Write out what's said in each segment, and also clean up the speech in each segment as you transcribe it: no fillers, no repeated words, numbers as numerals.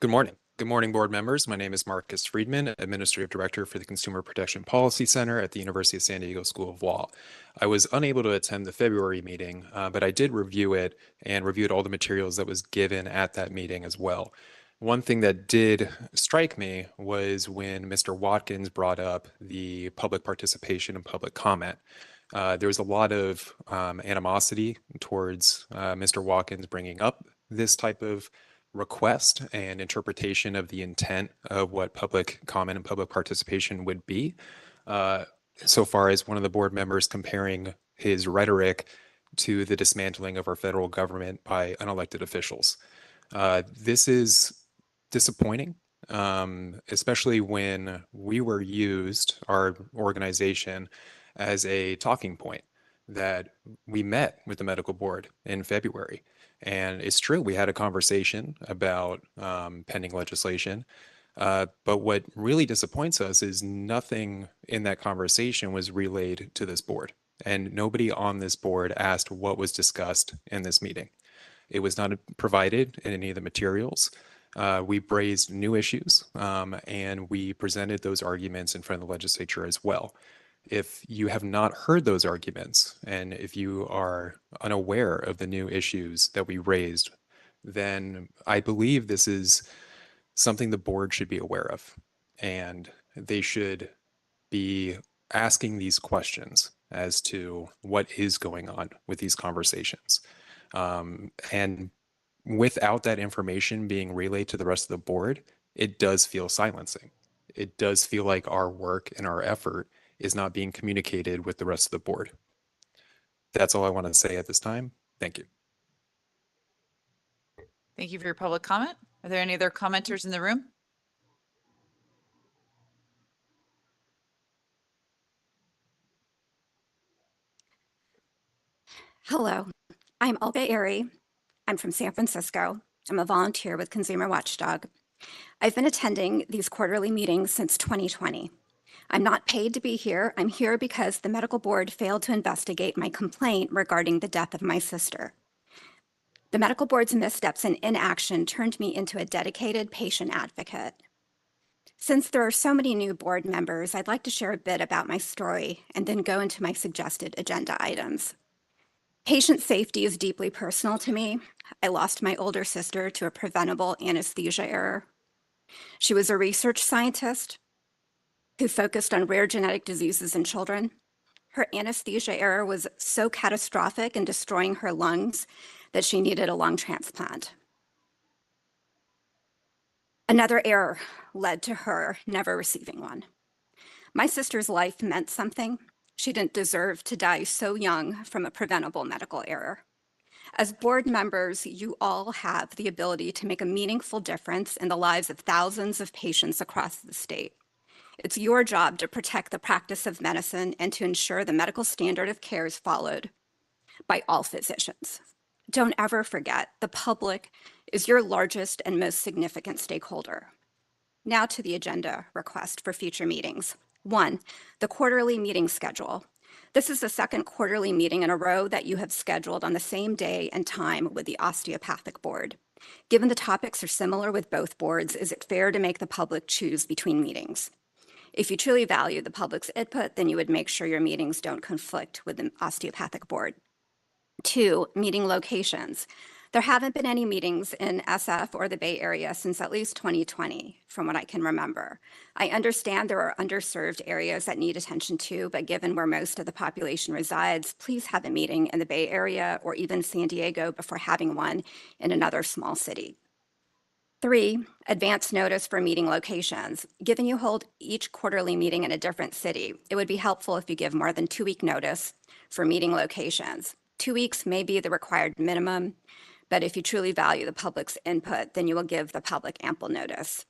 Good morning. Good morning, board members. My name is Marcus Friedman, Administrative Director for the Consumer Protection Policy Center at the University of San Diego School of Law. I was unable to attend the February meeting, but I did review it and reviewed all the materials that was given at that meeting as well. One thing that did strike me was when Mr. Watkins brought up the public participation and public comment. There was a lot of animosity towards Mr. Watkins bringing up this type of request and interpretation of the intent of what public comment and public participation would be. So far as one of the board members comparing his rhetoric to the dismantling of our federal government by unelected officials. This is disappointing, especially when we were used, our organization, as a talking point that we met with the medical board in February. And it's true, we had a conversation about pending legislation. But what really disappoints us is nothing in that conversation was relayed to this board. And nobody on this board asked what was discussed in this meeting. It was not provided in any of the materials. We raised new issues and we presented those arguments in front of the legislature as well. If you have not heard those arguments and if you are unaware of the new issues that we raised, then I believe this is something the board should be aware of. And they should be asking these questions as to what is going on with these conversations. And without that information being relayed to the rest of the board, it does feel silencing. It does feel like our work and our effort is not being communicated with the rest of the board. That's all I want to say at this time. Thank you. Thank you for your public comment. Are there any other commenters in the room? Hello, I'm Olga Airy. I'm from San Francisco. I'm a volunteer with Consumer Watchdog. I've been attending these quarterly meetings since 2020. I'm not paid to be here. I'm here because the medical board failed to investigate my complaint regarding the death of my sister. The medical board's missteps and inaction turned me into a dedicated patient advocate. Since there are so many new board members, I'd like to share a bit about my story and then go into my suggested agenda items. Patient safety is deeply personal to me. I lost my older sister to a preventable anesthesia error. She was a research scientist who focused on rare genetic diseases in children. Her anesthesia error was so catastrophic in destroying her lungs that she needed a lung transplant. Another error led to her never receiving one. My sister's life meant something. She didn't deserve to die so young from a preventable medical error. As board members, you all have the ability to make a meaningful difference in the lives of thousands of patients across the state. It's your job to protect the practice of medicine and to ensure the medical standard of care is followed by all physicians. Don't ever forget, the public is your largest and most significant stakeholder. Now to the agenda request for future meetings. 1, the quarterly meeting schedule. This is the second quarterly meeting in a row that you have scheduled on the same day and time with the osteopathic board. Given the topics are similar with both boards, is it fair to make the public choose between meetings? If you truly value the public's input, then you would make sure your meetings don't conflict with the osteopathic board. 2, meeting locations. There haven't been any meetings in SF or the Bay Area since at least 2020, from what I can remember. I understand there are underserved areas that need attention too, but given where most of the population resides, please have a meeting in the Bay Area or even San Diego before having one in another small city. 3, advance notice for meeting locations. Given you hold each quarterly meeting in a different city, it would be helpful if you give more than 2-week notice for meeting locations. 2 weeks may be the required minimum, but if you truly value the public's input, then you will give the public ample notice.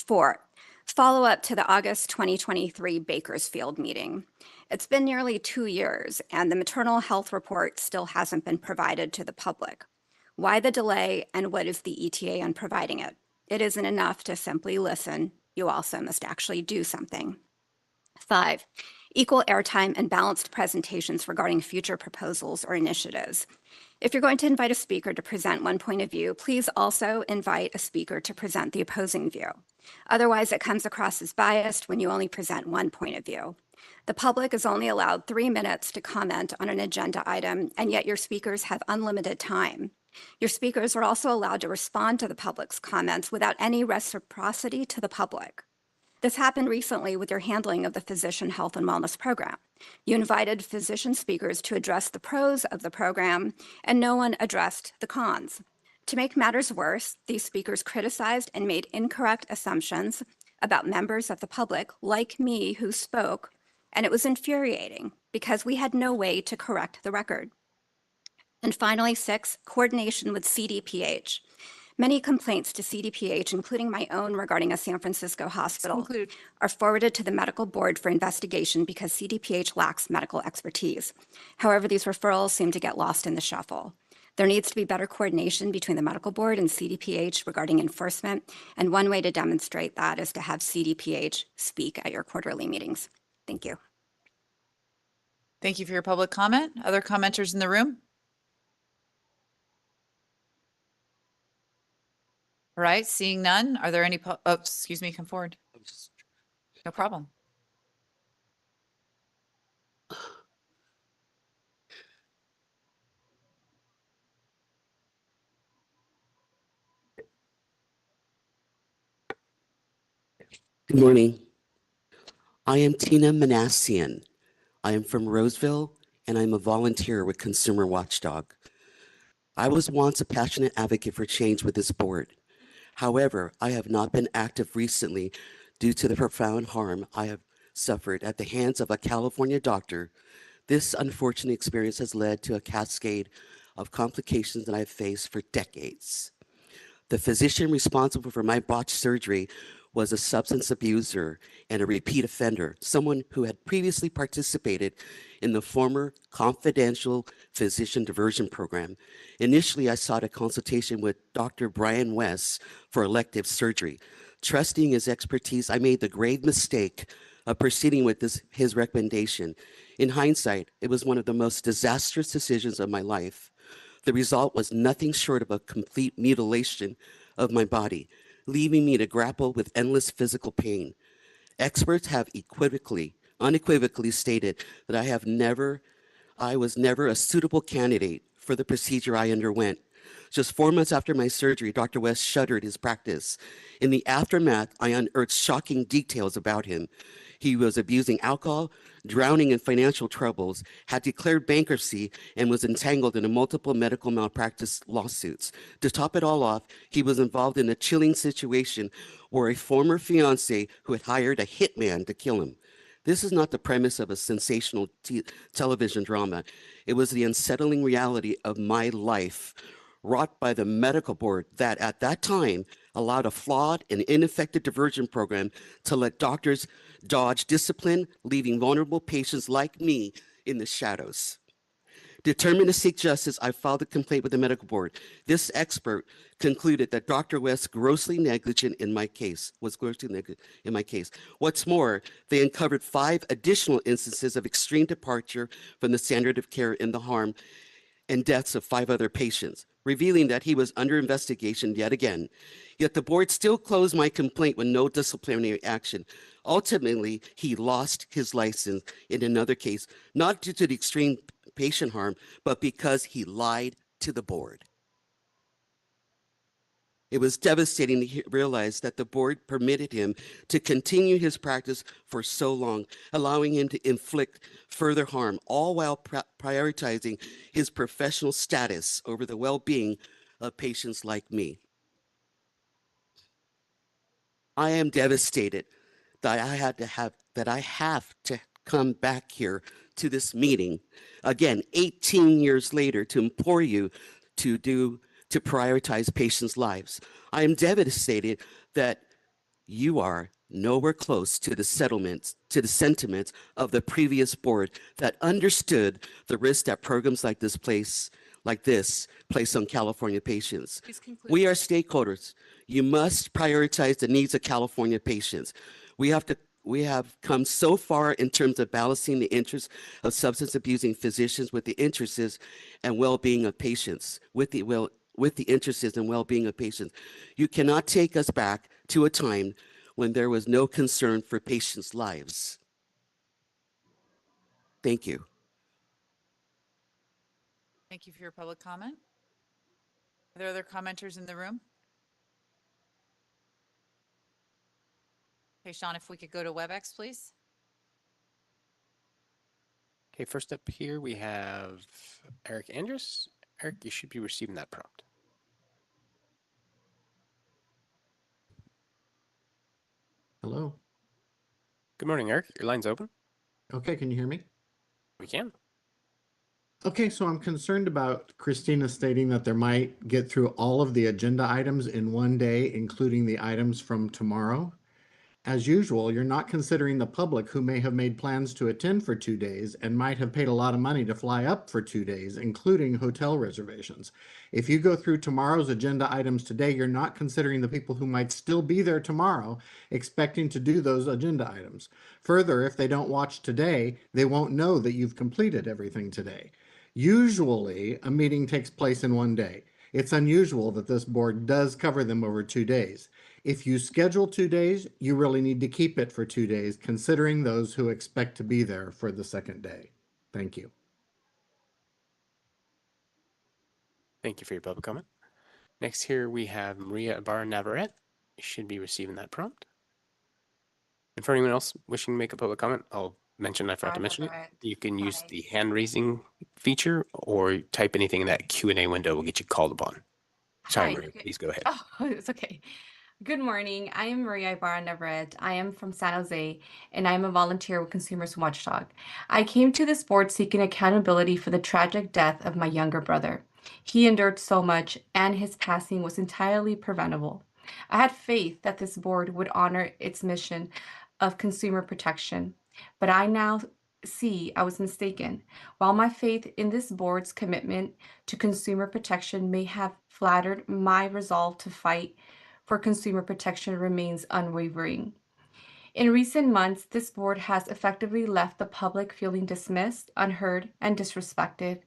4, follow up to the August 2023 Bakersfield meeting. It's been nearly 2 years, and the maternal health report still hasn't been provided to the public. Why the delay, and what is the ETA on providing it? It isn't enough to simply listen. You also must actually do something. 5, equal airtime and balanced presentations regarding future proposals or initiatives. If you're going to invite a speaker to present one point of view, please also invite a speaker to present the opposing view. Otherwise, it comes across as biased when you only present one point of view. The public is only allowed 3 minutes to comment on an agenda item, and yet your speakers have unlimited time. Your speakers are also allowed to respond to the public's comments without any reciprocity to the public. This happened recently with your handling of the Physician Health and Wellness Program. You invited physician speakers to address the pros of the program, and no one addressed the cons. To make matters worse, these speakers criticized and made incorrect assumptions about members of the public, like me, who spoke, and it was infuriating because we had no way to correct the record. And finally, 6, coordination with CDPH. Many complaints to CDPH, including my own regarding a San Francisco hospital, are forwarded to the medical board for investigation because CDPH lacks medical expertise. However, these referrals seem to get lost in the shuffle. There needs to be better coordination between the medical board and CDPH regarding enforcement, and one way to demonstrate that is to have CDPH speak at your quarterly meetings. Thank you. Thank you for your public comment. Other commenters in the room? All right, seeing none, are there any, oh, excuse me, come forward. No problem. Good morning. I am Tina Manassian. I am from Roseville, and I'm a volunteer with Consumer Watchdog. I was once a passionate advocate for change with this board. However, I have not been active recently due to the profound harm I have suffered at the hands of a California doctor. This unfortunate experience has led to a cascade of complications that I've faced for decades. The physician responsible for my botched surgery was a substance abuser and a repeat offender, someone who had previously participated in the former confidential physician diversion program. Initially, I sought a consultation with Dr. Brian West for elective surgery. Trusting his expertise, I made the grave mistake of proceeding with his recommendation. In hindsight, it was one of the most disastrous decisions of my life. The result was nothing short of a complete mutilation of my body, leaving me to grapple with endless physical pain. Experts have unequivocally stated that I was never a suitable candidate for the procedure I underwent. Just 4 months after my surgery, Dr. West shuttered his practice. In the aftermath, I unearthed shocking details about him. He was abusing alcohol, drowning in financial troubles, had declared bankruptcy, and was entangled in multiple medical malpractice lawsuits. To top it all off, he was involved in a chilling situation where a former fiance who had hired a hitman to kill him. This is not the premise of a sensational television drama. It was the unsettling reality of my life, wrought by the medical board that at that time allowed a flawed and ineffective diversion program to let doctors dodge discipline, leaving vulnerable patients like me in the shadows. Determined to seek justice, I filed a complaint with the medical board. This expert concluded that Dr. West was grossly negligent in my case. What's more, they uncovered 5 additional instances of extreme departure from the standard of care in the harm and deaths of 5 other patients, revealing that he was under investigation yet again. Yet the board still closed my complaint with no disciplinary action. Ultimately, he lost his license in another case, not due to the extreme patient harm, but because he lied to the board. It was devastating to realize that the board permitted him to continue his practice for so long, allowing him to inflict further harm, all while prioritizing his professional status over the well-being of patients like me. I am devastated that I have to come back here to this meeting again 18 years later to implore you to prioritize patients' lives. I am devastated that you are nowhere close to the sentiments of the previous board that understood the risk that programs like this place on California patients. We are stakeholders. You must prioritize the needs of California patients. We have to we have come so far in terms of balancing the interests of substance abusing physicians with the interests and well-being of patients, with the interests and well-being of patients. You cannot take us back to a time when there was no concern for patients' lives. Thank you. Thank you for your public comment. Are there other commenters in the room? Okay, Sean, if we could go to WebEx, please. Okay, first up here we have Eric Andrus. Eric, you should be receiving that prompt. Hello. Good morning, Eric. Your line's open. Okay, can you hear me? We can. Okay, so I'm concerned about Christina stating that there might get through all of the agenda items in one day, including the items from tomorrow. As usual, you're not considering the public who may have made plans to attend for 2 days and might have paid a lot of money to fly up for 2 days, including hotel reservations. If you go through tomorrow's agenda items today, you're not considering the people who might still be there tomorrow expecting to do those agenda items. Further, if they don't watch today, they won't know that you've completed everything today. Usually, a meeting takes place in one day. It's unusual that this board does cover them over 2 days. If you schedule 2 days, you really need to keep it for 2 days, considering those who expect to be there for the second day. Thank you. Thank you for your public comment. Next here we have Maria Ibarra Navarrete. You should be receiving that prompt. And for anyone else wishing to make a public comment, I'll mention, I forgot to mention it. You can use the hand raising feature or type anything in that Q&A window. Will get you called upon. Sorry, Hi. Maria, please go ahead. Oh, it's okay. Good morning. I am Maria Ibarra Navarrete. I am from San Jose, and I am a volunteer with Consumers Watchdog. I came to this board seeking accountability for the tragic death of my younger brother. He endured so much, and his passing was entirely preventable. I had faith that this board would honor its mission of consumer protection, but I now see I was mistaken. While my faith in this board's commitment to consumer protection may have flattered my resolve to fight for consumer protection remains unwavering. In recent months, this board has effectively left the public feeling dismissed, unheard, and disrespected.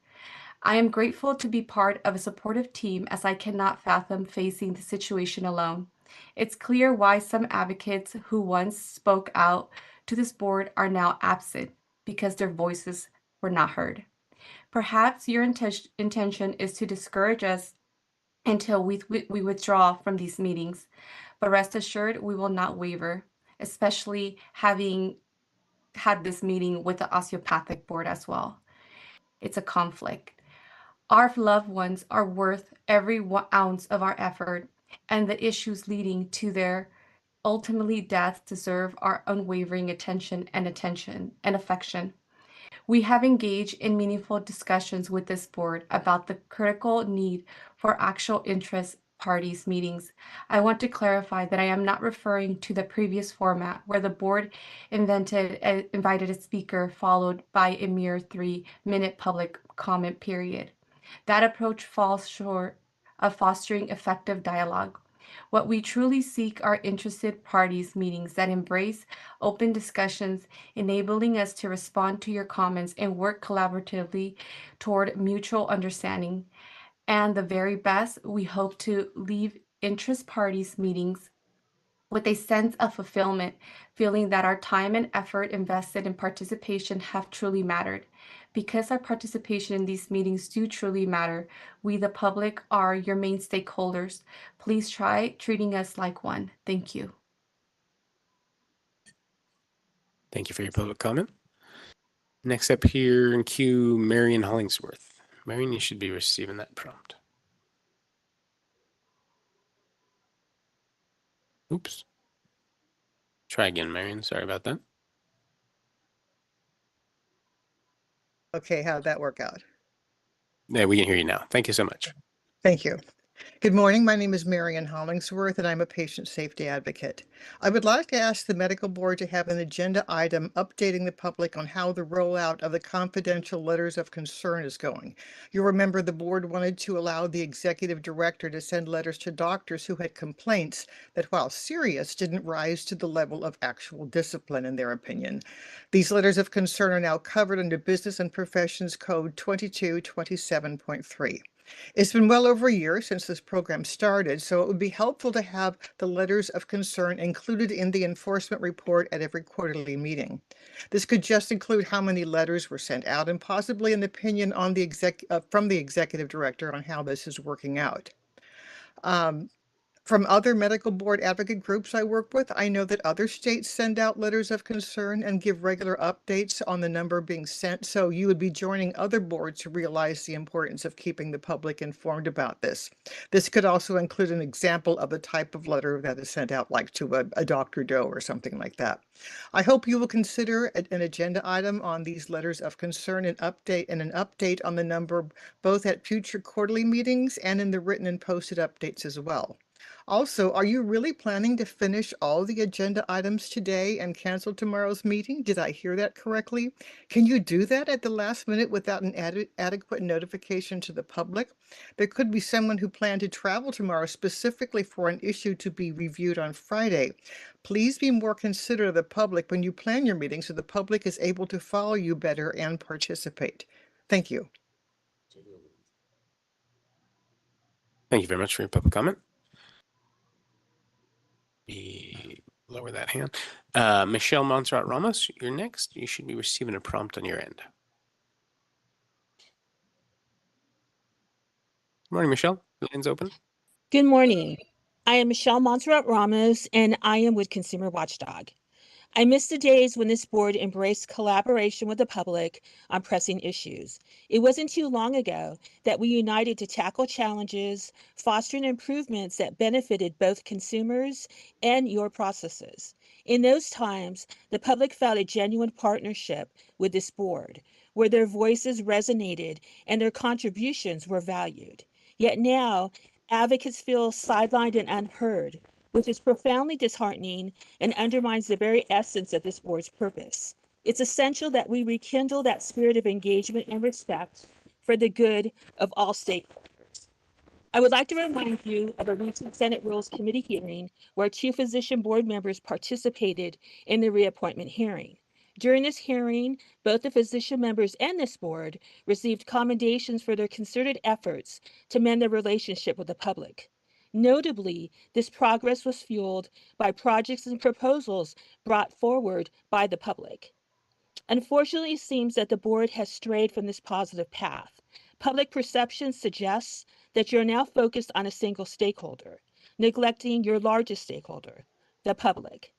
I am grateful to be part of a supportive team as I cannot fathom facing the situation alone. It's clear why some advocates who once spoke out to this board are now absent because their voices were not heard. Perhaps your intention is to discourage us until we withdraw from these meetings, but rest assured we will not waver, especially having had this meeting with the osteopathic board as well. It's a conflict. Our loved ones are worth every ounce of our effort, and the issues leading to their ultimately death deserve our unwavering attention and affection. We have engaged in meaningful discussions with this board about the critical need for actual interest parties meetings. I want to clarify that I am not referring to the previous format where the board invited a speaker followed by a mere 3-minute public comment period. That approach falls short of fostering effective dialogue. What we truly seek are interested parties meetings that embrace open discussions, enabling us to respond to your comments and work collaboratively toward mutual understanding. And the very best, we hope to leave interest parties meetings with a sense of fulfillment, feeling that our time and effort invested in participation have truly mattered. Because our participation in these meetings do truly matter, we, the public, are your main stakeholders. Please try treating us like one. Thank you. Thank you for your public comment. Next up here in queue, Marion Hollingsworth. Marion, you should be receiving that prompt. Oops. Try again, Marion. Sorry about that. Okay, how'd that work out? Yeah, we can hear you now. Thank you so much. Thank you. Good morning. My name is Marion Hollingsworth, and I'm a patient safety advocate. I would like to ask the medical board to have an agenda item updating the public on how the rollout of the confidential letters of concern is going. You'll remember the board wanted to allow the executive director to send letters to doctors who had complaints that, while serious, didn't rise to the level of actual discipline, in their opinion. These letters of concern are now covered under Business and Professions Code 2227.3. It's been well over a year since this program started, so it would be helpful to have the letters of concern included in the enforcement report at every quarterly meeting. This could just include how many letters were sent out and possibly an opinion on the from the executive director on how this is working out. From other medical board advocate groups I work with, I know that other states send out letters of concern and give regular updates on the number being sent. So you would be joining other boards to realize the importance of keeping the public informed about this. This could also include an example of the type of letter that is sent out, like to a Dr. Doe or something like that. I hope you will consider an agenda item on these letters of concern and an update on the number, both at future quarterly meetings and in the written and posted updates as well. Also, are you really planning to finish all the agenda items today and cancel tomorrow's meeting? Did I hear that correctly? Can you do that at the last minute without an adequate notification to the public? There could be someone who planned to travel tomorrow specifically for an issue to be reviewed on Friday. Please be more considerate of the public when you plan your meeting so the public is able to follow you better and participate. Thank you. Thank you very much for your public comment. Lower that hand. Michelle Montserrat Ramos, you're next. You should be receiving a prompt on your end. Good morning, Michelle. The line's open. Good morning. I am Michelle Montserrat Ramos, and I am with Consumer Watchdog. I miss the days when this board embraced collaboration with the public on pressing issues. It wasn't too long ago that we united to tackle challenges, fostering improvements that benefited both consumers and your processes. In those times, the public felt a genuine partnership with this board, where their voices resonated and their contributions were valued. Yet now, advocates feel sidelined and unheard, which is profoundly disheartening and undermines the very essence of this board's purpose. It's essential that we rekindle that spirit of engagement and respect for the good of all stakeholders. I would like to remind you of a recent Senate Rules Committee hearing where 2 physician board members participated in the reappointment hearing. During this hearing, both the physician members and this board received commendations for their concerted efforts to mend their relationship with the public. Notably, this progress was fueled by projects and proposals brought forward by the public. Unfortunately, it seems that the board has strayed from this positive path. Public perception suggests that you're now focused on a single stakeholder, neglecting your largest stakeholder, the public.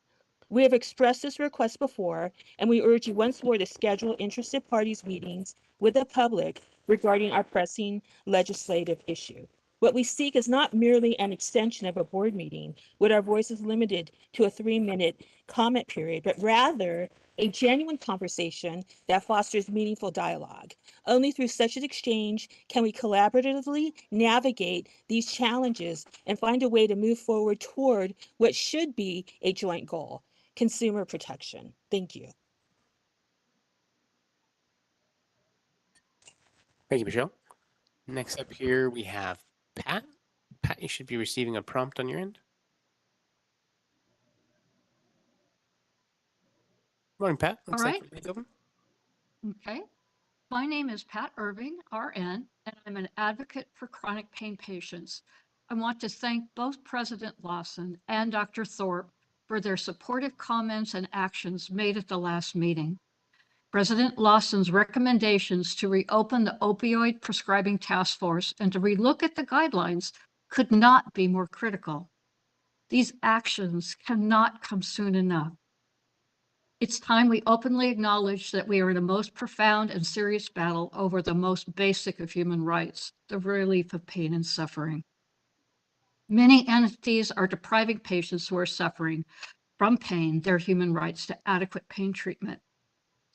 We have expressed this request before, and we urge you once more to schedule interested parties meetings with the public regarding our pressing legislative issue. What we seek is not merely an extension of a board meeting with our voices limited to a 3-minute comment period, but rather a genuine conversation that fosters meaningful dialogue. Only through such an exchange can we collaboratively navigate these challenges and find a way to move forward toward what should be a joint goal: consumer protection. Thank you. Thank you, Michelle. Next up here, we have Pat. Pat, you should be receiving a prompt on your end. Morning, Pat. Looks All like right. your line's open. Okay. My name is Pat Irving, RN, and I'm an advocate for chronic pain patients. I want to thank both President Lawson and Dr. Thorpe for their supportive comments and actions made at the last meeting. President Lawson's recommendations to reopen the opioid prescribing task force and to relook at the guidelines could not be more critical. These actions cannot come soon enough. It's time we openly acknowledge that we are in a most profound and serious battle over the most basic of human rights, the relief of pain and suffering. Many entities are depriving patients who are suffering from pain their human rights to adequate pain treatment.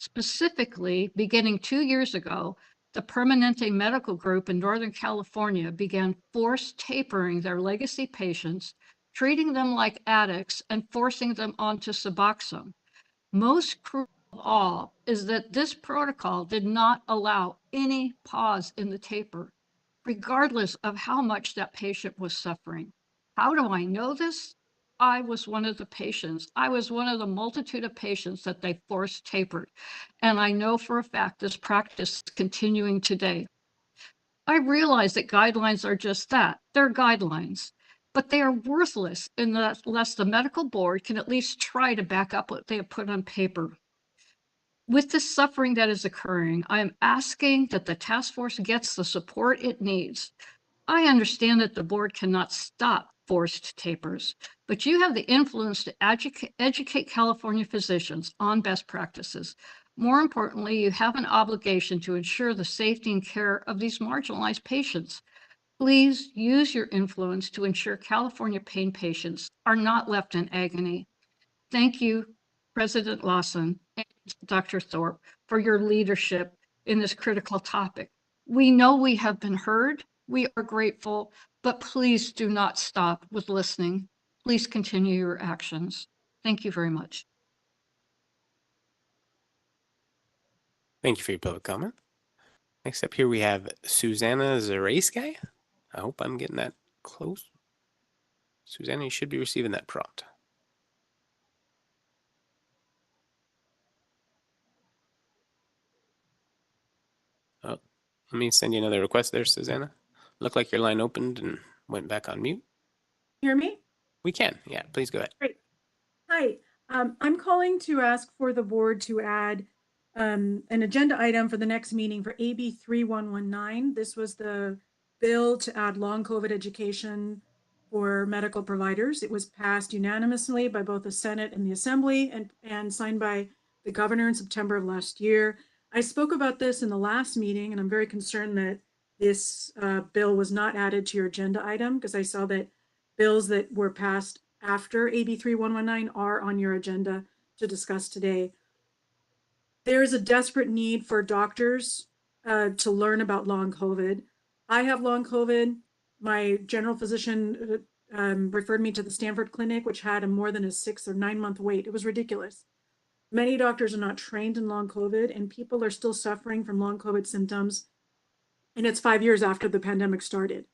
Specifically, beginning 2 years ago, the Permanente Medical Group in Northern California began forced tapering their legacy patients, treating them like addicts and forcing them onto Suboxone. Most cruel of all is that this protocol did not allow any pause in the taper, regardless of how much that patient was suffering. How do I know this? I was one of the patients. I was one of the multitude of patients that they forced tapered. And I know for a fact this practice is continuing today. I realize that guidelines are just that. They're guidelines, but they are worthless unless the medical board can at least try to back up what they have put on paper. With the suffering that is occurring, I am asking that the task force gets the support it needs. I understand that the board cannot stop forced tapers, but you have the influence to educate California physicians on best practices. More importantly, you have an obligation to ensure the safety and care of these marginalized patients. Please use your influence to ensure California pain patients are not left in agony. Thank you, President Lawson and Dr. Thorpe, for your leadership in this critical topic. We know we have been heard. We are grateful, but please do not stop with listening. Please continue your actions. Thank you very much. Thank you for your public comment. Next up here we have Susanna Zarayski. I hope I'm getting that close. Susanna, you should be receiving that prompt. Oh, let me send you another request there, Susanna. Looked like your line opened and went back on mute. Hear me? We can. Yeah, please go ahead. Great. Hi, I'm calling to ask for the board to add an agenda item for the next meeting for AB 3119. This was the bill to add long COVID education for medical providers. It was passed unanimously by both the Senate and the Assembly and signed by the governor in September of last year. I spoke about this in the last meeting, and I'm very concerned that this bill was not added to your agenda item because I saw that bills that were passed after AB 3119 are on your agenda to discuss today. There is a desperate need for doctors to learn about long COVID. I have long COVID. My general physician referred me to the Stanford Clinic, which had more than a 6 or 9 month wait. It was ridiculous. Many doctors are not trained in long COVID, and people are still suffering from long COVID symptoms. And it's 5 years after the pandemic started.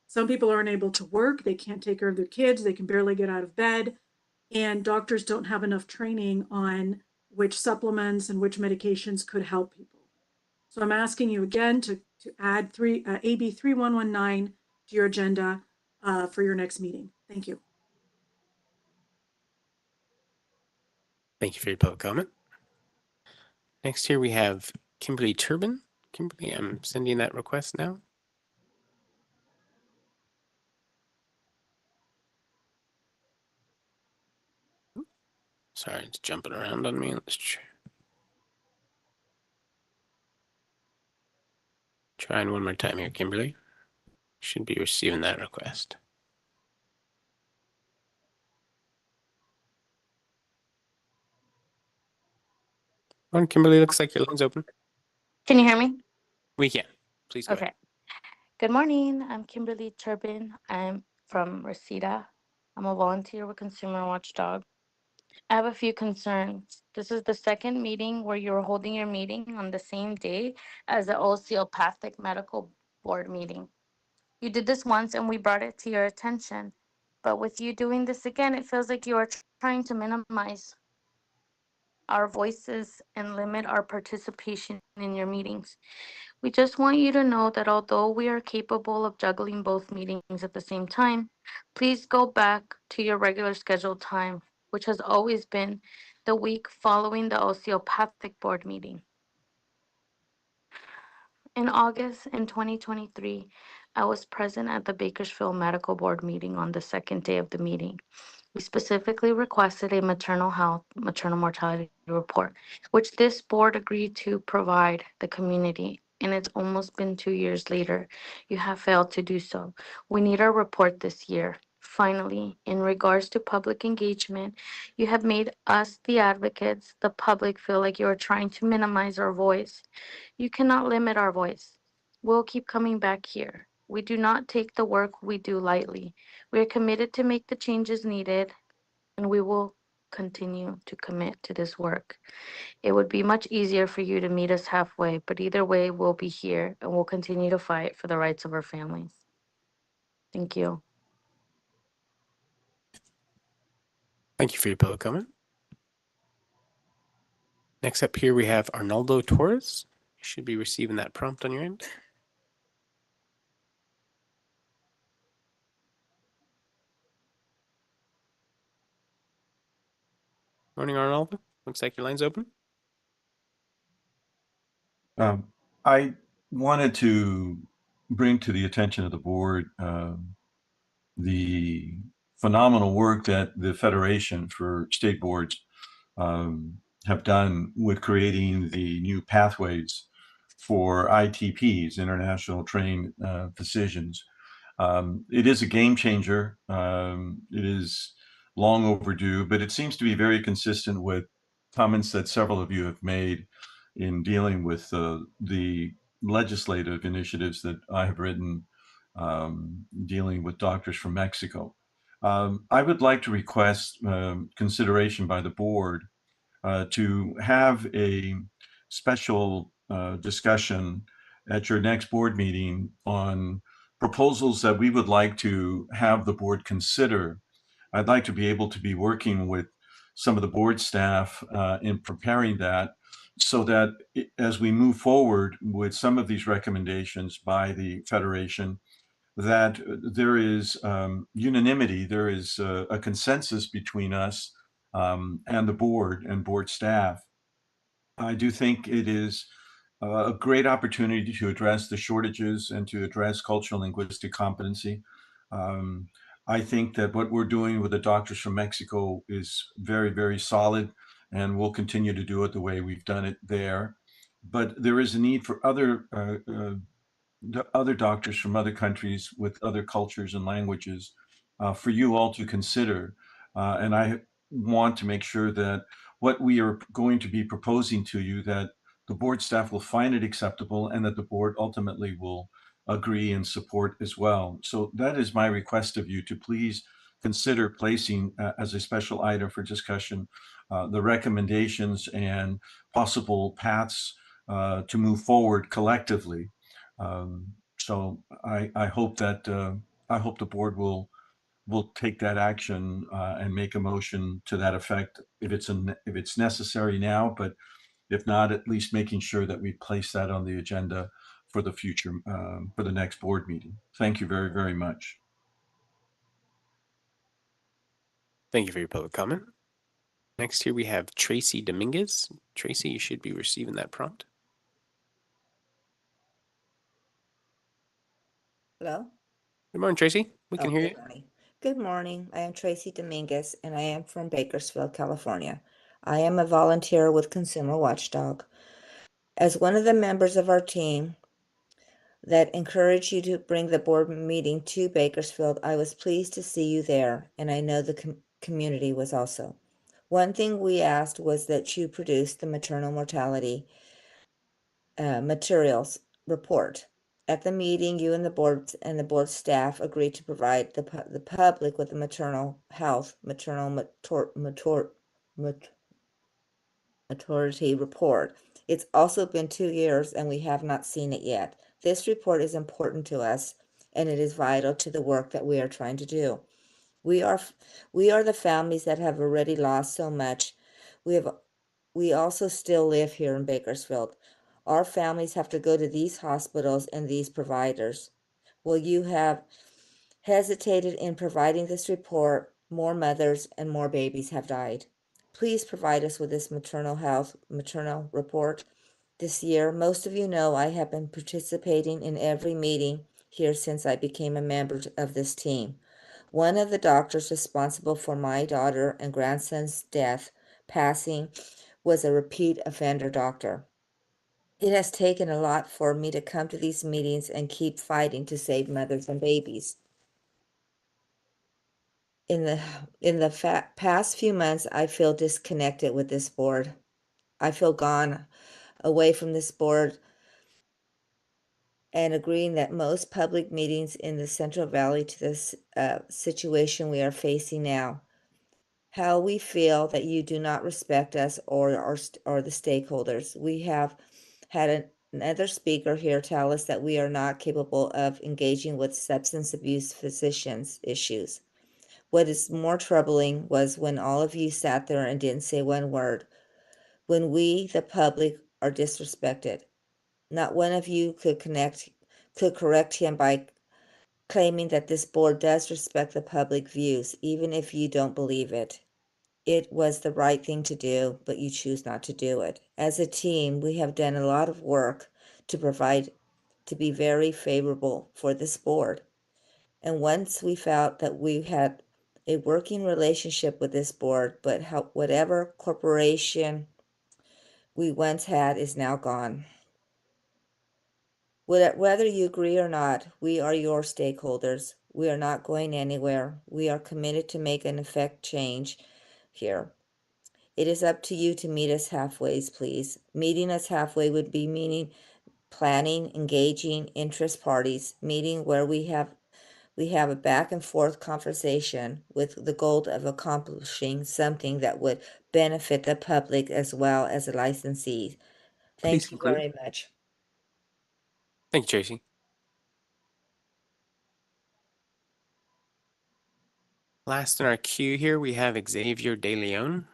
Some people aren't able to work. They can't take care of their kids. They can barely get out of bed. And doctors don't have enough training on which supplements and which medications could help people. So I'm asking you again to add AB 3119 to your agenda for your next meeting. Thank you. Thank you for your public comment. Next here we have Kimberly Turbin. Kimberly, I'm sending that request now. Sorry, it's jumping around on me. Let's trying one more time here, Kimberly. Should be receiving that request. Well, Kimberly, looks like your line's open. Can you hear me? We can. Please go Okay. ahead. Good morning. I'm Kimberly Turbin. I'm from Reseda. I'm a volunteer with Consumer Watchdog. I have a few concerns. This is the second meeting where you're holding your meeting on the same day as the osteopathic medical board meeting. You did this once and we brought it to your attention. But with you doing this again, it feels like you are trying to minimize our voices and limit our participation in your meetings. We just want you to know that although we are capable of juggling both meetings at the same time, please go back to your regular scheduled time, which has always been the week following the osteopathic board meeting. In August in 2023, I was present at the Bakersfield Medical Board meeting on the second day of the meeting. We specifically requested a maternal mortality report, which this board agreed to provide the community. And it's almost been 2 years later. You have failed to do so. We need a report this year. Finally, in regards to public engagement, you have made us, the advocates, the public, feel like you are trying to minimize our voice. You cannot limit our voice. We'll keep coming back here. We do not take the work we do lightly. We are committed to make the changes needed, and we will continue to commit to this work. It would be much easier for you to meet us halfway, but either way, we'll be here and we'll continue to fight for the rights of our families. Thank you. Thank you for your public comment. Next up here, we have Arnaldo Torres. You should be receiving that prompt on your end. Morning, Arnaldo. Looks like your line's open. I wanted to bring to the attention of the board the phenomenal work that the Federation for State Boards have done with creating the new pathways for ITPs, International Trained Physicians. It is a game changer. It is long overdue, but it seems to be very consistent with comments that several of you have made in dealing with the legislative initiatives that I have written dealing with doctors from Mexico. I would like to request consideration by the board to have a special discussion at your next board meeting on proposals that we would like to have the board consider. I'd like to be able to be working with some of the board staff in preparing that, so that as we move forward with some of these recommendations by the Federation, that there is unanimity, there is a consensus between us and the board and board staff. I do think it is a great opportunity to address the shortages and to address cultural linguistic competency. I think that what we're doing with the doctors from Mexico is very, very solid, and we'll continue to do it the way we've done it there. But there is a need for other doctors from other countries with other cultures and languages for you all to consider. And I want to make sure that what we are going to be proposing to you, that the board staff will find it acceptable and that the board ultimately will agree and support as well. So that is my request of you, to please consider placing as a special item for discussion the recommendations and possible paths to move forward collectively. So I hope that the board will take that action and make a motion to that effect if it's necessary now, but if not, at least making sure that we place that on the agenda for the future, for the next board meeting. Thank you very, very much. Thank you for your public comment. Next here we have Tracy Dominguez. Tracy, you should be receiving that prompt. Hello? Good morning, Tracy. We can hear Good you. morning. Good morning. I am Tracy Dominguez, and I am from Bakersfield, California. I am a volunteer with Consumer Watchdog. As one of the members of our team that encouraged you to bring the board meeting to Bakersfield, I was pleased to see you there, and I know the community was also. One thing we asked was that you produce the maternal mortality materials report. At the meeting, you and the board staff agreed to provide the public with the maternal health, maternity report. It's also been 2 years and we have not seen it yet. This report is important to us, and it is vital to the work that we are trying to do. We are the families that have already lost so much. We also still live here in Bakersfield. Our families have to go to these hospitals and these providers. Well, you have hesitated in providing this report. More mothers and more babies have died. Please provide us with this maternal report. This year, most of you know I have been participating in every meeting here since I became a member of this team. One of the doctors responsible for my daughter and grandson's passing was a repeat offender doctor. It has taken a lot for me to come to these meetings and keep fighting to save mothers and babies. In the past few months, I feel disconnected with this board. I feel gone away from this board and agreeing that most public meetings in the Central Valley to this situation we are facing now. How we feel that you do not respect us or the stakeholders. We have had another speaker here tell us that we are not capable of engaging with substance abuse physicians issues. What is more troubling was when all of you sat there and didn't say one word. When we, the public, are disrespected. Not one of you could correct him by claiming that this board does respect the public views, even if you don't believe it. It was the right thing to do, but you choose not to do it. As a team, we have done a lot of work to be very favorable for this board. And once we felt that we had a working relationship with this board, but whatever corporation we once had is now gone. Whether you agree or not, we are your stakeholders. We are not going anywhere. We are committed to make an effect change here. It is up to you to meet us halfway, please. Meeting us halfway would be meaning planning, engaging interest parties, meeting where we have a back and forth conversation with the goal of accomplishing something that would benefit the public as well as the licensees. Please Thank you conclude. very much. Thank you, Tracy. Last in our queue here, we have Xavier De Leon.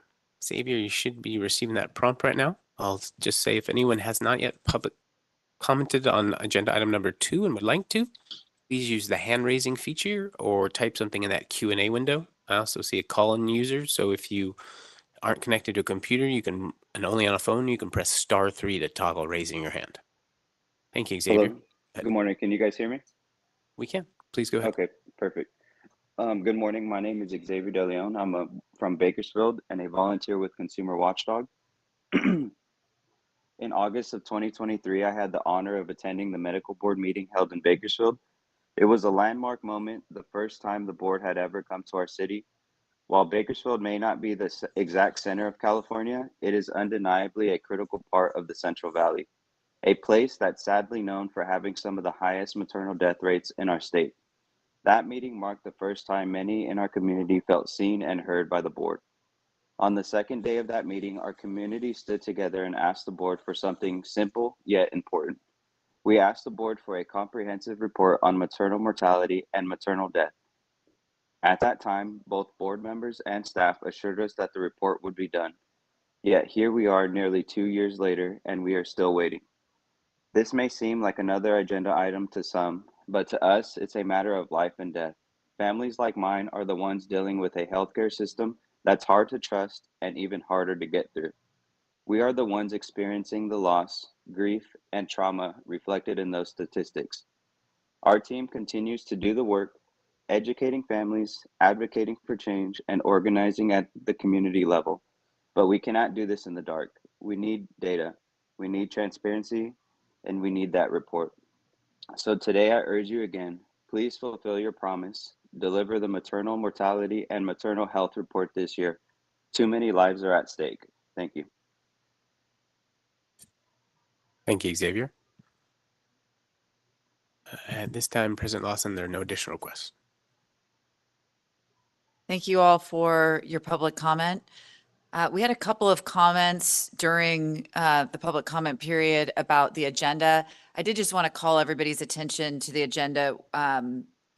Xavier, you should be receiving that prompt right now. I'll just say if anyone has not yet commented on agenda item number 2 and would like to, please use the hand raising feature or type something in that Q&A window. I also see a call-in user, so if you aren't connected to a computer, you can, and only on a phone, you can press *3 to toggle raising your hand. Thank you, Xavier. Hello. Good morning. Can you guys hear me? We can. Please go ahead. Okay, perfect. Good morning. My name is Xavier De Leon. I'm from Bakersfield and a volunteer with Consumer Watchdog. In August of 2023, I had the honor of attending the medical board meeting held in Bakersfield. It was a landmark moment, the first time the board had ever come to our city. While Bakersfield may not be the exact center of California, it is undeniably a critical part of the Central Valley, a place that's sadly known for having some of the highest maternal death rates in our state. That meeting marked the first time many in our community felt seen and heard by the board. On the second day of that meeting, our community stood together and asked the board for something simple yet important. We asked the board for a comprehensive report on maternal mortality and maternal death. At that time, both board members and staff assured us that the report would be done. Yet here we are nearly 2 years later, and we are still waiting. This may seem like another agenda item to some, but to us, it's a matter of life and death. Families like mine are the ones dealing with a healthcare system that's hard to trust and even harder to get through. We are the ones experiencing the loss, grief, and trauma reflected in those statistics. Our team continues to do the work, educating families, advocating for change, and organizing at the community level. But we cannot do this in the dark. We need data, we need transparency, and we need that report. So today I urge you again, please fulfill your promise, deliver the maternal mortality and maternal health report this year. Too many lives are at stake. Thank you. Thank you, Xavier. At this time, President Lawson, there are no additional requests. Thank you all for your public comment. We had a couple of comments during the public comment period about the agenda. I did just want to call everybody's attention to the agenda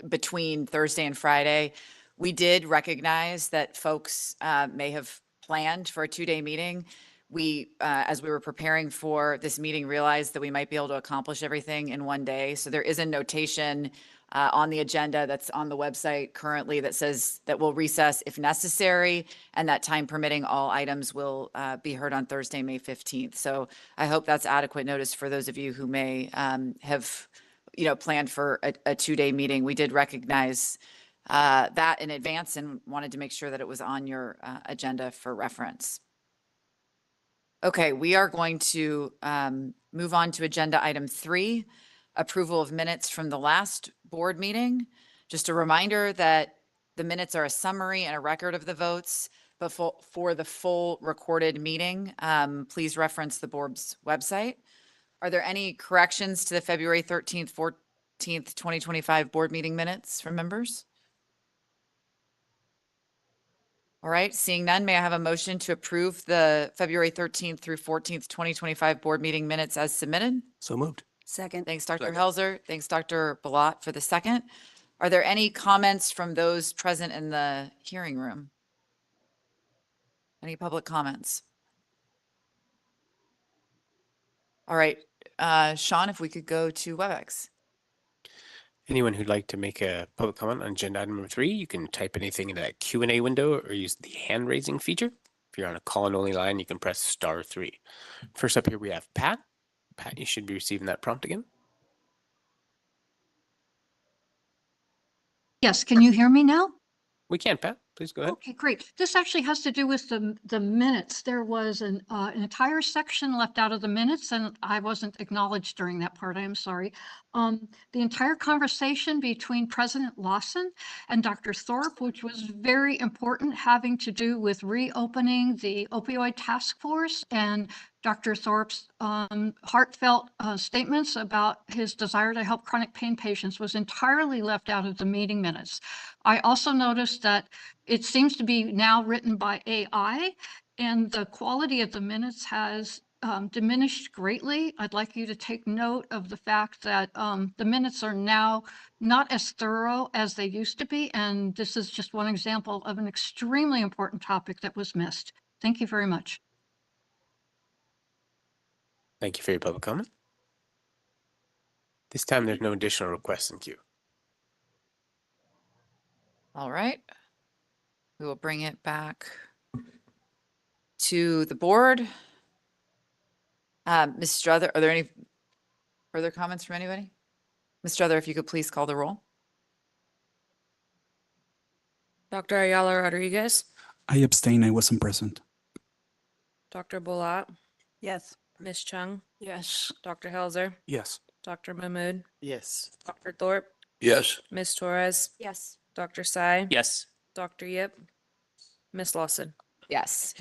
between Thursday and Friday. We did recognize that folks may have planned for a 2-day meeting. We, as we were preparing for this meeting, realized that we might be able to accomplish everything in 1 day. So there is a notation on the agenda that's on the website currently that says that we'll recess if necessary, and that time permitting, all items will be heard on Thursday, May 15th. So I hope that's adequate notice for those of you who may have, planned for a 2-day meeting. We did recognize that in advance and wanted to make sure that it was on your agenda for reference. Okay, we are going to move on to agenda item 3, approval of minutes from the last board meeting. Just a reminder that The minutes are a summary and a record of the votes, but for the full recorded meeting, please reference the board's website. Are there any corrections to the February 13th, 14th, 2025 board meeting minutes from members? All right, seeing none, may I have a motion to approve the February 13th through 14th, 2025 board meeting minutes as submitted? So moved. Second. Thanks, Dr. Helzer. Thanks, Dr. Balat for the second. Are there any comments from those present in the hearing room? Any public comments? All right, Sean, if we could go to WebEx. Anyone who'd like to make a public comment on agenda item number 3, you can type anything in that Q&A window or use the hand raising feature. If you're on a call-in only line, you can press *3. First up here, we have Pat. Pat, you should be receiving that prompt again. Yes, can you hear me now? We can, Pat. Please go ahead. Okay, great. This actually has to do with the minutes. There was an entire section left out of the minutes, and I wasn't acknowledged during that part. I am sorry. The entire conversation between President Lawson and Dr. Thorpe, which was very important, having to do with reopening the opioid task force and Dr. Thorpe's heartfelt statements about his desire to help chronic pain patients, was entirely left out of the meeting minutes. I also noticed that it seems to be now written by AI, and the quality of the minutes has diminished greatly. I'd like you to take note of the fact that the minutes are now not as thorough as they used to be, and this is just one example of an extremely important topic that was missed. Thank you very much. Thank you for your public comment. This time, there's no additional requests in queue. All right. We will bring it back to the board. Ms. Struther, are there any further comments from anybody? Ms. Struther, if you could please call the roll. Dr. Ayala Rodriguez, I abstain. I wasn't present. Dr. Bolat, Yes. Ms. Chung, Yes. Dr. Helzer, Yes. Dr. Mahmood, Yes. Dr. Thorpe, Yes. Ms. Torres, Yes. Dr. Sai, Yes. Dr. Yip, Ms. Lawson. Yes.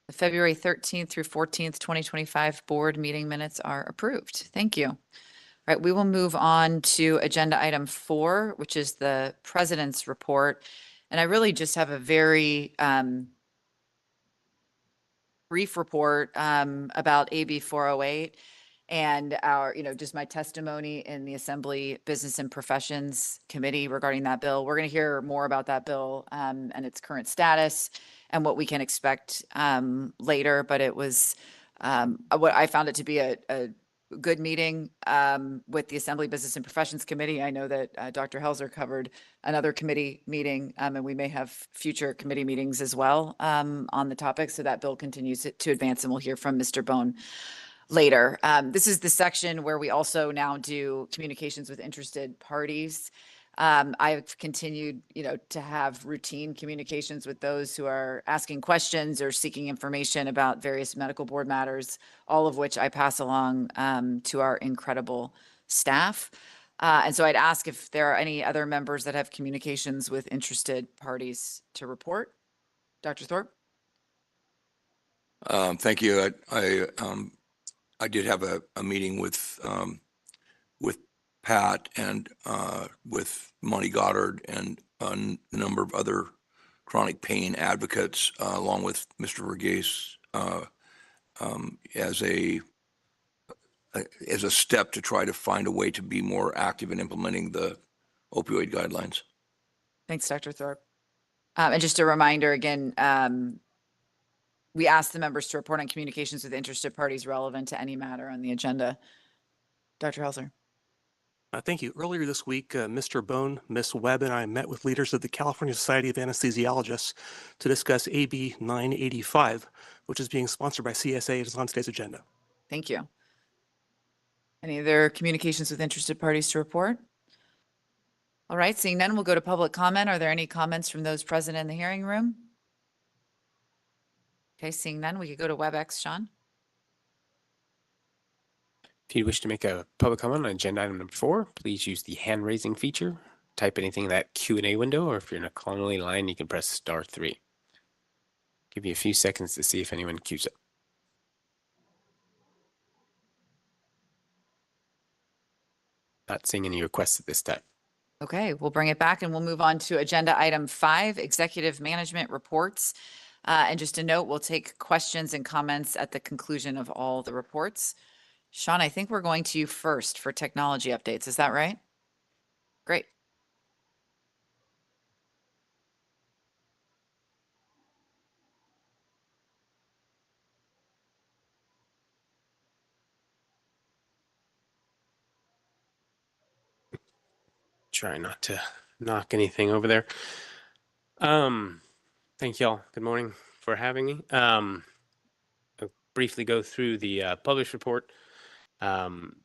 The February 13th through 14th, 2025 board meeting minutes are approved. Thank you. All right, we will move on to agenda item 4, which is the president's report. And I really just have a very brief report about AB 408 and our, just my testimony in the Assembly Business and Professions Committee regarding that bill. We're going to hear more about that bill and its current status and what we can expect later. But it was what I found it to be a good meeting with the Assembly Business and Professions Committee. I know that Dr. Helzer covered another committee meeting, and we may have future committee meetings as well on the topic. So that bill continues to advance, and we'll hear from Mr. Bone later. This is the section where we also now do communications with interested parties. I've continued, to have routine communications with those who are asking questions or seeking information about various medical board matters, all of which I pass along to our incredible staff. And so I'd ask if there are any other members that have communications with interested parties to report. Dr. Thorpe? Thank you. I did have a meeting with Pat and with Monty Goddard and a number of other chronic pain advocates, along with Mr. Verghese, as a step to try to find a way to be more active in implementing the opioid guidelines. Thanks, Dr. Thorpe. And just a reminder again, we asked the members to report on communications with interested parties relevant to any matter on the agenda. Dr. Helzer. Thank you. Earlier this week, Mr. Bone, Ms. Webb, and I met with leaders of the California Society of Anesthesiologists to discuss AB 985, which is being sponsored by CSA and is on today's agenda. Thank you. Any other communications with interested parties to report? All right, seeing none, we'll go to public comment. Are there any comments from those present in the hearing room? Okay, seeing none, we could go to WebEx, Sean. If you wish to make a public comment on agenda item number 4, please use the hand raising feature. type anything in that Q&A window, or if you're in a call-only line, you can press *3. Give you a few seconds to see if anyone queues up. Not seeing any requests at this time. Okay, we'll bring it back and we'll move on to agenda item 5, executive management reports. And just a note, we'll take questions and comments at the conclusion of all the reports. Sean, I think we're going to you first for technology updates. Is that right? Great. Try not to knock anything over there. Thank y'all. Good morning for having me. I'll briefly go through the published report. Staffing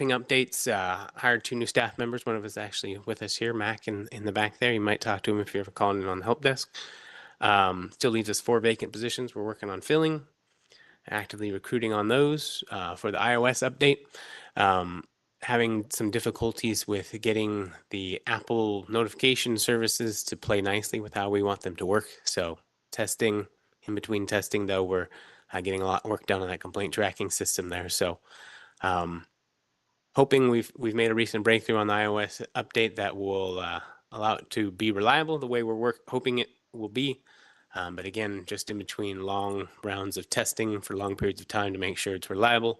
updates, hired 2 new staff members. One of us actually with us here, Mac in the back there. You might talk to him if you're ever calling in on the help desk. Still leaves us 4 vacant positions we're working on filling. Actively recruiting on those. For the iOS update, having some difficulties with getting the Apple notification services to play nicely with how we want them to work. So testing, in between testing though, we're getting a lot of work done on that complaint tracking system there. So hoping we've made a recent breakthrough on the iOS update that will allow it to be reliable the way we're hoping it will be. But again, just in between long rounds of testing for long periods of time to make sure it's reliable,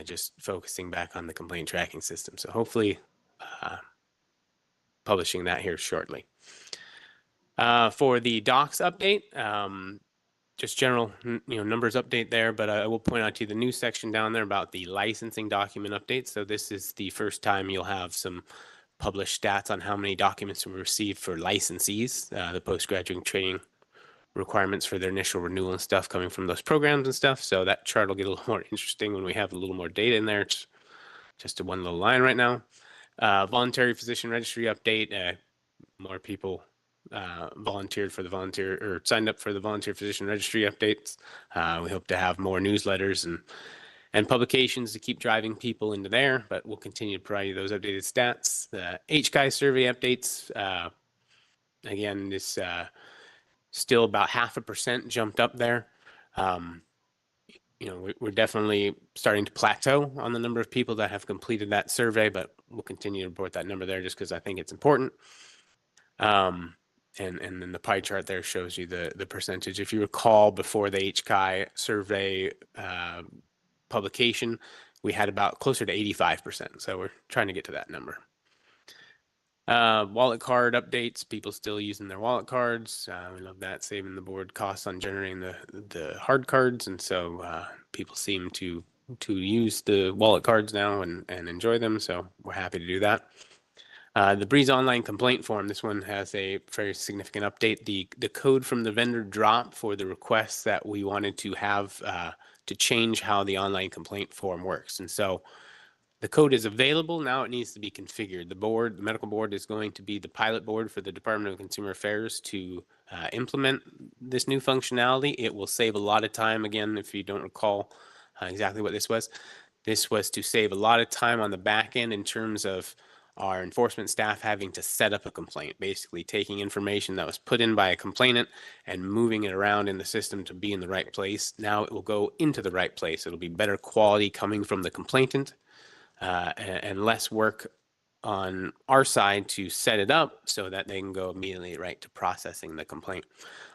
just focusing back on the complaint tracking system. So hopefully publishing that here shortly. For the docs update, just general numbers update there, but I will point out to you the new section down there about the licensing document update. So this is the first time you'll have some published stats on how many documents we received for licensees, the postgraduate training requirements for their initial renewal and stuff coming from those programs and stuff. So that chart will get a little more interesting when we have a little more data in there. It's just a one little line right now. Voluntary physician registry update. More people volunteered for the volunteer or signed up for the volunteer physician registry updates. We hope to have more newsletters and publications to keep driving people into there, but we'll continue to provide you those updated stats. The HCI survey updates. Again, this still about 0.5% jumped up there. We're definitely starting to plateau on the number of people that have completed that survey, but we'll continue to report that number there just because I think it's important. And then the pie chart there shows you the percentage. If you recall, before the HCI survey publication, we had about closer to 85%. So we're trying to get to that number. Wallet card updates, people still using their wallet cards. We love that, saving the board costs on generating the hard cards. And so people seem to use the wallet cards now and enjoy them. So we're happy to do that. The Breeze online complaint form, this one has a very significant update. The code from the vendor dropped for the requests that we wanted to have to change how the online complaint form works. And so the code is available. Now it needs to be configured. The medical board is going to be the pilot board for the Department of Consumer Affairs to implement this new functionality. It will save a lot of time. Again, if you don't recall exactly what this was to save a lot of time on the back end in terms of our enforcement staff having to set up a complaint, basically taking information that was put in by a complainant and moving it around in the system to be in the right place. Now it will go into the right place. It'll be better quality coming from the complainant and less work on our side to set it up so that they can go immediately right to processing the complaint.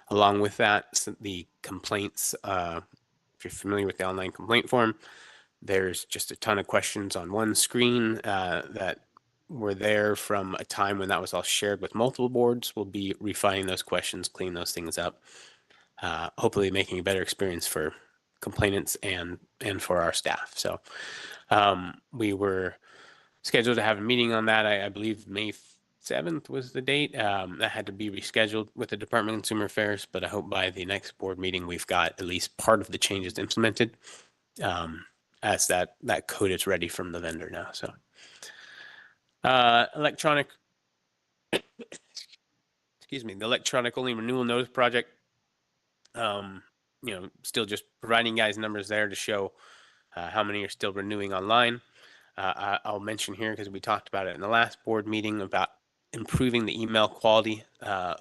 Along with that, the complaints, if you're familiar with the online complaint form, there's just a ton of questions on one screen that were there from a time when that was all shared with multiple boards. We'll be refining those questions, clean those things up, hopefully making a better experience for complainants and for our staff. So we were scheduled to have a meeting on that. I believe May 7th was the date. That had to be rescheduled with the Department of Consumer Affairs, but I hope by the next board meeting we've got at least part of the changes implemented as that code is ready from the vendor now. So electronic, excuse me, the electronic only renewal notice project, still just providing guys numbers there to show how many are still renewing online. I'll mention here because we talked about it in the last board meeting about improving the email quality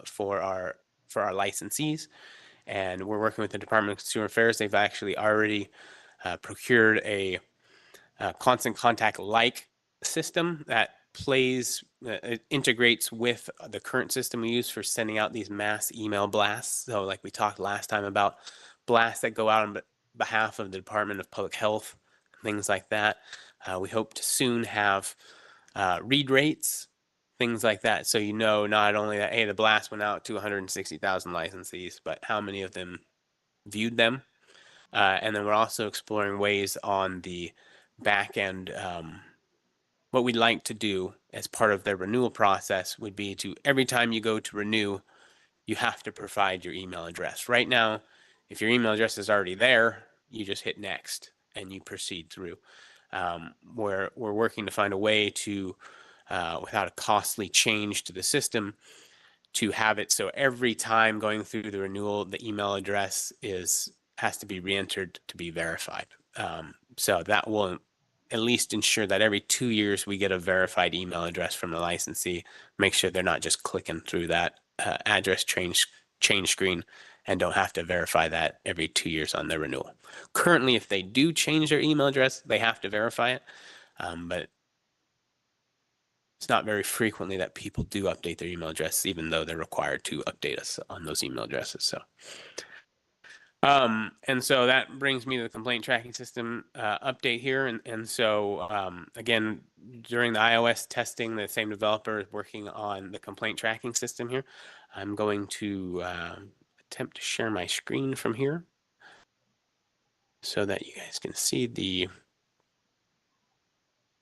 for our licensees. And we're working with the Department of Consumer Affairs. They've actually already procured a constant contact like system that it integrates with the current system we use for sending out these mass email blasts. So like we talked last time about blasts that go out on behalf of the Department of Public Health, things like that. We hope to soon have read rates, things like that. So you know not only that, hey, the blast went out to 160,000 licensees, but how many of them viewed them. And then we're also exploring ways on the back end. What we'd like to do as part of the renewal process would be to every time you go to renew, you have to provide your email address. Right now, if your email address is already there, you just hit next and you proceed through. We're working to find a way to, without a costly change to the system, to have it so every time going through the renewal, the email address has to be re-entered to be verified. So that will at least ensure that every 2 years we get a verified email address from the licensee, make sure they're not just clicking through that address change screen and don't have to verify that every 2 years on their renewal. Currently, if they do change their email address, they have to verify it, but it's not very frequently that people do update their email address, even though they're required to update us on those email addresses. So, and so that brings me to the complaint tracking system update here. And so, again, during the iOS testing, the same developer is working on the complaint tracking system here. I'm going to attempt to share my screen from here so that you guys can see the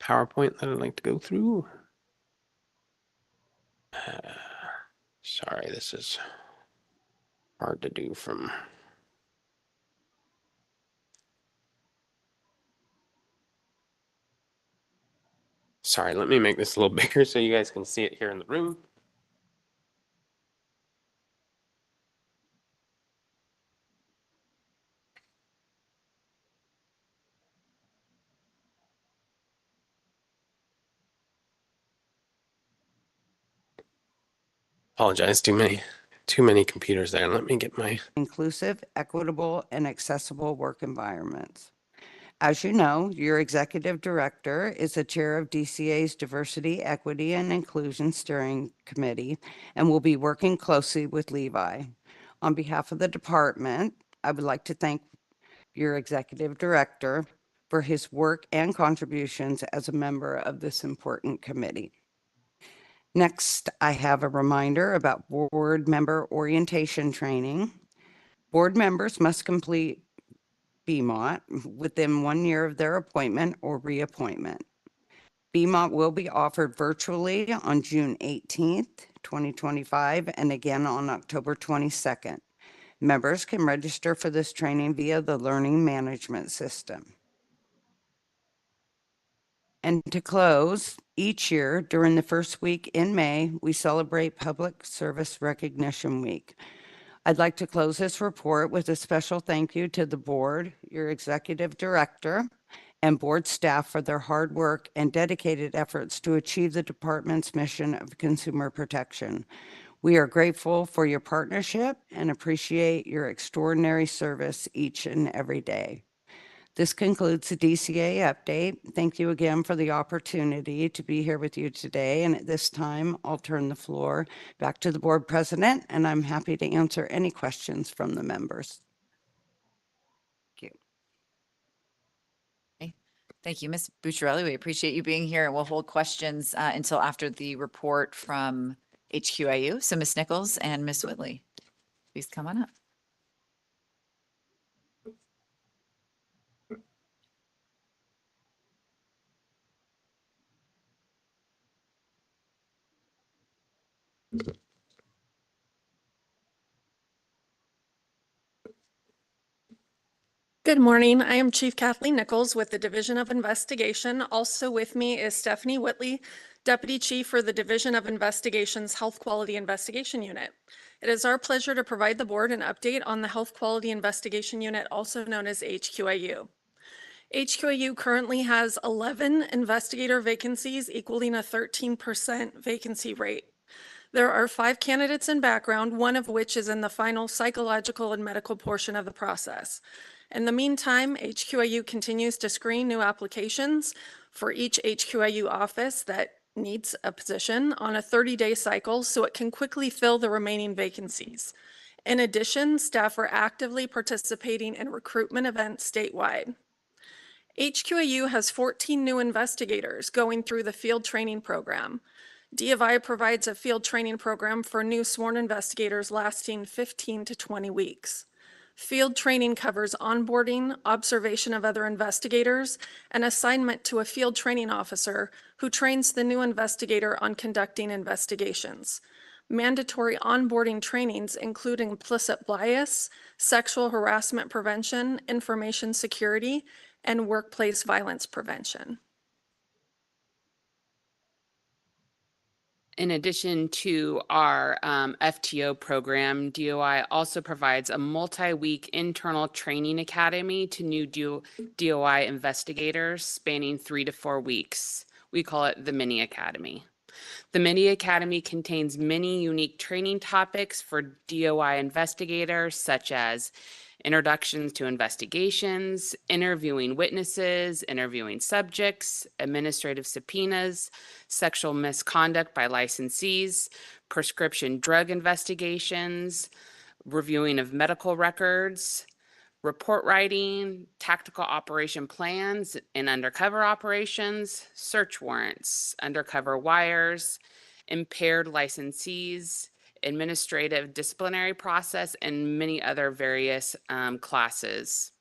PowerPoint that I'd like to go through. Sorry, this is hard to do from. Sorry, let me make this a little bigger so you guys can see it here in the room. Apologize, too many computers there. Let me get my inclusive, equitable, and accessible work environments. As you know, your executive director is the chair of DCA's Diversity, Equity, and Inclusion Steering Committee and will be working closely with Levi. On behalf of the department, I would like to thank your executive director for his work and contributions as a member of this important committee. Next, I have a reminder about board member orientation training. Board members must complete BMOT within 1 year of their appointment or reappointment. BMOT will be offered virtually on June 18th, 2025, and again on October 22nd. Members can register for this training via the Learning Management System. And to close, each year during the first week in May, we celebrate Public Service Recognition Week. I'd like to close this report with a special thank you to the board, your executive director, and board staff for their hard work and dedicated efforts to achieve the department's mission of consumer protection. We are grateful for your partnership and appreciate your extraordinary service each and every day. This concludes the DCA update. Thank you again for the opportunity to be here with you today. And at this time, I'll turn the floor back to the board president, and I'm happy to answer any questions from the members. Thank you. Thank you, Ms. Bucciarelli. We appreciate you being here, and we'll hold questions until after the report from HQIU. So Ms. Nichols and Ms. Whitley, please come on up. Good morning. I am Chief Kathleen Nichols with the Division of Investigation. Also with me is Stephanie Whitley, Deputy Chief for the Division of Investigation's Health Quality Investigation Unit. It is our pleasure to provide the board an update on the Health Quality Investigation Unit, also known as HQIU. HQAU currently has 11 investigator vacancies, equaling a 13% vacancy rate. There are 5 candidates in background, one of which is in the final psychological and medical portion of the process. In the meantime, HQAU continues to screen new applications for each HQAU office that needs a position on a 30-day cycle so it can quickly fill the remaining vacancies. In addition, staff are actively participating in recruitment events statewide. HQAU has 14 new investigators going through the field training program. DFI provides a field training program for new sworn investigators lasting 15 to 20 weeks. Field training covers onboarding, observation of other investigators, and assignment to a field training officer who trains the new investigator on conducting investigations. Mandatory onboarding trainings include implicit bias, sexual harassment prevention, information security, and workplace violence prevention. In addition to our FTO program, DOI also provides a multi-week internal training academy to new DOI investigators spanning 3 to 4 weeks. We call it the Mini Academy. The Mini Academy contains many unique training topics for DOI investigators, such as introductions to investigations, interviewing witnesses, interviewing subjects, administrative subpoenas, sexual misconduct by licensees, prescription drug investigations, reviewing of medical records, report writing, tactical operation plans and undercover operations, search warrants, undercover wires, impaired licensees, administrative disciplinary process, and many other various classes.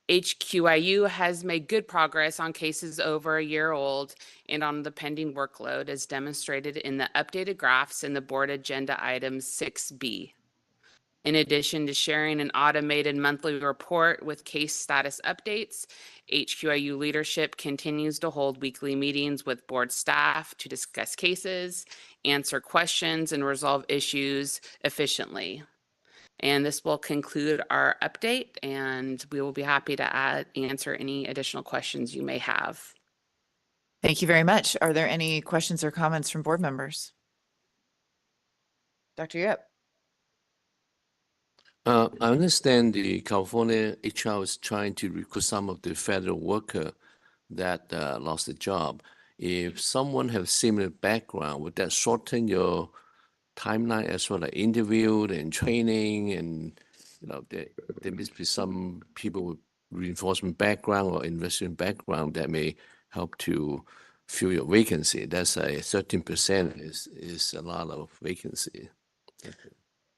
HQIU has made good progress on cases over a year old and on the pending workload as demonstrated in the updated graphs in the board agenda item 6B. In addition to sharing an automated monthly report with case status updates, HQIU leadership continues to hold weekly meetings with board staff to discuss cases, answer questions, and resolve issues efficiently. And this will conclude our update, and we will be happy to answer any additional questions you may have. Thank you very much. Are there any questions or comments from board members? Dr. Yip. I understand the California HR is trying to recruit some of the federal worker that lost the job. If someone has similar background, would that shorten your timeline as well as interviewed and training? And there must be some people with reinforcement background or investment background that may help to fill your vacancy. That's a 13% is a lot of vacancy.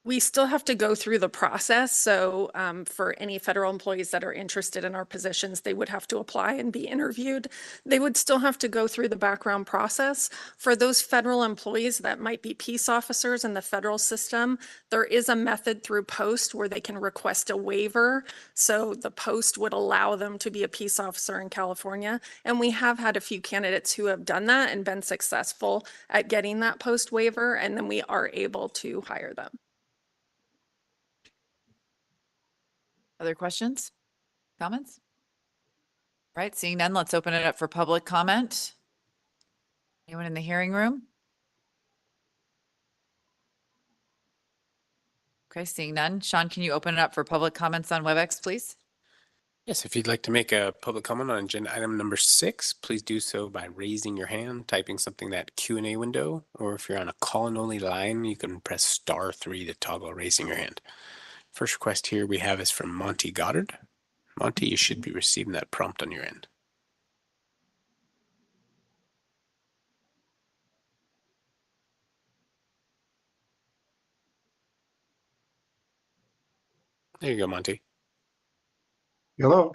We still have to go through the process. So for any federal employees that are interested in our positions, they would have to apply and be interviewed. They would still have to go through the background process. For those federal employees that might be peace officers in the federal system, there is a method through post where they can request a waiver. So the post would allow them to be a peace officer in California. And we have had a few candidates who have done that and been successful at getting that post waiver. And then we are able to hire them. Other questions, comments? All right, seeing none, let's open it up for public comment. Anyone in the hearing room? Okay, seeing none. Sean, can you open it up for public comments on WebEx, please? Yes, if you'd like to make a public comment on agenda item number 6, please do so by raising your hand, typing something in that Q&A window, or if you're on a call-in only line, you can press *3 to toggle raising your hand. First request here we have is from Monty Goddard. Monty, you should be receiving that prompt on your end. There you go, Monty. Hello.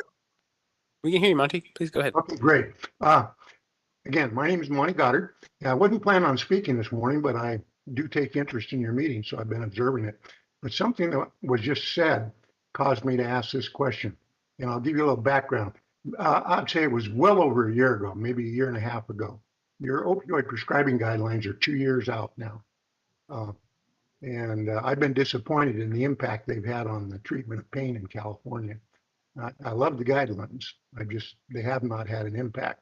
We can hear you, Monty. Please go ahead. Okay, great. Again, my name is Monty Goddard. I wasn't planning on speaking this morning, but I do take interest in your meeting, so I've been observing it. But something that was just said caused me to ask this question, and I'll give you a little background. I'd say it was well over a year ago, maybe a year and a half ago. Your opioid prescribing guidelines are 2 years out now. And I've been disappointed in the impact they've had on the treatment of pain in California. I love the guidelines. They have not had an impact.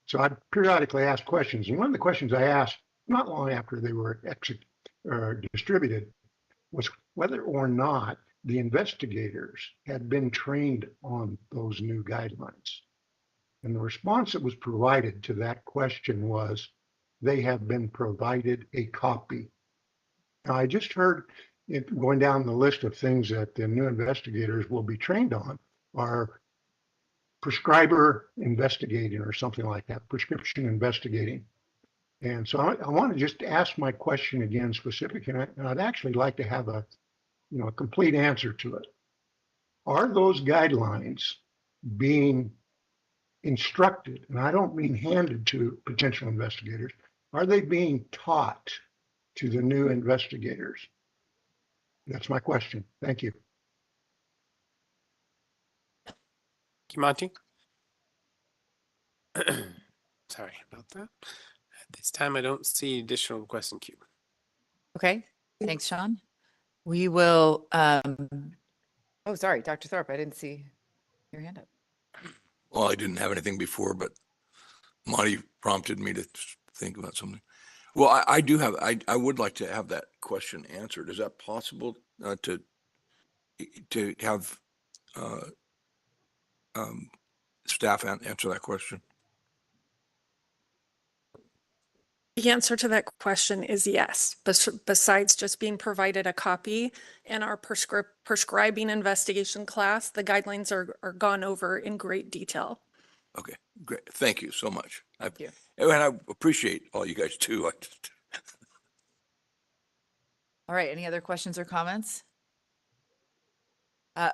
So I periodically ask questions. And one of the questions I asked not long after they were distributed was whether or not the investigators had been trained on those new guidelines. And the response that was provided to that question was, they have been provided a copy. Now, I just heard it going down the list of things that the new investigators will be trained on are prescriber investigating or something like that, prescription investigating. And so I want to just ask my question again specific, and I'd actually like to have a complete answer to it. Are those guidelines being instructed, and I don't mean handed to potential investigators, are they being taught to the new investigators? That's my question. Thank you. Kimanchi? Sorry about that. At this time, I don't see additional requests in queue. Okay, thanks, Sean. We will, oh, sorry, Dr. Thorpe, I didn't see your hand up. Well, I didn't have anything before, but Monty prompted me to think about something. Well, I do have, I would like to have that question answered. Is that possible to have staff answer that question? The answer to that question is yes. Besides just being provided a copy in our prescribing investigation class, the guidelines are gone over in great detail. Okay, great. Thank you so much. Thank you. And I appreciate all you guys too. All right, any other questions or comments?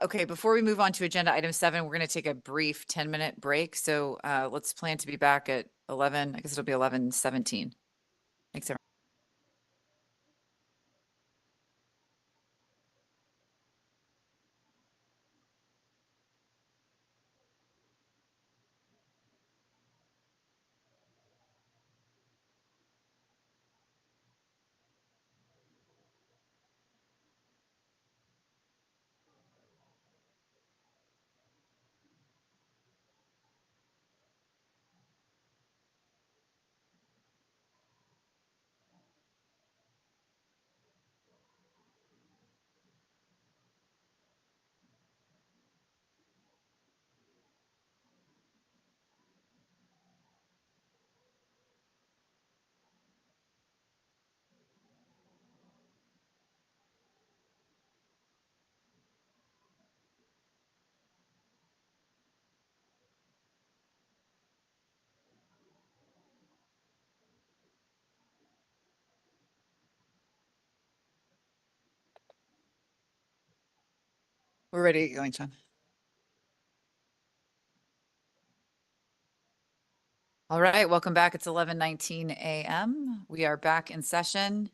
Okay, before we move on to agenda item 7, we're going to take a brief 10-minute break. So let's plan to be back at 11, I guess it'll be 11:17. Thanks, everyone. We're ready to get going, Sean. All right, welcome back. It's 11:19 a.m. We are back in session.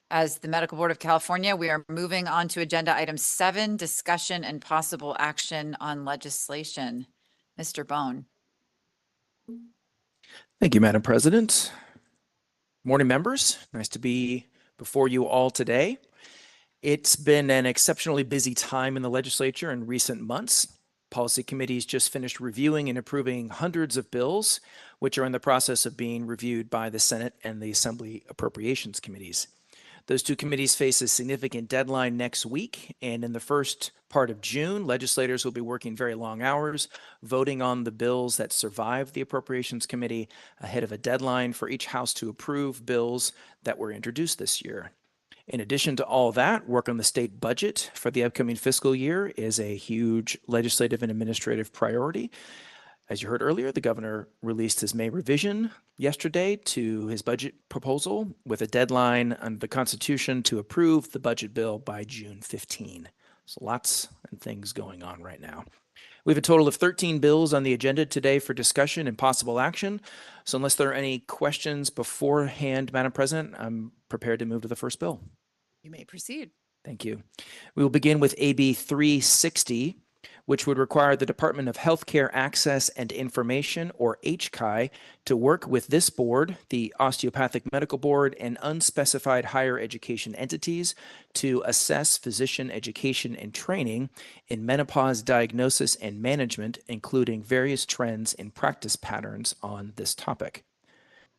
As the Medical Board of California, we are moving on to agenda item 7, discussion and possible action on legislation. Mr. Bone. Thank you, Madam President. Morning, members. Nice to be before you all today. It's been an exceptionally busy time in the legislature in recent months. Policy committees just finished reviewing and approving hundreds of bills, which are in the process of being reviewed by the Senate and the Assembly Appropriations Committees. Those two committees face a significant deadline next week, and in the first part of June, legislators will be working very long hours, voting on the bills that survive the Appropriations Committee ahead of a deadline for each House to approve bills that were introduced this year. In addition to all that, work on the state budget for the upcoming fiscal year is a huge legislative and administrative priority. As you heard earlier, the governor released his May revision yesterday to his budget proposal with a deadline under the Constitution to approve the budget bill by June 15. So lots of things going on right now. We have a total of 13 bills on the agenda today for discussion and possible action. So unless there are any questions beforehand, Madam President, I'm prepared to move to the first bill. You may proceed. Thank you. We will begin with AB 360, which would require the Department of Healthcare Access and Information, or HCI, to work with this board, the Osteopathic Medical Board, and unspecified higher education entities to assess physician education and training in menopause diagnosis and management, including various trends in practice patterns on this topic.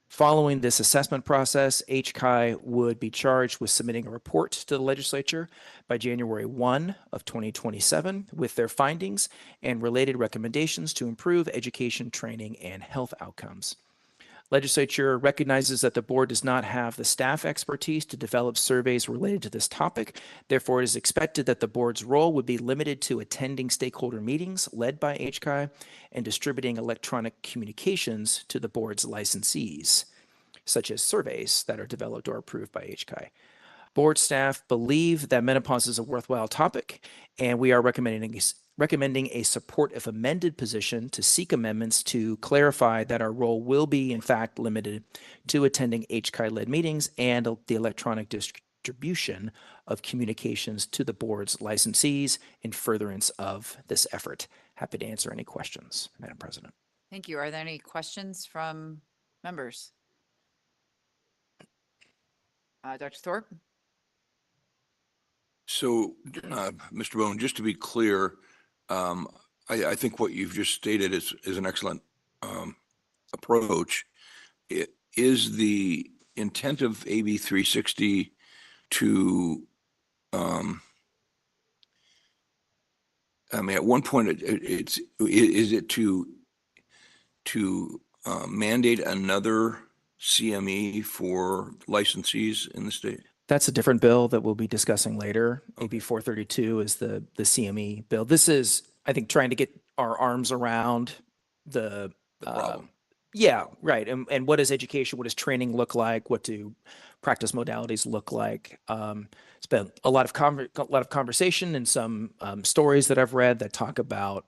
Following this assessment process, HCI would be charged with submitting a report to the legislature by January 1 of 2027 with their findings and related recommendations to improve education, training, and health outcomes. Legislature recognizes that the board does not have the staff expertise to develop surveys related to this topic. Therefore, it is expected that the board's role would be limited to attending stakeholder meetings led by HCI and distributing electronic communications to the board's licensees, such as surveys that are developed or approved by HCI. Board staff believe that menopause is a worthwhile topic, and we are recommending a support if amended position to seek amendments to clarify that our role will be in fact limited to attending HCI-led meetings and the electronic distribution of communications to the board's licensees in furtherance of this effort. Happy to answer any questions, Madam President. Thank you. Are there any questions from members? Dr. Thorpe? So, Mr. Bone, just to be clear, I think what you've just stated is an excellent approach. It is the intent of AB 360 to, I mean, at one point, is it to mandate another CME for licensees in the state? That's a different bill that we'll be discussing later. AB 432 is the CME bill. This is, I think, trying to get our arms around the problem. Yeah, right. And what does education, what does training look like? What do practice modalities look like? It's been a lot of conversation and some stories that I've read that talk about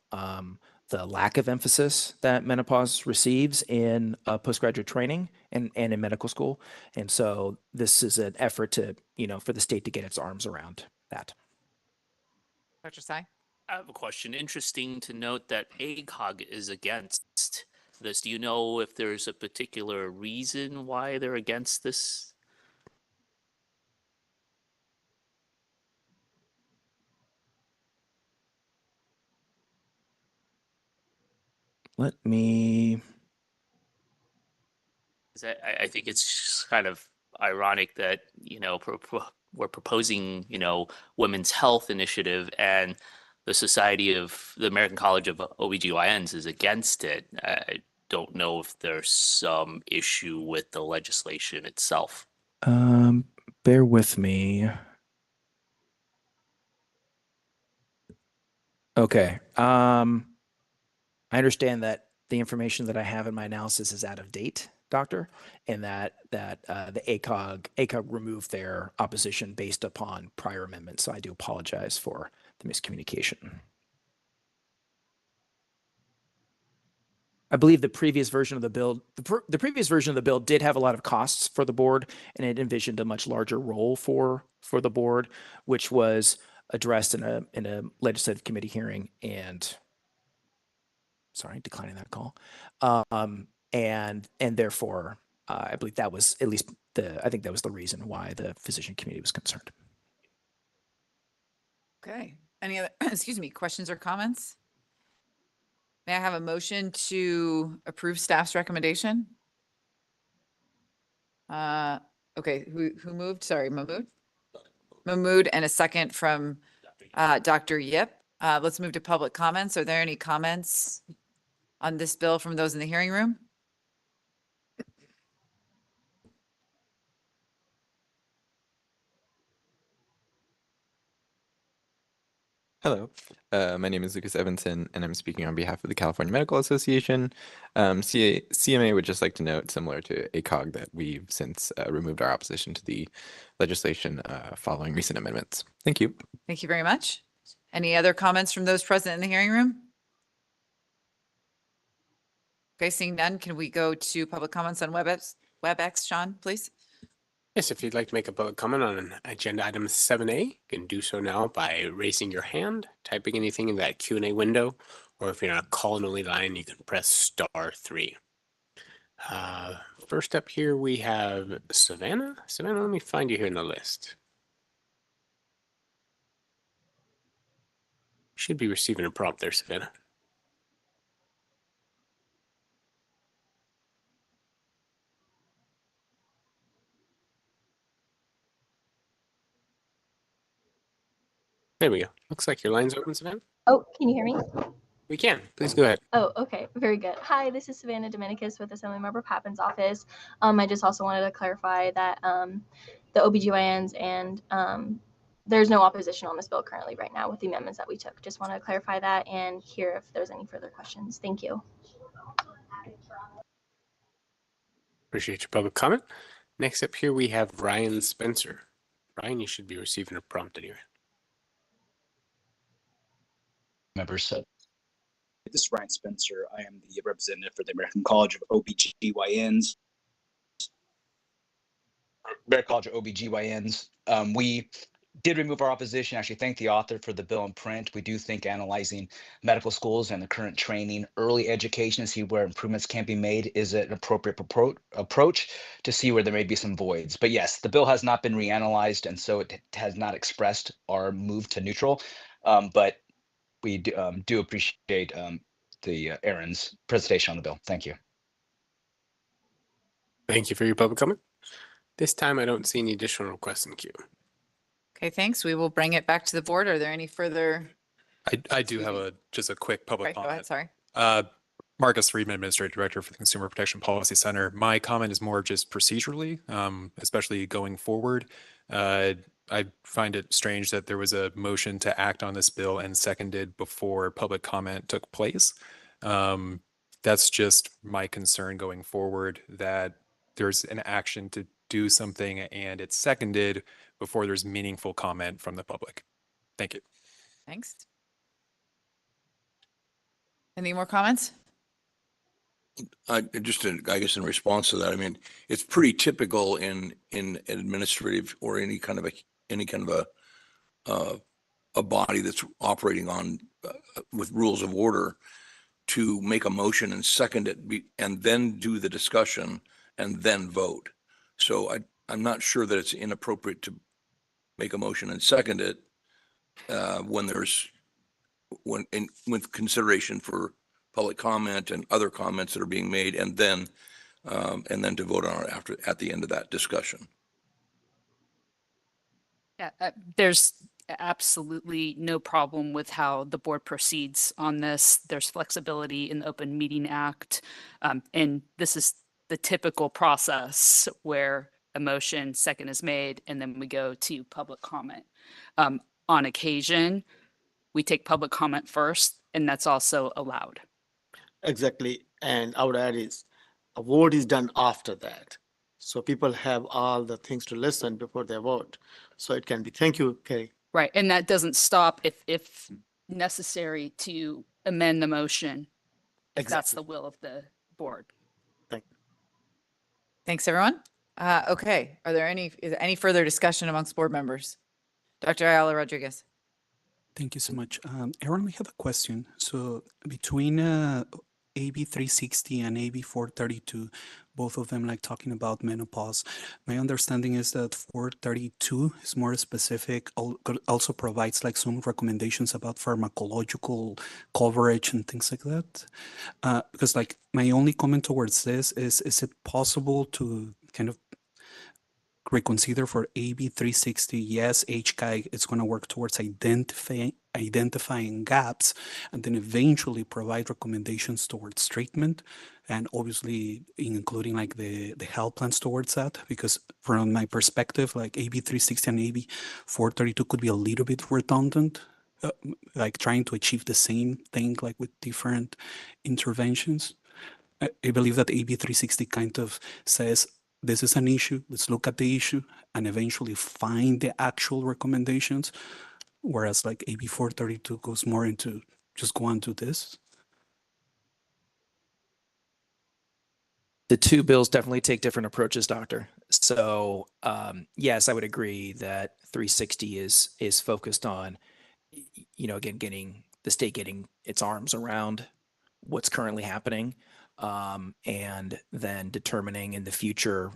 the lack of emphasis that menopause receives in postgraduate training and in medical school. And so this is an effort to, for the state to get its arms around that. Dr. Tsai? I have a question. Interesting to note that ACOG is against this. Do you know if there's a particular reason why they're against this? Let me. I think it's just kind of ironic that, we're proposing, women's health initiative and the the American College of OBGYNs is against it. I don't know if there's some issue with the legislation itself. Bear with me. Okay. I understand that the information that I have in my analysis is out of date, Doctor, and that the ACOG removed their opposition based upon prior amendments. So I do apologize for the miscommunication. I believe the previous version of the bill, the previous version of the bill did have a lot of costs for the board, and it envisioned a much larger role for the board, which was addressed in a legislative committee hearing. And sorry, declining that call. And therefore, I believe that was at least I think that was the reason why the physician committee was concerned. Okay. Any other, excuse me, questions or comments? May I have a motion to approve staff's recommendation? Okay, who moved? Sorry, Mahmood? Mahmood, and a second from Dr. Yip. Let's move to public comments. Are there any comments on this bill from those in the hearing room? Hello, my name is Lucas Evanson, and I'm speaking on behalf of the California Medical Association. CMA would just like to note, similar to ACOG, that we've since removed our opposition to the legislation following recent amendments. Thank you. Thank you very much. Any other comments from those present in the hearing room? Okay, seeing none, can we go to public comments on WebEx, Sean, please? Yes, if you'd like to make a public comment on an agenda item 7A, you can do so now by raising your hand, typing anything in that Q&A window, or if you're on a call-only line, you can press *3. First up here, we have Savannah. Savannah, let me find you here in the list. You should be receiving a prompt there, Savannah. There we go. Looks like your line's open, Savannah. Oh, can you hear me? We can. Please go ahead. Oh, okay. Very good. Hi, this is Savannah Dominicus with Assemblymember Pappin's office. I just also wanted to clarify that the OBGYNs and there's no opposition on this bill currently right now with the amendments that we took. Just want to clarify that and hear if there's any further questions. Thank you. Appreciate your public comment. Next up here, we have Ryan Spencer. Ryan, you should be receiving a prompt anyway. Members, this is Ryan Spencer. I am the representative for the American College of OBGYNs. American College of OBGYNs. We did remove our opposition. Actually, thank the author for the bill in print. We do think analyzing medical schools and the current training, early education to see where improvements can be made is an appropriate approach to see where there may be some voids. But yes, the bill has not been reanalyzed, and so it has not expressed our move to neutral. But we do appreciate Aaron's presentation on the bill. Thank you. Thank you for your public comment. This time, I don't see any additional requests in queue. Okay, thanks. We will bring it back to the board. Are there any further? I do have just a quick public Right, go comment. ahead, sorry. Marcus Friedman, Administrative Director for the Consumer Protection Policy Center. My comment is more just procedurally, especially going forward. I find it strange that there was a motion to act on this bill and seconded before public comment took place. That's just my concern going forward, that there's an action to do something and it's seconded before there's meaningful comment from the public. Thank you. Thanks. Any more comments? I guess in response to that, I mean, it's pretty typical in administrative or any kind of a body that's operating on with rules of order to make a motion and second it and then do the discussion and then vote. So I'm not sure that it's inappropriate to make a motion and second it with consideration for public comment and other comments that are being made, and then to vote on it at the end of that discussion. Yeah, there's absolutely no problem with how the board proceeds on this. There's flexibility in the Open Meeting Act, and this is the typical process where a motion second is made and then we go to public comment. On occasion, we take public comment first, and that's also allowed. Exactly. And I would add is a vote is done after that. So people have all the things to listen before they vote. So it can be, thank you, Kerry. Right. And that doesn't stop if necessary to amend the motion, if that's the will of the board. Thanks, everyone. Okay. Is there any further discussion amongst board members? Dr. Ayala Rodriguez. Thank you so much. Aaron, we have a question. So between AB 360 and AB 432, both of them like talking about menopause. My understanding is that 432 is more specific, also provides like some recommendations about pharmacological coverage and things like that. Because like my only comment towards this is it possible to kind of reconsider for AB 360? Yes, HCAG is going to work towards identifying gaps and then eventually provide recommendations towards treatment, and obviously including like the health plans towards that, because from my perspective, like AB 360 and AB 432 could be a little bit redundant, like trying to achieve the same thing like with different interventions. I believe that AB 360 kind of says, this is an issue, let's look at the issue and eventually find the actual recommendations. Whereas like AB 432 goes more into just go on to this. The two bills definitely take different approaches, Doctor. So yes, I would agree that 360 is focused on, again, getting the state getting its arms around what's currently happening, and then determining in the future,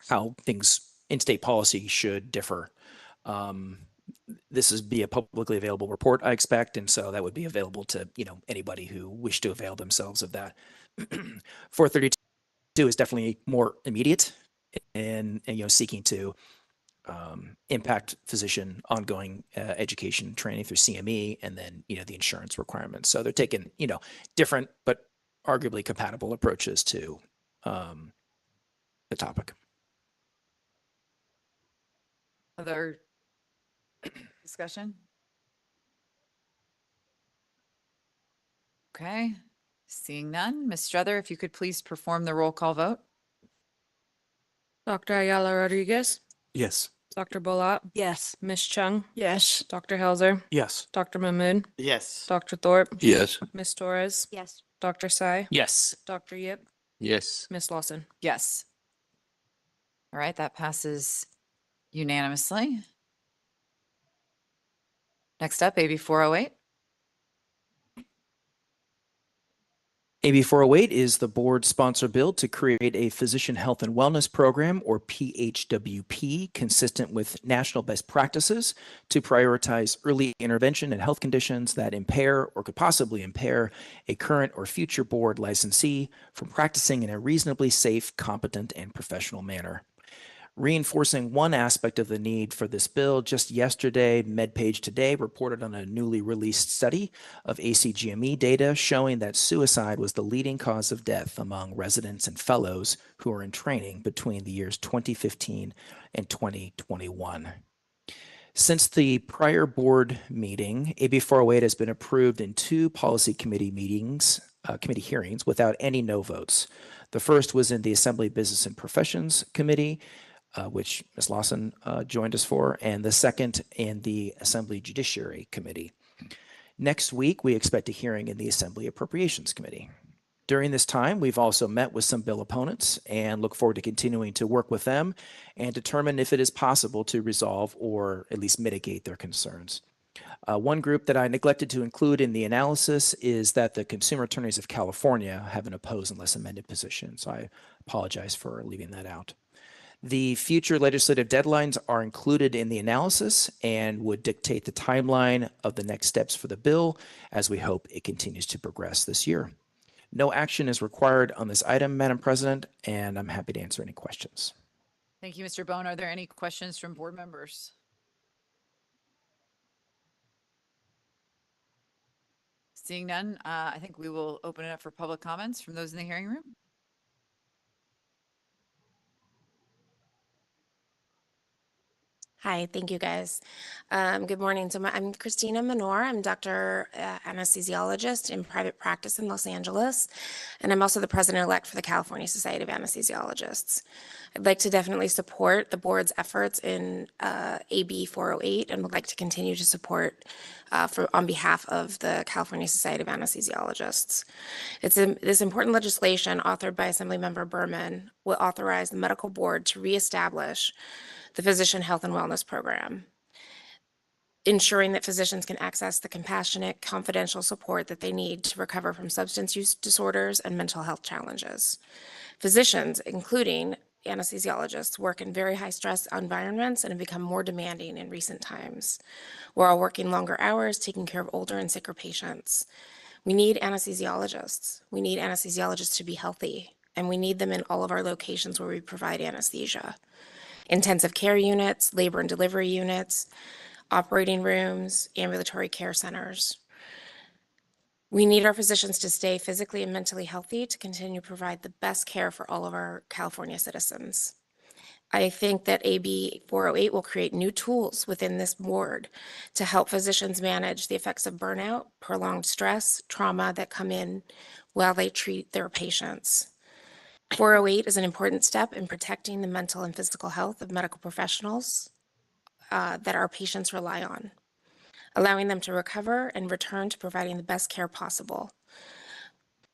how things in state policy should differ. This is be a publicly available report, I expect, and so that would be available to anybody who wished to avail themselves of that. 432 is definitely more immediate and seeking to impact physician ongoing education training through CME, and then the insurance requirements. So they're taking different but arguably compatible approaches to the topic. Other discussion? Okay, seeing none. Ms. Struther, if you could please perform the roll call vote. Dr. Ayala Rodriguez, Yes. Dr. Bolat, Yes. Ms. Chung, Yes. Dr. Helzer, Yes. Dr. Mahmood, Yes. Dr. Thorpe, Yes. Ms. Torres, Yes. Dr. Sai, Yes. Dr. Yip, Yes. Ms. Lawson. Yes. All right, that passes unanimously. Next up, AB 408. AB 408 is the board sponsor bill to create a physician health and wellness program, or PHWP, consistent with national best practices to prioritize early intervention in health conditions that impair or could possibly impair a current or future board licensee from practicing in a reasonably safe, competent, and professional manner. Reinforcing one aspect of the need for this bill, just yesterday, MedPage Today reported on a newly released study of ACGME data showing that suicide was the leading cause of death among residents and fellows who are in training between the years 2015 and 2021. Since the prior board meeting, AB 408 has been approved in 2 policy committee hearings without any no votes. The first was in the Assembly Business and Professions Committee, which Ms. Lawson joined us for, and the second in the Assembly Judiciary Committee. Next week, we expect a hearing in the Assembly Appropriations Committee. During this time, we've also met with some bill opponents and look forward to continuing to work with them and determine if it is possible to resolve or at least mitigate their concerns. One group that I neglected to include in the analysis is that the Consumer Attorneys of California have an opposed unless amended position, so I apologize for leaving that out. The future legislative deadlines are included in the analysis and would dictate the timeline of the next steps for the bill as we hope it continues to progress this year. No action is required on this item, Madam President, and I'm happy to answer any questions. Thank you, Mr. Bone. Are there any questions from board members? Seeing none, I think we will open it up for public comments from those in the hearing room. Hi, thank you guys. Good morning. So I'm Christina Menor. I'm Dr. Anesthesiologist in private practice in Los Angeles, and I'm also the president-elect for the California Society of Anesthesiologists. I'd like to definitely support the board's efforts in AB 408 and would like to continue to support on behalf of the California Society of Anesthesiologists. This important legislation authored by Assemblymember Berman will authorize the medical board to reestablish the Physician Health and Wellness Program, ensuring that physicians can access the compassionate, confidential support that they need to recover from substance use disorders and mental health challenges. Physicians, including anesthesiologists, work in very high stress environments and have become more demanding in recent times. We're all working longer hours, taking care of older and sicker patients. We need anesthesiologists. We need anesthesiologists to be healthy, and we need them in all of our locations where we provide anesthesia. Intensive care units, labor and delivery units, operating rooms, ambulatory care centers. We need our physicians to stay physically and mentally healthy to continue to provide the best care for all of our California citizens. I think that AB 408 will create new tools within this board to help physicians manage the effects of burnout, prolonged stress, trauma that come in while they treat their patients. 408 is an important step in protecting the mental and physical health of medical professionals that our patients rely on, allowing them to recover and return to providing the best care possible.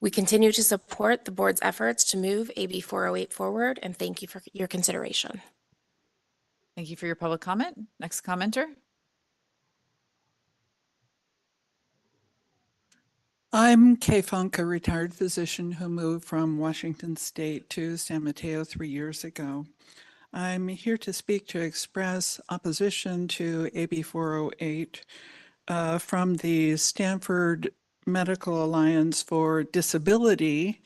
We continue to support the board's efforts to move AB 408 forward, and thank you for your consideration. Thank you for your public comment. Next commenter. I'm Kay Funk, a retired physician who moved from Washington State to San Mateo 3 years ago. I'm here to speak to express opposition to AB 408 from the Stanford Medical Alliance for Disability,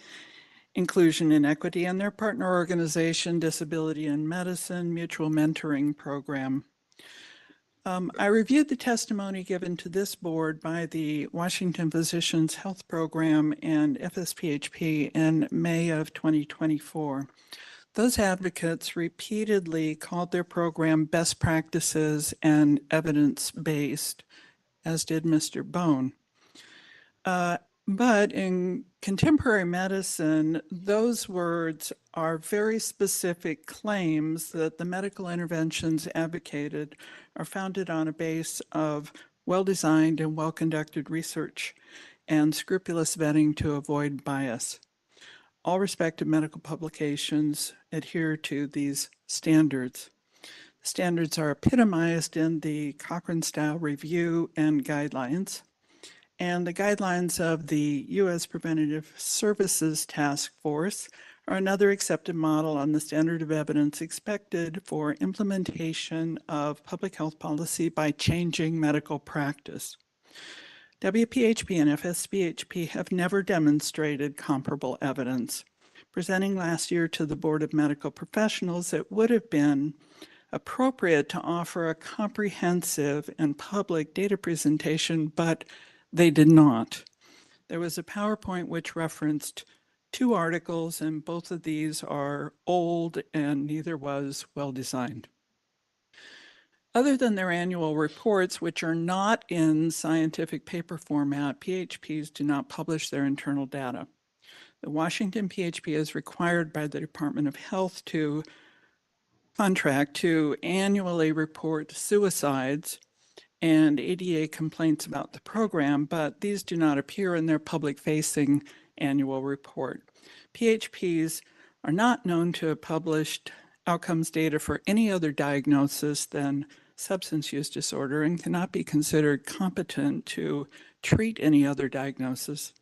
Inclusion and Equity, and their partner organization, Disability in Medicine Mutual Mentoring Program. I reviewed the testimony given to this board by the Washington Physicians Health Program and FSPHP in May of 2024. Those advocates repeatedly called their program best practices and evidence-based, as did Mr. Bone. But in contemporary medicine, those words are very specific claims that the medical interventions advocated are founded on a base of well-designed and well-conducted research and scrupulous vetting to avoid bias. All respective medical publications adhere to these standards. The standards are epitomized in the Cochrane-style review and guidelines. And the guidelines of the U.S. Preventative Services Task Force are another accepted model on the standard of evidence expected for implementation of public health policy by changing medical practice. WPHP and FSPHP have never demonstrated comparable evidence. Presenting last year to the Board of Medical Professionals, it would have been appropriate to offer a comprehensive and public data presentation, but they did not. There was a PowerPoint which referenced 2 articles, and both of these are old and neither was well designed. Other than their annual reports, which are not in scientific paper format, PHPs do not publish their internal data. The Washington PHP is required by the Department of Health to contract to annually report suicides and ADA complaints about the program, but these do not appear in their public-facing annual report. PHPs are not known to have published outcomes data for any other diagnosis than substance use disorder and cannot be considered competent to treat any other diagnosis.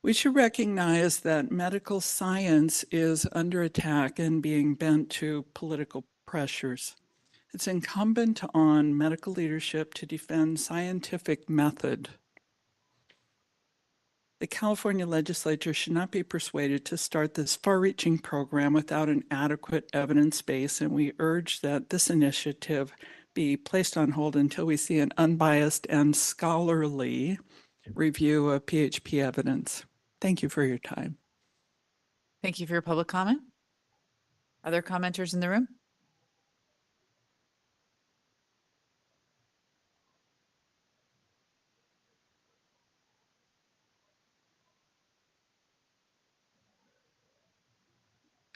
We should recognize that medical science is under attack and being bent to political pressures. It's incumbent on medical leadership to defend scientific method. The California legislature should not be persuaded to start this far-reaching program without an adequate evidence base, and we urge that this initiative be placed on hold until we see an unbiased and scholarly review of PHP evidence. Thank you for your time. Thank you for your public comment. Other commenters in the room?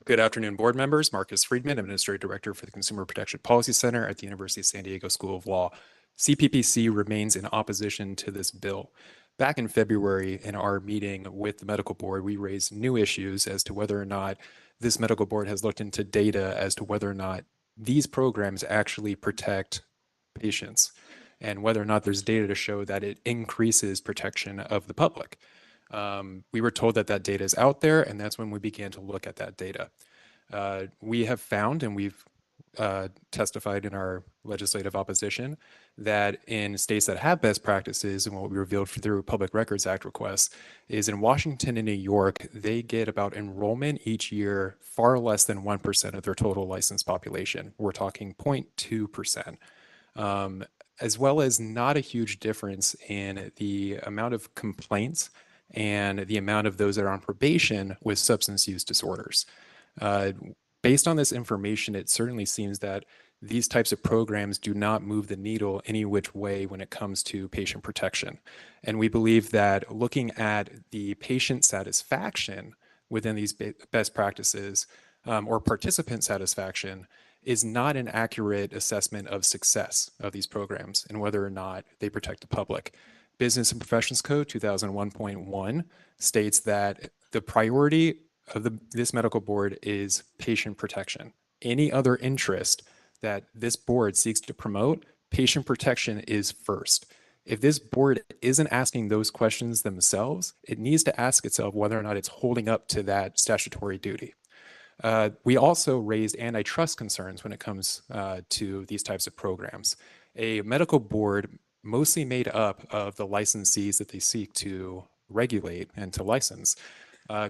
Good afternoon, board members. Marcus Friedman, Administrative Director for the Consumer Protection Policy Center at the University of San Diego School of Law. CPPC remains in opposition to this bill. Back in February, in our meeting with the medical board, we raised new issues as to whether or not this medical board has looked into data as to whether or not these programs actually protect patients and whether or not there's data to show that it increases protection of the public. We were told that that data is out there, and that's when we began to look at that data. We have found, and we've testified in our legislative opposition, that in states that have best practices, and what we revealed through Public Records Act requests, is in Washington and New York, they get about enrollment each year far less than 1% of their total licensed population. We're talking 0.2%. As well as not a huge difference in the amount of complaints and the amount of those that are on probation with substance use disorders. Based on this information, it certainly seems that these types of programs do not move the needle any which way when it comes to patient protection. And we believe that looking at the patient satisfaction within these best practices or participant satisfaction is not an accurate assessment of success of these programs and whether or not they protect the public. Business and Professions Code 2001.1 states that the priority of this medical board is patient protection. Any other interest that this board seeks to promote, patient protection is first. If this board isn't asking those questions themselves, it needs to ask itself whether or not it's holding up to that statutory duty. We also raised antitrust concerns when it comes to these types of programs. A medical board mostly made up of the licensees that they seek to regulate and to license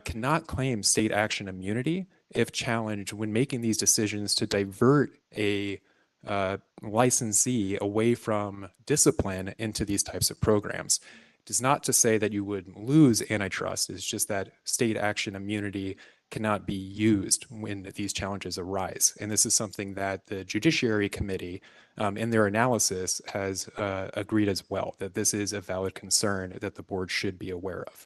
cannot claim state action immunity if challenged when making these decisions to divert a licensee away from discipline into these types of programs. It is not to say that you would lose antitrust, it's just that state action immunity cannot be used when these challenges arise. And this is something that the Judiciary Committee in their analysis has agreed as well, that this is a valid concern that the board should be aware of.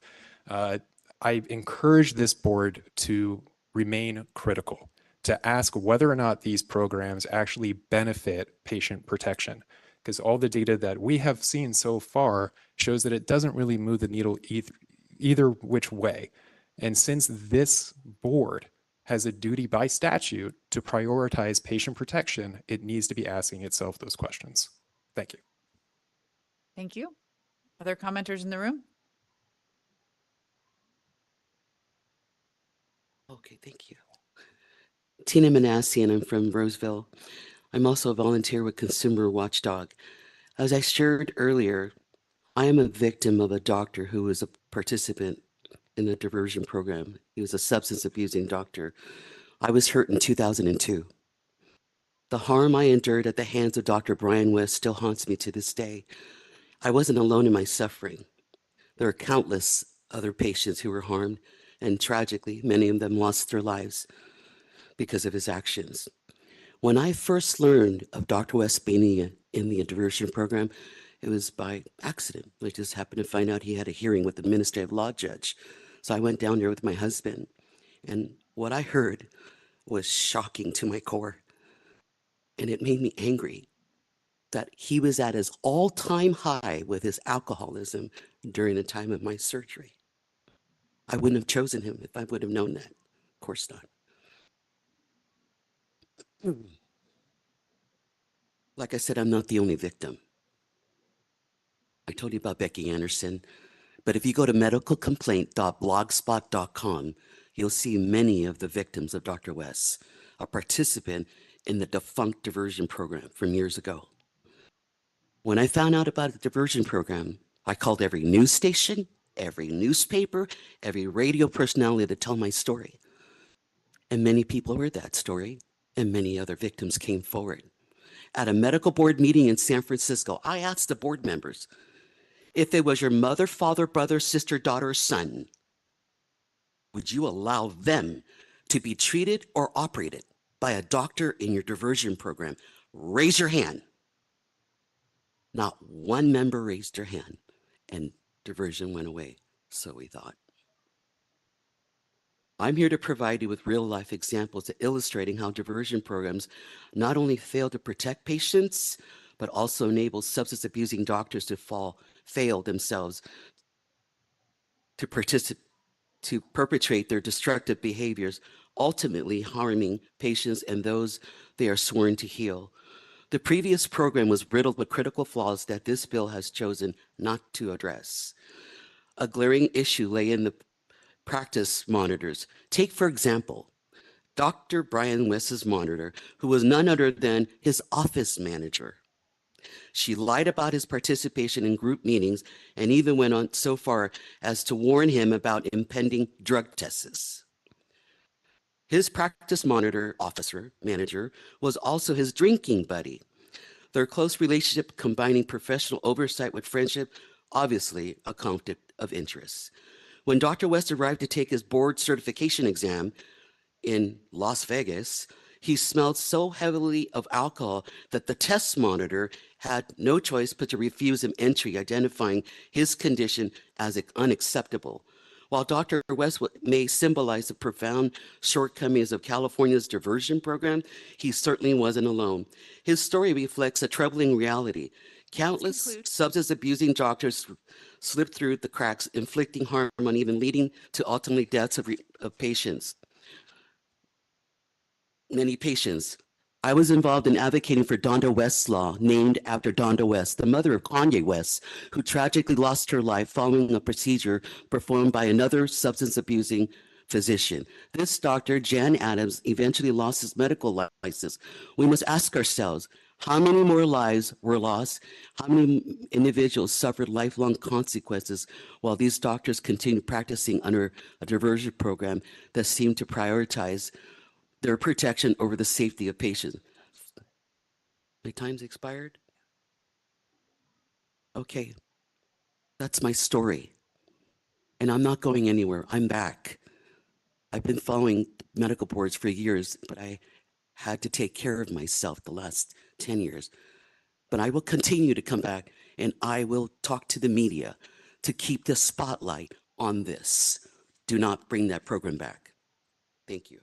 I encourage this board to remain critical, to ask whether or not these programs actually benefit patient protection, because all the data that we have seen so far shows that it doesn't really move the needle either which way. And since this board has a duty by statute to prioritize patient protection, it needs to be asking itself those questions. Thank you. Thank you. Other commenters in the room? Okay, thank you. Tina Manassi, and I'm from Roseville. I'm also a volunteer with Consumer Watchdog. As I shared earlier, I am a victim of a doctor who was a participant in the diversion program. He was a substance abusing doctor. I was hurt in 2002. The harm I endured at the hands of Dr. Brian West still haunts me to this day. I wasn't alone in my suffering. There are countless other patients who were harmed, and tragically, many of them lost their lives because of his actions. When I first learned of Dr. West being in the diversion program, it was by accident. I just happened to find out he had a hearing with the administrative law judge. So I went down there with my husband, and what I heard was shocking to my core. And it made me angry that he was at his all-time high with his alcoholism during the time of my surgery. I wouldn't have chosen him if I would have known that. Of course not. Like I said, I'm not the only victim. I told you about Becky Anderson, but if you go to medicalcomplaint.blogspot.com, you'll see many of the victims of Dr. West, a participant in the defunct diversion program from years ago. When I found out about the diversion program, I called every news station, every newspaper, every radio personality to tell my story. And many people heard that story, and many other victims came forward. At a medical board meeting in San Francisco, I asked the board members, if it was your mother, father, brother, sister, daughter, or son, would you allow them to be treated or operated by a doctor in your diversion program? Raise your hand. Not one member raised their hand, and diversion went away, so we thought. I'm here to provide you with real-life examples illustrating how diversion programs not only fail to protect patients, but also enable substance abusing doctors to fail themselves to perpetrate their destructive behaviors, ultimately harming patients and those they are sworn to heal. The previous program was riddled with critical flaws that this bill has chosen not to address. A glaring issue lay in the practice monitors. Take, for example, Dr. Brian West's monitor, who was none other than his office manager. She lied about his participation in group meetings and even went on so far as to warn him about impending drug tests. His practice monitor manager was also his drinking buddy. Their close relationship combining professional oversight with friendship, obviously a conflict of interest. When Dr. West arrived to take his board certification exam in Las Vegas, he smelled so heavily of alcohol that the test monitor had no choice but to refuse him entry, identifying his condition as unacceptable. While Dr. West may symbolize the profound shortcomings of California's diversion program, he certainly wasn't alone. His story reflects a troubling reality. Countless conclude. substance abusing doctors slipped through the cracks, inflicting harm and even leading to ultimately deaths of patients. Many patients. I was involved in advocating for Donda West's law, named after Donda West, the mother of Kanye West, who tragically lost her life following a procedure performed by another substance abusing physician. This doctor, Jan Adams, eventually lost his medical license. We must ask ourselves, how many more lives were lost? How many individuals suffered lifelong consequences while these doctors continued practicing under a diversion program that seemed to prioritize their protection over the safety of patients? My time's expired? Okay, that's my story. And I'm not going anywhere. I'm back. I've been following medical boards for years, but I had to take care of myself the last 10 years. But I will continue to come back and I will talk to the media to keep the spotlight on this. Do not bring that program back. Thank you.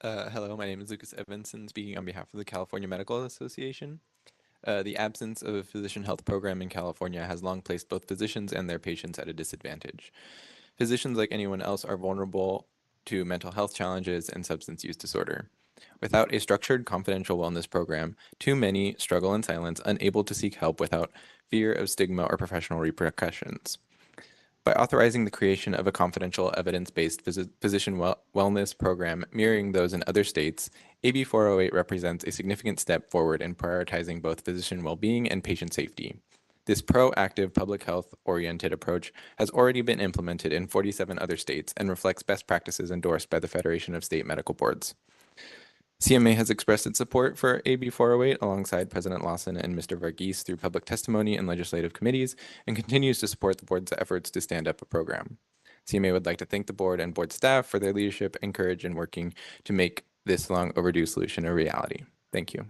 Hello, my name is Lucas Evanson, speaking on behalf of the California Medical Association. The absence of a physician health program in California has long placed both physicians and their patients at a disadvantage. Physicians, like anyone else, are vulnerable to mental health challenges and substance use disorder. Without a structured, confidential wellness program, too many struggle in silence, unable to seek help without fear of stigma or professional repercussions. By authorizing the creation of a confidential, evidence-based physician wellness program mirroring those in other states, AB 408 represents a significant step forward in prioritizing both physician well-being and patient safety. This proactive, public health-oriented approach has already been implemented in 47 other states and reflects best practices endorsed by the Federation of State Medical Boards. CMA has expressed its support for AB 408 alongside President Lawson and Mr. Varghese through public testimony and legislative committees and continues to support the board's efforts to stand up a program. CMA would like to thank the board and board staff for their leadership and courage in working to make this long overdue solution a reality. Thank you.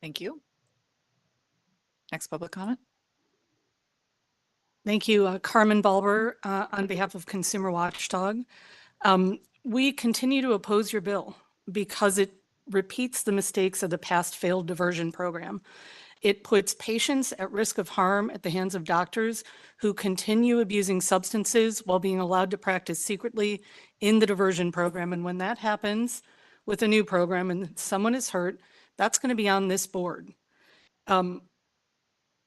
Thank you. Next public comment. Thank you, Carmen Balber, on behalf of Consumer Watchdog. We continue to oppose your bill because it repeats the mistakes of the past failed diversion program. It puts patients at risk of harm at the hands of doctors who continue abusing substances while being allowed to practice secretly in the diversion program. And when that happens with a new program and someone is hurt, that's going to be on this board.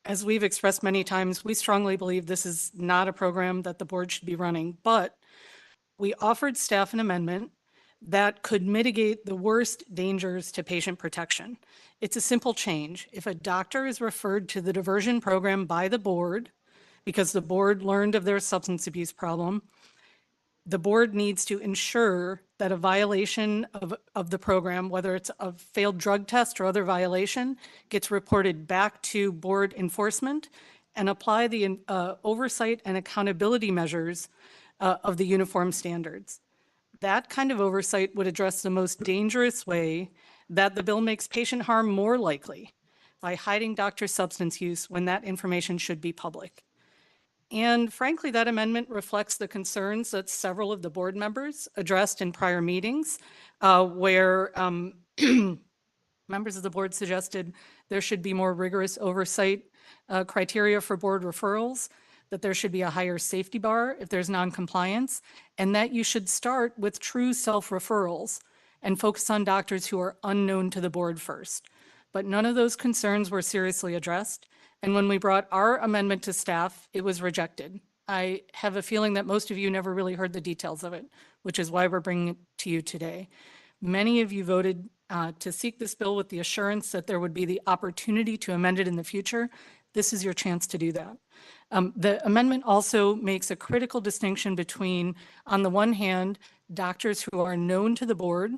As we've expressed many times, we strongly believe this is not a program that the board should be running, but we offered staff an amendment that could mitigate the worst dangers to patient protection. It's a simple change. If a doctor is referred to the diversion program by the board because the board learned of their substance abuse problem, the board needs to ensure that a violation of the program, whether it's a failed drug test or other violation, gets reported back to board enforcement and apply the oversight and accountability measures of the uniform standards. That kind of oversight would address the most dangerous way that the bill makes patient harm more likely by hiding doctor substance use when that information should be public. And frankly, that amendment reflects the concerns that several of the board members addressed in prior meetings where members of the board suggested there should be more rigorous oversight criteria for board referrals, that there should be a higher safety bar if there's non-compliance, and that you should start with true self-referrals and focus on doctors who are unknown to the board first. But none of those concerns were seriously addressed. And when we brought our amendment to staff, it was rejected. I have a feeling that most of you never really heard the details of it, which is why we're bringing it to you today. Many of you voted to seek this bill with the assurance that there would be the opportunity to amend it in the future. This is your chance to do that. The amendment also makes a critical distinction between, on the one hand, doctors who are known to the board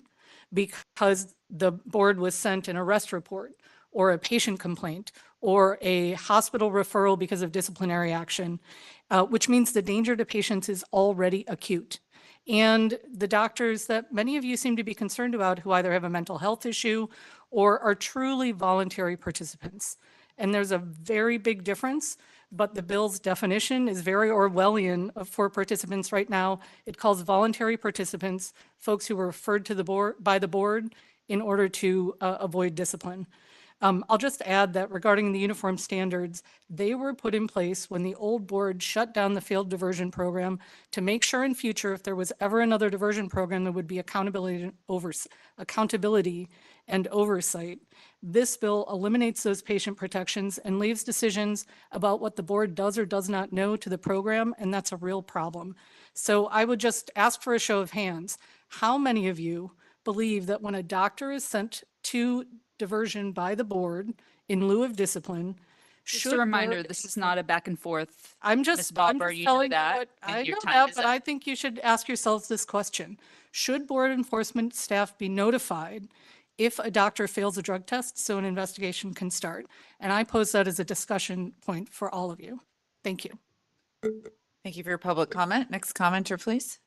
because the board was sent an arrest report or a patient complaint or a hospital referral because of disciplinary action, which means the danger to patients is already acute. And the doctors that many of you seem to be concerned about who either have a mental health issue or are truly voluntary participants. And there's a very big difference but the bill's definition is very Orwellian for participants right now. It calls voluntary participants folks who were referred to the board by the board in order to avoid discipline. I'll just add that regarding the uniform standards, they were put in place when the old board shut down the failed diversion program to make sure in future, if there was ever another diversion program, there would be accountability and oversight. This bill eliminates those patient protections and leaves decisions about what the board does or does not know to the program, and that's a real problem. So I would just ask for a show of hands. How many of you believe that when a doctor is sent to diversion by the board in lieu of discipline, Just should a reminder, board this is not a back and forth. I'm Ms. just Bopper, you know telling you that, what, and I your know time that, is but up. I think you should ask yourselves this question. Should board enforcement staff be notified if a doctor fails a drug test so an investigation can start? And I pose that as a discussion point for all of you. Thank you. Thank you for your public comment. Next commenter, please.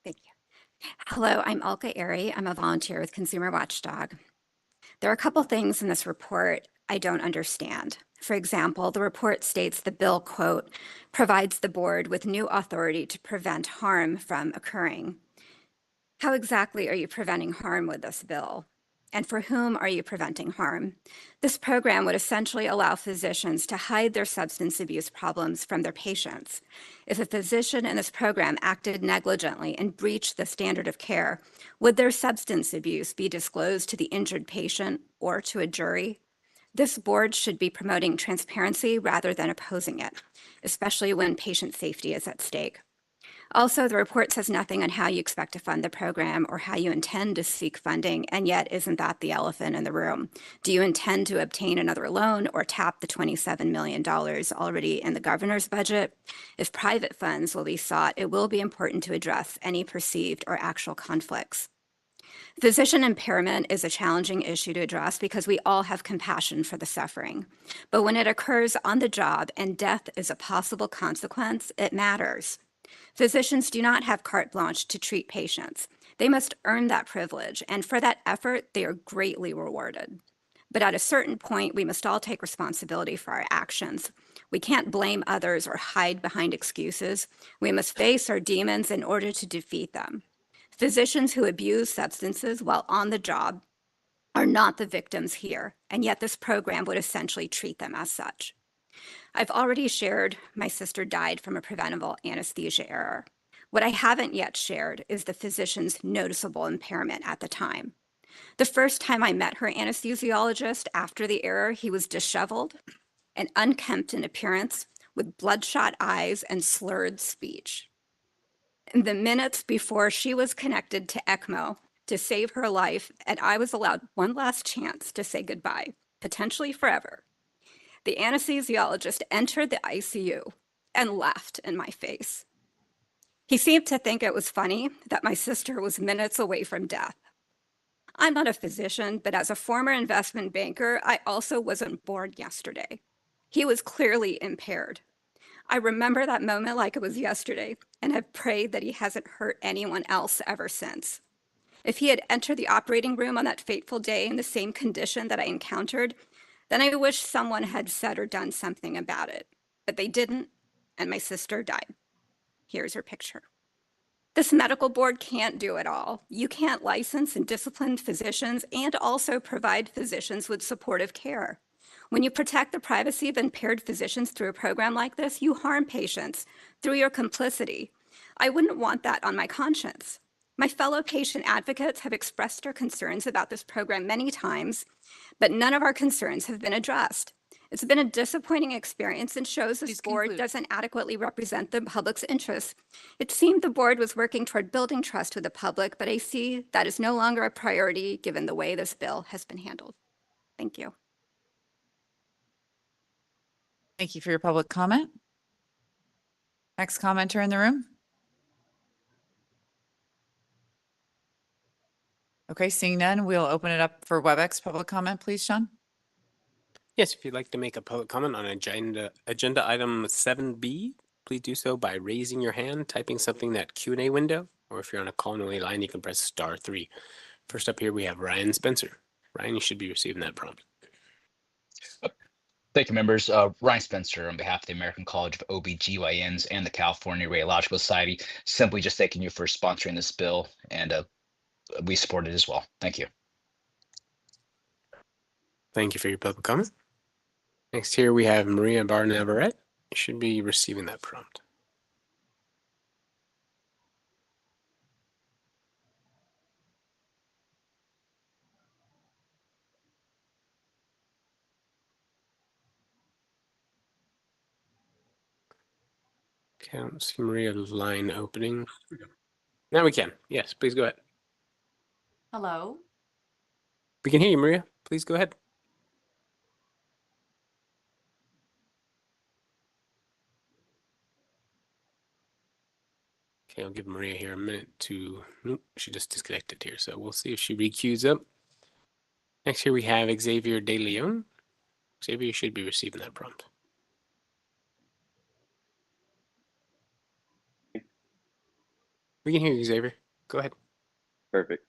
Thank you. Hello, I'm Alka Airy. I'm a volunteer with Consumer Watchdog. There are a couple things in this report I don't understand. For example, the report states the bill, quote, provides the board with new authority to prevent harm from occurring. How exactly are you preventing harm with this bill? And for whom are you preventing harm? This program would essentially allow physicians to hide their substance abuse problems from their patients. If a physician in this program acted negligently and breached the standard of care, would their substance abuse be disclosed to the injured patient or to a jury? This board should be promoting transparency rather than opposing it, especially when patient safety is at stake. Also, the report says nothing on how you expect to fund the program or how you intend to seek funding, and yet isn't that the elephant in the room? Do you intend to obtain another loan or tap the $27 million already in the governor's budget? If private funds will be sought, it will be important to address any perceived or actual conflicts. Physician impairment is a challenging issue to address because we all have compassion for the suffering. But when it occurs on the job and death is a possible consequence, it matters. Physicians do not have carte blanche to treat patients. They must earn that privilege, and for that effort, they are greatly rewarded. But at a certain point, we must all take responsibility for our actions. We can't blame others or hide behind excuses. We must face our demons in order to defeat them. Physicians who abuse substances while on the job are not the victims here, and yet this program would essentially treat them as such. I've already shared my sister died from a preventable anesthesia error. What I haven't yet shared is the physician's noticeable impairment at the time. The first time I met her anesthesiologist after the error, he was disheveled and unkempt in appearance with bloodshot eyes and slurred speech. In the minutes before she was connected to ECMO to save her life, and I was allowed one last chance to say goodbye, potentially forever, the anesthesiologist entered the ICU and laughed in my face. He seemed to think it was funny that my sister was minutes away from death. I'm not a physician, but as a former investment banker, I also wasn't born yesterday. He was clearly impaired. I remember that moment like it was yesterday and have prayed that he hasn't hurt anyone else ever since. If he had entered the operating room on that fateful day in the same condition that I encountered, then I wish someone had said or done something about it. But they didn't, and my sister died. Here's her picture. This medical board can't do it all. You can't license and discipline physicians and also provide physicians with supportive care. When you protect the privacy of impaired physicians through a program like this, you harm patients through your complicity. I wouldn't want that on my conscience. My fellow patient advocates have expressed their concerns about this program many times, but none of our concerns have been addressed. It's been a disappointing experience and shows this board doesn't adequately represent the public's interests. It seemed the board was working toward building trust with the public, but I see that is no longer a priority given the way this bill has been handled. Thank you. Thank you for your public comment. Next commenter in the room. Okay, seeing none, we'll open it up for WebEx public comment, please, Sean. Yes, if you'd like to make a public comment on agenda item 7B, please do so by raising your hand, typing something in that Q&A window, or if you're on a call only line, you can press *3. First up here, we have Ryan Spencer. Ryan, you should be receiving that prompt. Thank you, members. Ryan Spencer on behalf of the American College of OBGYNs and the California Radiological Society, simply just thanking you for sponsoring this bill, and we support it as well. Thank you. Thank you for your public comment. Next here we have Maria Bar-Navarrete. You should be receiving that prompt. Okay, I don't see Maria's line opening. Now we can. Yes, please go ahead. Hello? We can hear you, Maria. Please go ahead. Okay, I'll give Maria here a minute to, nope, she just disconnected here. So we'll see if she re-queues up. Next here we have Xavier De Leon. Xavier, you should be receiving that prompt. We can hear you, Xavier. Go ahead. Perfect.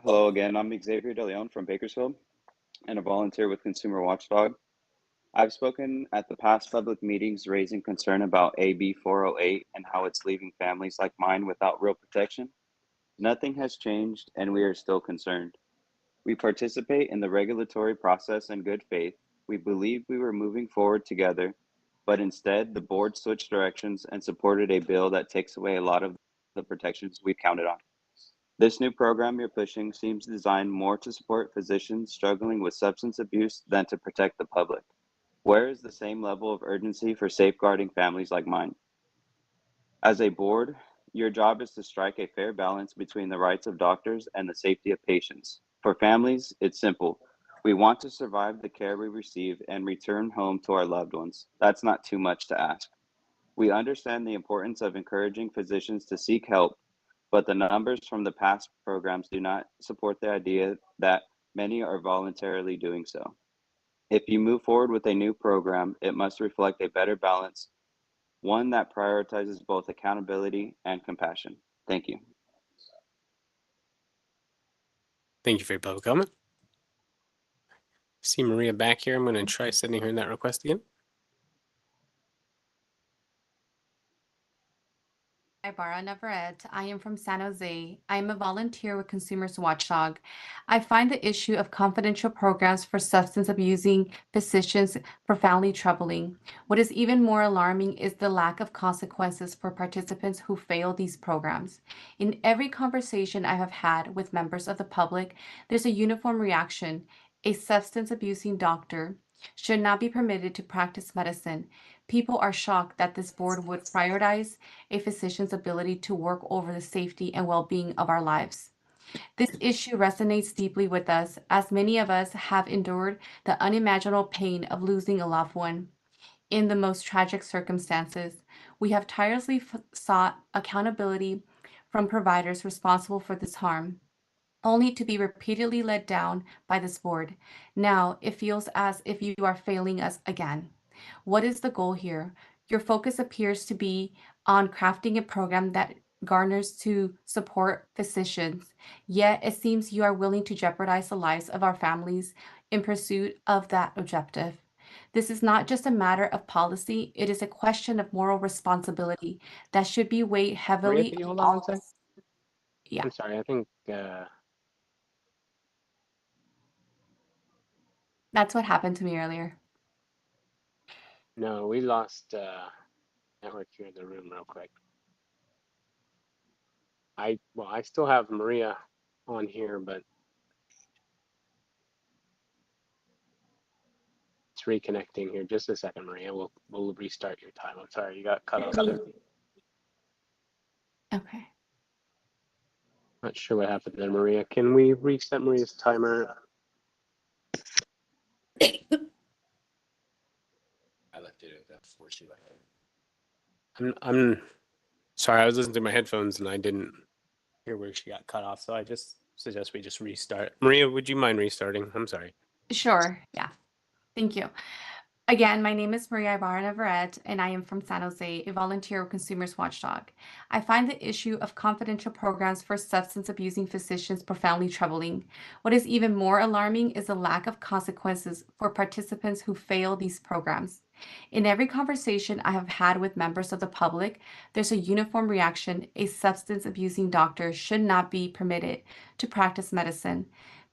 Hello again, I'm Xavier De Leon from Bakersfield and a volunteer with Consumer Watchdog. I've spoken at the past public meetings raising concern about AB 408 and how it's leaving families like mine without real protection. Nothing has changed and we are still concerned. We participate in the regulatory process in good faith. We believe we were moving forward together, but instead the board switched directions and supported a bill that takes away a lot of the protections we've counted on. This new program you're pushing seems designed more to support physicians struggling with substance abuse than to protect the public. Where is the same level of urgency for safeguarding families like mine? As a board, your job is to strike a fair balance between the rights of doctors and the safety of patients. For families, it's simple. We want to survive the care we receive and return home to our loved ones. That's not too much to ask. We understand the importance of encouraging physicians to seek help, but the numbers from the past programs do not support the idea that many are voluntarily doing so. If you move forward with a new program, it must reflect a better balance, one that prioritizes both accountability and compassion. Thank you. Thank you for your public comment. See Maria back here. I'm going to try sending her that request again. Ibarra Navarrete. I am from San Jose. I am a volunteer with Consumers Watchdog. I find the issue of confidential programs for substance abusing physicians profoundly troubling. What is even more alarming is the lack of consequences for participants who fail these programs. In every conversation I have had with members of the public, there's a uniform reaction. A substance abusing doctor should not be permitted to practice medicine. People are shocked that this board would prioritize a physician's ability to work over the safety and well-being of our lives. This issue resonates deeply with us, as many of us have endured the unimaginable pain of losing a loved one. In the most tragic circumstances, we have tirelessly sought accountability from providers responsible for this harm, only to be repeatedly let down by this board. Now, it feels as if you are failing us again. What is the goal here? Your focus appears to be on crafting a program that garners to support physicians, yet it seems you are willing to jeopardize the lives of our families in pursuit of that objective. This is not just a matter of policy, it is a question of moral responsibility that should be weighed Maria, heavily. can you hold on one sec? Yeah. I'm sorry, I think That's what happened to me earlier. no, we lost network here in the room real quick. I still have Maria on here, but it's reconnecting here. Just a second, Maria. We'll restart your time. I'm sorry, you got cut off there. Okay. Not sure what happened there, Maria. Can we reset Maria's timer? I left it before she left. I'm sorry, I was listening to my headphones and I didn't hear where she got cut off, so I just suggest we just restart. Maria, would you mind restarting? I'm sorry. Sure. Yeah. Thank you. Again, my name is Maria Ibarra Navarrete, and I am from San Jose, a volunteer with Consumers Watchdog. I find the issue of confidential programs for substance abusing physicians profoundly troubling. What is even more alarming is the lack of consequences for participants who fail these programs. In every conversation I have had with members of the public, there's a uniform reaction: a substance abusing doctor should not be permitted to practice medicine.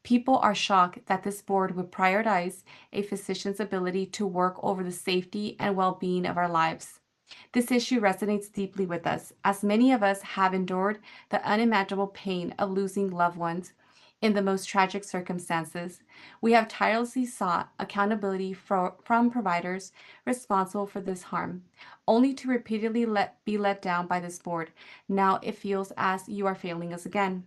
People are shocked that this board would prioritize a physician's ability to work over the safety and well-being of our lives. This issue resonates deeply with us, as many of us have endured the unimaginable pain of losing loved ones in the most tragic circumstances. We have tirelessly sought accountability from providers responsible for this harm, only to repeatedly be let down by this board. Now it feels as you are failing us again.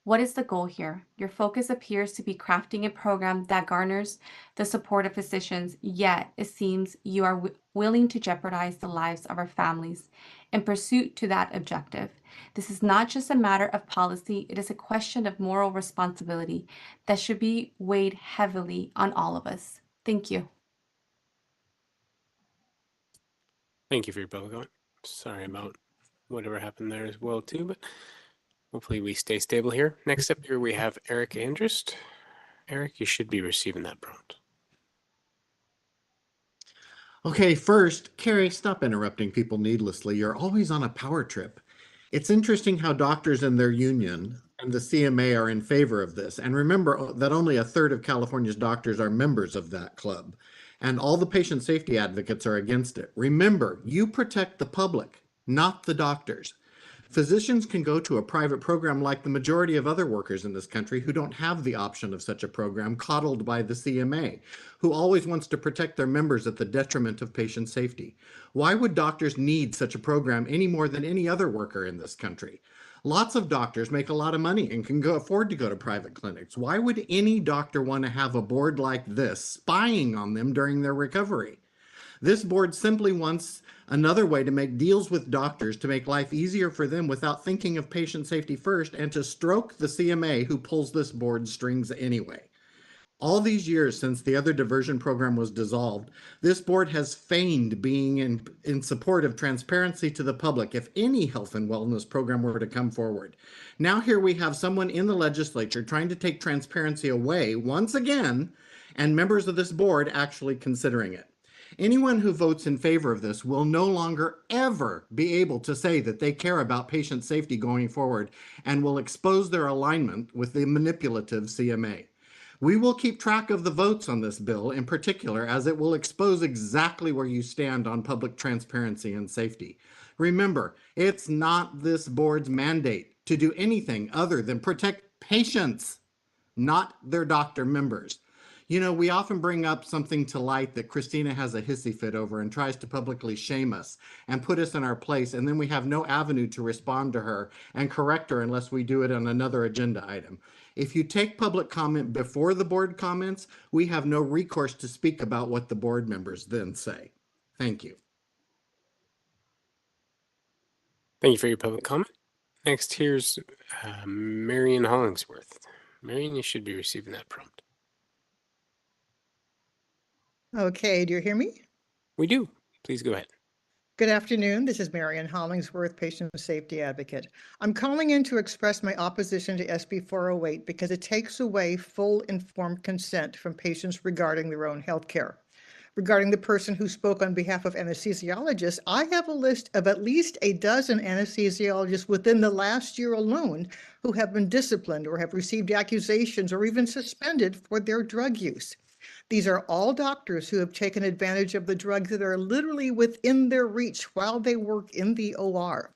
What is the goal here? Your focus appears to be crafting a program that garners the support of physicians, yet it seems you are willing to jeopardize the lives of our families in pursuit to that objective. This is not just a matter of policy, it is a question of moral responsibility that should be weighed heavily on all of us. Thank you. Thank you for your public comment. Sorry about whatever happened there as well too, but hopefully we stay stable here. Next up here we have Eric Andrist. Eric, you should be receiving that prompt. Okay, first, Carrie, stop interrupting people needlessly. You're always on a power trip. It's interesting how doctors and their union and the CMA are in favor of this. And remember that only a third of California's doctors are members of that club. And all the patient safety advocates are against it. Remember, you protect the public, not the doctors. Physicians can go to a private program like the majority of other workers in this country who don't have the option of such a program, coddled by the CMA, who always wants to protect their members at the detriment of patient safety. Why would doctors need such a program any more than any other worker in this country? Lots of doctors make a lot of money and can afford to go to private clinics. Why would any doctor want to have a board like this spying on them during their recovery? This board simply wants another way to make deals with doctors to make life easier for them without thinking of patient safety first, and to stroke the CMA who pulls this board's strings anyway. All these years since the other diversion program was dissolved, this board has feigned being in support of transparency to the public if any health and wellness program were to come forward. Now here we have someone in the legislature trying to take transparency away once again, and members of this board actually considering it. Anyone who votes in favor of this will no longer ever be able to say that they care about patient safety going forward, and will expose their alignment with the manipulative CMA. We will keep track of the votes on this bill in particular, as it will expose exactly where you stand on public transparency and safety. Remember, it's not this board's mandate to do anything other than protect patients, not their doctor members. You know, we often bring up something to light that Christina has a hissy fit over and tries to publicly shame us and put us in our place, and then we have no avenue to respond to her and correct her unless we do it on another agenda item. If you take public comment before the board comments, we have no recourse to speak about what the board members then say. Thank you. Thank you for your public comment. Next, here's Marion Hollingsworth. Marion, you should be receiving that prompt. Okay, do you hear me? We do. Please go ahead. Good afternoon. This is Marion Hollingsworth, patient safety advocate. I'm calling in to express my opposition to SB 408 because it takes away full informed consent from patients regarding their own health care. Regarding the person who spoke on behalf of anesthesiologists, I have a list of at least a dozen anesthesiologists within the last year alone who have been disciplined or have received accusations or even suspended for their drug use. These are all doctors who have taken advantage of the drugs that are literally within their reach while they work in the OR.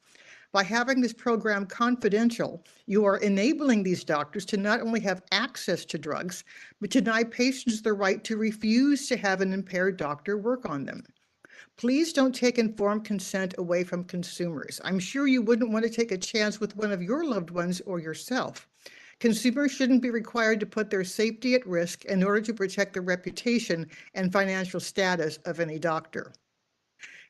By having this program confidential, you are enabling these doctors to not only have access to drugs, but deny patients the right to refuse to have an impaired doctor work on them. Please don't take informed consent away from consumers. I'm sure you wouldn't want to take a chance with one of your loved ones or yourself. Consumers shouldn't be required to put their safety at risk in order to protect the reputation and financial status of any doctor.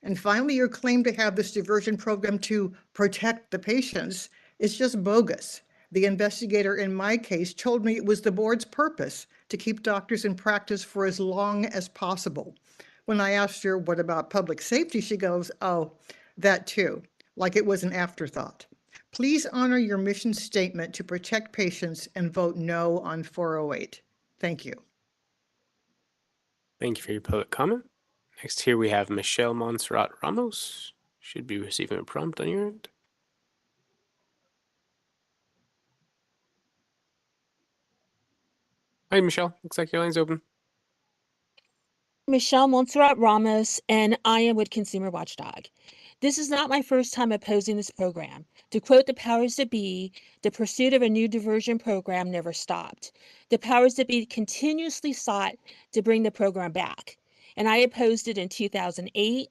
And finally, your claim to have this diversion program to protect the patients is just bogus. The investigator in my case told me it was the board's purpose to keep doctors in practice for as long as possible. When I asked her, what about public safety? She goes, oh, that too, like it was an afterthought. Please honor your mission statement to protect patients and vote no on 408. Thank you. Thank you for your public comment. Next here we have Michelle Montserrat Ramos. Should be receiving a prompt on your end. Hi, Michelle. Looks like your line's open. Michelle Montserrat Ramos, and I am with Consumer Watchdog. This is not my first time opposing this program. To quote the powers that be, the pursuit of a new diversion program never stopped. The powers that be continuously sought to bring the program back, and I opposed it in 2008,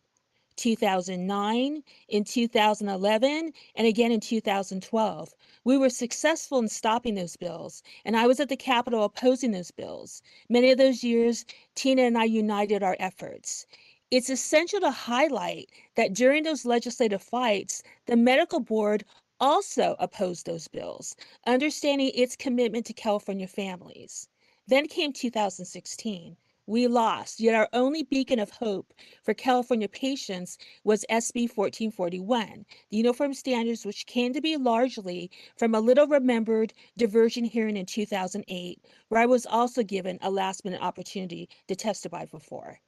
2009, in 2011, and again in 2012. We were successful in stopping those bills, and I was at the Capitol opposing those bills. Many of those years, Tina and I united our efforts. It's essential to highlight that during those legislative fights, the medical board also opposed those bills, understanding its commitment to California families. Then came 2016. We lost, yet our only beacon of hope for California patients was SB 1441, the uniform standards which came to be largely from a little remembered diversion hearing in 2008, where I was also given a last minute opportunity to testify before.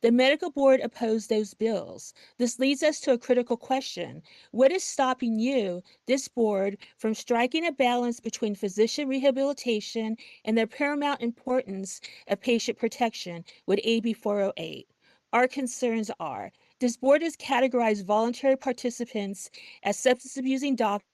The medical board opposed those bills. This leads us to a critical question. What is stopping you, this board, from striking a balance between physician rehabilitation and the paramount importance of patient protection with AB 408? Our concerns are, this board has categorized voluntary participants as substance abusing doctors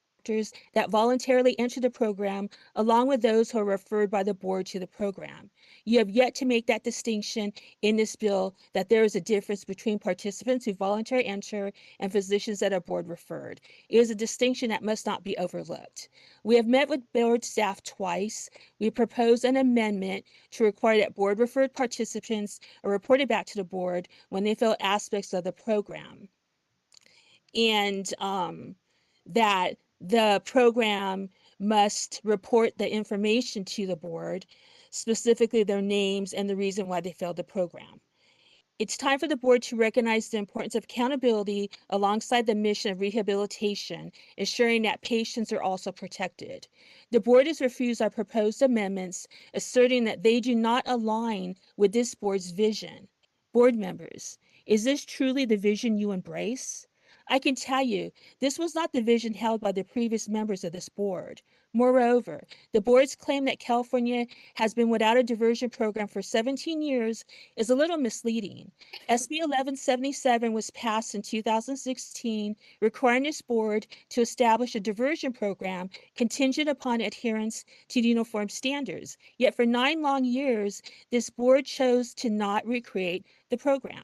that voluntarily enter the program, along with those who are referred by the board to the program. You have yet to make that distinction in this bill that there is a difference between participants who voluntarily enter and physicians that are board referred. It is a distinction that must not be overlooked. We have met with board staff twice. We proposed an amendment to require that board referred participants are reported back to the board when they fill aspects of the program. And that the program must report the information to the board, specifically their names and the reason why they failed the program. It's time for the board to recognize the importance of accountability alongside the mission of rehabilitation, ensuring that patients are also protected. The board has refused our proposed amendments, asserting that they do not align with this board's vision. Board members, is this truly the vision you embrace? I can tell you, this was not the vision held by the previous members of this board. Moreover, the board's claim that California has been without a diversion program for 17 years is a little misleading. SB 1177 was passed in 2016, requiring this board to establish a diversion program contingent upon adherence to the uniform standards. Yet for 9 long years, this board chose to not recreate the program.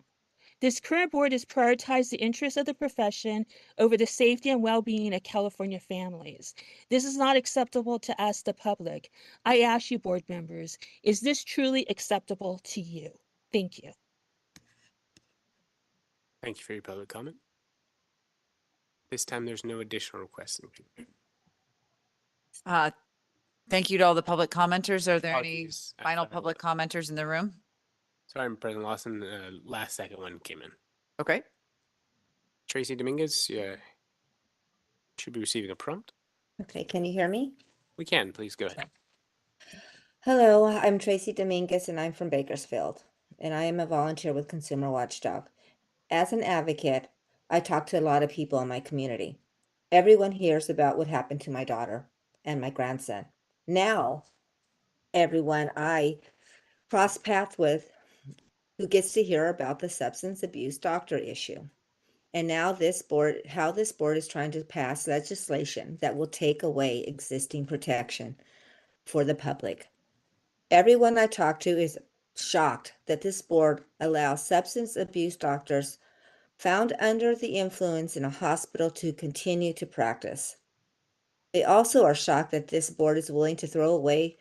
This current board has prioritized the interests of the profession over the safety and well-being of California families. This is not acceptable to us, the public. I ask you, board members, is this truly acceptable to you? Thank you. Thank you for your public comment. This time there's no additional requests. Thank you to all the public commenters. Are there any Apologies. final public commenters in the room? Sorry, President Lawson, last second one came in. Okay. Tracy Dominguez, should be receiving a prompt. Okay, can you hear me? We can, please go ahead. Hello, I'm Tracy Dominguez and I'm from Bakersfield, and I am a volunteer with Consumer Watchdog. As an advocate, I talk to a lot of people in my community. Everyone hears about what happened to my daughter and my grandson. Now, everyone I cross path with who gets to hear about the substance abuse doctor issue. And now how this board is trying to pass legislation that will take away existing protection for the public. Everyone I talk to is shocked that this board allows substance abuse doctors found under the influence in a hospital to continue to practice. They also are shocked that this board is willing to throw away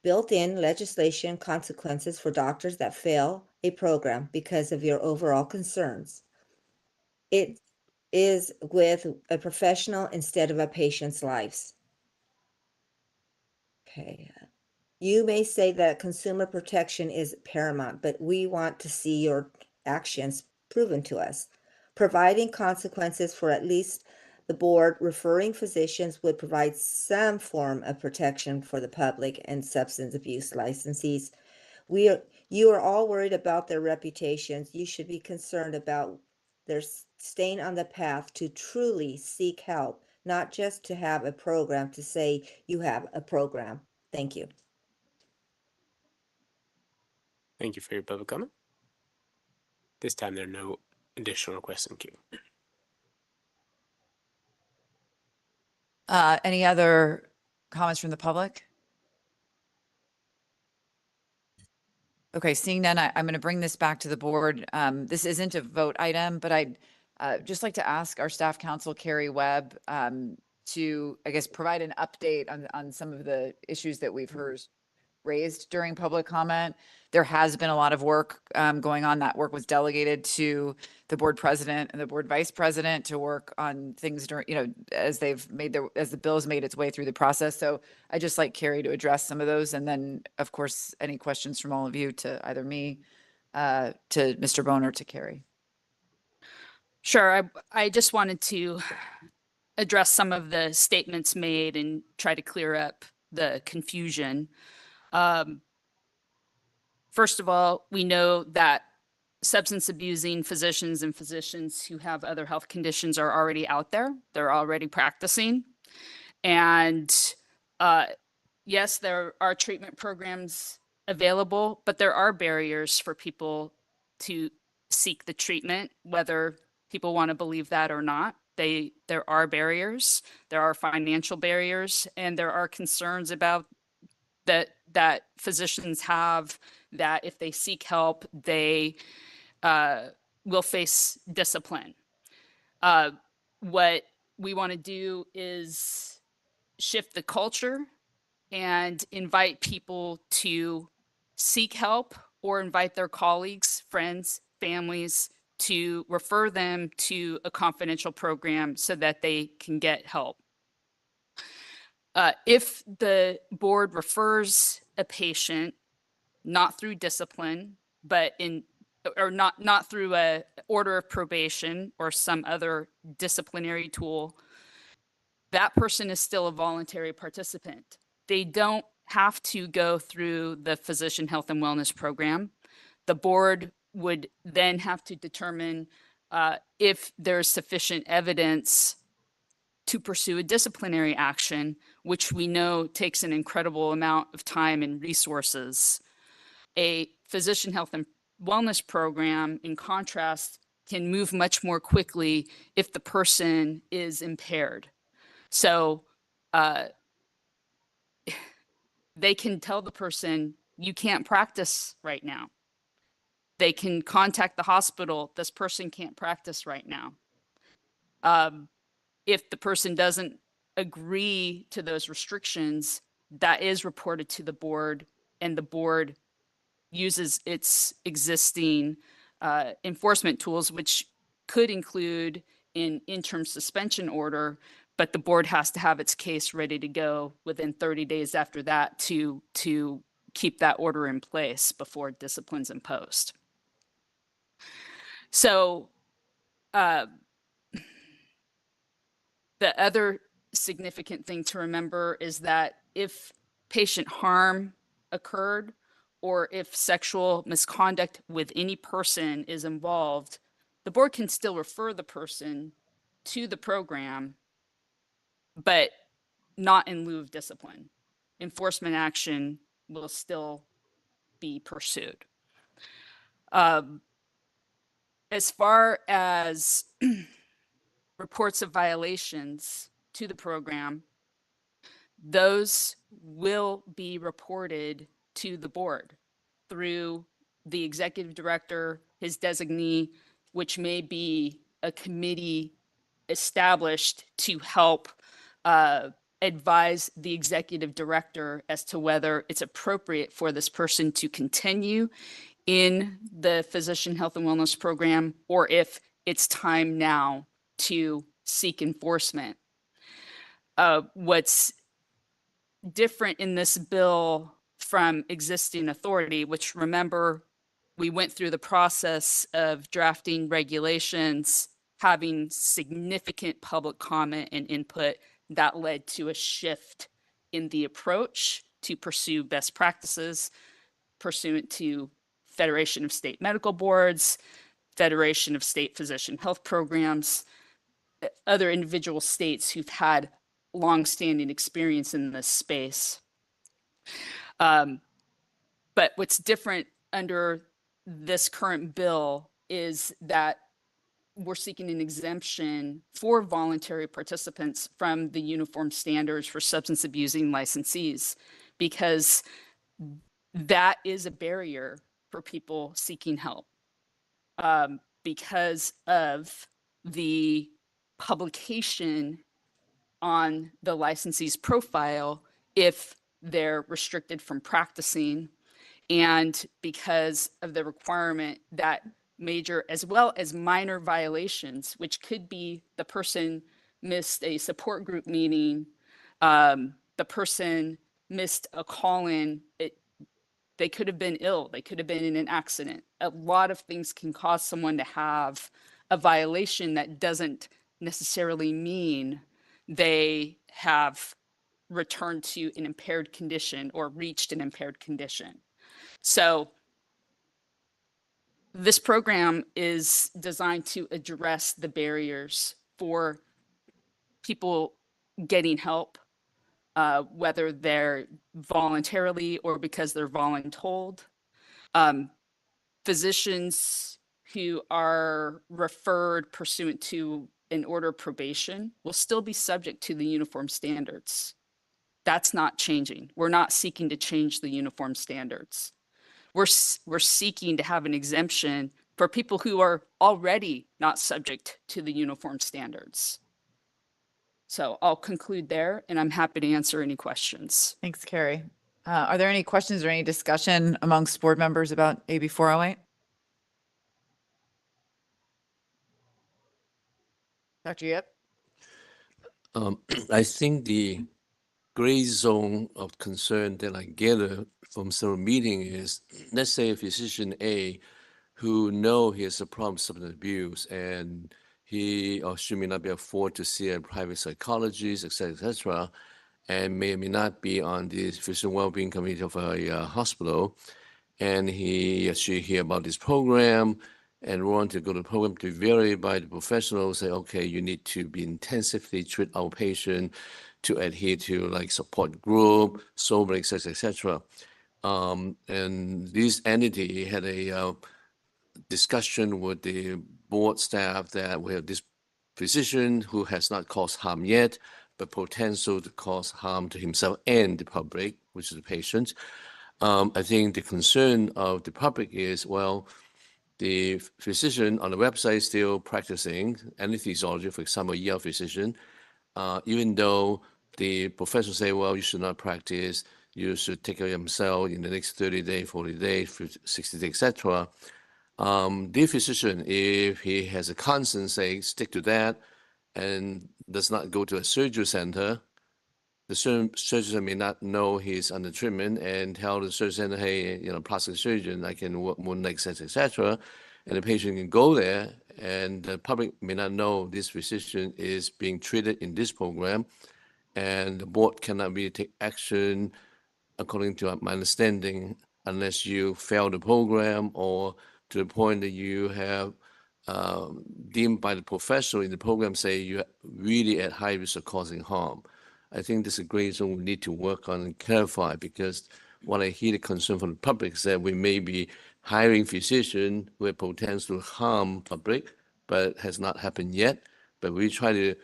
built-in legislation consequences for doctors that fail a program because of your overall concerns. It is with a professional instead of a patient's lives. Okay. You may say that consumer protection is paramount, but we want to see your actions proven to us. Providing consequences for at least the board referring physicians would provide some form of protection for the public and substance abuse licensees. You are all worried about their reputations. You should be concerned about their staying on the path to truly seek help, not just to have a program to say you have a program. Thank you. Thank you for your public comment. This time there are no additional requests in queue. Any other comments from the public? Okay, seeing none, I'm going to bring this back to the board. This isn't a vote item, but I'd just like to ask our staff counsel, Carrie Webb, to, I guess, provide an update on some of the issues that we've heard raised during public comment. There has been a lot of work going on. That work was delegated to the board president and the board vice president to work on things during, as the bill has made its way through the process. So I just like Carrie to address some of those. And then of course, any questions from all of you to either me, to Mr. Boner, to Carrie. Sure. I just wanted to address some of the statements made and try to clear up the confusion. First of all, we know that substance abusing physicians and physicians who have other health conditions are already out there. They're already practicing. And yes, there are treatment programs available, but there are barriers for people to seek the treatment, whether people want to believe that or not. There are barriers, there are financial barriers, and there are concerns about that physicians have, that if they seek help, they will face discipline. What we want to do is shift the culture and invite people to seek help or invite their colleagues, friends, families to refer them to a confidential program so that they can get help. If the board refers a patient not through discipline, but not through a order of probation or some other disciplinary tool, that person is still a voluntary participant. They don't have to go through the physician health and wellness program. The board would then have to determine if there's sufficient evidence to pursue a disciplinary action, which we know takes an incredible amount of time and resources. A physician health and wellness program, in contrast, can move much more quickly if the person is impaired. So they can tell the person, you can't practice right now. They can contact the hospital, this person can't practice right now. If the person doesn't agree to those restrictions, that is reported to the board, and the board uses its existing enforcement tools, which could include an interim suspension order, but the board has to have its case ready to go within 30 days after that to keep that order in place before discipline's imposed. So the other significant thing to remember is that if patient harm occurred or if sexual misconduct with any person is involved, the board can still refer the person to the program, but not in lieu of discipline. Enforcement action will still be pursued. As far as reports of violations to the program, those will be reported to the board through the executive director, his designee, which may be a committee established to help advise the executive director as to whether it's appropriate for this person to continue in the physician health and wellness program, or if it's time now to seek enforcement. What's different in this bill from existing authority, which remember, we went through the process of drafting regulations, having significant public comment and input that led to a shift in the approach to pursue best practices pursuant to Federation of State Medical Boards, Federation of State Physician Health Programs, other individual states who've had longstanding experience in this space. But what's different under this current bill is that we're seeking an exemption for voluntary participants from the uniform standards for substance abusing licensees, because that is a barrier for people seeking help because of the publication on the licensee's profile if they're restricted from practicing, and because of the requirement that major as well as minor violations, which could be the person missed a support group meeting, the person missed a call-in, they could have been ill, they could have been in an accident. A lot of things can cause someone to have a violation that doesn't necessarily mean they have returned to an impaired condition or reached an impaired condition. So this program is designed to address the barriers for people getting help, whether they're voluntarily or because they're voluntold. Physicians who are referred pursuant to an order of probation will still be subject to the uniform standards. That's not changing. We're not seeking to change the uniform standards. We're seeking to have an exemption for people who are already not subject to the uniform standards. So I'll conclude there, and I'm happy to answer any questions. Thanks, Carrie. Are there any questions or any discussion amongst board members about AB 408? Dr. Yip? I think the gray zone of concern that I gather from several meetings is, let's say a physician A who know he has a problem with substance abuse and he or she may not be afford to see a private psychologist, et cetera, and may or may not be on the physician well-being committee of a hospital. And he or she hear about this program and want to go to the program to verify by the professional, say, okay, you need to be intensively treat our patient to adhere to like support group, sober, et cetera. And this entity had a discussion with the board staff that we have this physician who has not caused harm yet, but potential to cause harm to himself and the public, which is the patient. I think the concern of the public is, well, the physician on the website still practicing anesthesiology, for example, ER physician, even though the professor say, well, you should not practice, you should take care of yourself in the next 30 days, 40 days, 60 days, etc. The physician, if he has a conscience, say, stick to that, and does not go to a surgery center, the surgeon may not know he's under treatment and tell the surgeon, hey, plastic surgeon, I can work more legs, etc. And the patient can go there, and the public may not know this physician is being treated in this program, and the board cannot really take action, according to my understanding, unless you fail the program or to the point that you have deemed by the professional in the program say you're really at high risk of causing harm. I think this is a gray zone we need to work on and clarify, because what I hear the concern from the public is that we may be hiring physicians who have potential to harm public, but has not happened yet. But we try to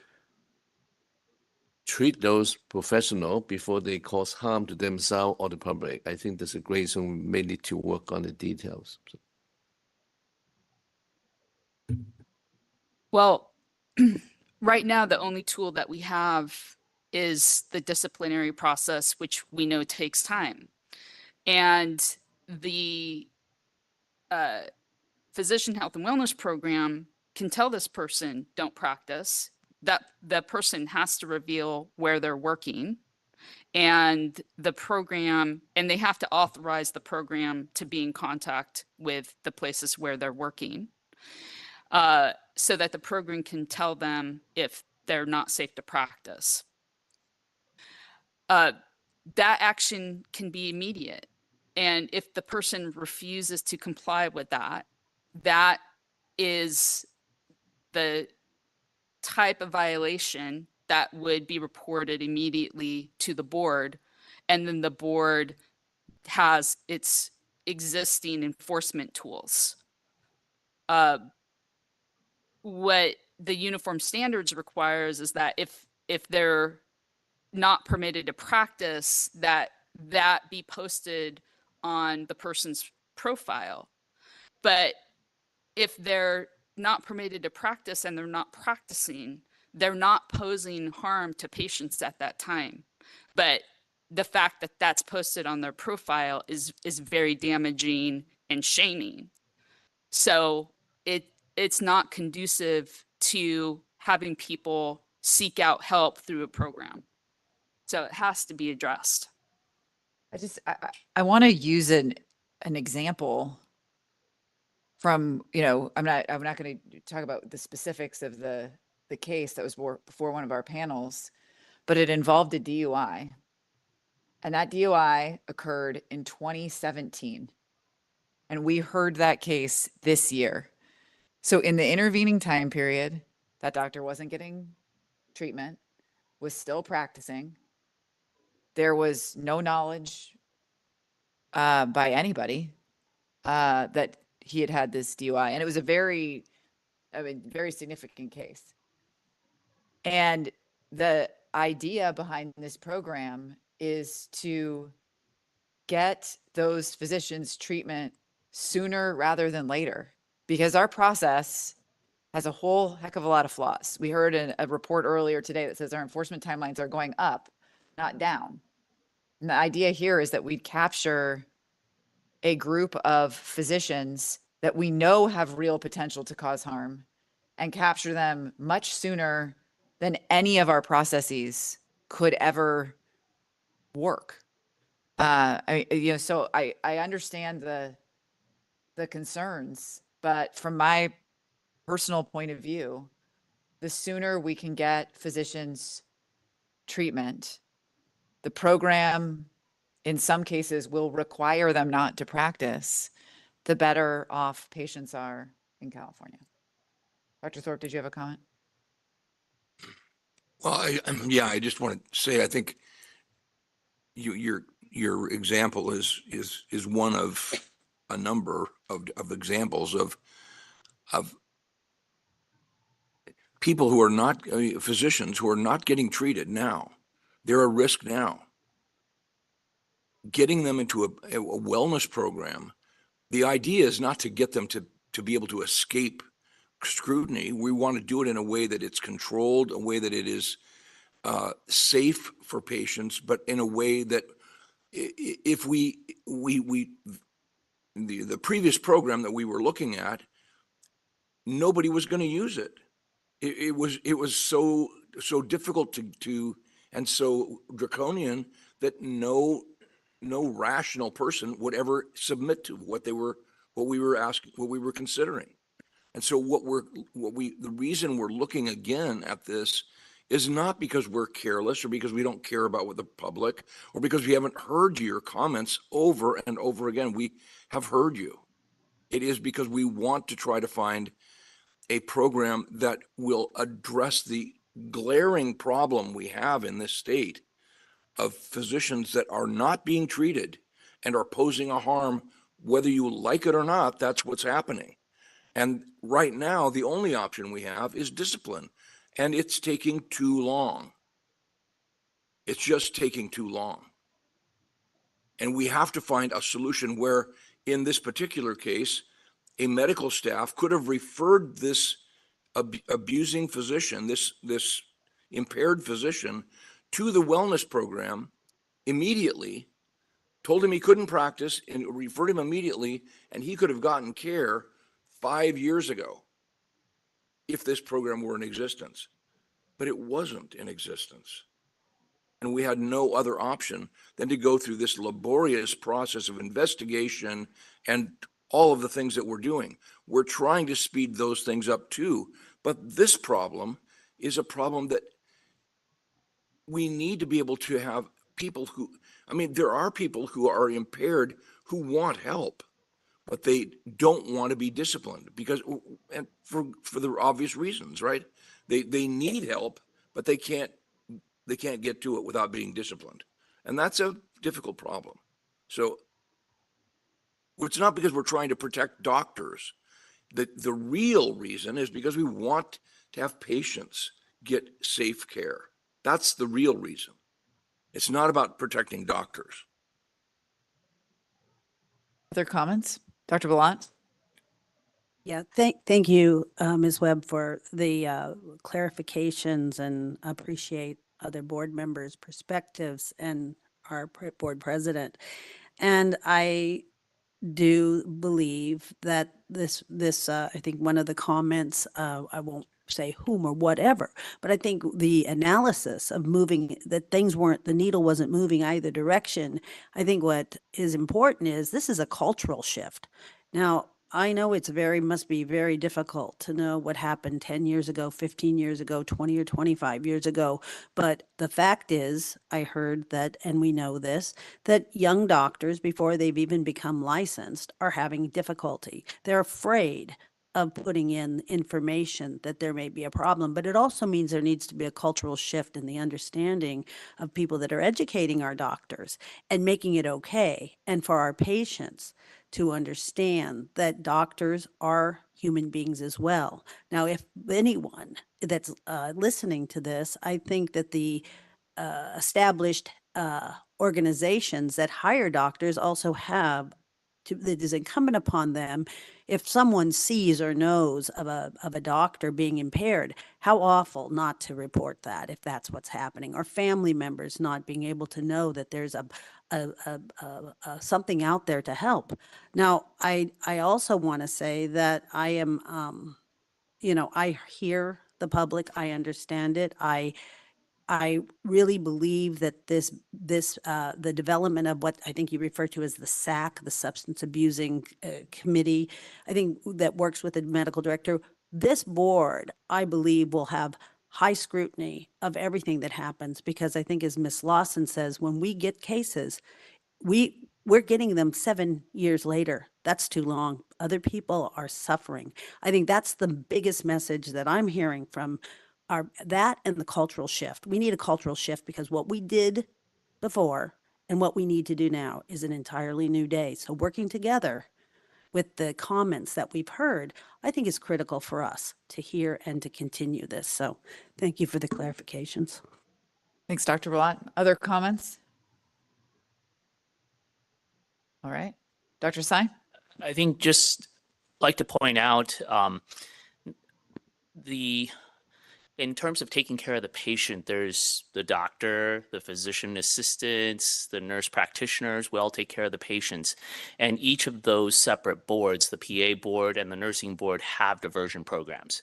treat those professionals before they cause harm to themselves or the public. I think there's a gray zone we may need to work on the details. Well, right now, the only tool that we have is the disciplinary process, which we know takes time. And the physician health and wellness program can tell this person, don't practice. That person has to reveal where they're working. And the program, and they have to authorize the program to be in contact with the places where they're working, so that the program can tell them if they're not safe to practice. That action can be immediate. And if the person refuses to comply with that, that is the type of violation that would be reported immediately to the board. And then the board has its existing enforcement tools. What the uniform standards requires is that if they're not permitted to practice, that be posted on the person's profile. But if they're not permitted to practice and they're not practicing, they're not posing harm to patients at that time. But the fact that that's posted on their profile is very damaging and shaming. So it's not conducive to having people seek out help through a program. So it has to be addressed. I want to use an example from, I'm not going to talk about the specifics of the case that was before one of our panels, but it involved a DUI. And that DUI occurred in 2017. And we heard that case this year. So in the intervening time period, that doctor wasn't getting treatment, was still practicing. There was no knowledge by anybody that he had this DUI. And it was a very significant case. And the idea behind this program is to get those physicians treatment sooner rather than later, because our process has a whole heck of a lot of flaws. We heard a report earlier today that says our enforcement timelines are going up, not down. And the idea here is that we'd capture a group of physicians that we know have real potential to cause harm and capture them much sooner than any of our processes could ever work. So I understand the concerns, but from my personal point of view, the sooner we can get physicians treatment, the program in some cases will require them not to practice, the better off patients are in California. Dr. Thorpe, did you have a comment? Well, I just want to say, I think your example is one of a number of examples of people who are not physicians who are not getting treated now. They're a risk now. Getting them into a wellness program, the idea is not to get them to be able to escape scrutiny. We want to do it in a way that it's controlled, a way that it is safe for patients, but in a way that if the previous program that we were looking at, nobody was going to use it. It was so difficult to and so draconian that no rational person would ever submit to what we were considering. And so the reason we're looking again at this is not because we're careless or because we don't care about what the public or because we haven't heard your comments over and over again. We have heard you. It is because we want to try to find a program that will address the glaring problem we have in this state of physicians that are not being treated and are posing a harm, whether you like it or not. That's what's happening. And right now, the only option we have is discipline, and it's taking too long. It's just taking too long. And we have to find a solution where, in this particular case, a medical staff could have referred this abusing physician, this impaired physician, to the wellness program immediately, told him he couldn't practice, and referred him immediately, and he could have gotten care 5 years ago if this program were in existence. But it wasn't in existence. and we had no other option than to go through this laborious process of investigation and all of the things that we're doing. We're trying to speed those things up too, but this problem is a problem that we need to be able to have people who, I mean, there are people who are impaired who want help, but they don't want to be disciplined because, and for the obvious reasons, right? They need help, but they can't get to it without being disciplined. And that's a difficult problem. So it's not because we're trying to protect doctors. The real reason is because we want to have patients get safe care. That's the real reason. It's not about protecting doctors. Other comments? Dr. Ballant? Yeah, thank you, Ms. Webb, for the clarifications, and appreciate other board members' perspectives and our board president. And I do believe that I think one of the comments, I won't say whom or whatever, but I think the analysis of moving, that the needle wasn't moving either direction. I think what is important is this is a cultural shift. Now, I know must be very difficult to know what happened 10 years ago, 15 years ago, 20 or 25 years ago. But the fact is, I heard that, and we know this, that young doctors, before they've even become licensed, are having difficulty. They're afraid of putting in information that there may be a problem, but it also means there needs to be a cultural shift in the understanding of people that are educating our doctors and making it okay, and for our patients to understand that doctors are human beings as well. Now, if anyone that's listening to this, I think that the established organizations that hire doctors also have it is incumbent upon them, if someone sees or knows of a doctor being impaired, how awful not to report that if that's what's happening, or family members not being able to know that there's something out there to help. Now, I also want to say that I am, I hear the public, I understand it. I really believe that the development of what I think you refer to as the SAC, the Substance Abusing Committee, I think that works with the medical director. This board, I believe, will have high scrutiny of everything that happens, because I think, as Ms. Lawson says, when we get cases, we're getting them 7 years later. That's too long. Other people are suffering. I think that's the biggest message that I'm hearing from that and the cultural shift. We need a cultural shift, because what we did before and what we need to do now is an entirely new day. So working together with the comments that we've heard, I think is critical for us to hear and to continue this. So thank you for the clarifications. Thanks, Dr. Ballant. Other comments? All right. Dr. Sy? I think just like to point out in terms of taking care of the patient, there's the doctor, the physician assistants, the nurse practitioners. We all take care of the patients. And each of those separate boards, the PA board and the nursing board, have diversion programs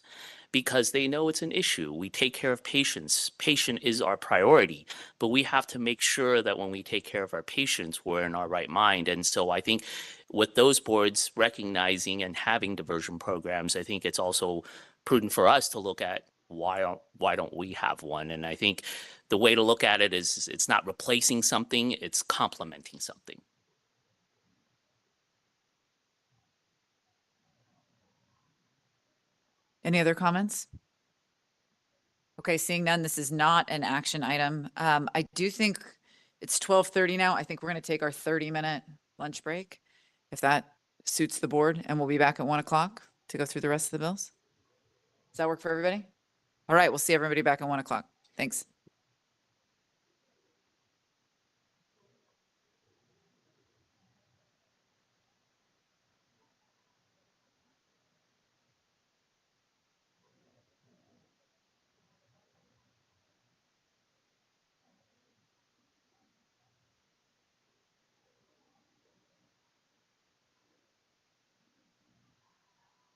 because they know it's an issue. We take care of patients. Patient is our priority, but we have to make sure that when we take care of our patients, we're in our right mind. And so I think with those boards recognizing and having diversion programs, I think it's also prudent for us to look at why don't we have one? And I think the way to look at it is it's not replacing something, it's complementing something. Any other comments? Okay, seeing none, this is not an action item. I do think it's 12:30 now. I think we're going to take our 30-minute lunch break, if that suits the board, and we'll be back at 1 o'clock to go through the rest of the bills. Does that work for everybody? All right, we'll see everybody back at 1 o'clock. Thanks.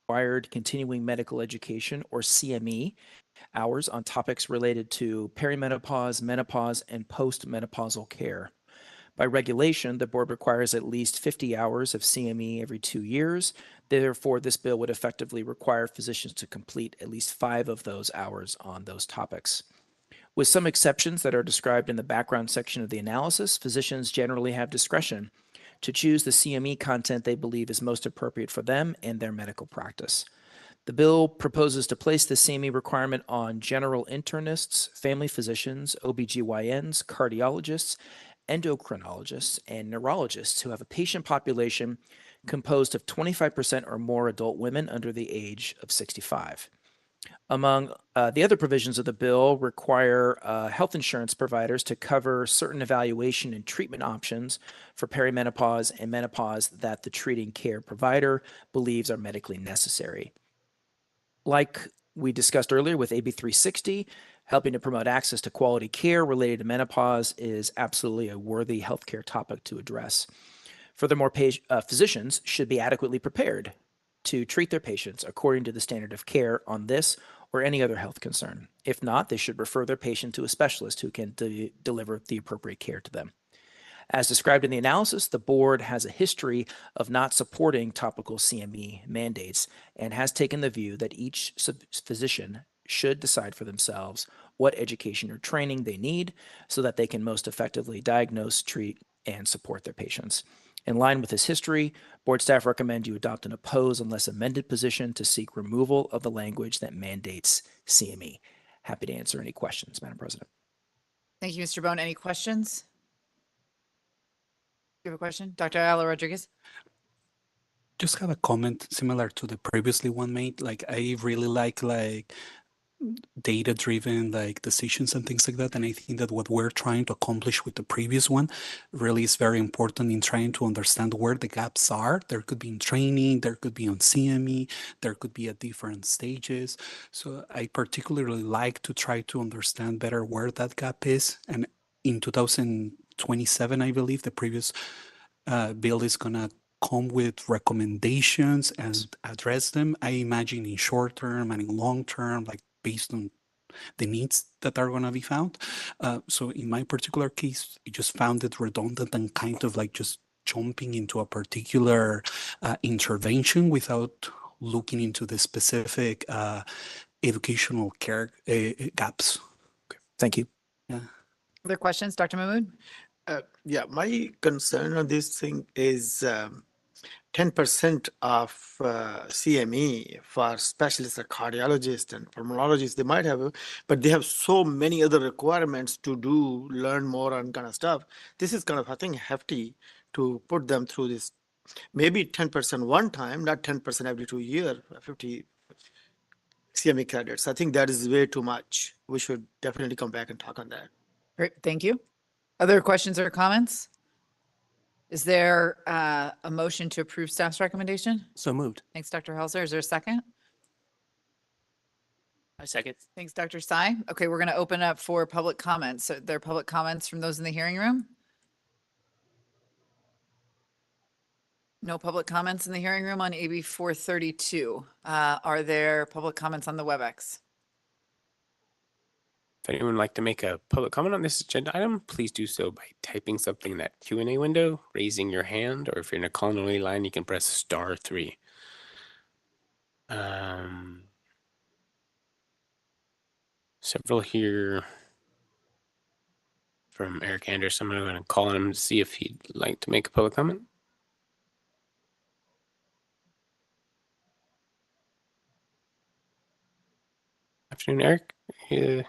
required continuing medical education, or CME, hours on topics related to perimenopause, menopause, and postmenopausal care. By regulation, the board requires at least 50 hours of CME every 2 years. Therefore, this bill would effectively require physicians to complete at least 5 of those hours on those topics. With some exceptions that are described in the background section of the analysis, physicians generally have discretion to choose the CME content they believe is most appropriate for them and their medical practice. The bill proposes to place the CME requirement on general internists, family physicians, OBGYNs, cardiologists, endocrinologists, and neurologists who have a patient population composed of 25% or more adult women under the age of 65. Among the other provisions of the bill require health insurance providers to cover certain evaluation and treatment options for perimenopause and menopause that the treating care provider believes are medically necessary. Like we discussed earlier with AB 360, helping to promote access to quality care related to menopause is absolutely a worthy healthcare topic to address. Furthermore, physicians should be adequately prepared to treat their patients according to the standard of care on this or any other health concern. If not, they should refer their patient to a specialist who can deliver the appropriate care to them. As described in the analysis, the board has a history of not supporting topical CME mandates and has taken the view that each physician should decide for themselves what education or training they need so that they can most effectively diagnose, treat, and support their patients. In line with this history, board staff recommend you adopt an oppose unless amended position to seek removal of the language that mandates CME. Happy to answer any questions, Madam President. Thank you, Mr. Bone. Any questions? You have a question? Dr. Ayala Rodriguez? Just have a comment similar to the previously one made. Like, I really like data-driven decisions and things like that. And I think that what we're trying to accomplish with the previous one really is very important in trying to understand where the gaps are. There could be in training, there could be on CME, there could be at different stages. So I particularly like to try to understand better where that gap is. And in 2027, I believe the previous bill is going to come with recommendations and address them. I imagine in short term and in long term, based on the needs that are going to be found. So in my particular case, I just found it redundant and kind of just jumping into a particular intervention without looking into the specific educational care gaps. Okay. Thank you. Yeah. Other questions, Dr. Mahmood? Yeah, my concern on this thing is 10% of CME for specialists like cardiologists and pulmonologists, they might have, but they have so many other requirements to learn more and kind of stuff. This is kind of, I think, hefty to put them through this. Maybe 10% one time, not 10% every 2 years, 50 CME credits. I think that is way too much. We should definitely come back and talk on that. Great, thank you. Other questions or comments? Is there a motion to approve staff's recommendation? So moved. Thanks, Dr. Helser. Is there a second? I second. Thanks, Dr. Tsai. Okay, we're going to open up for public comments. So there are public comments from those in the hearing room? No public comments in the hearing room on AB 432. Are there public comments on the WebEx? If anyone would like to make a public comment on this agenda item, please do so by typing something in that Q&A window, raising your hand, or if you're in a call-only line, you can press *3. Several here from Eric Anderson. I'm going to call on him to see if he'd like to make a public comment. Afternoon, Eric. Yeah.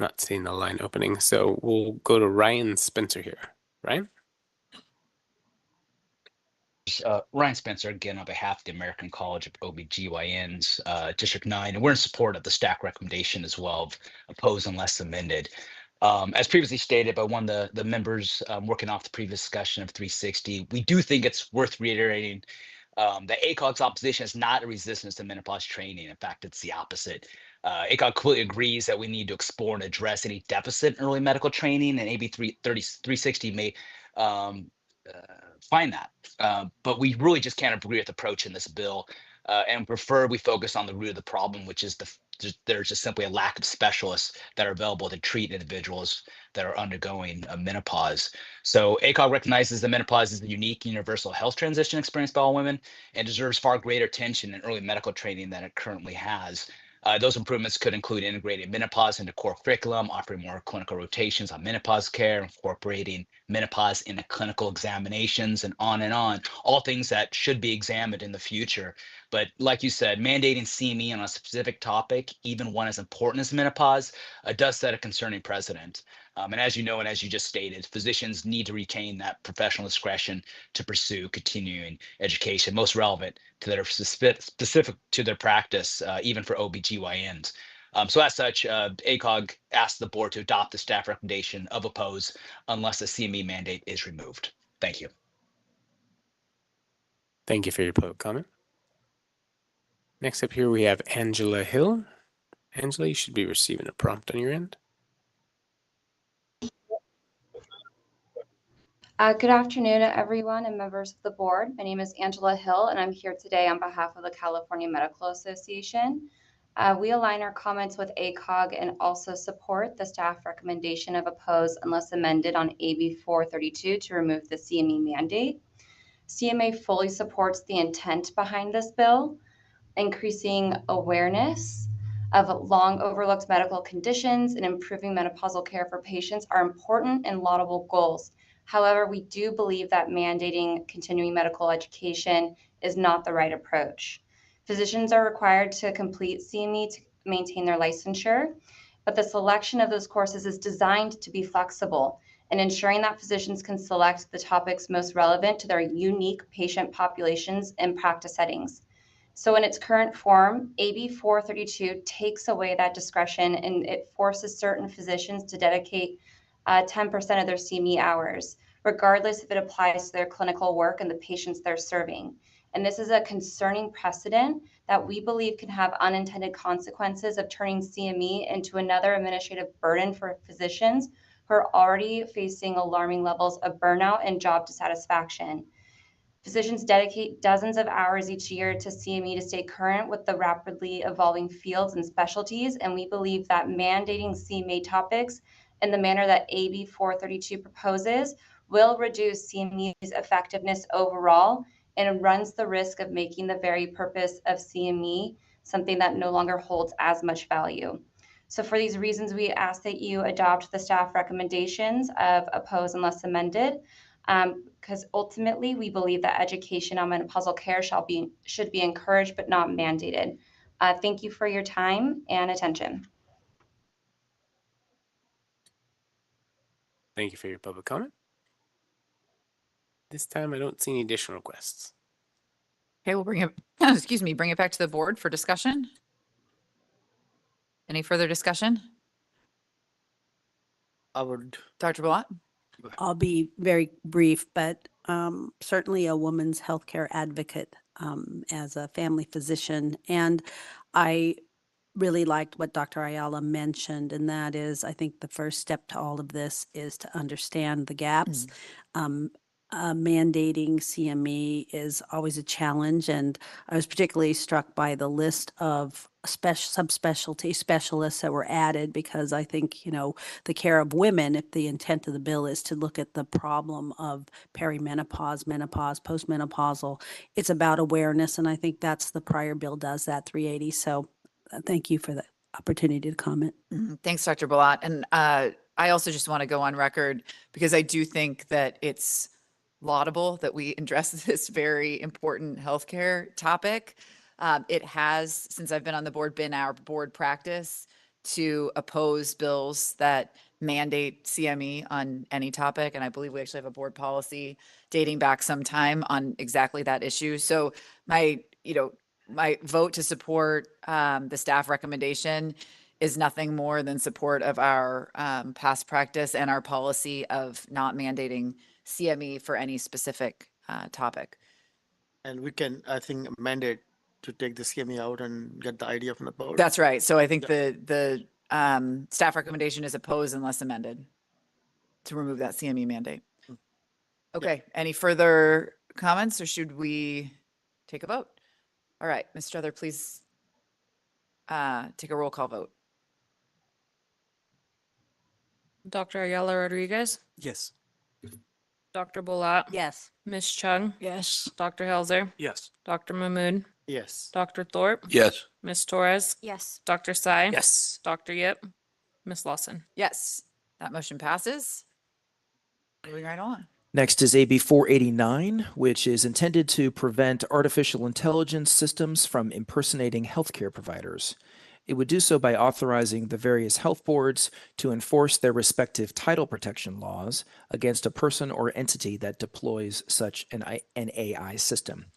Not seeing the line opening, so we'll go to Ryan Spencer here. Ryan? Ryan Spencer, again, on behalf of the American College of OBGYNs, District 9, and we're in support of the staff recommendation as well, of oppose unless amended. As previously stated by one of the members working off the previous discussion of 360, we do think it's worth reiterating that ACOG's opposition is not a resistance to menopause training. In fact, it's the opposite. ACOG completely agrees that we need to explore and address any deficit in early medical training, and AB 360 may find that. But we really just can't agree with the approach in this bill, and prefer we focus on the root of the problem, which is there's just simply a lack of specialists that are available to treat individuals that are undergoing menopause. So ACOG recognizes that menopause is a unique universal health transition experienced by all women and deserves far greater attention and early medical training than it currently has. Those improvements could include integrating menopause into core curriculum, offering more clinical rotations on menopause care, incorporating menopause into clinical examinations, and on, all things that should be examined in the future. But like you said, mandating CME on a specific topic, even one as important as menopause, does set a concerning precedent. And as you know, and as you just stated, physicians need to retain that professional discretion to pursue continuing education, most relevant to their specific to their practice, even for OBGYNs. So as such, ACOG asked the board to adopt the staff recommendation of oppose unless the CME mandate is removed. Thank you. Thank you for your public comment. Next up here, we have Angela Hill. Angela, you should be receiving a prompt on your end. Good afternoon, everyone and members of the board. My name is Angela Hill, and I'm here today on behalf of the California Medical Association. We align our comments with ACOG and also support the staff recommendation of oppose unless amended on AB 432 to remove the CME mandate. CMA fully supports the intent behind this bill, increasing awareness of long overlooked medical conditions and improving menopausal care for patients are important and laudable goals. However, we do believe that mandating continuing medical education is not the right approach. Physicians are required to complete CME to maintain their licensure, but the selection of those courses is designed to be flexible and ensuring that physicians can select the topics most relevant to their unique patient populations and practice settings. So in its current form, AB 432 takes away that discretion and it forces certain physicians to dedicate 10% of their CME hours, regardless if it applies to their clinical work and the patients they're serving. And this is a concerning precedent that we believe can have unintended consequences of turning CME into another administrative burden for physicians who are already facing alarming levels of burnout and job dissatisfaction. Physicians dedicate dozens of hours each year to CME to stay current with the rapidly evolving fields and specialties, and we believe that mandating CME topics in the manner that AB 432 proposes will reduce CME's effectiveness overall and runs the risk of making the very purpose of CME something that no longer holds as much value. So for these reasons, we ask that you adopt the staff recommendations of oppose unless amended, because ultimately we believe that education on menopausal care should be encouraged but not mandated. Thank you for your time and attention. Thank you for your public comment. This time I don't see any additional requests. Okay, we'll bring it, excuse me, bring it back to the board for discussion. Any further discussion? I would. Dr. Blat? I'll be very brief, but certainly a woman's healthcare advocate as a family physician. And I really liked what Dr. Ayala mentioned, and that is, I think the first step to all of this is to understand the gaps. Mandating CME is always a challenge, and I was particularly struck by the list of subspecialty specialists that were added, because I think, you know, the care of women, if the intent of the bill is to look at the problem of perimenopause, menopause, postmenopausal, it's about awareness, and I think that's the prior bill does that, 380. So thank you for the opportunity to comment. Thanks, Dr. Blat. And I also just want to go on record because I do think that it's laudable that we address this very important healthcare topic. It has, since I've been on the board, been our board practice to oppose bills that mandate CME on any topic. And I believe we actually have a board policy dating back some time on exactly that issue. So my vote to support the staff recommendation is nothing more than support of our past practice and our policy of not mandating CME for any specific topic. And we can, I think, mandate to take the CME out and get the idea from the board. That's right. So I think the staff recommendation is oppose unless amended to remove that CME mandate. Okay, any further comments or should we take a vote? All right, Ms. Struther, please take a roll call vote. Dr. Ayala Rodriguez, Yes. Dr. Bulat, Yes. Ms. Chung, Yes. Dr. Helzer, Yes. Dr. Mahmood, Yes. Dr. Thorpe, Yes. Ms. Torres, Yes. Dr. Sy, Yes. Dr. Yip, Ms. Lawson. Yes, that motion passes. Moving right on. Next is AB 489, which is intended to prevent artificial intelligence systems from impersonating healthcare providers. It would do so by authorizing the various health boards to enforce their respective title protection laws against a person or entity that deploys such an AI system.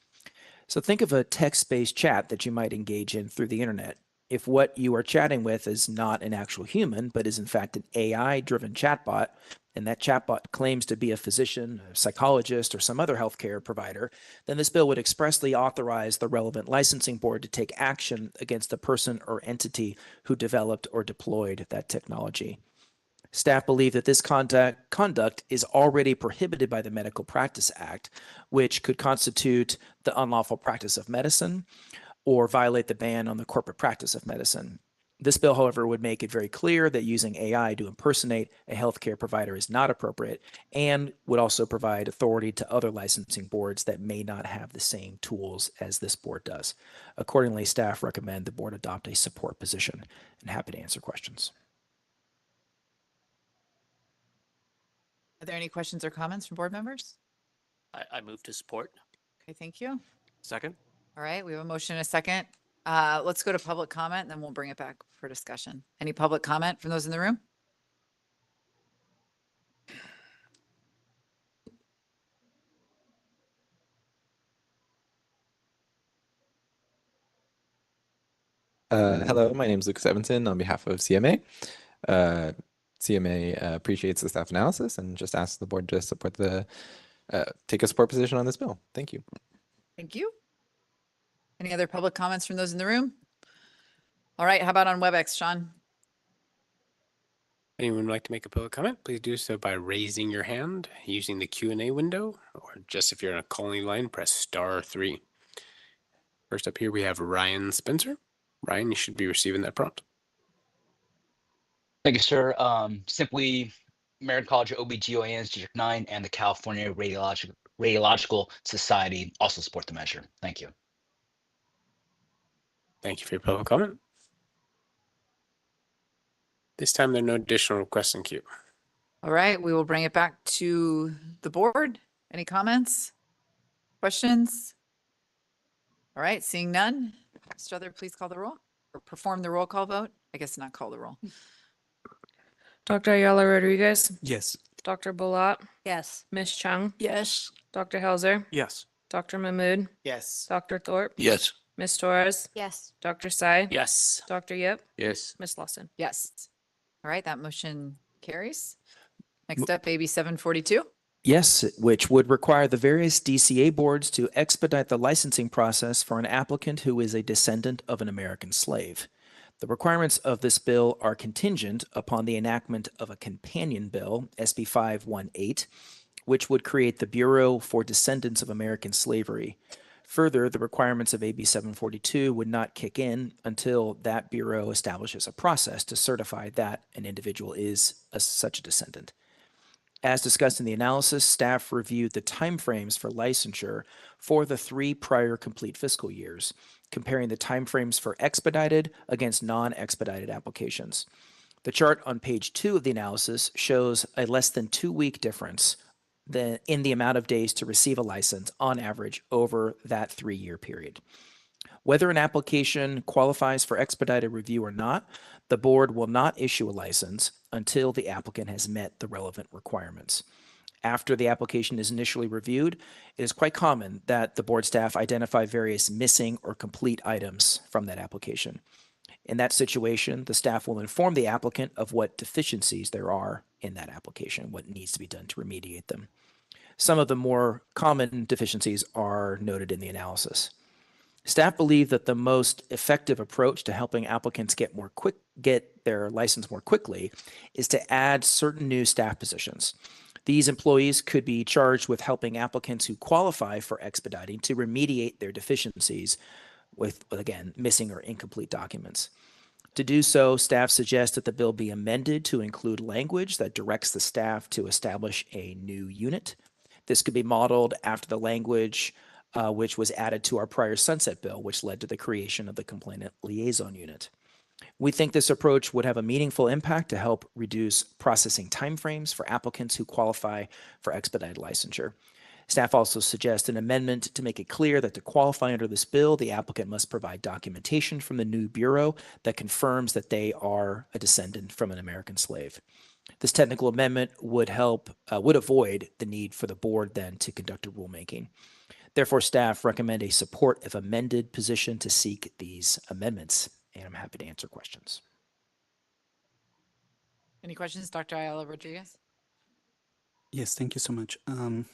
So think of a text-based chat that you might engage in through the internet. If what you are chatting with is not an actual human, but is in fact an AI-driven chatbot, and that chatbot claims to be a physician, a psychologist, or some other healthcare provider, then this bill would expressly authorize the relevant licensing board to take action against the person or entity who developed or deployed that technology. Staff believe that this conduct is already prohibited by the Medical Practice Act, which could constitute the unlawful practice of medicine or violate the ban on the corporate practice of medicine. This bill, however, would make it very clear that using AI to impersonate a healthcare provider is not appropriate and would also provide authority to other licensing boards that may not have the same tools as this board does. Accordingly, staff recommend the board adopt a support position and happy to answer questions. Are there any questions or comments from board members? I move to support. Okay, thank you. Second. All right, we have a motion and a second. Let's go to public comment and then we'll bring it back for discussion. Any public comment from those in the room? Hello, my name is Lucas Evanson on behalf of CMA. CMA appreciates the staff analysis and just asks the board to support take a support position on this bill. Thank you. Thank you. Any other public comments from those in the room? All right, how about on WebEx, Sean? Anyone would like to make a public comment, please do so by raising your hand using the Q&A window, or just if you're on a calling line, press *3. First up here, we have Ryan Spencer. Ryan, you should be receiving that prompt. Thank you, sir. Simply American College of OBGYNs District 9 and the California Radiological Society also support the measure. Thank you. Thank you for your public comment. This time, there are no additional requests in queue. All right, we will bring it back to the board. Any comments? Questions? All right, seeing none. Mr. Other, please call the roll or perform the roll call vote. I guess not call the roll. Dr. Ayala Rodriguez, Yes. Dr. Bulat, Yes. Ms. Chung, Yes. Dr. Helzer, Yes. Dr. Mahmood, Yes. Dr. Thorpe, Yes. Ms. Torres, Yes. Dr. Sy, Yes. Dr. Yip, Yes. Ms. Lawson. Yes. All right, that motion carries. Next up, AB 742. Yes, which would require the various DCA boards to expedite the licensing process for an applicant who is a descendant of an American slave. The requirements of this bill are contingent upon the enactment of a companion bill, SB 518, which would create the Bureau for Descendants of American Slavery. Further, the requirements of AB 742 would not kick in until that bureau establishes a process to certify that an individual is such a descendant. As discussed in the analysis, staff reviewed the timeframes for licensure for the 3 prior complete fiscal years, comparing the timeframes for expedited against non-expedited applications. The chart on page 2 of the analysis shows a less than 2-week difference in the amount of days to receive a license on average over that 3-year period. Whether an application qualifies for expedited review or not, the board will not issue a license until the applicant has met the relevant requirements. After the application is initially reviewed, it is quite common that the board staff identify various missing or complete items from that application. In that situation, the staff will inform the applicant of what deficiencies there are in that application, what needs to be done to remediate them. Some of the more common deficiencies are noted in the analysis. Staff believe that the most effective approach to helping applicants get their license more quickly is to add certain new staff positions. These employees could be charged with helping applicants who qualify for expediting to remediate their deficiencies with again, missing or incomplete documents. To do so, staff suggests that the bill be amended to include language that directs the staff to establish a new unit. This could be modeled after the language which was added to our prior sunset bill, which led to the creation of the complainant liaison unit. We think this approach would have a meaningful impact to help reduce processing timeframes for applicants who qualify for expedited licensure. Staff also suggests an amendment to make it clear that to qualify under this bill, the applicant must provide documentation from the new bureau that confirms that they are a descendant from an American slave. This technical amendment would avoid the need for the board then to conduct a rulemaking. Therefore, staff recommend a support if amended position to seek these amendments, and I'm happy to answer questions. Any questions, Dr. Ayala Rodriguez? Yes, thank you so much. I'm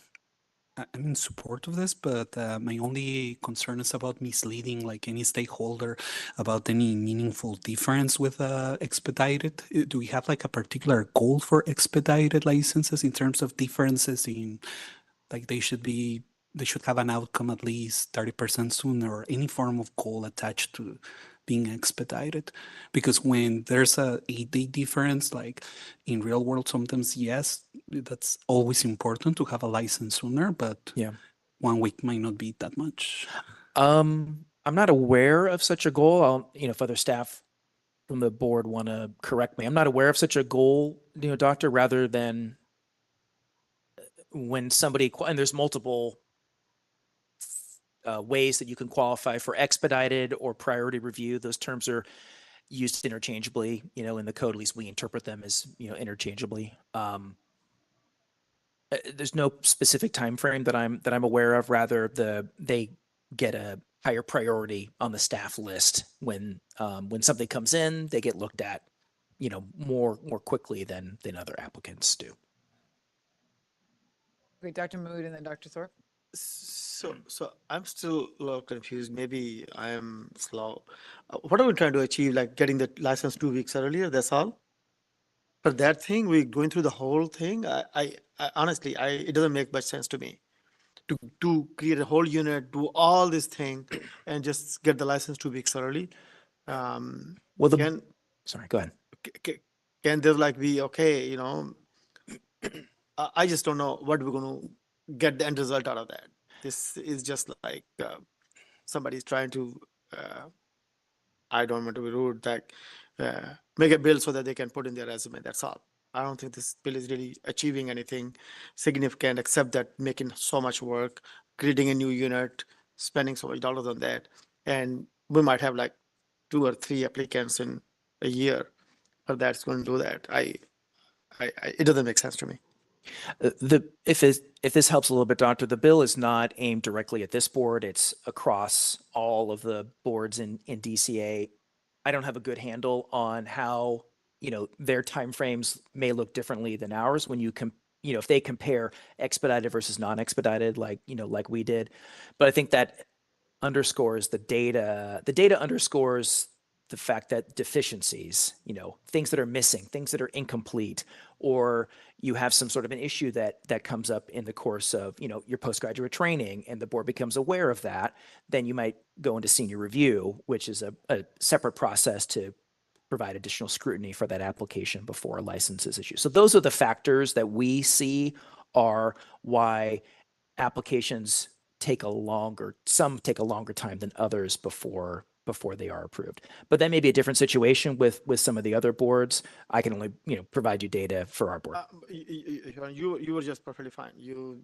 in support of this, but my only concern is about misleading like any stakeholder about any meaningful difference with expedited. Do we have like a particular goal for expedited licenses in terms of differences in like they should have an outcome at least 30% sooner or any form of goal attached to being expedited? Because when there's a 8-day difference, like in real world, sometimes yes, that's always important to have a license sooner, but yeah, 1 week might not be that much. I'm not aware of such a goal. If other staff from the board want to correct me, I'm not aware of such a goal, doctor, rather than when somebody, and there's multiple ways that you can qualify for expedited or priority review. Those terms are used interchangeably, in the code, at least we interpret them as, interchangeably. There's no specific time frame that I'm aware of. Rather, they get a higher priority on the staff list when something comes in, they get looked at, more quickly than other applicants do. Great, Dr. Mahmood and then Dr. Thorpe. So I'm still a little confused. Maybe I am slow. What are we trying to achieve? Like getting the license 2 weeks earlier? That's all. For that thing, we're going through the whole thing. I honestly, it doesn't make much sense to me to create a whole unit, do all this thing, and just get the license 2 weeks early. Sorry, go ahead. Can there like be okay? I just don't know what we're going to get the end result out of that. This is just like somebody's trying to, I don't want to be rude, like make a bill so that they can put in their resume. That's all. I don't think this bill is really achieving anything significant except that making so much work, creating a new unit, spending so much dollars on that. And we might have like 2 or 3 applicants in a year, but that's going to do that. It doesn't make sense to me. If this helps a little bit, Doctor, the bill is not aimed directly at this board. It's across all of the boards in DCA. I don't have a good handle on how, their timeframes may look differently than ours when if they compare expedited versus non-expedited, like we did. But I think that underscores the data. The data underscores the fact that deficiencies, things that are missing, things that are incomplete, or you have some sort of an issue that comes up in the course of, your postgraduate training, and the board becomes aware of that, then you might go into senior review, which is a separate process to provide additional scrutiny for that application before a license is issued. So those are the factors that we see are why applications some take a longer time than others before they are approved. But that may be a different situation with some of the other boards. I can only provide you data for our board. You were just perfectly fine. You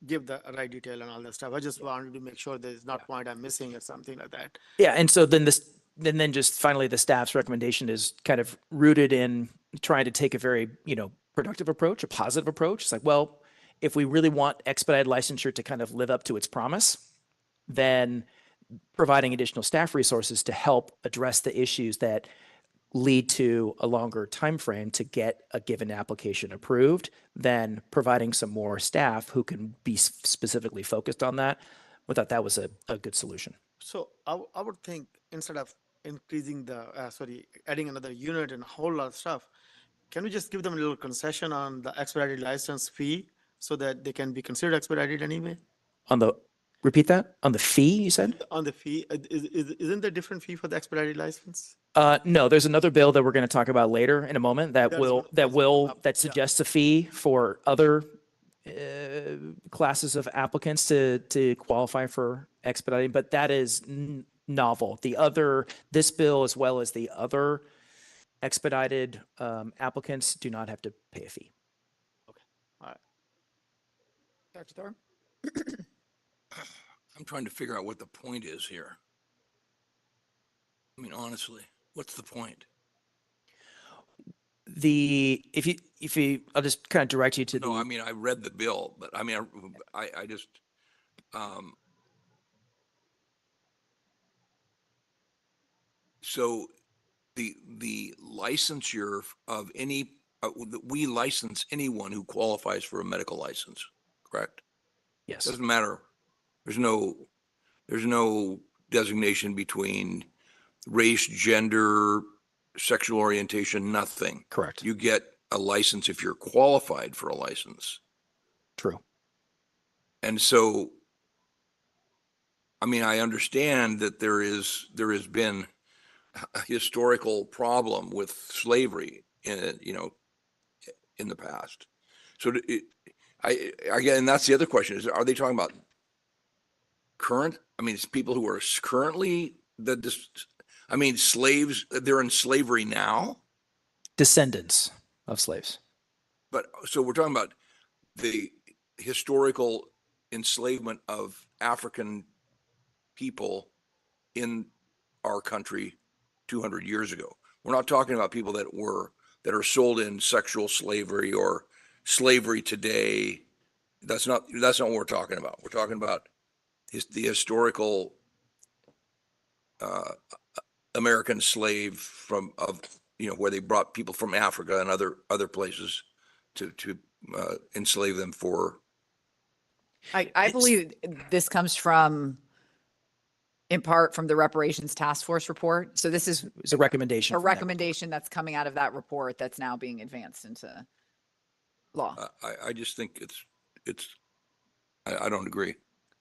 give the right detail and all that stuff. I just wanted to make sure there's not point I'm missing or something like that. Yeah, and so then just finally the staff's recommendation is kind of rooted in trying to take a very productive approach, a positive approach. It's like, well, if we really want expedited licensure to kind of live up to its promise, then providing additional staff resources to help address the issues that lead to a longer time frame to get a given application approved, then providing some more staff who can be specifically focused on that. We thought that was a good solution. So I would think instead of increasing adding another unit and a whole lot of stuff, can we just give them a little concession on the expedited license fee so that they can be considered expedited anyway? On the, repeat that? On the fee, you said? On the fee, isn't there a different fee for the expedited license? No, there's another bill that we're going to talk about later in a moment that suggests a fee for other classes of applicants to qualify for expediting, but that is novel. This bill as well as the other expedited applicants do not have to pay a fee. All right. Dr. Thorpe? I'm trying to figure out what the point is here. I mean, honestly, what's the point? If you, I'll just kind of direct you to No, I mean, I read the bill, but I mean, I just, so the licensure of any, we license anyone who qualifies for a medical license, correct? Yes. Doesn't matter. There's no designation between race, gender, sexual orientation, nothing. Correct. You get a license if you're qualified for a license. True. And so, I mean, I understand that there has been a historical problem with slavery in, in the past. So again, that's the other question is, are they talking about current? I mean, it's people who are currently slaves, they're in slavery now. Descendants of slaves. But so we're talking about the historical enslavement of African people in our country 200 years ago. We're not talking about people that are sold in sexual slavery or slavery today. That's not what we're talking about. We're talking about the historical American slave where they brought people from Africa and other places to enslave them for. I believe this comes in part from the Reparations Task Force report. So this is a recommendation. A recommendation that's coming out of that report that's now being advanced into law. I just think I don't agree.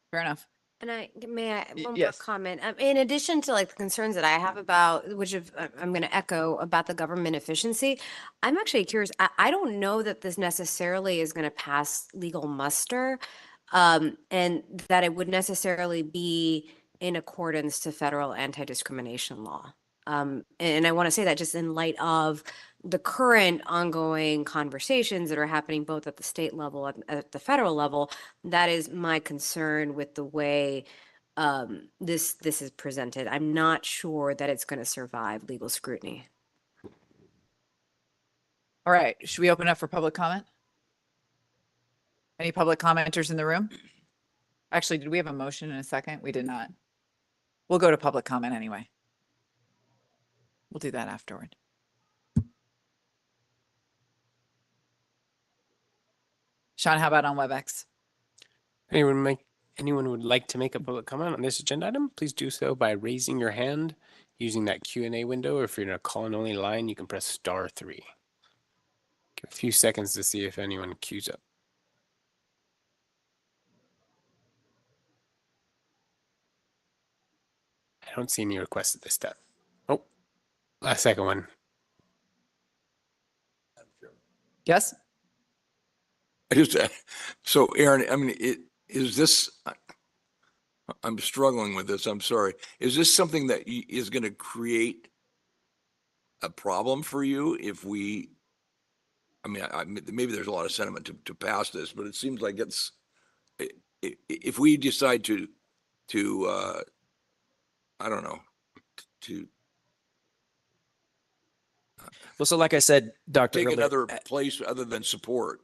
Fair enough. And may I one more Yes. comment? In addition to like the concerns that I have about, I'm going to echo about the government efficiency, I'm actually curious. I don't know that this necessarily is going to pass legal muster, and that it would necessarily be in accordance to federal anti-discrimination law. And I want to say that just in light of the current ongoing conversations that are happening both at the state level and at the federal level, that is my concern with the way this is presented. I'm not sure that it's going to survive legal scrutiny. All right. Should we open up for public comment? Any public commenters in the room? Actually, did we have a motion in a second? We did not. We'll go to public comment anyway. We'll do that afterward. Sean, how about on WebEx? Anyone would like to make a public comment on this agenda item, please do so by raising your hand using that Q&A window. Or if you're in a call-in only line, you can press *3. Give a few seconds to see if anyone queues up. I don't see any requests at this step. Oh, last second one. Yes. So Aaron, I mean, is this, I'm struggling with this. I'm sorry. Is this something that is going to create a problem for you if we, maybe there's a lot of sentiment to pass this, but it seems like if we decide to I don't know, well, so like I said, Dr. take earlier, another place other than support.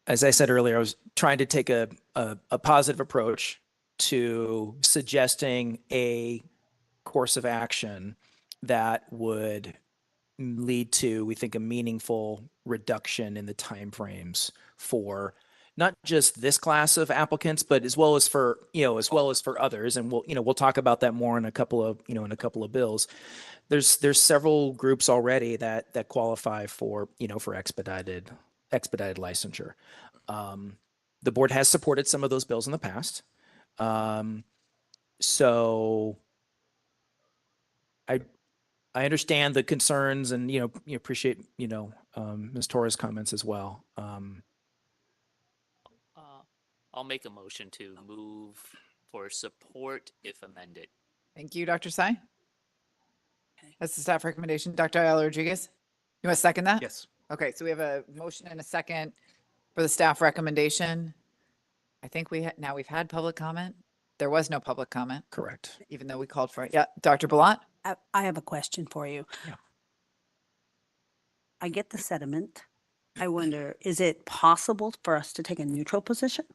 as I said earlier, I was trying to take a positive approach to suggesting a course of action that would lead to, we think, a meaningful reduction in the timeframes for not just this class of applicants, but as well as for, as well as for others. And we'll talk about that more in a couple of bills. There's several groups already that qualify for, for expedited licensure. The board has supported some of those bills in the past. So I understand the concerns and, you appreciate, Ms. Torres' comments as well. I'll make a motion to move for support if amended. Thank you, Dr. Sai. That's the staff recommendation. Dr. Ayala Rodriguez, you want to second that? Yes. Okay, so we have a motion and a second for the staff recommendation. I think now we've had public comment. There was no public comment. Correct. Even though we called for it. Yeah, Dr. Balat? I have a question for you. Yeah. I get the sentiment. I wonder, is it possible for us to take a neutral position?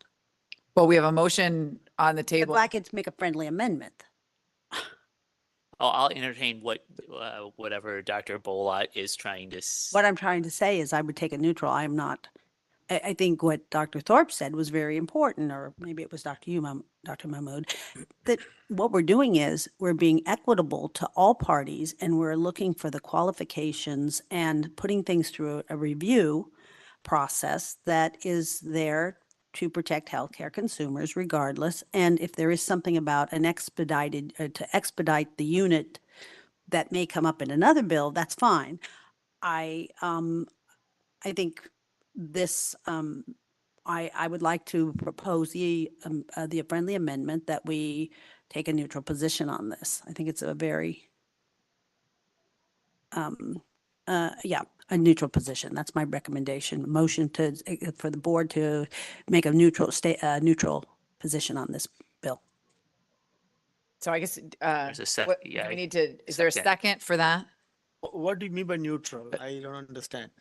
Well, we have a motion on the table. If I could make a friendly amendment. I'll entertain whatever Dr. Bolat is trying to. What I'm trying to say is I would take a neutral. I'm not, I think what Dr. Thorpe said was very important, or maybe it was Dr. Mahmood, that what we're doing is we're being equitable to all parties, and we're looking for the qualifications and putting things through a review process that is there to protect healthcare consumers regardless. And if there is something about an expedited, to expedite the unit that may come up in another bill, that's fine. I think this, I would like to propose the friendly amendment that we take a neutral position on this. I think it's a very, a neutral position. That's my recommendation. Motion for the board to make a neutral position on this bill. So I guess, There's a second. do we need to, is there a second for that? What do you mean by neutral? I don't understand.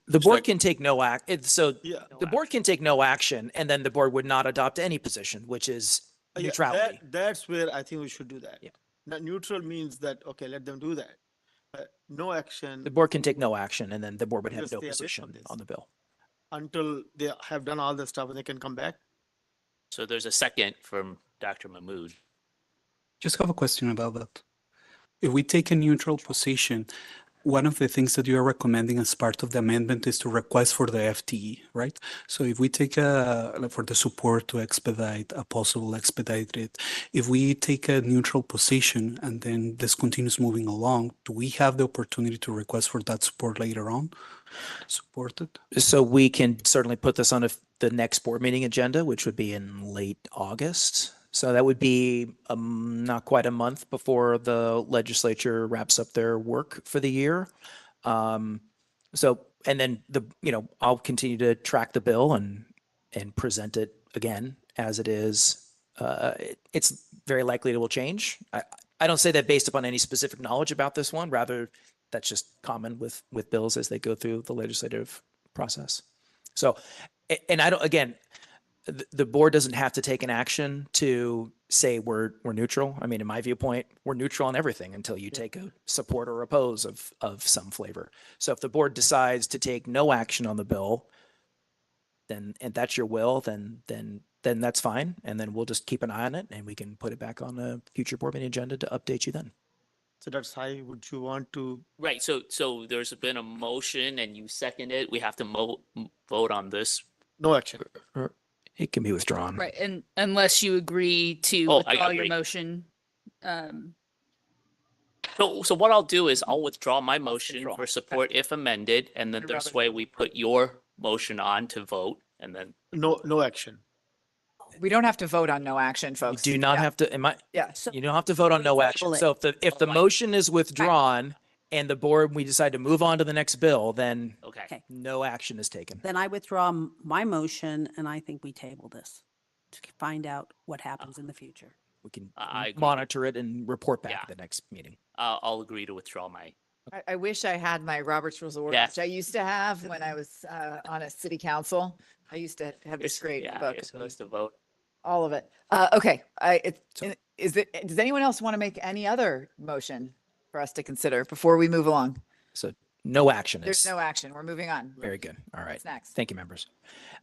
The board can take no act. So Yeah. the board can take no action, and then the board would not adopt any position, which is Yeah, neutrality. that's where I think we should do that. Yeah. Now, neutral means that, okay, let them do that. No action The board can take no action, and then the board would have Just no stay away from position this. on the bill. until they have done all the stuff and they can come back. So there's a second from Dr. Mahmood. Just have a question about that. If we take a neutral position, one of the things that you are recommending as part of the amendment is to request for the FTE, right? So if we take for the support to expedite a possible expedited, if we take a neutral position and then this continues moving along, do we have the opportunity to request for that support later on? Support it? So we can certainly put this on the next board meeting agenda, which would be in late August. So that would be not quite a month before the legislature wraps up their work for the year. And then I'll continue to track the bill and present it again as it is. It's very likely it will change. I don't say that based upon any specific knowledge about this one. Rather, that's just common with bills as they go through the legislative process. So, and I don't, again, the board doesn't have to take an action to say we're neutral. I mean, in my viewpoint, we're neutral on everything until you take a support or oppose of some flavor. So if the board decides to take no action on the bill, then, and that's your will, then that's fine. And then we'll just keep an eye on it and we can put it back on a future board meeting agenda to update you then. So that's how would you want to? Right. So there's been a motion and you second it. We have to vote on this. No action. It can be withdrawn. Right, and unless you agree to Oh, I withdraw your agree. motion. So what I'll do is I'll withdraw my motion for support if amended, and then this way we put your motion on to vote, and then. No action. We don't have to vote on no action, folks. You do not Yeah. have to, Yeah. you don't have to vote on no action. So if the motion is withdrawn and the board, we decide to move on to the next bill, then Okay. no action is taken. Then I withdraw my motion, and I think we table this to find out what happens in the future. We can I agree. monitor it and report back at the next meeting. I'll agree to withdraw my. I wish I had my Robert's Rules of Order, Yeah. which I used to have when I was on a city council. I used to have this great book. You're supposed to vote. All of it. Okay. Does anyone else want to make any other motion for us to consider before we move along? So No action There's is. no action. We're moving on. Very good. All right. What's next? Thank you, members.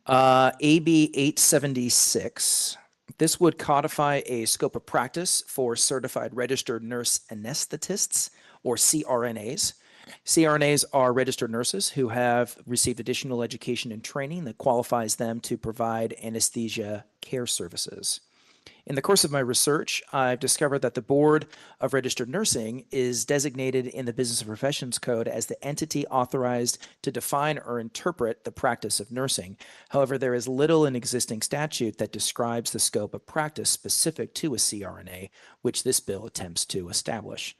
AB 876. This would codify a scope of practice for certified registered nurse anesthetists, or CRNAs. CRNAs are registered nurses who have received additional education and training that qualifies them to provide anesthesia care services. In the course of my research, I've discovered that the Board of Registered Nursing is designated in the Business and Professions Code as the entity authorized to define or interpret the practice of nursing. However, there is little in existing statute that describes the scope of practice specific to a CRNA, which this bill attempts to establish.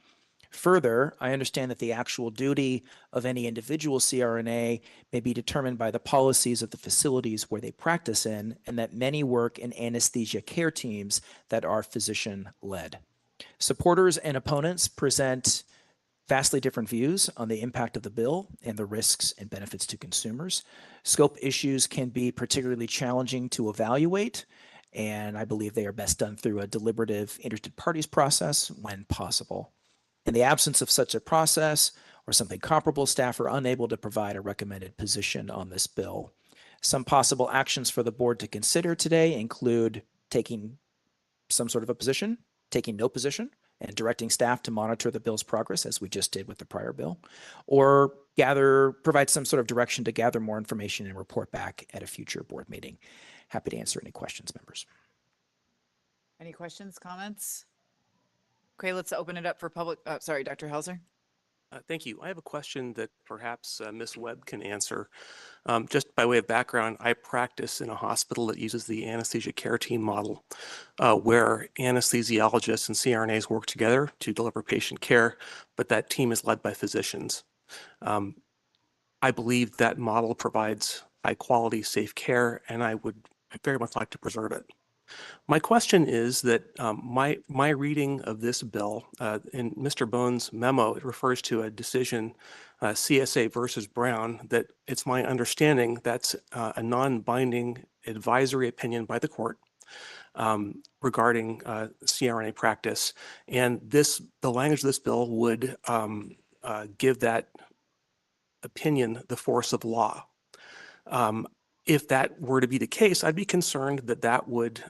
Further, I understand that the actual duty of any individual CRNA may be determined by the policies of the facilities where they practice in, and that many work in anesthesia care teams that are physician-led. Supporters and opponents present vastly different views on the impact of the bill and the risks and benefits to consumers. Scope issues can be particularly challenging to evaluate, and I believe they are best done through a deliberative interested parties process when possible. In the absence of such a process or something comparable, staff are unable to provide a recommended position on this bill. Some possible actions for the board to consider today include taking some sort of a position, taking no position, and directing staff to monitor the bill's progress, as we just did with the prior bill, or provide some sort of direction to gather more information and report back at a future board meeting. Happy to answer any questions, members. Any questions, comments? Okay, let's open it up for public. Sorry, Dr. Helzer. Thank you. I have a question that perhaps Ms. Webb can answer. Just by way of background, I practice in a hospital that uses the anesthesia care team model, where anesthesiologists and CRNAs work together to deliver patient care, but that team is led by physicians. I believe that model provides high quality, safe care, and I would very much like to preserve it. My question is that my reading of this bill, in Mr. Bone's memo, it refers to a decision, CSA versus Brown, that it's my understanding that's a non-binding advisory opinion by the court regarding CRNA practice. And the language of this bill would give that opinion the force of law. If that were to be the case, I'd be concerned that that would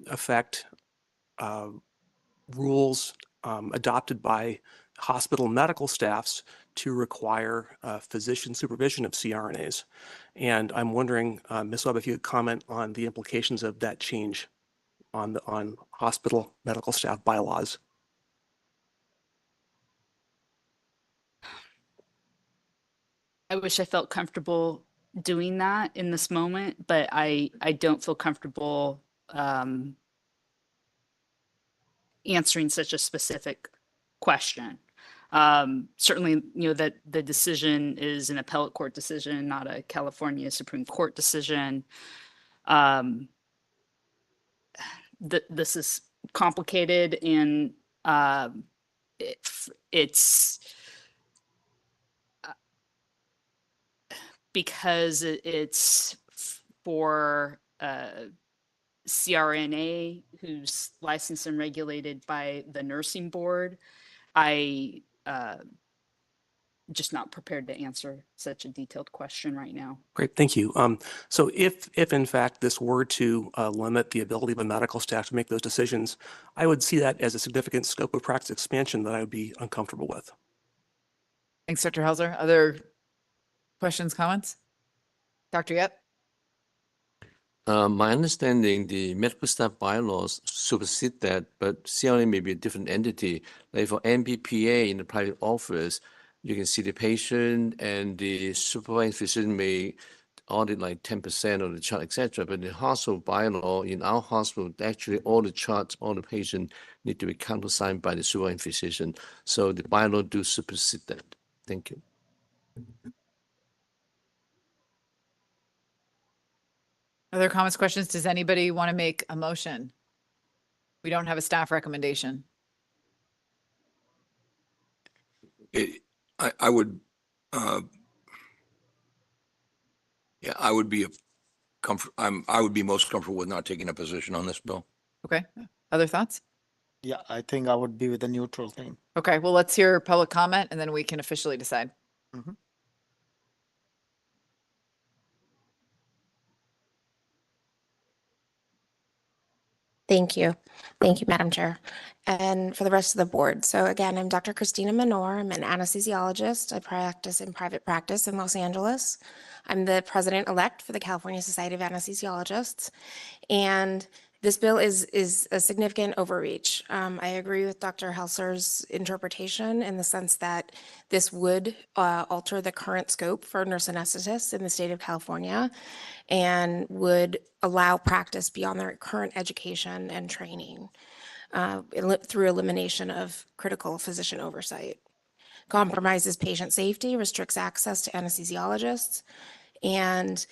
affect rules adopted by hospital medical staffs to require physician supervision of CRNAs. And I'm wondering, Ms. Webb, if you could comment on the implications of that change on hospital medical staff bylaws. I wish I felt comfortable doing that in this moment, but I don't feel comfortable answering such a specific question. Certainly, that the decision is an appellate court decision, not a California Supreme Court decision. This is complicated, and it's because it's for CRNA who's licensed and regulated by the nursing board. I just not prepared to answer such a detailed question right now. Great, thank you. So if in fact this were to limit the ability of a medical staff to make those decisions, I would see that as a significant scope of practice expansion that I would be uncomfortable with. Thanks, Dr. Helzer. Other questions, comments? Dr. Yep. My understanding, the medical staff bylaws supersede that, but CRNA may be a different entity. Like for MPPA in the private office, you can see the patient and the supervising physician may audit like 10% of the chart, etc. But the hospital bylaw in our hospital, actually all the charts, all the patient need to be countersigned by the supervising physician. So the bylaw do supersede that. Thank you. Other comments, questions? Does anybody want to make a motion? We don't have a staff recommendation. I would, yeah, I would be I would be most comfortable with not taking a position on this bill. Okay. Other thoughts? Yeah, I think I would be with a neutral thing. Okay. Well, let's hear public comment and then we can officially decide. Mhm. Thank you. Thank you, Madam Chair. And for the rest of the board. So again, I'm Dr. Christina Menor. I'm an anesthesiologist. I practice in private practice in Los Angeles. I'm the president-elect for the California Society of Anesthesiologists. And this bill is a significant overreach. I agree with Dr. Helser's interpretation in the sense that this would alter the current scope for nurse anesthetists in the state of California and would allow practice beyond their current education and training through elimination of critical physician oversight. Compromises patient safety, restricts access to anesthesiologists, and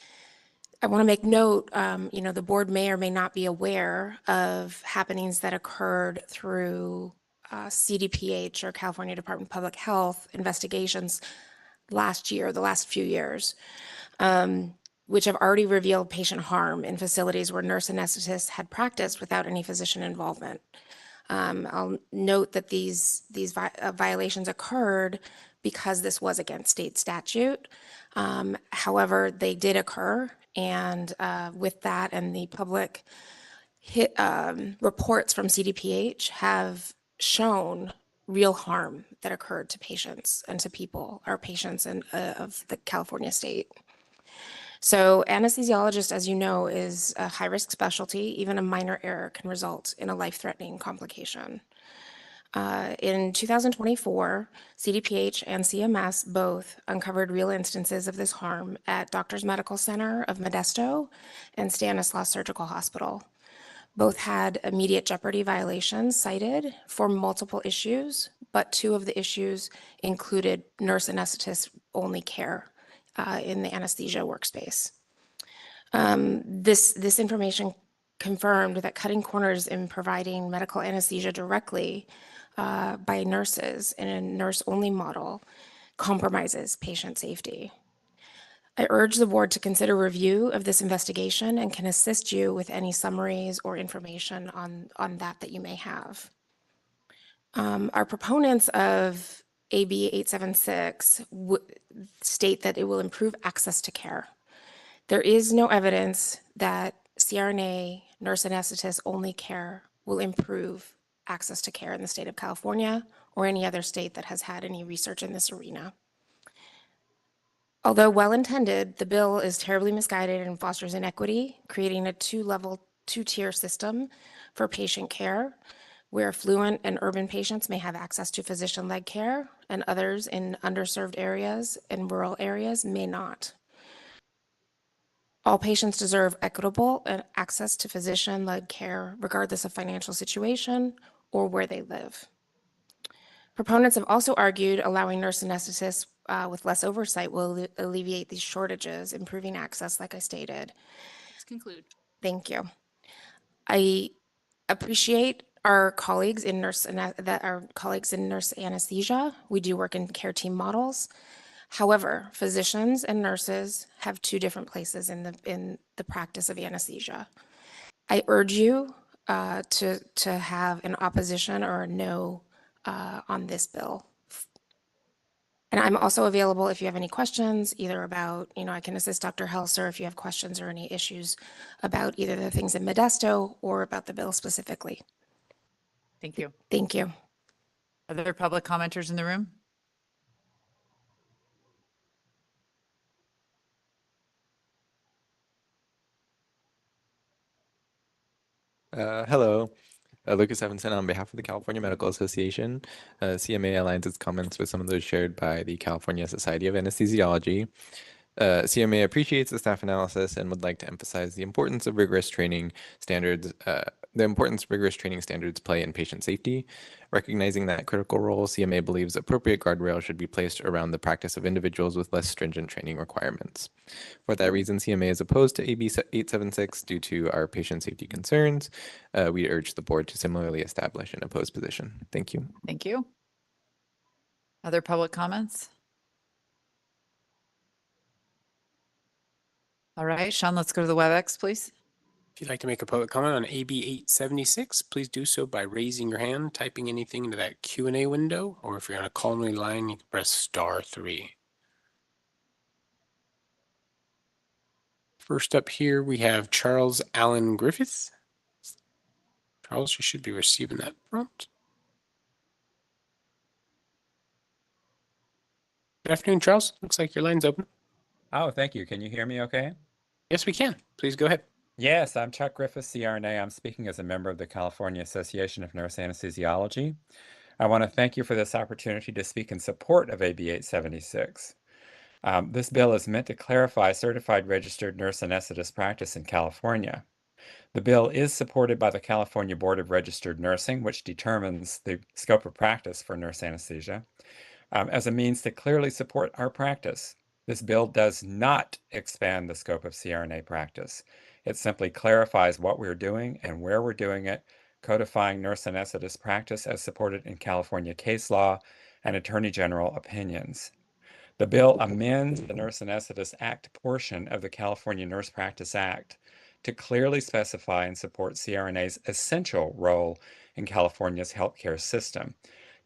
I want to make note, the board may or may not be aware of happenings that occurred through CDPH or California Department of Public Health investigations last year, the last few years, which have already revealed patient harm in facilities where nurse anesthetists had practiced without any physician involvement. I'll note that these violations occurred because this was against state statute. However, they did occur, and with that and the public reports from CDPH have shown real harm that occurred to patients and to people, our patients of the California state. So anesthesiologist, as you know, is a high-risk specialty. Even a minor error can result in a life-threatening complication. In 2024, CDPH and CMS both uncovered real instances of this harm at Doctors Medical Center of Modesto and Stanislaus Surgical Hospital. Both had immediate jeopardy violations cited for multiple issues, but two of the issues included nurse anesthetist only care in the anesthesia workspace. This information confirmed that cutting corners in providing medical anesthesia directly by nurses in a nurse-only model compromises patient safety. I urge the board to consider review of this investigation and can assist you with any summaries or information on that you may have. Our proponents of AB 876 state that it will improve access to care. There is no evidence that CRNA nurse anesthetist only care will improve access to care in the state of California or any other state that has had any research in this arena. Although well-intended, the bill is terribly misguided and fosters inequity, creating a two-tier system for patient care, where affluent and urban patients may have access to physician-led care, and others in underserved areas and rural areas may not. All patients deserve equitable access to physician-led care, regardless of financial situation or where they live. Proponents have also argued allowing nurse anesthetists with less oversight will alleviate these shortages, improving access, like I stated. Let's conclude. Thank you. I appreciate our colleagues in nurse anesthesia. We do work in care team models. However, physicians and nurses have two different places in the practice of anesthesia. I urge you to have an opposition or a no on this bill. And I'm also available if you have any questions, either about, I can assist Dr. Helser if you have questions or any issues about either the things in Modesto or about the bill specifically. Thank you. Thank you. Are there public commenters in the room? Hello, Lucas Evanson on behalf of the California Medical Association. CMA aligns its comments with some of those shared by the California Society of Anesthesiology. CMA appreciates the staff analysis and would like to emphasize the importance of rigorous training standards, play in patient safety. Recognizing that critical role, CMA believes appropriate guardrails should be placed around the practice of individuals with less stringent training requirements. For that reason, CMA is opposed to AB 876 due to our patient safety concerns. We urge the board to similarly establish an opposed position. Thank you. Thank you. Other public comments? All right, Sean, let's go to the WebEx, please. If you'd like to make a public comment on AB 876, please do so by raising your hand, typing anything into that Q&A window, or if you're on a call-only line, you can press *3. First up here, we have Charles Allen Griffiths. Charles, you should be receiving that prompt. Good afternoon, Charles. Looks like your line's open. Oh, thank you. Can you hear me okay? Yes, we can. Please go ahead. Yes, I'm Chuck Griffith, CRNA. I'm speaking as a member of the California Association of Nurse Anesthesiology. I want to thank you for this opportunity to speak in support of AB 876. This bill is meant to clarify certified registered nurse anesthetist practice in California. The bill is supported by the California Board of Registered Nursing, which determines the scope of practice for nurse anesthesia, as a means to clearly support our practice. This bill does not expand the scope of CRNA practice. It simply clarifies what we're doing and where we're doing it, codifying nurse anesthetist practice as supported in California case law and Attorney General opinions. The bill amends the Nurse Anesthetist Act portion of the California Nurse Practice Act to clearly specify and support CRNA's essential role in California's healthcare system,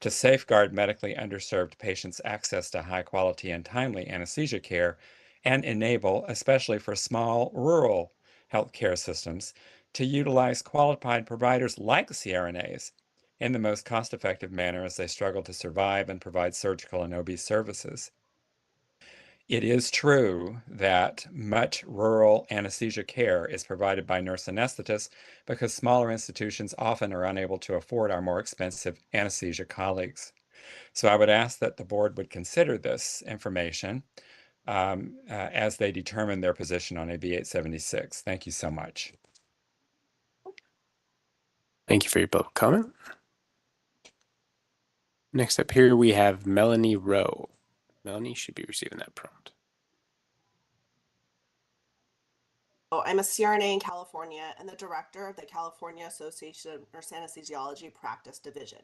to safeguard medically underserved patients' access to high quality and timely anesthesia care, and enable, especially for small rural healthcare systems, to utilize qualified providers like CRNAs in the most cost-effective manner as they struggle to survive and provide surgical and OB services. It is true that much rural anesthesia care is provided by nurse anesthetists because smaller institutions often are unable to afford our more expensive anesthesia colleagues. So I would ask that the board would consider this information as they determine their position on AB 876. Thank you so much. Thank you for your public comment. Next up here, we have Melanie Rowe. Melanie should be receiving that prompt. I'm a CRNA in California and the director of the California Association of Nurse Anesthesiology Practice Division.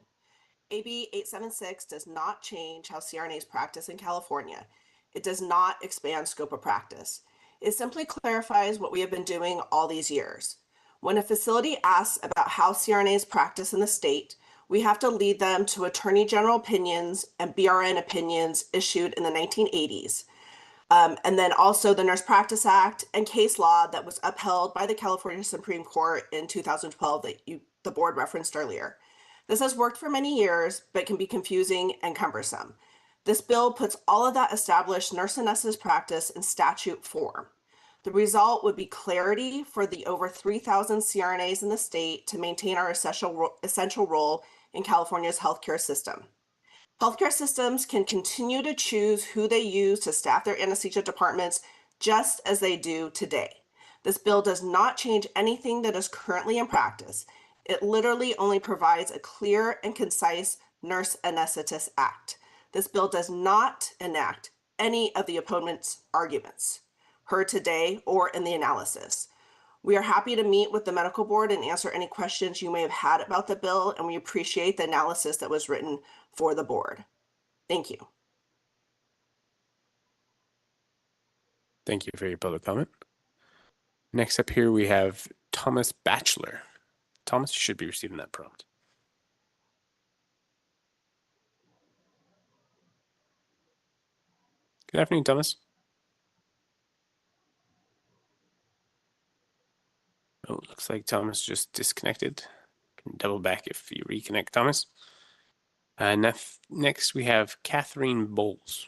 AB 876 does not change how CRNAs practice in California. It does not expand scope of practice. It simply clarifies what we have been doing all these years. When a facility asks about how CRNAs practice in the state, we have to lead them to Attorney General opinions and BRN opinions issued in the 1980s. And then also the Nurse Practice Act and case law that was upheld by the California Supreme Court in 2012 that the board referenced earlier. This has worked for many years, but can be confusing and cumbersome. This bill puts all of that established nurse anesthetist practice in statute form. The result would be clarity for the over 3,000 CRNAs in the state to maintain our essential role in California's healthcare system. Healthcare systems can continue to choose who they use to staff their anesthesia departments just as they do today. This bill does not change anything that is currently in practice. It literally only provides a clear and concise Nurse Anesthetist Act. This bill does not enact any of the opponent's arguments heard today or in the analysis. We are happy to meet with the medical board and answer any questions you may have had about the bill, and we appreciate the analysis that was written for the board. Thank you. Thank you for your public comment. Next up here, we have Thomas Batchelor. Thomas, you should be receiving that prompt. Good afternoon, Thomas. Oh, looks like Thomas just disconnected. Can double back if you reconnect, Thomas. Next, we have Catherine Bowles.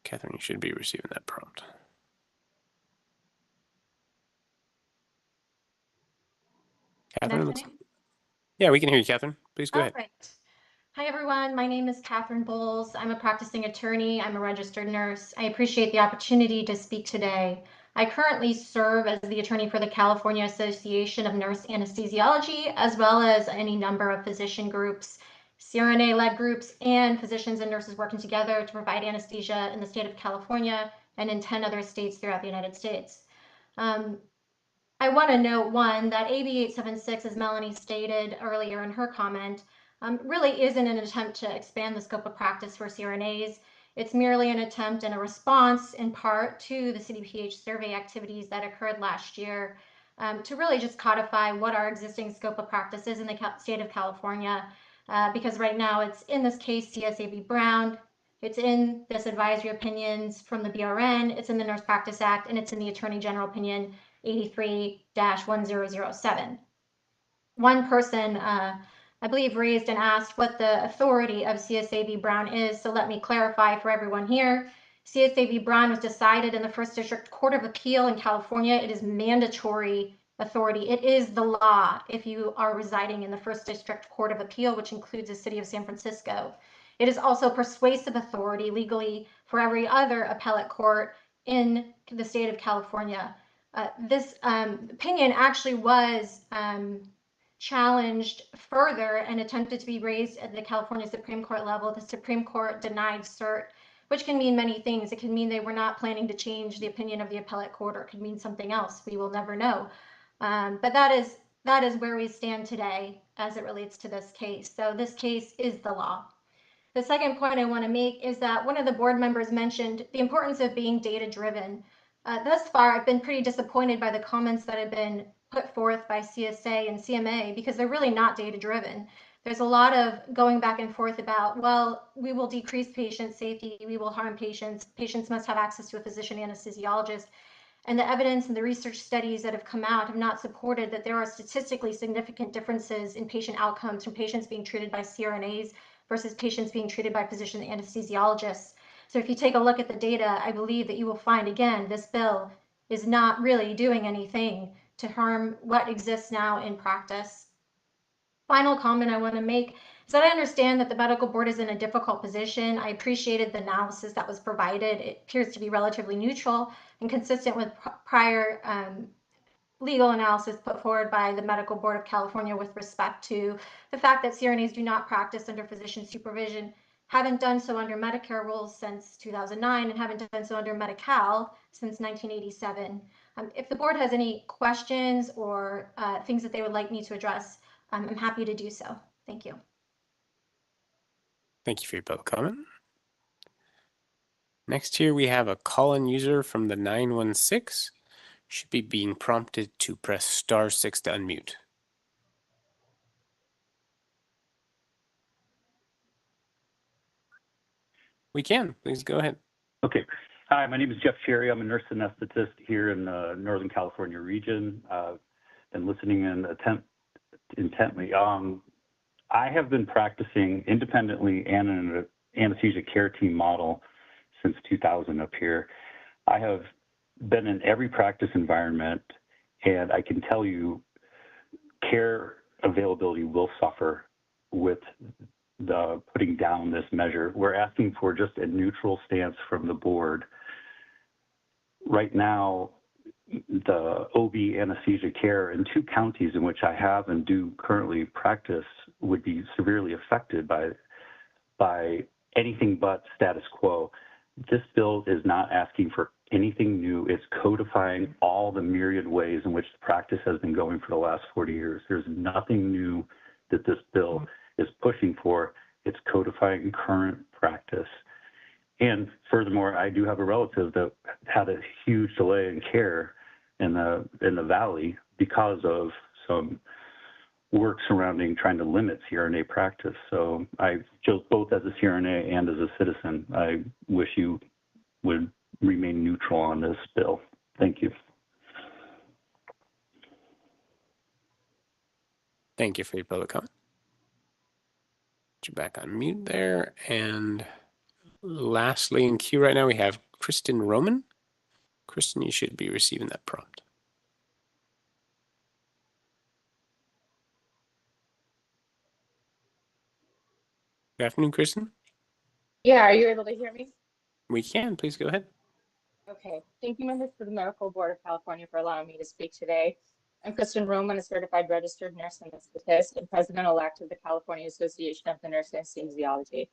Catherine, you should be receiving that prompt. Catherine, yeah, we can hear you, Catherine. Please go ahead. Right. Hi, everyone. My name is Catherine Bowles. I'm a practicing attorney. I'm a registered nurse. I appreciate the opportunity to speak today. I currently serve as the attorney for the California Association of Nurse Anesthesiology, as well as any number of physician groups, CRNA-led groups, and physicians and nurses working together to provide anesthesia in the state of California and in 10 other states throughout the United States. I want to note, one, that AB 876, as Melanie stated earlier in her comment, really isn't an attempt to expand the scope of practice for CRNAs. It's merely an attempt and a response, in part, to the CDPH survey activities that occurred last year to really just codify what our existing scope of practice is in the state of California, because right now it's in this case CSAB Brown, it's in this advisory opinions from the BRN, it's in the Nurse Practice Act, and it's in the Attorney General opinion 83-1007. one person, I believe, raised and asked what the authority of CSA v. Brown is. So let me clarify for everyone here. CSA v. Brown was decided in the First District Court of Appeal in California. It is mandatory authority. It is the law if you are residing in the First District Court of Appeal, which includes the city of San Francisco. It is also persuasive authority legally for every other appellate court in the state of California. This opinion actually was challenged further and attempted to be raised at the California Supreme Court level. The Supreme Court denied cert, which can mean many things. It can mean they were not planning to change the opinion of the appellate court, or it could mean something else. We will never know. But that is where we stand today as it relates to this case. So this case is the law. The second point I want to make is that one of the board members mentioned the importance of being data-driven. Thus far, I've been pretty disappointed by the comments that have been put forth by CSA and CMA because they're really not data-driven. There's a lot of going back and forth about, well, we will decrease patient safety, we will harm patients, patients must have access to a physician anesthesiologist. And the evidence and the research studies that have come out have not supported that there are statistically significant differences in patient outcomes from patients being treated by CRNAs versus patients being treated by physician anesthesiologists. So if you take a look at the data, I believe that you will find, again, this bill is not really doing anything to harm what exists now in practice. Final comment I want to make is that I understand that the medical board is in a difficult position. I appreciated the analysis that was provided. It appears to be relatively neutral and consistent with prior legal analysis put forward by the Medical Board of California with respect to the fact that CRNAs do not practice under physician supervision, haven't done so under Medicare rules since 2009, and haven't done so under Medi-Cal since 1987. If the board has any questions or things that they would like me to address, I'm happy to do so. Thank you. Thank you for your public comment. Next here we have a call-in user from the 916. Should be being prompted to press *6 to unmute. We can. Please go ahead. Okay. Hi, my name is Jeff Cherry. I'm a nurse anesthetist here in the Northern California region. Been listening in intently. I have been practicing independently and in an anesthesia care team model since 2000 up here. I have been in every practice environment, and I can tell you care availability will suffer with the putting down this measure. We're asking for just a neutral stance from the board. Right now, the OB anesthesia care in 2 counties in which I have and do currently practice would be severely affected by anything but status quo. This bill is not asking for anything new. It's codifying all the myriad ways in which the practice has been going for the last 40 years. There's nothing new that this bill is pushing for. It's codifying current practice. And furthermore, I do have a relative that had a huge delay in care in the valley because of some work surrounding trying to limit CRNA practice. So I chose both as a CRNA and as a citizen. I wish you would remain neutral on this bill. Thank you. Thank you for your public comment. Put you back on mute there. And lastly in queue right now, we have Kristen Roman. Kristen, you should be receiving that prompt. Good afternoon, Kristen. Yeah, are you able to hear me? We can. Please go ahead. Okay. Thank you, members of the Medical Board of California, for allowing me to speak today. I'm Kristen Roman, a certified registered nurse anesthetist and president-elect of the California Association of the Nurse Anesthesiology.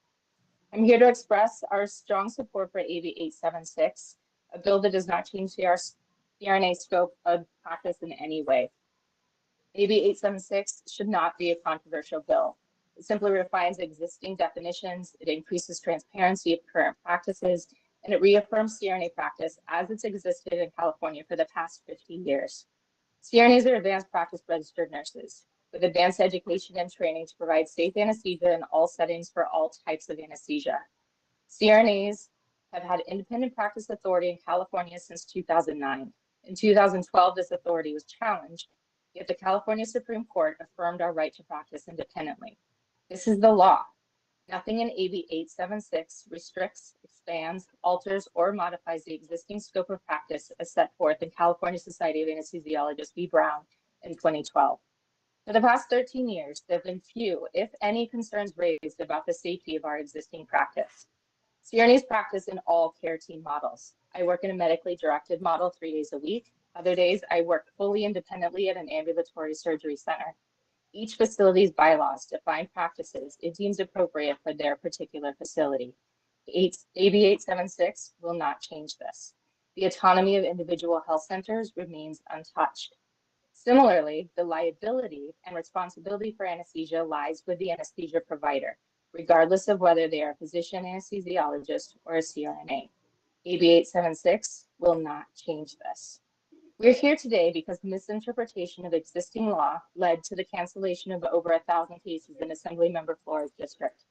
I'm here to express our strong support for AB 876, a bill that does not change the CRNA scope of practice in any way. AB 876 should not be a controversial bill. It simply refines existing definitions, it increases transparency of current practices, and it reaffirms CRNA practice as it's existed in California for the past 50 years. CRNAs are advanced practice registered nurses with advanced education and training to provide safe anesthesia in all settings for all types of anesthesia. CRNAs have had independent practice authority in California since 2009. In 2012, this authority was challenged Yet the California Supreme Court affirmed our right to practice independently. This is the law. Nothing in AB 876 restricts, expands, alters, or modifies the existing scope of practice as set forth in California Society of Anesthesiologists v. Brown in 2012. For the past 13 years, there have been few, if any, concerns raised about the safety of our existing practice. CRNAs practice in all care team models. I work in a medically directed model 3 days a week. Other days, I work fully independently at an ambulatory surgery center. Each facility's bylaws define practices it deems appropriate for their particular facility. AB 876 will not change this. The autonomy of individual health centers remains untouched. Similarly, the liability and responsibility for anesthesia lies with the anesthesia provider, regardless of whether they are a physician anesthesiologist or a CRNA. AB 876 will not change this. We're here today because misinterpretation of existing law led to the cancellation of over 1,000 cases in Assemblymember Flora's district.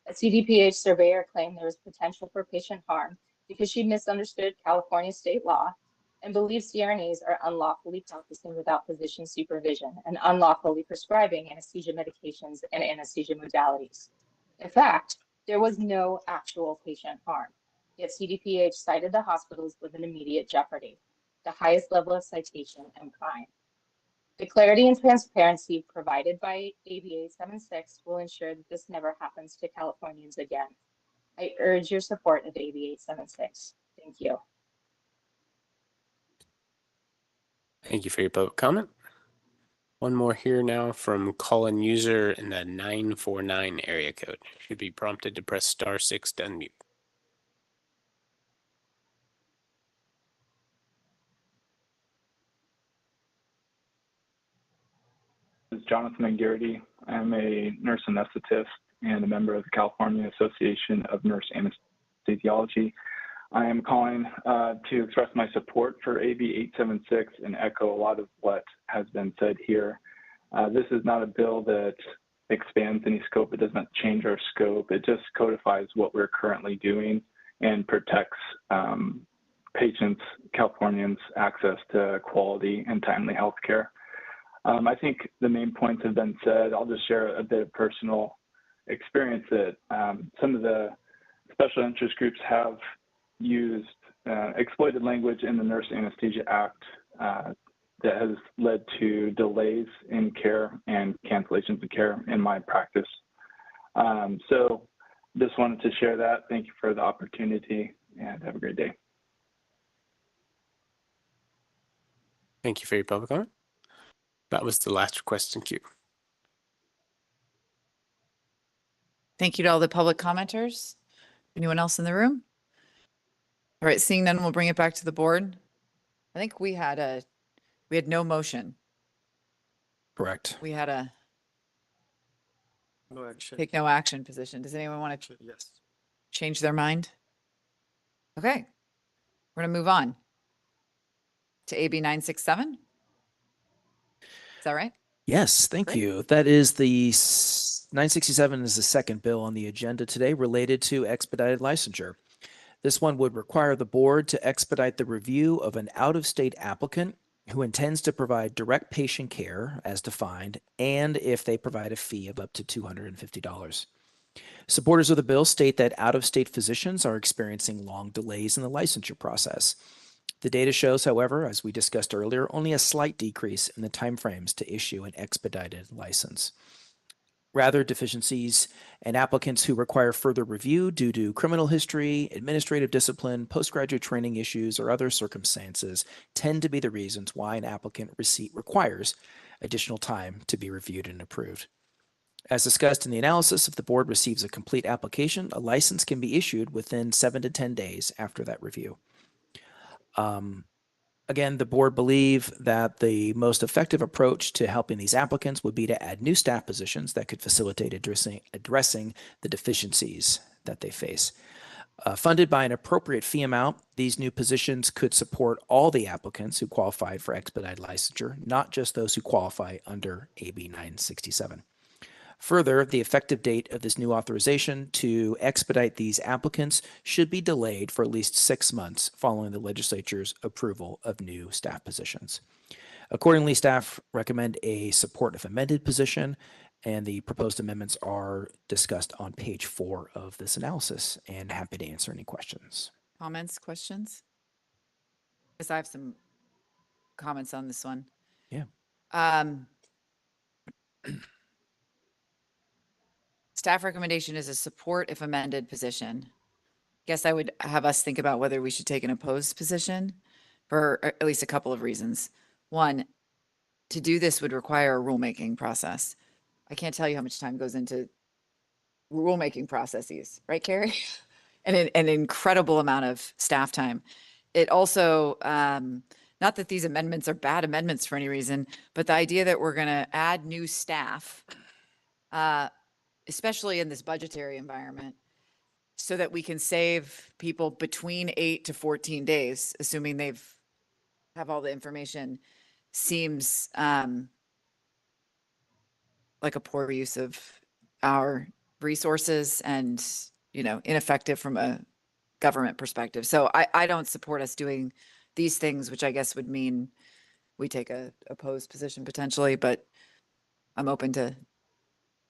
A CDPH surveyor claimed there was potential for patient harm because she misunderstood California state law and believes CRNAs are unlawfully practicing without physician supervision and unlawfully prescribing anesthesia medications and anesthesia modalities. In fact, there was no actual patient harm, yet CDPH cited the hospitals with an immediate jeopardy, the highest level of citation and crime. The clarity and transparency provided by AB 876 will ensure that this never happens to Californians again. I urge your support of AB 876. Thank you. Thank you for your public comment. One more here now from call-in user in the 949 area code. Should be prompted to press *6 to unmute. This is Jonathan Angarity. I'm a nurse anesthetist and a member of the California Association of Nurse Anesthesiology. I am calling to express my support for AB 876 and echo a lot of what has been said here. This is not a bill that expands any scope. It doesn't change our scope. It just codifies what we're currently doing and protects patients, Californians' access to quality and timely health care. I think the main points have been said. I'll just share a bit of personal experience that some of the special interest groups have used exploited language in the Nurse Anesthesia Act that has led to delays in care and cancellations of care in my practice. So just wanted to share that. Thank you for the opportunity and have a great day. Thank you for your public comment. That was the last request in queue. Thank you to all the public commenters. Anyone else in the room? All right, seeing none, we'll bring it back to the board. I think we had no motion. Correct. We had a No action. take no action position. Does anyone want to Yes. change their mind? Okay, we're gonna move on to AB 967. Is that right? Yes, thank Great. you. That is the 967 is the second bill on the agenda today related to expedited licensure. This one would require the board to expedite the review of an out-of-state applicant who intends to provide direct patient care as defined, and if they provide a fee of up to $250. Supporters of the bill state that out-of-state physicians are experiencing long delays in the licensure process. The data shows, however, as we discussed earlier, only a slight decrease in the timeframes to issue an expedited license. Rather, deficiencies and applicants who require further review due to criminal history, administrative discipline, postgraduate training issues, or other circumstances tend to be the reasons why an applicant requires additional time to be reviewed and approved. As discussed in the analysis, if the board receives a complete application, a license can be issued within 7 to 10 days after that review. Again, the board believe that the most effective approach to helping these applicants would be to add new staff positions that could facilitate addressing the deficiencies that they face. Funded by an appropriate fee amount, these new positions could support all the applicants who qualified for expedited licensure, not just those who qualify under AB 967. Further, the effective date of this new authorization to expedite these applicants should be delayed for at least 6 months following the legislature's approval of new staff positions. Accordingly, staff recommend a support if amended position, and the proposed amendments are discussed on page 4 of this analysis, and happy to answer any questions. Comments, questions? Because I have some comments on this one. Yeah. Staff recommendation is a support if amended position. Guess I would have us think about whether we should take an opposed position for at least a couple of reasons. One, to do this would require a rulemaking process. I can't tell you how much time goes into rulemaking processes, right, Carrie? And an incredible amount of staff time. It also, not that these amendments are bad amendments for any reason, but the idea that we're going to add new staff, especially in this budgetary environment, so that we can save people between 8 to 14 days, assuming they've have all the information, seems like a poor use of our resources and, you know, ineffective from a government perspective. So I don't support us doing these things, which I guess would mean we take a opposed position potentially, but I'm open to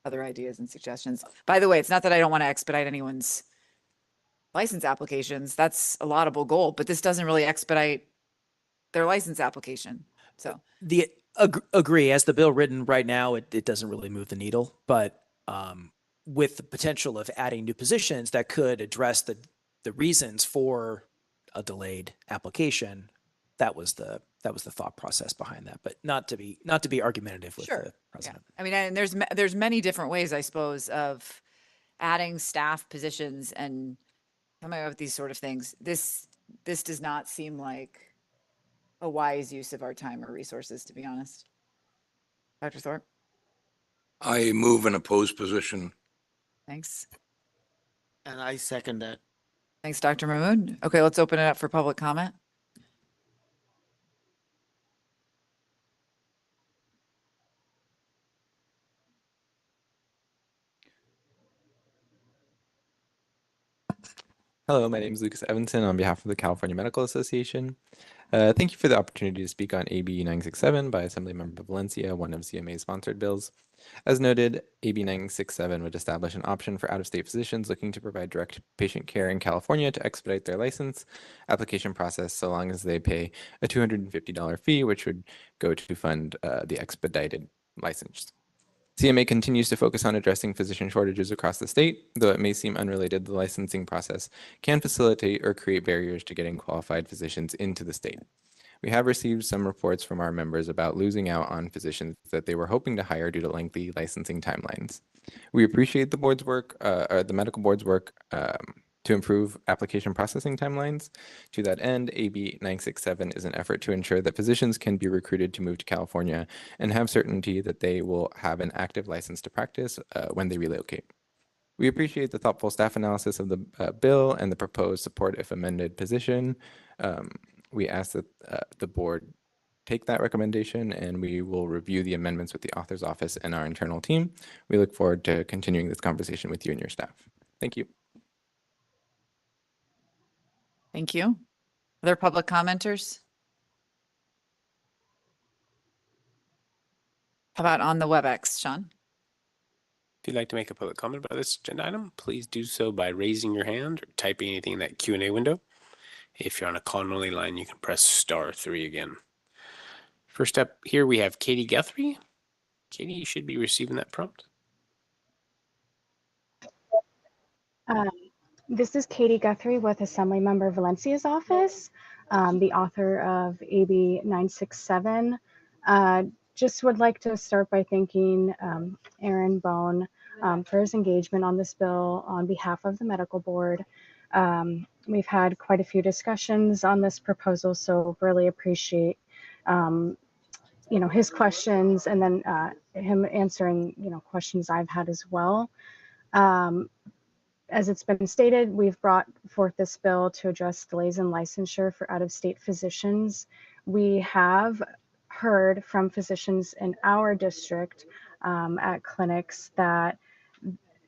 other ideas and suggestions. By the way, it's not that I don't want to expedite anyone's license applications. That's a laudable goal, but this doesn't really expedite their license application. So Agree. As the bill written right now, it doesn't really move the needle, but with the potential of adding new positions that could address the reasons for a delayed application, that was the thought process behind that, but not to be argumentative with the president. Yeah. I mean, and there's many different ways, I suppose, of adding staff positions and coming up with these sort of things. This does not seem like a wise use of our time or resources, to be honest. Dr. Thorpe? I move an opposed position. Thanks. And I second that. Thanks, Dr. Mahmood. Okay, let's open it up for public comment. Hello, my name is Lucas Evanson on behalf of the California Medical Association. Thank you for the opportunity to speak on AB 967 by Assemblymember Valencia, one of CMA's sponsored bills. As noted, AB 967 would establish an option for out-of-state physicians looking to provide direct patient care in California to expedite their license application process so long as they pay a $250 fee, which would go to fund the expedited license. CMA continues to focus on addressing physician shortages across the state, though it may seem unrelated, the licensing process can facilitate or create barriers to getting qualified physicians into the state. We have received some reports from our members about losing out on physicians that they were hoping to hire due to lengthy licensing timelines. We appreciate the board's work, or the medical board's work, to improve application processing timelines. To that end, AB 967 is an effort to ensure that physicians can be recruited to move to California and have certainty that they will have an active license to practice when they relocate. We appreciate the thoughtful staff analysis of the bill and the proposed support if amended position. We ask that the board take that recommendation, and we will review the amendments with the author's office and our internal team. We look forward to continuing this conversation with you and your staff. Thank you. Thank you. Other public commenters? How about on the WebEx, Sean? If you'd like to make a public comment about this agenda item, please do so by raising your hand or typing anything in that Q&A window. If you're on a call-only line, you can press *3 again. First up here, we have Katie Guthrie. Katie, you should be receiving that prompt. This is Katie Guthrie with Assemblymember Valencia's office, the author of AB 967. Just would like to start by thanking Aaron Bone for his engagement on this bill on behalf of the medical board. We've had quite a few discussions on this proposal, so really appreciate his questions and then him answering questions I've had as well. As it's been stated, we've brought forth this bill to address delays in licensure for out-of-state physicians. We have heard from physicians in our district at clinics that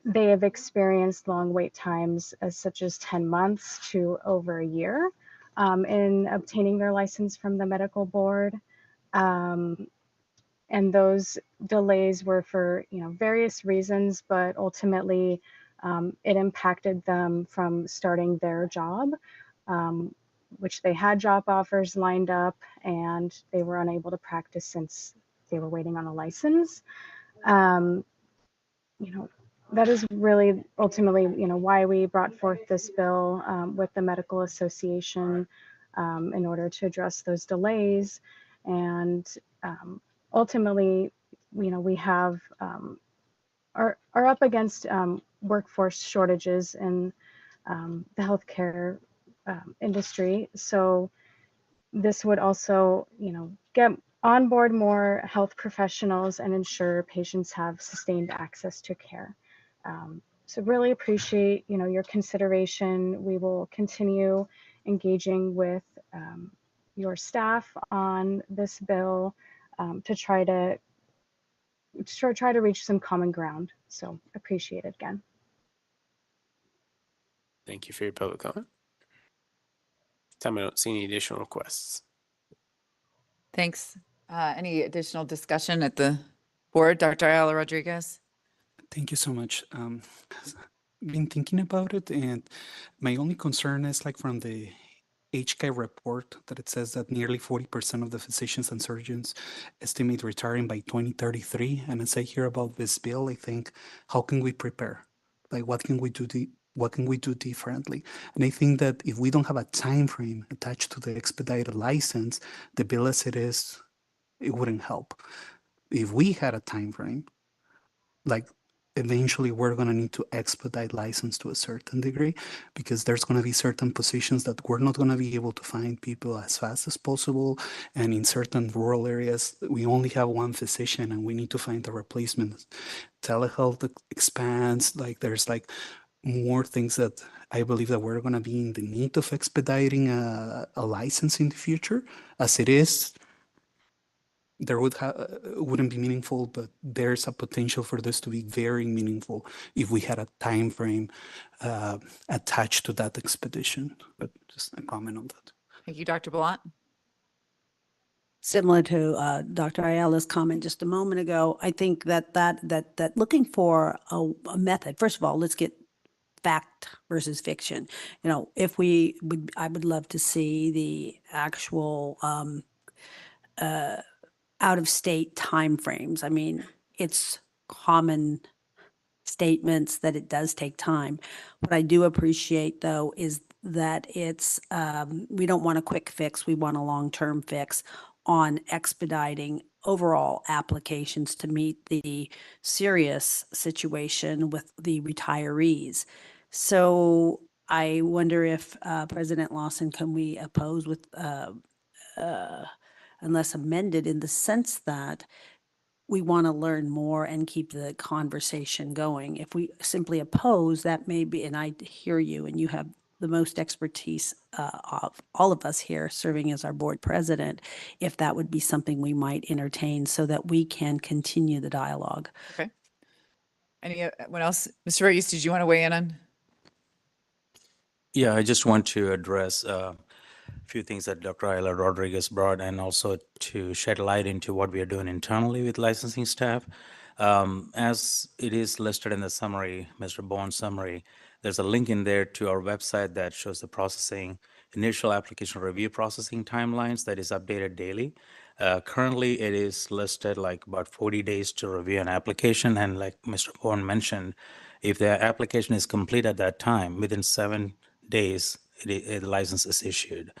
they have experienced long wait times as such as 10 months to over a year in obtaining their license from the medical board. Um, and those delays were for various reasons, but ultimately it impacted them from starting their job, which they had job offers lined up, and they were unable to practice since they were waiting on a license. Um, you know, that is really ultimately, why we brought forth this bill with the Medical Association in order to address those delays. And ultimately, we have are up against workforce shortages in the healthcare industry. So this would also, get on board more health professionals and ensure patients have sustained access to care. So really appreciate, your consideration. We will continue engaging with your staff on this bill to try to reach some common ground. So appreciate it again. Thank you for your public comment. Time I don't see any additional requests. Thanks. Any additional discussion at the board? Dr. Ayala Rodriguez? Thank you so much. Been thinking about it, and my only concern is like from the HCI report that it says that nearly 40% of the physicians and surgeons estimate retiring by 2033. And as I hear about this bill, I think, how can we prepare? Like, what can we do? What can we do differently? And I think that if we don't have a time frame attached to the expedited license, the bill as it is, it wouldn't help. If we had a time frame, like eventually we're going to need to expedite license to a certain degree, because there's going to be certain positions that we're not going to be able to find people as fast as possible. And in certain rural areas, we only have one physician and we need to find a replacement. Telehealth expands, like there's like more things that I believe that we're going to be in the need of expediting a license in the future. As it is, there wouldn't be meaningful, but there's a potential for this to be very meaningful if we had a time frame attached to that expedition. But just a comment on that. Thank you, Dr. Blunt. Similar to Dr. Ayala's comment just a moment ago, I think that looking for a method. First of all, let's get fact versus fiction. If I would love to see the actual out-of-state timeframes. I mean, it's common statements that it does take time. What I do appreciate, though, is that it's we don't want a quick fix. We want a long-term fix on expediting overall applications to meet the serious situation with the retirees. So I wonder if President Lawson, can we oppose with unless amended in the sense that we want to learn more and keep the conversation going. If we simply oppose, that may be, and I hear you, and you have the most expertise of all of us here serving as our board president, if that would be something we might entertain so that we can continue the dialogue. Okay. Anyone else? Mr. Reyes, did you want to weigh in on? Yeah, I just want to address a few things that Dr. Ayala Rodriguez brought, and also to shed light into what we are doing internally with licensing staff. As it is listed in the summary, Mr. Bowen's summary, there's a link in there to our website that shows the processing, initial application review processing timelines that is updated daily. Currently, it is listed like about 40 days to review an application. And like Mr. Bowen mentioned, if the application is complete at that time, within 7 days, the license is issued.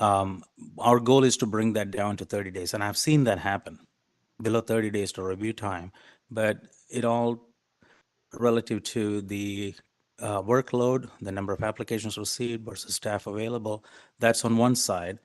Our goal is to bring that down to 30 days. And I've seen that happen, below 30 days to review time. But it all relative to the workload, the number of applications received versus staff available. That's on one side.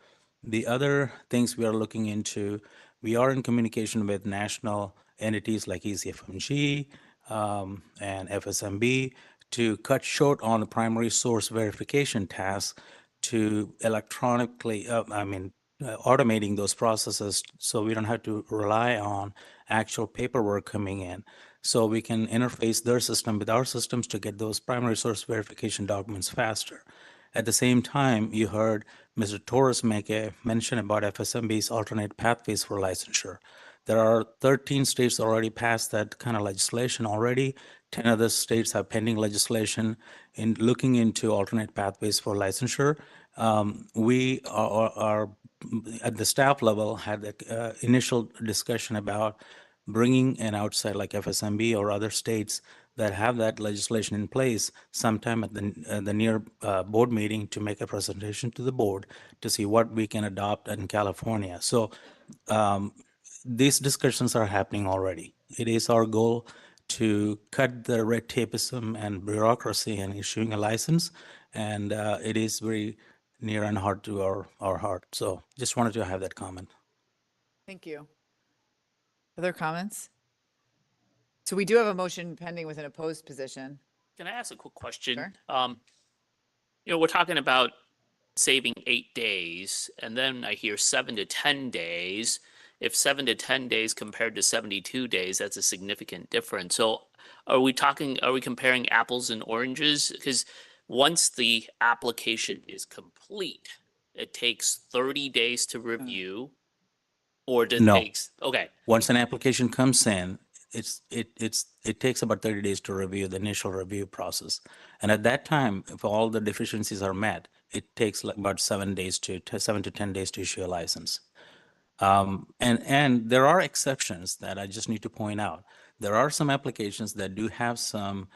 The other things we are looking into, we are in communication with national entities like ECFMG and FSMB to cut short on the primary source verification tasks to electronically, automating those processes so we don't have to rely on actual paperwork coming in. So we can interface their system with our systems to get those primary source verification documents faster. At the same time, you heard Mr. Torres make a mention about FSMB's alternate pathways for licensure. There are 13 states already passed that kind of legislation already. 10 other states have pending legislation in looking into alternate pathways for licensure. We are at the staff level had an initial discussion about bringing an outside like FSMB or other states that have that legislation in place sometime at the near board meeting to make a presentation to the board to see what we can adopt in California. So these discussions are happening already. It is our goal to cut the red tapeism and bureaucracy in issuing a license, and it is very near and heart to our heart. So just wanted to have that comment. Thank you. Other comments? So we do have a motion pending with an opposed position. Can I ask a quick question? Sure. We're talking about saving 8 days, and then I hear 7 to 10 days. If 7 to 10 days compared to 72 days, that's a significant difference. So are we comparing apples and oranges? Because once the application is complete, it takes 30 days to review, or does it No. takes, okay. Once an application comes in, it takes about 30 days to review the initial review process. And at that time, if all the deficiencies are met, it takes like about 7 to 10 days to issue a license. And there are exceptions that I just need to point out. There are some applications that do have some,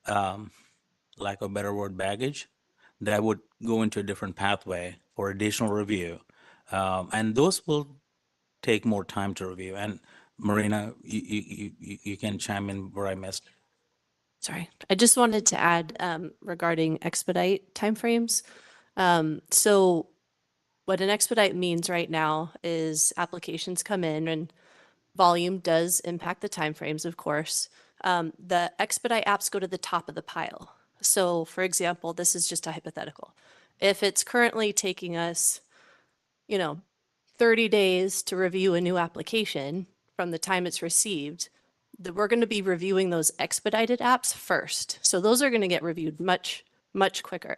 lack of a better word, baggage that would go into a different pathway for additional review. And those will take more time to review. And Marina, you can chime in where I missed. Sorry, I just wanted to add regarding expedite timeframes. So what an expedite means right now is applications come in and volume does impact the timeframes, of course. The expedite apps go to the top of the pile. So for example, this is just a hypothetical. If it's currently taking us, 30 days to review a new application from the time it's received, we're going to be reviewing those expedited apps first. So those are going to get reviewed much, much quicker.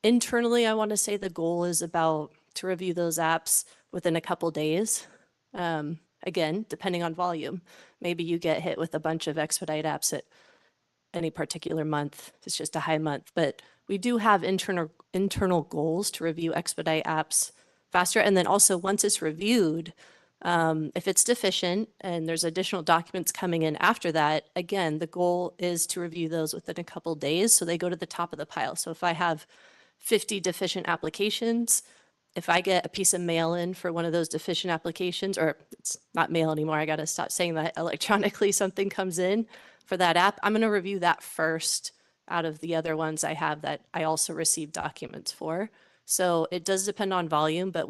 Internally, I want to say the goal is to review those apps within a couple days. Again, depending on volume, maybe you get hit with a bunch of expedite apps at any particular month. It's just a high month, but we do have internal goals to review expedite apps faster. And then also once it's reviewed, if it's deficient and there's additional documents coming in after that, again, the goal is to review those within a couple days. So they go to the top of the pile. So if I have 50 deficient applications, if I get a piece of mail in for one of those deficient applications, or it's not mail anymore, I got to stop saying that, electronically something comes in for that app, I'm going to review that first out of the other ones I have that I also receive documents for. So it does depend on volume, but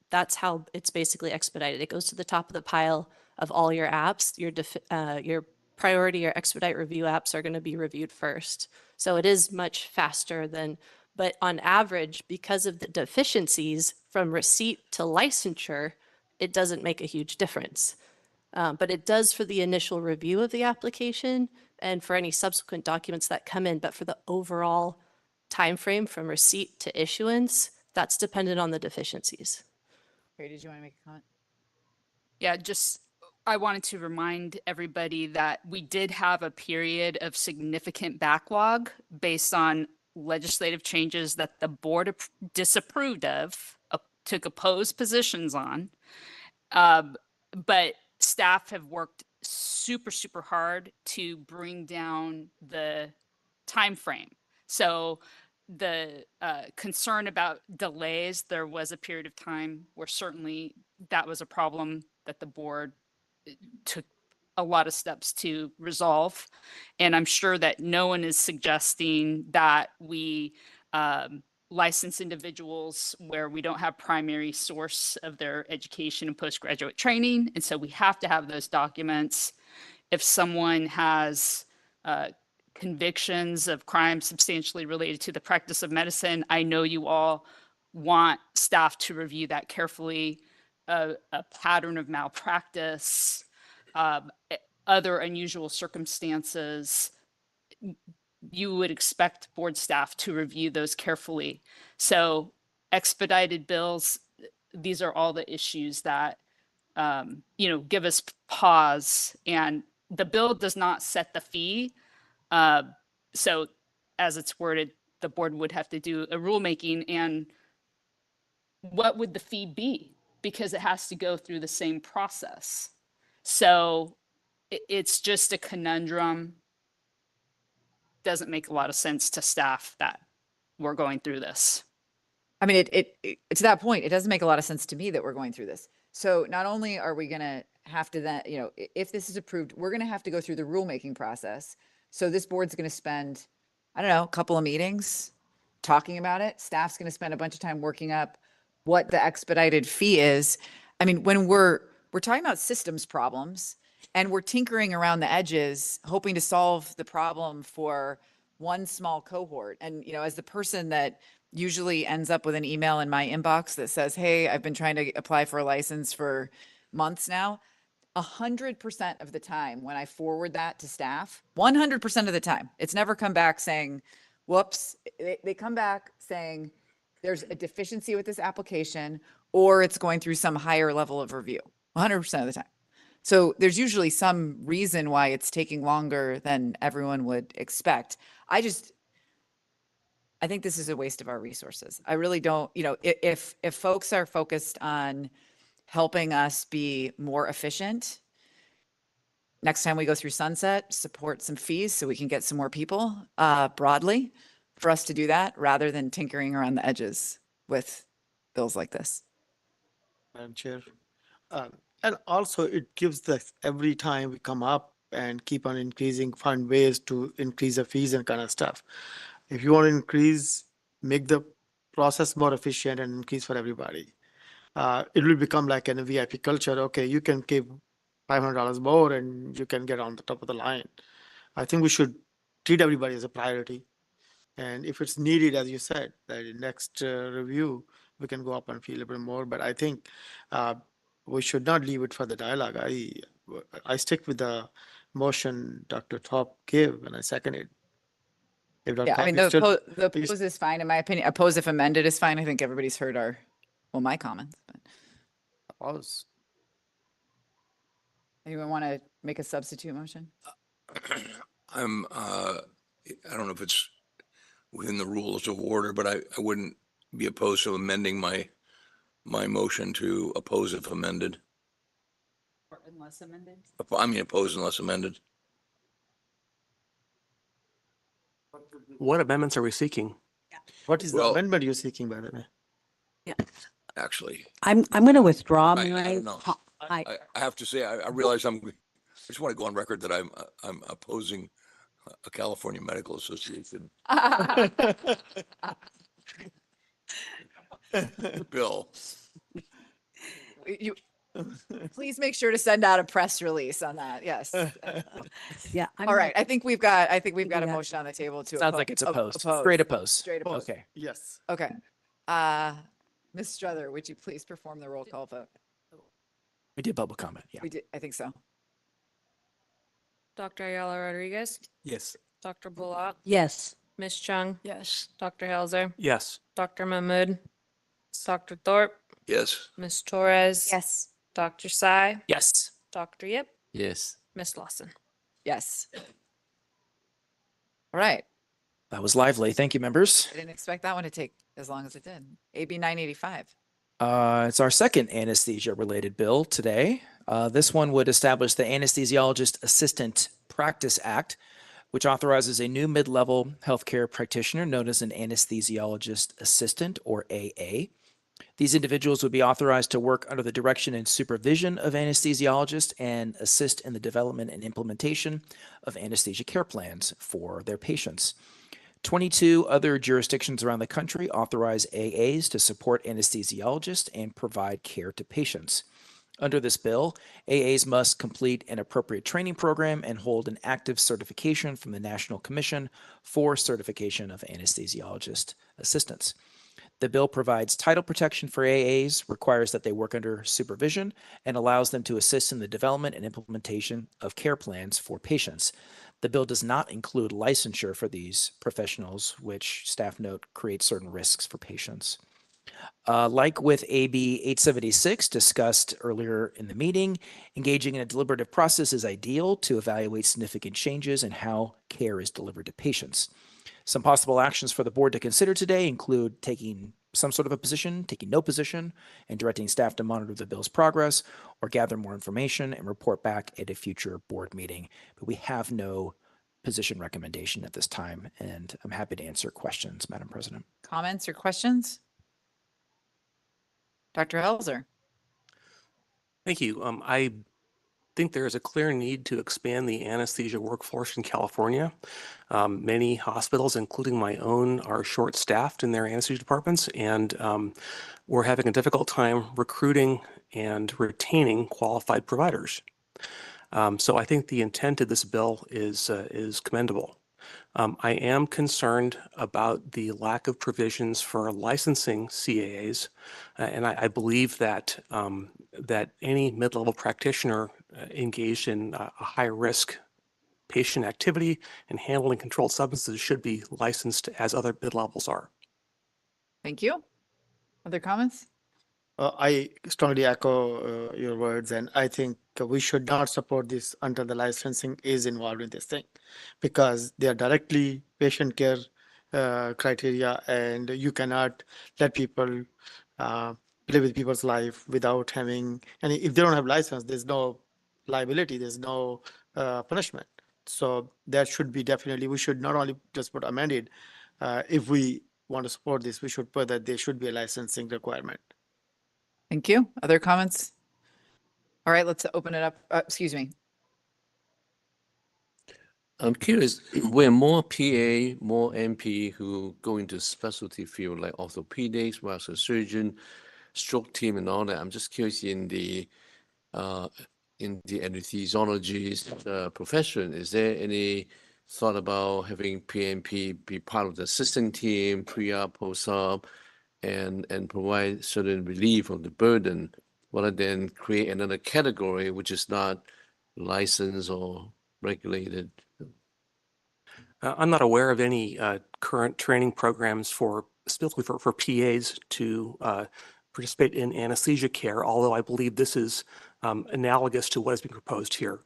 that's how it's basically expedited. It goes to the top of the pile of all your apps. Your priority or expedite review apps are going to be reviewed first. So it is much faster but on average, because of the deficiencies from receipt to licensure, it doesn't make a huge difference. But it does for the initial review of the application and for any subsequent documents that come in. But for the overall timeframe from receipt to issuance, that's dependent on the deficiencies. Carrie, did you want to make a comment? Yeah, I wanted to remind everybody that we did have a period of significant backlog based on legislative changes that the board disapproved of, took opposed positions on. But staff have worked super, super hard to bring down the time frame. So the concern about delays, there was a period of time where certainly that was a problem that the board took a lot of steps to resolve. And I'm sure that no one is suggesting that we license individuals where we don't have primary source of their education and postgraduate training. And so we have to have those documents. If someone has convictions of crimes substantially related to the practice of medicine, I know you all want staff to review that carefully. A pattern of malpractice, other unusual circumstances, you would expect board staff to review those carefully. So expedited bills, these are all the issues that, give us pause, and the bill does not set the fee. So as it's worded, the board would have to do a rulemaking, and what would the fee be? Because it has to go through the same process. So it's just a conundrum. Doesn't make a lot of sense to staff that we're going through this. I mean, to that point, it doesn't make a lot of sense to me that we're going through this. So not only are we going to have to then, if this is approved, we're going to have to go through the rulemaking process. So this board's going to spend, I don't know, a couple of meetings talking about it. Staff's going to spend a bunch of time working up what the expedited fee is. I mean, when we're talking about systems problems and we're tinkering around the edges, hoping to solve the problem for one small cohort. And, as the person that usually ends up with an email in my inbox that says, hey, I've been trying to apply for a license for months now, 100% of the time when I forward that to staff, 100% of the time, it's never come back saying, whoops. They come back saying there's a deficiency with this application, or it's going through some higher level of review, 100% of the time. So there's usually some reason why it's taking longer than everyone would expect. I think this is a waste of our resources. I really don't, if folks are focused on helping us be more efficient, next time we go through sunset, support some fees so we can get some more people broadly for us to do that, rather than tinkering around the edges with bills like this. Madam Chair. And also it gives us, every time we come up and keep on increasing, find ways to increase the fees and kind of stuff. If you want to increase, make the process more efficient and increase for everybody. It will become like a VIP culture. Okay, you can give $500 more and you can get on the top of the line. I think we should treat everybody as a priority. And if it's needed, as you said, the next review, we can go up and feel a bit more. But I think we should not leave it for the dialogue. I stick with the motion Dr. Top gave, and I second it. If Dr. Yeah, I Top mean, is still- the oppose is fine, in my opinion. Oppose if amended is fine. I think everybody's heard my comments. But Oppose. anyone want to make a substitute motion? I don't know if it's within the rules of order, but I wouldn't be opposed to amending my motion to oppose if amended. Or unless amended? I mean, oppose unless amended. What amendments are we seeking? What is the amendment you're seeking, by the way? Actually, I'm going to withdraw I my. don't know. I have to say, I realize I just want to go on record that I'm opposing a California Medical Association bill. Please make sure to send out a press release on that. Yes. Yeah. All right. I think we've got a motion on the table to Sounds like it's opposed. Straight opposed. Straight opposed. Okay. Yes. Okay. Ms. Struther, would you please perform the roll call vote? We did public comment. Yeah. We did. I think so. Dr. Ayala Rodriguez, Yes. Dr. Bullock, Yes. Ms. Chung. Yes. Dr. Helzer, Yes. Dr. Mahmood, Dr. Thorpe, Yes. Ms. Torres. Yes. Dr. Sai, Yes. Dr. Yip, Yes. Ms. Lawson. Yes. All right. That was lively. Thank you, members. I didn't expect that one to take as long as it did. AB 985. It's our second anesthesia-related bill today. This one would establish the Anesthesiologist Assistant Practice Act, which authorizes a new mid-level healthcare practitioner known as an anesthesiologist assistant, or AA. These individuals would be authorized to work under the direction and supervision of anesthesiologists and assist in the development and implementation of anesthesia care plans for their patients. 22 other jurisdictions around the country authorize AAs to support anesthesiologists and provide care to patients. Under this bill, AAs must complete an appropriate training program and hold an active certification from the National Commission for Certification of Anesthesiologist Assistants. The bill provides title protection for AAs, requires that they work under supervision, and allows them to assist in the development and implementation of care plans for patients. The bill does not include licensure for these professionals, which staff note creates certain risks for patients. Like with AB 876 discussed earlier in the meeting, engaging in a deliberative process is ideal to evaluate significant changes in how care is delivered to patients. Some possible actions for the board to consider today include taking some sort of a position, taking no position, and directing staff to monitor the bill's progress or gather more information and report back at a future board meeting. But we have no position recommendation at this time, and I'm happy to answer questions, Madam President. Comments or questions? Dr. Helzer. Thank you. I think there is a clear need to expand the anesthesia workforce in California. Many hospitals, including my own, are short-staffed in their anesthesia departments, and we're having a difficult time recruiting and retaining qualified providers. So I think the intent of this bill is commendable. I am concerned about the lack of provisions for licensing CAAs, and I believe that that any mid-level practitioner engaged in a high-risk patient activity and handling controlled substances should be licensed as other mid-levels are. Thank you. Other comments? I strongly echo your words, and I think we should not support this until the licensing is involved in this thing, because they are directly patient care criteria, and you cannot let people play with people's life without having, and if they don't have license, there's no liability, there's no punishment. So that should be definitely, we should not only just put amended, if we want to support this, we should put that there should be a licensing requirement. Thank you. Other comments? All right, let's open it up. Excuse me. I'm curious, when more PA, more NP who go into specialty field like orthopedics, vascular surgeon, stroke team and all that, I'm just curious in the anesthesiologist profession, is there any thought about having PNP be part of the assistant team, pre-op, post-op, and provide certain relief of the burden, rather than create another category which is not licensed or regulated? I'm not aware of any current training programs specifically for PAs to participate in anesthesia care, although I believe this is analogous to what is being proposed here.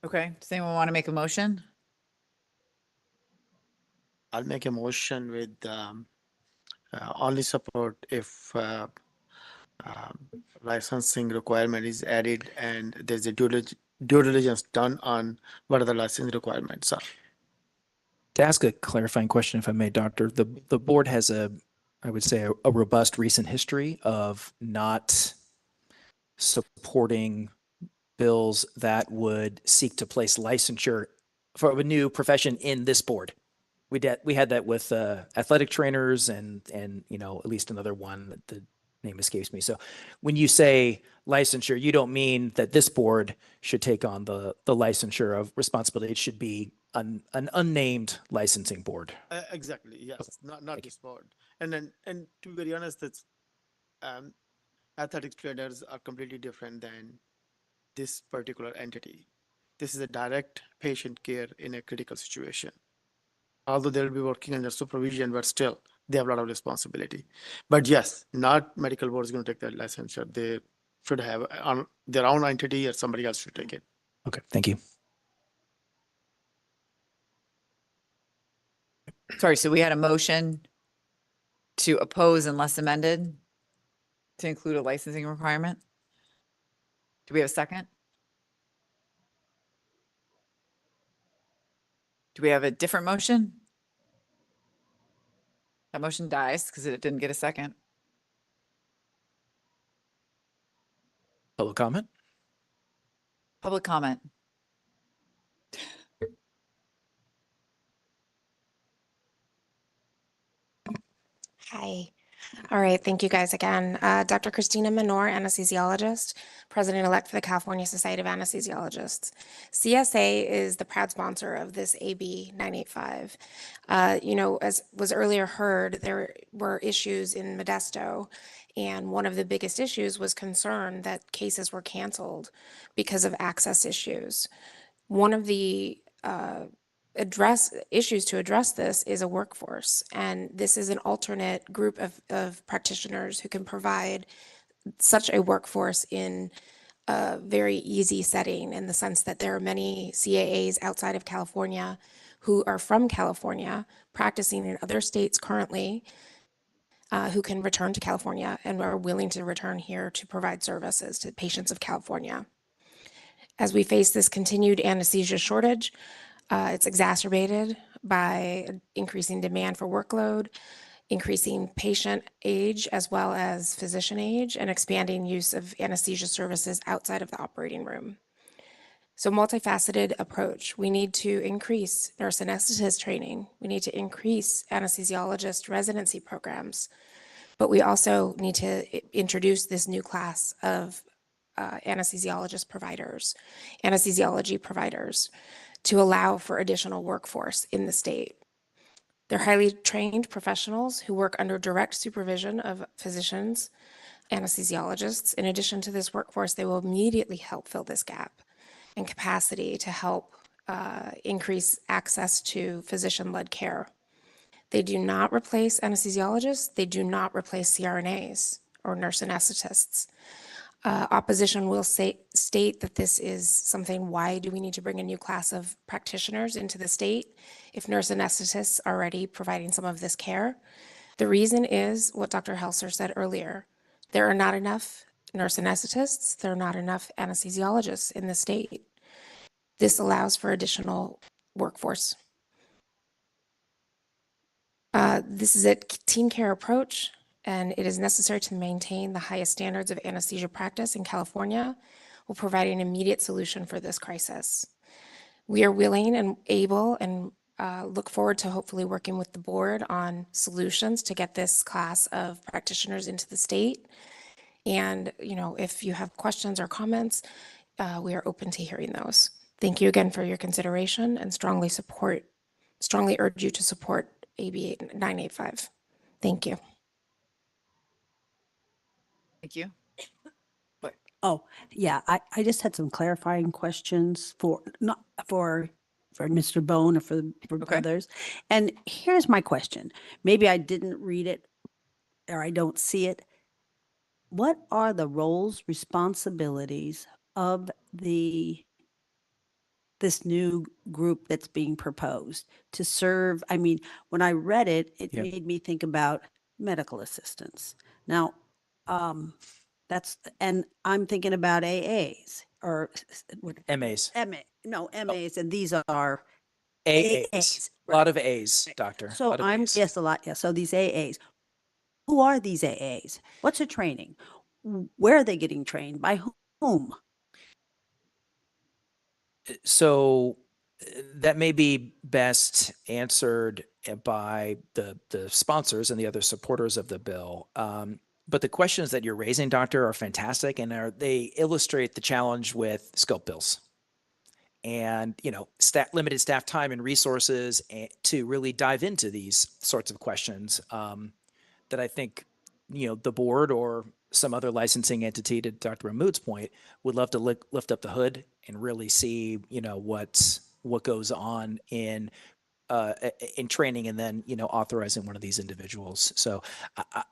Okay, does anyone want to make a motion? I'll make a motion with only support if licensing requirement is added and there's a due diligence done on what are the licensing requirements are. To ask a clarifying question, if I may, Doctor, the board has I would say, a robust recent history of not supporting bills that would seek to place licensure for a new profession in this board. We had that with athletic trainers and at least another one that the name escapes me. So when you say licensure, you don't mean that this board should take on the licensure of responsibility. It should be an unnamed licensing board. Exactly. Yes. Not this board. And to be very honest, it's athletic trainers are completely different than this particular entity. This is a direct patient care in a critical situation. Although they'll be working under supervision, but still they have a lot of responsibility. But yes, not medical board is going to take that licensure. They should have on their own entity, or somebody else should take it. Okay, thank you. Sorry, so we had a motion to oppose unless amended to include a licensing requirement. Do we have a second? Do we have a different motion? That motion dies because it didn't get a second. Public comment? Public comment. Hi. All right, thank you guys again. Dr. Christina Menor, anesthesiologist, president-elect for the California Society of Anesthesiologists. CSA is the proud sponsor of this AB 985. As was earlier heard, there were issues in Modesto, And one of the biggest issues was concern that cases were canceled because of access issues. One of the issues to address this is a workforce. And this is an alternate group of practitioners who can provide such a workforce in a very easy setting, in the sense that there are many CAAs outside of California who are from California practicing in other states currently, who can return to California and are willing to return here to provide services to patients of California. As we face this continued anesthesia shortage, it's exacerbated by increasing demand for workload, increasing patient age as well as physician age, and expanding use of anesthesia services outside of the operating room. So multifaceted approach. We need to increase nurse anesthetist training. We need to increase anesthesiologist residency programs. But we also need to introduce this new class of anesthesiologist providers, anesthesiology providers, to allow for additional workforce in the state. They're highly trained professionals who work under direct supervision of physicians, anesthesiologists. In addition to this workforce, they will immediately help fill this gap and capacity to help increase access to physician-led care. They do not replace anesthesiologists. They do not replace CRNAs or nurse anesthetists. Opposition will state that this is something, why do we need to bring a new class of practitioners into the state if nurse anesthetists are already providing some of this care? The reason is what Dr. Helser said earlier. There are not enough nurse anesthetists. There are not enough anesthesiologists in the state. This allows for additional workforce. This is a team care approach, and it is necessary to maintain the highest standards of anesthesia practice in California while providing an immediate solution for this crisis. We are willing and able and look forward to hopefully working with the board on solutions to get this class of practitioners into the state. And, if you have questions or comments, we are open to hearing those. Thank you again for your consideration, and strongly urge you to support AB 985. Thank you. Thank you. Oh, yeah, I just had some clarifying questions not for Mr. Bone or for others. And here's my question. Maybe I didn't read it or I don't see it. What are the roles, responsibilities of this new group that's being proposed to serve? I mean, when I read it, it made me think about medical assistants. Now, and I'm thinking about AAs or MAs. MAs, and these are AAs. A lot of A's, doctor. So yes, a lot. Yeah. So these AAs, who are these AAs? What's the training? Where are they getting trained? By whom? So that may be best answered by the sponsors and the other supporters of the bill. But the questions that you're raising, doctor, are fantastic, and they illustrate the challenge with scope bills and limited staff time and resources to really dive into these sorts of questions that I think the board or some other licensing entity, to Dr. Mahmood's point, would love to lift up the hood and really see what goes on in training and then authorizing one of these individuals. So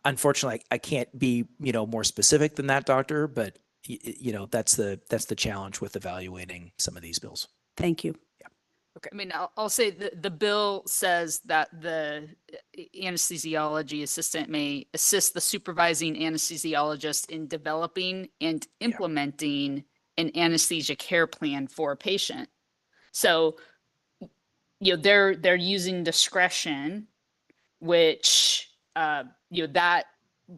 unfortunately, I can't be more specific than that, doctor, but that's the challenge with evaluating some of these bills. Thank you. Okay. I mean, I'll say the bill says that the anesthesiology assistant may assist the supervising anesthesiologist in developing and implementing an anesthesia care plan for a patient. So, they're using discretion, which that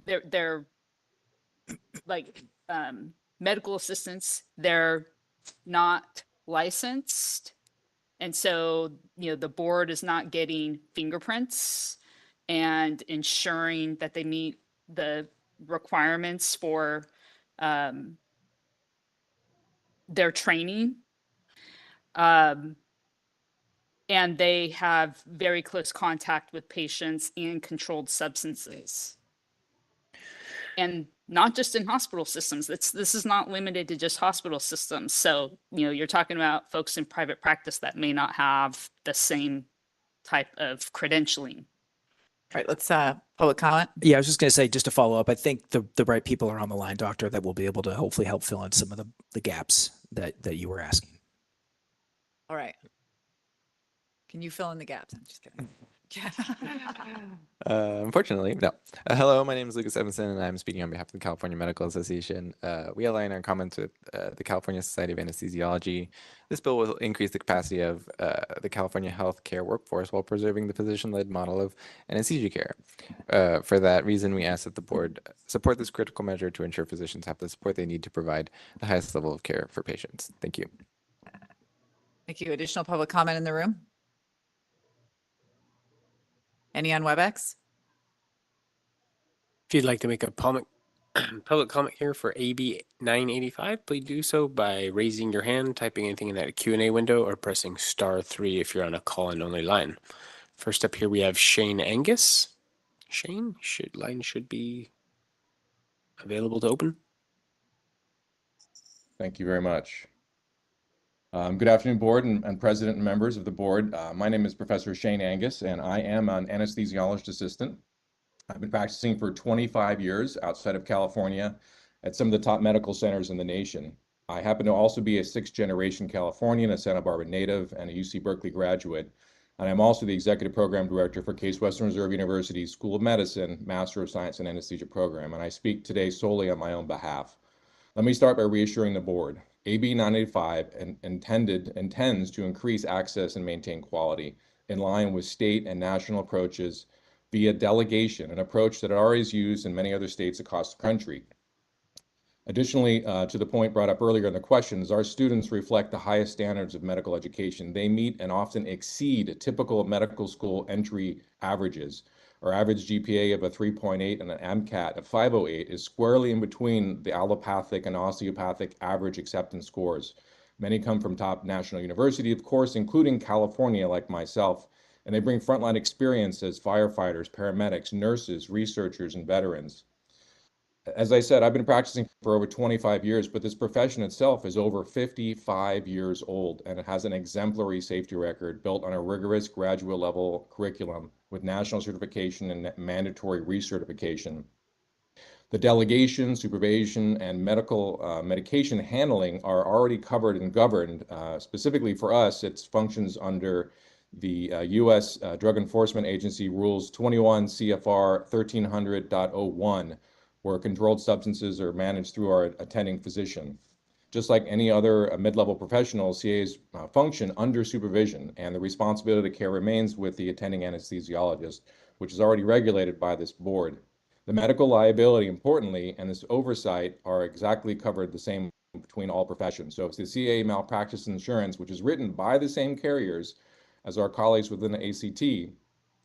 they're like medical assistants. They're not licensed. And so, the board is not getting fingerprints and ensuring that they meet the requirements for their training. And they have very close contact with patients and controlled substances. and not just in hospital systems. This is not limited to just hospital systems. So, you're talking about folks in private practice that may not have the same type of credentialing. All right, let's public comment. Yeah, I was just going to say, just to follow up, I think the right people are on the line, Doctor, that will be able to hopefully help fill in some of the gaps that you were asking. All right. Can you fill in the gaps? I'm just kidding. Unfortunately, no. Hello, my name is Lucas Evanson, and I'm speaking on behalf of the California Medical Association. We align our comments with the California Society of Anesthesiology. This bill will increase the capacity of the California healthcare workforce while preserving the physician-led model of anesthesia care. For that reason, we ask that the board support this critical measure to ensure physicians have the support they need to provide the highest level of care for patients. Thank you. Thank you. Additional public comment in the room? Any on WebEx? If you'd like to make a public comment here for AB 985, please do so by raising your hand, typing anything in that Q&A window, or pressing *3 if you're on a call-in only line. First up here, we have Shane Angus. Shane, line should be available to open. Thank you very much. Good afternoon, board and president and members of the board. My name is Professor Shane Angus, and I am an anesthesiologist assistant. I've been practicing for 25 years outside of California at some of the top medical centers in the nation. I happen to also be a 6th-generation Californian, a Santa Barbara native, and a UC Berkeley graduate. And I'm also the executive program director for Case Western Reserve University's School of Medicine, Master of Science in Anesthesia program, and I speak today solely on my own behalf. Let me start by reassuring the board. AB 985 intends to increase access and maintain quality in line with state and national approaches via delegation, an approach that already is used in many other states across the country. Additionally, to the point brought up earlier in the questions, our students reflect the highest standards of medical education. They meet and often exceed typical medical school entry averages. Our average GPA of a 3.8 and an MCAT of 508 is squarely in between the allopathic and osteopathic average acceptance scores. Many come from top national universities, of course, including California, like myself, and they bring frontline experience as firefighters, paramedics, nurses, researchers, and veterans. As I said, I've been practicing for over 25 years, but this profession itself is over 55 years old, and it has an exemplary safety record built on a rigorous graduate level curriculum with national certification and mandatory recertification. The delegation, supervision, and medication handling are already covered and governed. Specifically for us, it functions under the U.S. Drug Enforcement Agency Rules 21 CFR 1300.01, where controlled substances are managed through our attending physician. Just like any other mid-level professional, CAs function under supervision, and the responsibility of care remains with the attending anesthesiologist, which is already regulated by this board. The medical liability, importantly, and this oversight are exactly covered the same between all professions. So if the CA malpractice insurance, which is written by the same carriers as our colleagues within the ACT,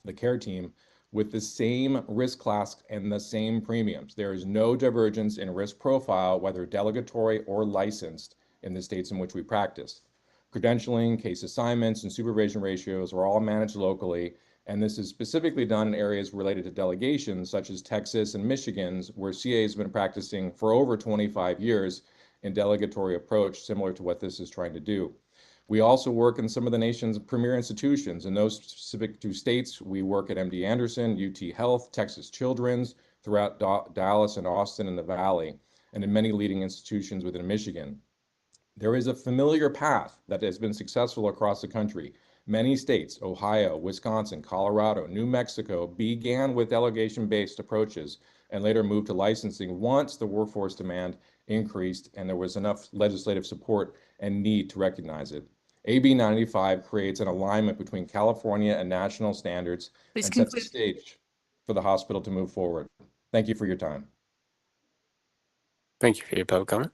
the care team, with the same risk class and the same premiums. There is no divergence in risk profile, whether delegatory or licensed, in the states in which we practice. Credentialing, case assignments, and supervision ratios are all managed locally, and this is specifically done in areas related to delegation, such as Texas and Michigan's, where CA has been practicing for over 25 years in delegatory approach, similar to what this is trying to do. We also work in some of the nation's premier institutions. In those specific 2 states, we work at MD Anderson, UT Health, Texas Children's, throughout Dallas and Austin and the Valley, and in many leading institutions within Michigan. There is a familiar path that has been successful across the country. Many states, Ohio, Wisconsin, Colorado, New Mexico, began with delegation-based approaches and later moved to licensing once the workforce demand increased and there was enough legislative support and need to recognize it. AB 95 creates an alignment between California and national standards and sets the stage for the hospital to move forward. Thank you for your time. Thank you for your public comment.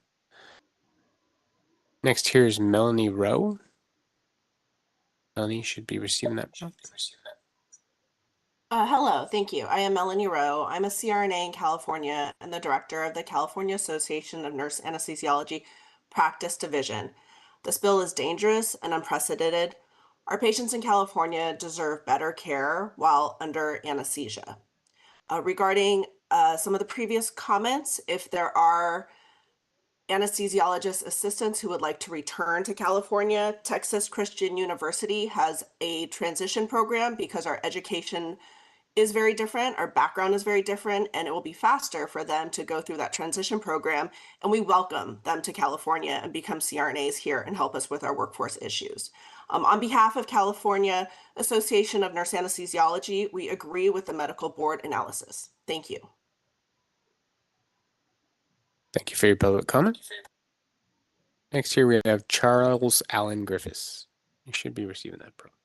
Next here is Melanie Rowe. Melanie should be receiving that. Hello, thank you. I am Melanie Rowe. I'm a CRNA in California and the director of the California Association of Nurse Anesthesiology Practice Division. This bill is dangerous and unprecedented. Our patients in California deserve better care while under anesthesia. Regarding some of the previous comments. If there are anesthesiologist assistants who would like to return to California, Texas Christian University has a transition program because our education is very different, our background is very different, and it will be faster for them to go through that transition program. And we welcome them to California and become CRNAs here and help us with our workforce issues. On behalf of California Association of Nurse Anesthesiology, we agree with the medical board analysis. Thank you. Thank you for your public comment. Next here we have Charles Allen Griffiths. You should be receiving that prompt.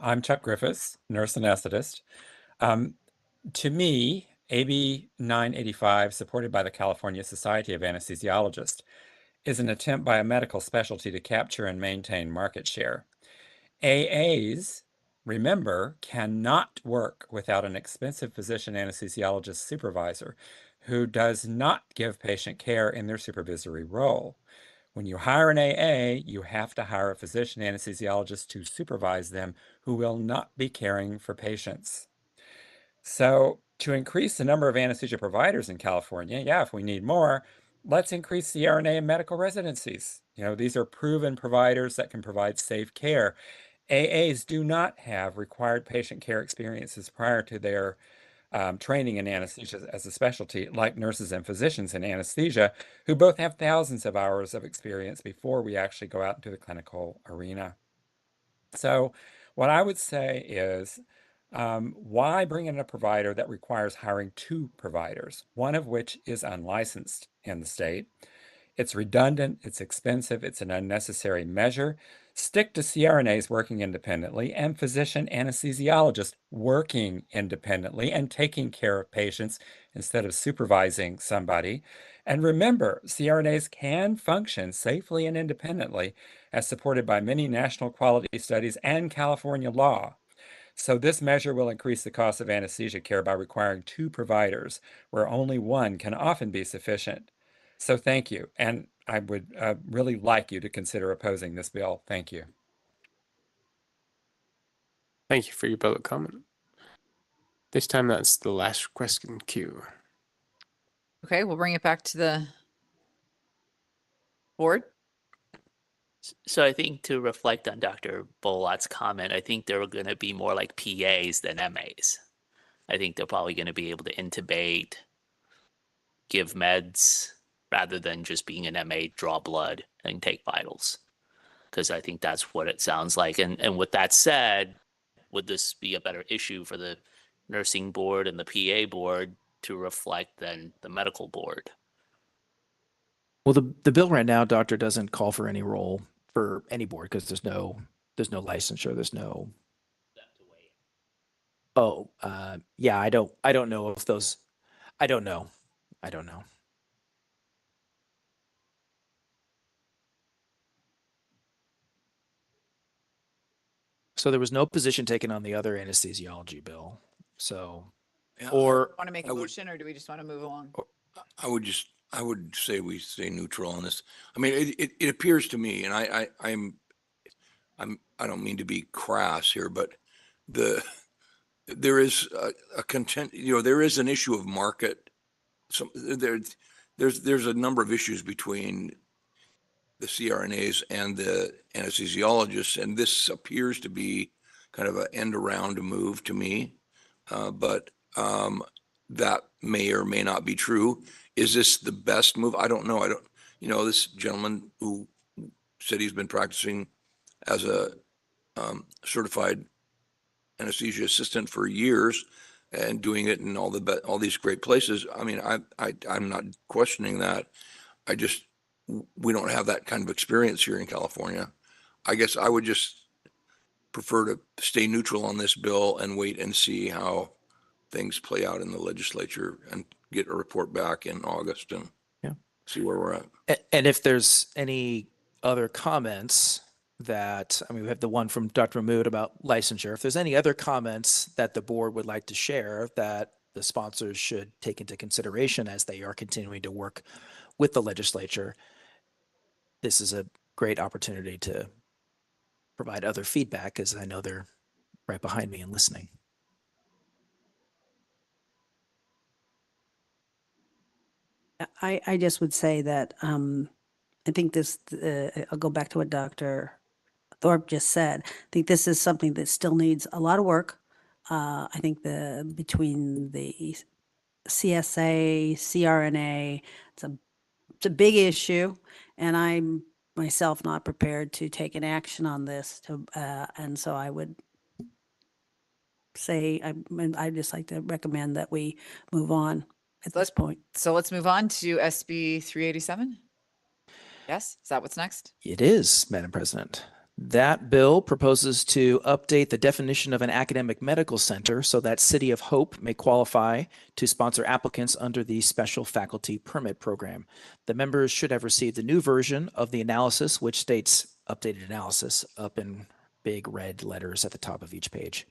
I'm Chuck Griffiths, nurse anesthetist. To me, AB 985, supported by the California Society of Anesthesiologists, is an attempt by a medical specialty to capture and maintain market share. AAs, remember, cannot work without an expensive physician anesthesiologist supervisor who does not give patient care in their supervisory role. When you hire an AA, you have to hire a physician anesthesiologist to supervise them who will not be caring for patients. So to increase the number of anesthesia providers in California, yeah, if we need more, let's increase the RNA and medical residencies. You know, these are proven providers that can provide safe care. AAs do not have required patient care experiences prior to their training in anesthesia as a specialty, like nurses and physicians in anesthesia, who both have thousands of hours of experience before we actually go out into the clinical arena. So what I would say is, why bring in a provider that requires hiring two providers, one of which is unlicensed in the state? It's redundant, it's expensive, it's an unnecessary measure. Stick to CRNAs working independently and physician anesthesiologists working independently and taking care of patients instead of supervising somebody. And remember, CRNAs can function safely and independently as supported by many national quality studies and California law. So this measure will increase the cost of anesthesia care by requiring two providers, where only one can often be sufficient. So thank you. And I would really like you to consider opposing this bill. Thank you. Thank you for your public comment. This time that's the last question queue. Okay, we'll bring it back to the board. So I think to reflect on Dr. Bolat's comment, I think they're going to be more like PAs than MAs. I think they're probably going to be able to intubate, give meds, rather than just being an MA, draw blood and take vitals. Because I think that's what it sounds like. And with that said, would this be a better issue for the nursing board and the PA board to reflect than the medical board? Well, the bill right now, doctor, doesn't call for any role for any board because there's no licensure. There's no. Oh, yeah. I don't know if those. I don't know. So there was no position taken on the other anesthesiology bill. So, Yeah, or Want to make a motion, or do we just want to move along? I would say we stay neutral on this. I mean, it appears to me, and I don't mean to be crass here, but there is a content, there is an issue of market. There's a number of issues between the CRNAs and the anesthesiologists, and this appears to be kind of an end around move to me. But that may or may not be true. Is this the best move? I don't know. This gentleman who said he's been practicing as a certified anesthesia assistant for years and doing it in all these great places. I mean, I'm not questioning that. We don't have that kind of experience here in California. I guess I would just prefer to stay neutral on this bill and wait and see how things play out in the legislature and get a report back in August and see where we're at. And if there's any other comments that, I mean, we have the one from Dr. Mahmood about licensure. If there's any other comments that the board would like to share that the sponsors should take into consideration as they are continuing to work with the legislature, this is a great opportunity to provide other feedback, as I know they're right behind me and listening. I just would say that I think this, I'll go back to what Dr. Thorpe just said. I think this is something that still needs a lot of work. I think between the CSA, CRNA, it's a big issue, and I'm myself not prepared to take an action on this. And so I would say I'd just like to recommend that we move on at this point. So let's move on to SB 387. Yes, is that what's next? It is, Madam President. That bill proposes to update the definition of an academic medical center so that City of Hope may qualify to sponsor applicants under the Special Faculty Permit Program. The members should have received the new version of the analysis, which states updated analysis up in big red letters at the top of each page.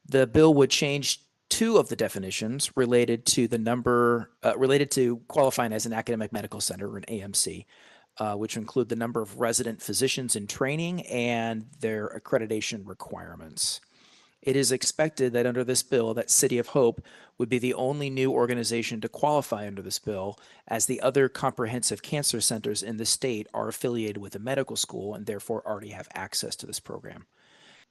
The bill would change two of the definitions related to qualifying as an academic medical center, or an AMC. Which include the number of resident physicians in training and their accreditation requirements. It is expected that under this bill that City of Hope would be the only new organization to qualify under this bill, as the other comprehensive cancer centers in the state are affiliated with a medical school and therefore already have access to this program.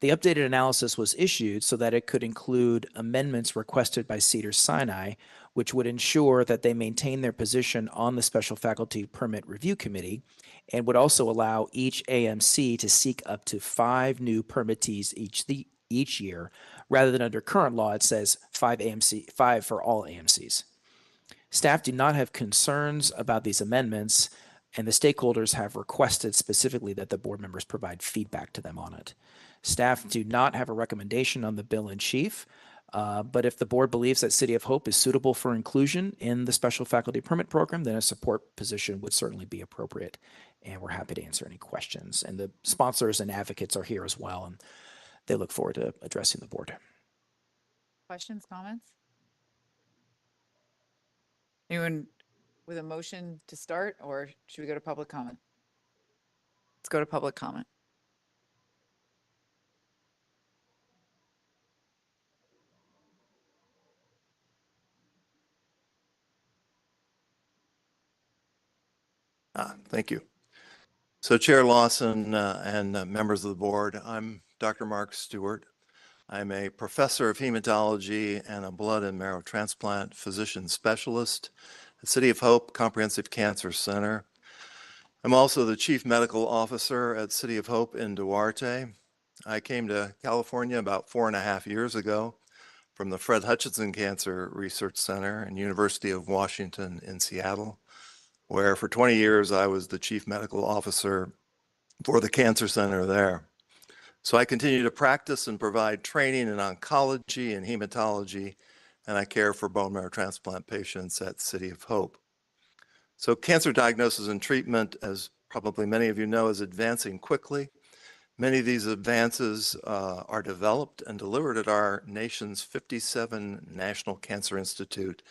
The updated analysis was issued so that it could include amendments requested by Cedars-Sinai, which would ensure that they maintain their position on the Special Faculty Permit Review Committee, and would also allow each AMC to seek up to 5 new permittees each year, rather than under current law it says 5 for all AMCs. Staff do not have concerns about these amendments, and the stakeholders have requested specifically that the board members provide feedback to them on it. Staff do not have a recommendation on the bill in chief, but if the board believes that City of Hope is suitable for inclusion in the Special Faculty Permit Program, then a support position would certainly be appropriate, and we're happy to answer any questions. And the sponsors and advocates are here as well, and they look forward to addressing the board. Questions, comments? Anyone with a motion to start, or should we go to public comment? Let's go to public comment. Thank you. So Chair Lawson and members of the board, I'm Dr. Mark Stewart. I'm a professor of hematology and a blood and marrow transplant physician specialist at City of Hope Comprehensive Cancer Center. I'm also the chief medical officer at City of Hope in Duarte. I came to California about 4.5 years ago from the Fred Hutchinson Cancer Research Center and University of Washington in Seattle, where for 20 years I was the chief medical officer for the cancer center there. So I continue to practice and provide training in oncology and hematology, and I care for bone marrow transplant patients at City of Hope. So cancer diagnosis and treatment, as probably many of you know, is advancing quickly. Many of these advances are developed and delivered at our nation's 57 National Cancer Institute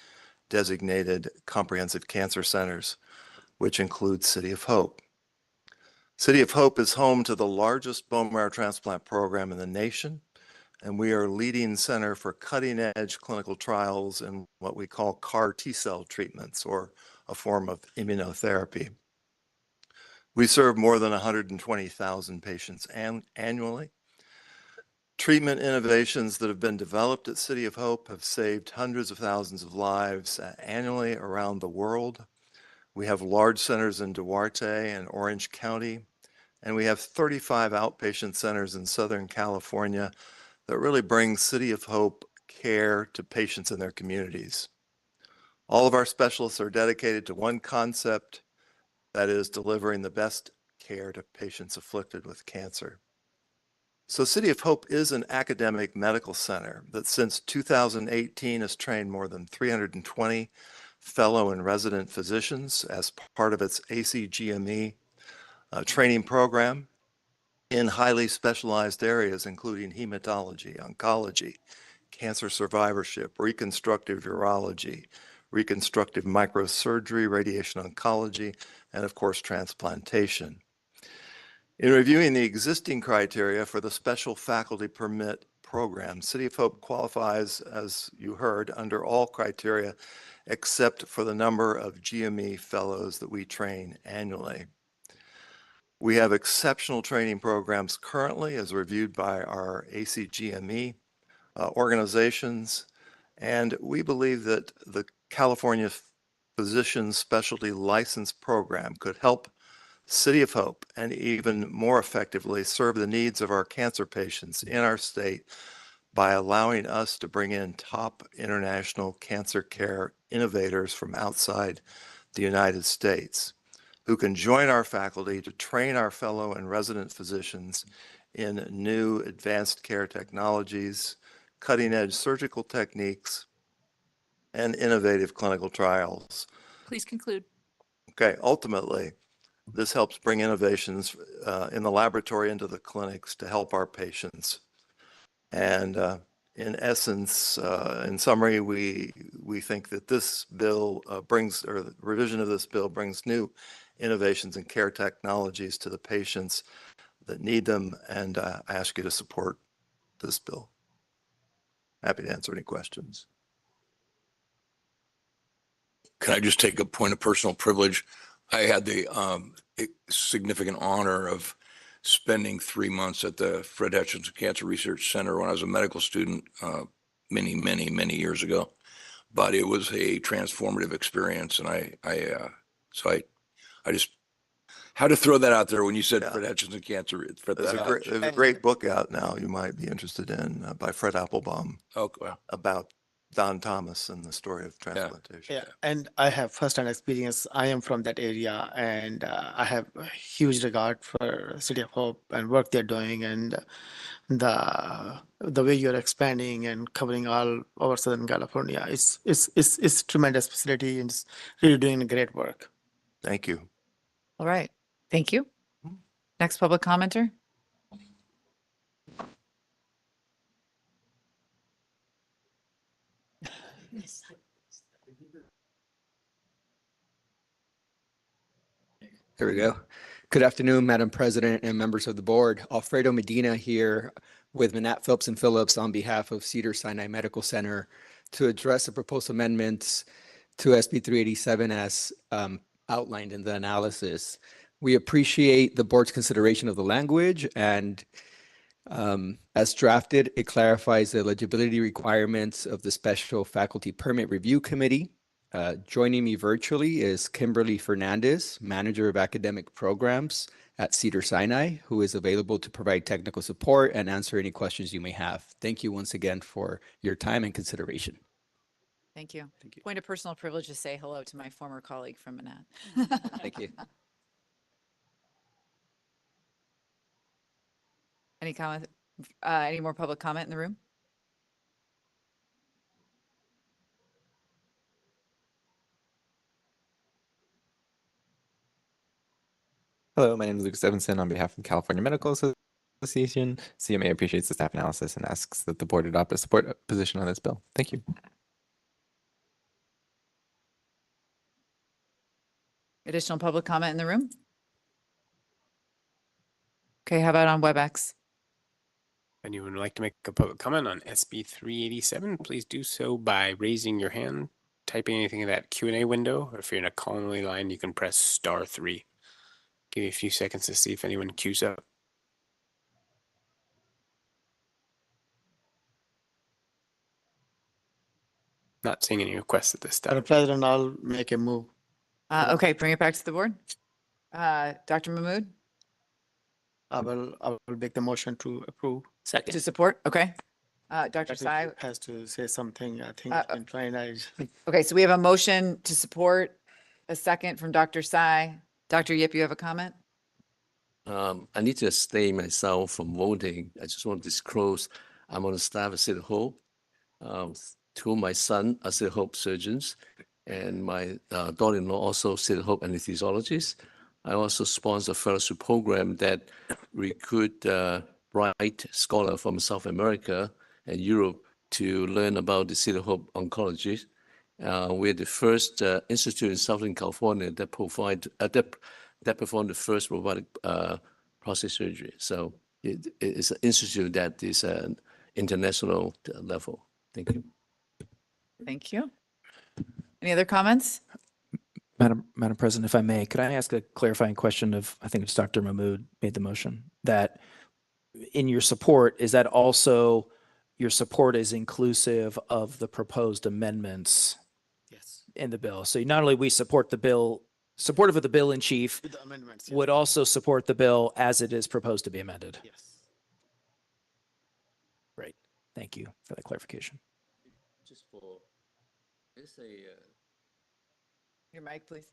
designated comprehensive cancer centers, which includes City of Hope. City of Hope is home to the largest bone marrow transplant program in the nation, and we are leading center for cutting-edge clinical trials in what we call CAR T-cell treatments, or a form of immunotherapy. We serve more than 120,000 patients annually. Treatment innovations that have been developed at City of Hope have saved hundreds of thousands of lives annually around the world. We have large centers in Duarte and Orange County, and we have 35 outpatient centers in Southern California that really bring City of Hope care to patients in their communities. All of our specialists are dedicated to one concept, that is delivering the best care to patients afflicted with cancer. So City of Hope is an academic medical center that since 2018 has trained more than 320 fellow and resident physicians as part of its ACGME training program in highly specialized areas, including hematology, oncology, cancer survivorship, reconstructive urology, reconstructive microsurgery, radiation oncology, and of course, transplantation. In reviewing the existing criteria for the Special Faculty Permit Program, City of Hope qualifies, as you heard, under all criteria except for the number of GME fellows that we train annually. We have exceptional training programs currently as reviewed by our ACGME organizations, and we believe that the California Physician Specialty License Program could help City of Hope and even more effectively serve the needs of our cancer patients in our state by allowing us to bring in top international cancer care innovators from outside the United States who can join our faculty to train our fellow and resident physicians in new advanced care technologies, cutting-edge surgical techniques, and innovative clinical trials. Please conclude. Okay, ultimately, this helps bring innovations in the laboratory into the clinics to help our patients. And in essence, in summary, we think that this bill or the revision of this bill brings new innovations and care technologies to the patients that need them, and I ask you to support this bill. Happy to answer any questions. Can I just take a point of personal privilege? I had the significant honor of spending 3 months at the Fred Hutchinson Cancer Research Center when I was a medical student many years ago. But it was a transformative experience, and I just had to throw that out there when you said Fred Hutchinson Cancer. There's a great book out now you might be interested in by Fred Applebaum about Don Thomas and the story of transplantation. Yeah, and I have first-hand experience. I am from that area, and I have a huge regard for City of Hope and work they're doing, and the way you're expanding and covering all over Southern California. It's tremendous facility, and it's really doing great work. Thank you. All right. Thank you. Next public commenter. There we go. Good afternoon, Madam President and members of the board. Alfredo Medina here with Manat Phillips and Phillips on behalf of Cedars-Sinai Medical Center to address the proposed amendments to SB 387 as outlined in the analysis. We appreciate the board's consideration of the language, and as drafted, it clarifies the eligibility requirements of the Special Faculty Permit Review Committee. Joining me virtually is Kimberly Fernandez, Manager of Academic Programs at Cedars-Sinai, who is available to provide technical support and answer any questions you may have. Thank you once again for your time and consideration. Thank you. Point of personal privilege to say hello to my former colleague from Manat. Thank you. Any comment? Any more public comment in the room? Hello, my name is Lucas Evanson on behalf of the California Medical Association. CMA appreciates the staff analysis and asks that the board adopt a support position on this bill. Thank you. Additional public comment in the room? Okay, how about on WebEx? Anyone would like to make a public comment on SB 387, please do so by raising your hand, typing anything in that Q&A window, or if you're in a call-only line, you can press *3. Give you a few seconds to see if anyone queues up. Not seeing any requests at this time. Madam President, I'll make a move. Okay, bring it back to the board. Dr. Mahmood? I will make the motion to approve. Second. To support? Okay. Dr. Sai? Has to say something, I think, in trying. Okay, so we have a motion to support, a second from Dr. Sai. Dr. Yip, you have a comment? I need to abstain myself from voting. I just want to disclose I'm on the staff at City Hope. Two of my son are City Hope surgeons, and my daughter-in-law also City Hope anesthesiologist. I also sponsor a fellowship program that recruit bright scholars from South America and Europe to learn about the City Hope oncology. We're the first institute in Southern California that perform the first robotic prostate surgery. So it's an institute that is an international level. Thank you. Thank you. Any other comments? Madam President, if I may, could I ask a clarifying question of, I think it's Dr. Mahmood made the motion, that in your support, is that also your support is inclusive of the proposed amendments Yes. in the bill? So not only we support the bill, supportive of the bill in chief, With the amendments. Yes. would also support the bill as it is proposed to be amended? Yes. Great. Thank you for that clarification. Just for, it's a, Your mic, please.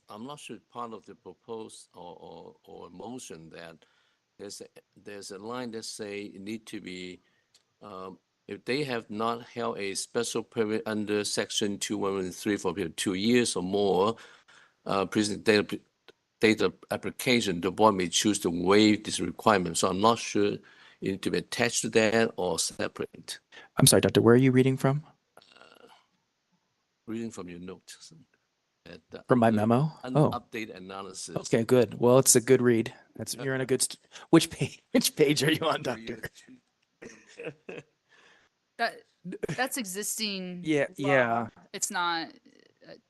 I'm not sure part of the proposed or motion that there's a line that say it need to be, if they have not held a special permit under section 2113 for a period of 2 years or more, present data application, the board may choose to waive this requirement. So I'm not sure it need to be attached to that or separate. I'm sorry, Doctor, where are you reading from? Reading from your notes. From my memo? Oh. Update analysis. Okay, good. Well, it's a good read. That's, you're in a good, which page are you on, Doctor? That's existing. Yeah, law. yeah. It's not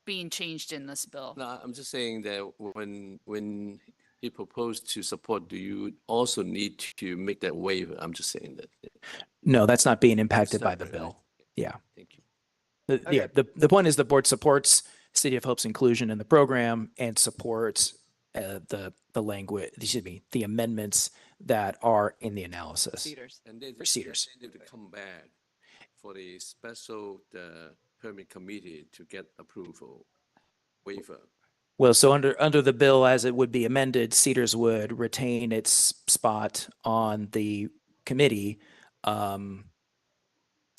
being changed in this bill. No, I'm just saying that when he proposed to support, do you also need to make that waiver? I'm just saying that. No, that's not being impacted by the Separate, bill. right? Yeah. Thank you. Yeah, the point is the board supports City of Hope's inclusion in the program and supports the language, excuse me, the amendments that are in the analysis. And they, For Cedars. They need to come back for the special permit committee to get approval waiver. Well, so under the bill as it would be amended, Cedars would retain its spot on the committee. I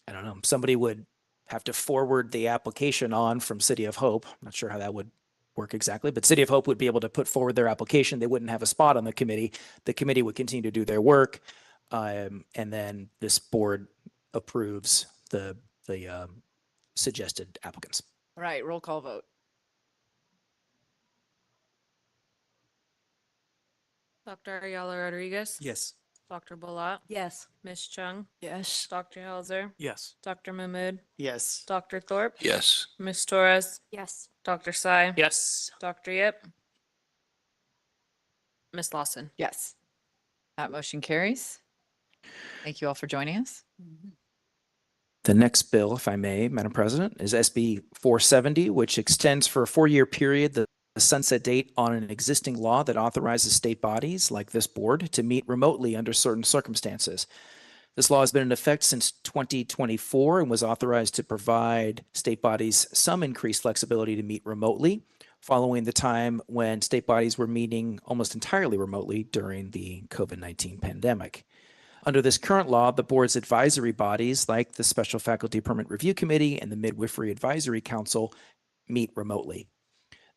don't know, somebody would have to forward the application on from City of Hope. I'm not sure how that would work exactly, but City of Hope would be able to put forward their application. They wouldn't have a spot on the committee. The committee would continue to do their work. And then this board approves the suggested applicants. All right, roll call vote. Dr. Ayala Rodriguez? Yes. Dr. Bullock? Yes. Ms. Chung? Yes. Dr. Helzer? Yes. Dr. Mahmood? Yes. Dr. Thorpe? Yes. Ms. Torres? Yes. Dr. Sy? Yes. Dr. Yip? Ms. Lawson? Yes. That motion carries. Thank you all for joining us. The next bill, if I may, Madam President, is SB 470, which extends for a 4-year period the sunset date on an existing law that authorizes state bodies like this board to meet remotely under certain circumstances. This law has been in effect since 2024 and was authorized to provide state bodies some increased flexibility to meet remotely following the time when state bodies were meeting almost entirely remotely during the COVID-19 pandemic. Under this current law, the board's advisory bodies, like the Special Faculty Permit Review Committee and the Midwifery Advisory Council, meet remotely.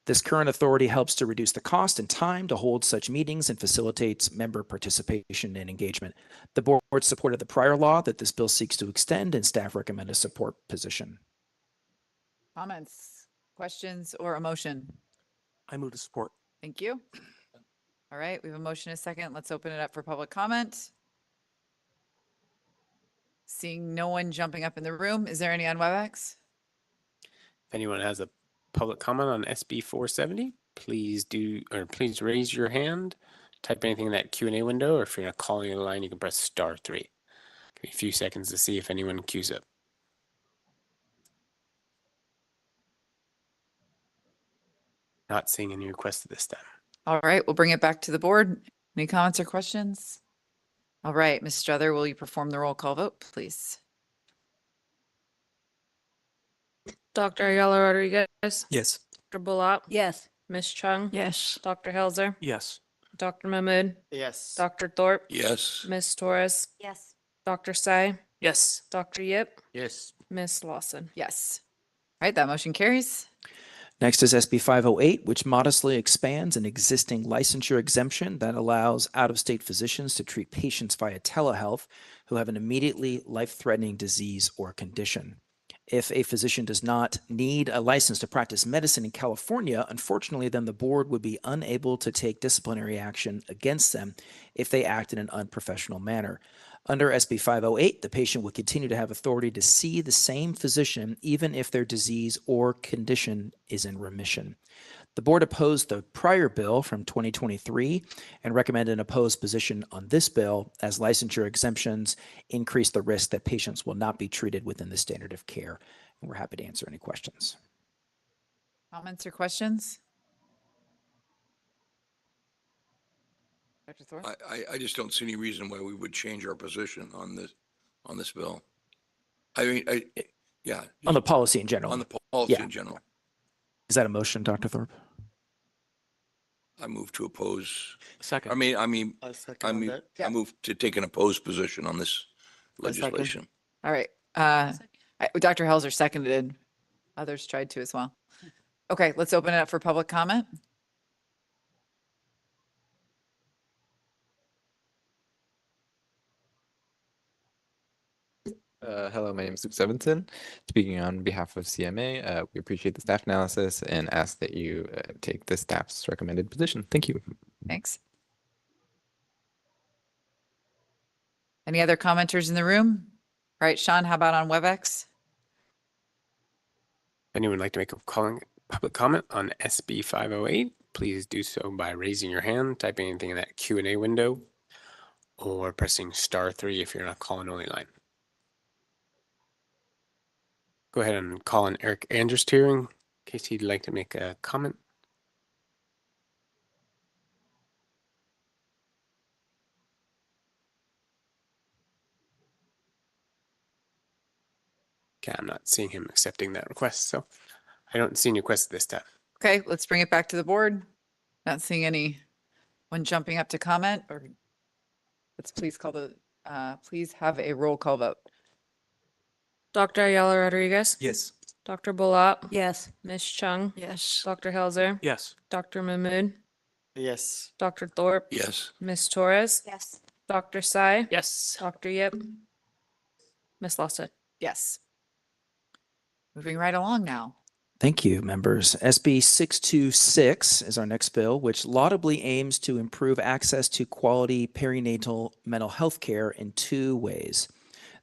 This current authority helps to reduce the cost and time to hold such meetings and facilitates member participation and engagement. The board supported the prior law that this bill seeks to extend, and staff recommend a support position. Comments, questions, or a motion? I move to support. Thank you. All right, we have a motion and a second. Let's open it up for public comment. Seeing no one jumping up in the room, is there any on WebEx? If anyone has a public comment on SB 470, please raise your hand, type anything in that Q&A window, or if you're not calling a line, you can press *3. Give me a few seconds to see if anyone queues up. Not seeing any requests at this time. All right, we'll bring it back to the board. Any comments or questions? All right, Ms. Struther, will you perform the roll call vote, please? Dr. Ayala Rodriguez? Yes. Dr. Bullock? Yes. Ms. Chung? Yes. Dr. Helzer? Yes. Dr. Mahmood? Yes. Dr. Thorpe? Yes. Ms. Torres? Yes. Dr. Sy? Yes. Dr. Yip? Yes. Ms. Lawson? Yes. All right, that motion carries. Next is SB 508, which modestly expands an existing licensure exemption that allows out-of-state physicians to treat patients via telehealth who have an immediately life-threatening disease or condition. If a physician does not need a license to practice medicine in California, unfortunately, then the board would be unable to take disciplinary action against them if they act in an unprofessional manner. Under SB 508, the patient would continue to have authority to see the same physician even if their disease or condition is in remission. The board opposed the prior bill from 2023 and recommended an opposed position on this bill as licensure exemptions increase the risk that patients will not be treated within the standard of care. And we're happy to answer any questions. Comments or questions? Dr. Thorpe? I just don't see any reason why we would change our position on this bill. I mean, yeah. On the policy in general. On the policy Yeah. in general. Is that a motion, Dr. Thorpe? I move to oppose. Second. I mean, I'll second on that. I move to take an opposed position on this legislation. All right. Dr. Helzer seconded. Others tried to as well. Okay, let's open it up for public comment. Hello, my name is Luke Evanson. Speaking on behalf of CMA, we appreciate the staff analysis and ask that you take the staff's recommended position. Thank you. Thanks. Any other commenters in the room? All right, Sean, how about on WebEx? Anyone would like to make a public comment on SB 508? Please do so by raising your hand, typing anything in that Q&A window, or pressing *3 if you're in a call-in-only line. Go ahead and call on Eric Andersteer in case he'd like to make a comment. Okay, I'm not seeing him accepting that request, so I don't see any requests this time. Okay, let's bring it back to the board. Not seeing anyone jumping up to comment, or let's please please have a roll call vote. Dr. Ayala Rodriguez? Yes. Dr. Bullock? Yes. Ms. Chung? Yes. Dr. Helzer? Yes. Dr. Mahmood? Yes. Dr. Thorpe? Yes. Ms. Torres? Yes. Dr. Tsai? Yes. Dr. Yip? Ms. Lawson? Yes. Moving right along now. Thank you, members. SB 626 is our next bill, which laudably aims to improve access to quality perinatal mental health care in two ways.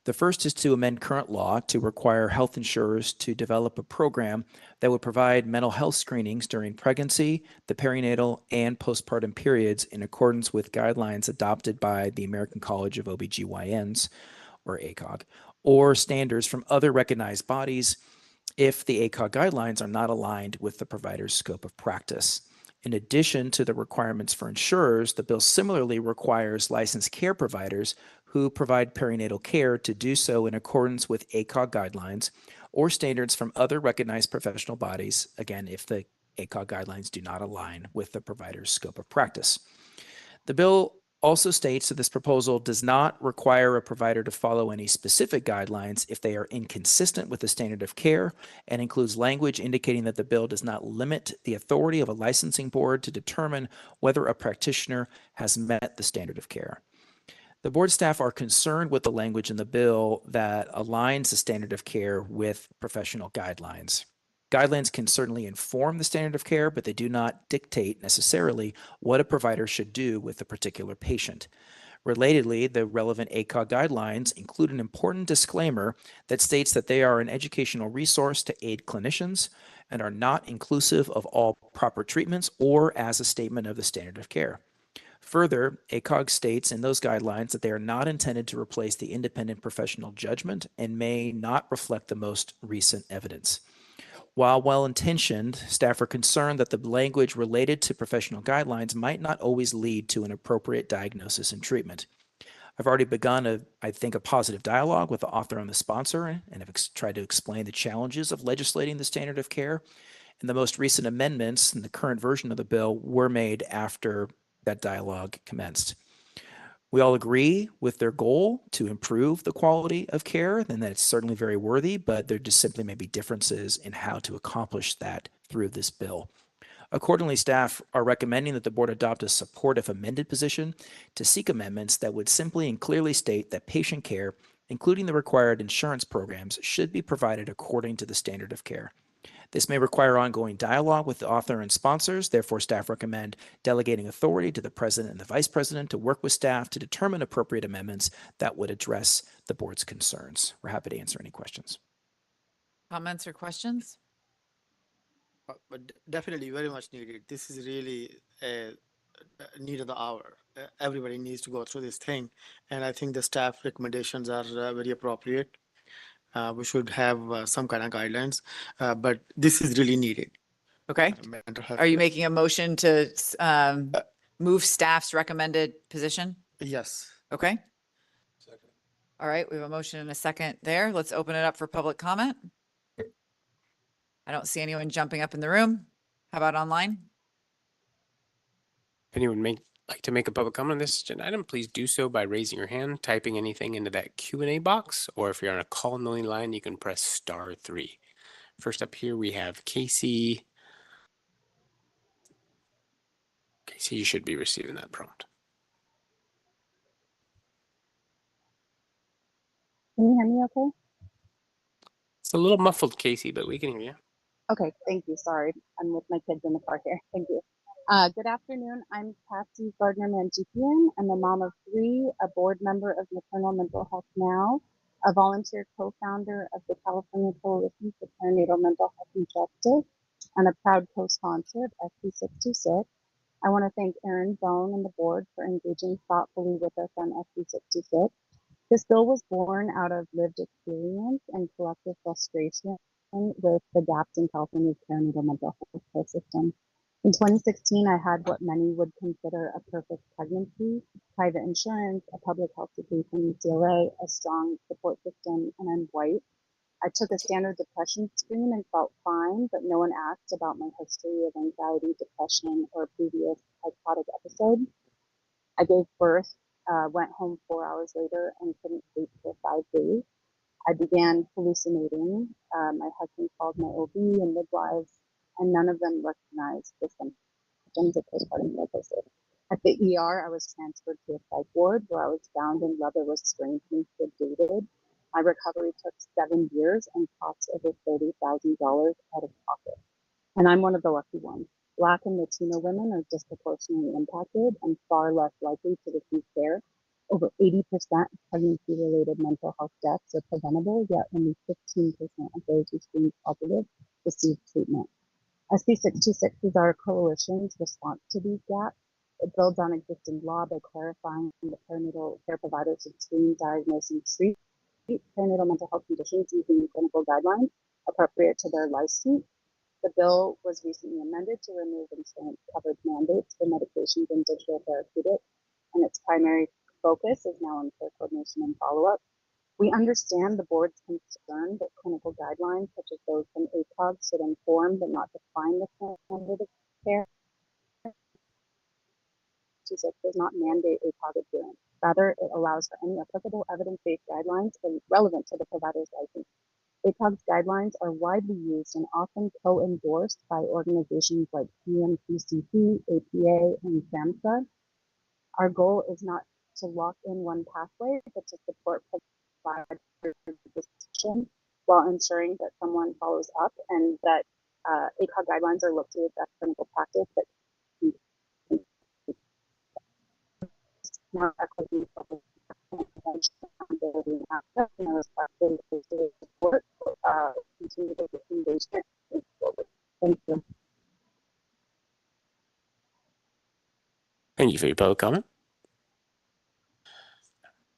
The first is to amend current law to require health insurers to develop a program that would provide mental health screenings during pregnancy, the perinatal, and postpartum periods in accordance with guidelines adopted by the American College of OBGYNs, or ACOG, or standards from other recognized bodies if the ACOG guidelines are not aligned with the provider's scope of practice. In addition to the requirements for insurers, the bill similarly requires licensed care providers who provide perinatal care to do so in accordance with ACOG guidelines or standards from other recognized professional bodies, again, if the ACOG guidelines do not align with the provider's scope of practice. The bill also states that this proposal does not require a provider to follow any specific guidelines if they are inconsistent with the standard of care, and includes language indicating that the bill does not limit the authority of a licensing board to determine whether a practitioner has met the standard of care. The board staff are concerned with the language in the bill that aligns the standard of care with professional guidelines. Guidelines can certainly inform the standard of care, but they do not dictate necessarily what a provider should do with a particular patient. Relatedly, the relevant ACOG guidelines include an important disclaimer that states that they are an educational resource to aid clinicians and are not inclusive of all proper treatments or as a statement of the standard of care. Further, ACOG states in those guidelines that they are not intended to replace the independent professional judgment and may not reflect the most recent evidence. While well-intentioned, staff are concerned that the language related to professional guidelines might not always lead to an appropriate diagnosis and treatment. I've already begun, I think, a positive dialogue with the author and the sponsor, and have tried to explain the challenges of legislating the standard of care. And the most recent amendments in the current version of the bill were made after that dialogue commenced. We all agree with their goal to improve the quality of care, and that's certainly very worthy, but there just simply may be differences in how to accomplish that through this bill. Accordingly, staff are recommending that the board adopt a supportive amended position to seek amendments that would simply and clearly state that patient care, including the required insurance programs, should be provided according to the standard of care. This may require ongoing dialogue with the author and sponsors. Therefore, staff recommend delegating authority to the president and the vice president to work with staff to determine appropriate amendments that would address the board's concerns. We're happy to answer any questions. Comments or questions? But definitely very much needed. This is really a need of the hour. Everybody needs to go through this thing. And I think the staff recommendations are very appropriate. We should have some kind of guidelines, but this is really needed. Okay. Are you making a motion to move staff's recommended position? Yes. Okay. All right, we have a motion and a second there. Let's open it up for public comment. I don't see anyone jumping up in the room. How about online? If anyone like to make a public comment on this agenda item, please do so by raising your hand, typing anything into that Q&A box, or if you're on a call-only line, you can press *3. First up here, we have Casey. Casey, you should be receiving that prompt. Can you hear me okay? It's a little muffled, Casey, but we can hear you. Okay, thank you. Sorry, I'm with my kids in the car here. Thank you. Good afternoon. I'm Patsy Gardner-Manjikian. I'm a mom of 3, a board member of Maternal Mental Health Now, a volunteer co-founder of the California Coalition for Perinatal Mental Health and Justice, and a proud co-sponsor of SB 626. I want to thank Erin Bone and the board for engaging thoughtfully with us on SB 626. This bill was born out of lived experience and collective frustration with the gaps in California's perinatal mental health care system. In 2016, I had what many would consider a perfect pregnancy: private insurance, a public health degree from UCLA, a strong support system, and I'm white. I took a standard depression screen and felt fine, but no one asked about my history of anxiety, depression, or previous psychotic episodes. I gave birth, went home 4 hours later, and couldn't sleep for 5 days. I began hallucinating. My husband called my OB and midwives, and none of them recognized the symptoms of postpartum psychosis. At the ER, I was transferred to a psych ward where I was found in leather restraints and sedated. My recovery took 7 years and cost over $30,000 out of pocket. And I'm one of the lucky ones. Black and Latino women are disproportionately impacted and far less likely to receive care. Over 80% of pregnancy-related mental health deaths are preventable, yet only 15% of those who screen positive receive treatment. SB 626 is our coalition's response to these gaps. It builds on existing law by clarifying that perinatal care providers should screen, diagnose, and treat perinatal mental health conditions using clinical guidelines appropriate to their license. The bill was recently amended to remove insurance coverage mandates for medications and digital therapeutics, and its primary focus is now on care coordination and follow-up. We understand the board's concern that clinical guidelines, such as those from ACOG, should inform but not define the standard of care. Does not mandate ACOG adherence. Rather, it allows for any applicable evidence-based guidelines relevant to the provider's license. ACOG's guidelines are widely used and often co-endorsed by organizations like PMPCC, APA, and SAMHSA. Our goal is not to lock in one pathway, but to support provider decision while ensuring that someone follows up and that ACOG guidelines are looked to as best clinical practice that not equity support continue to engagement. Thank you. Thank you for your public comment.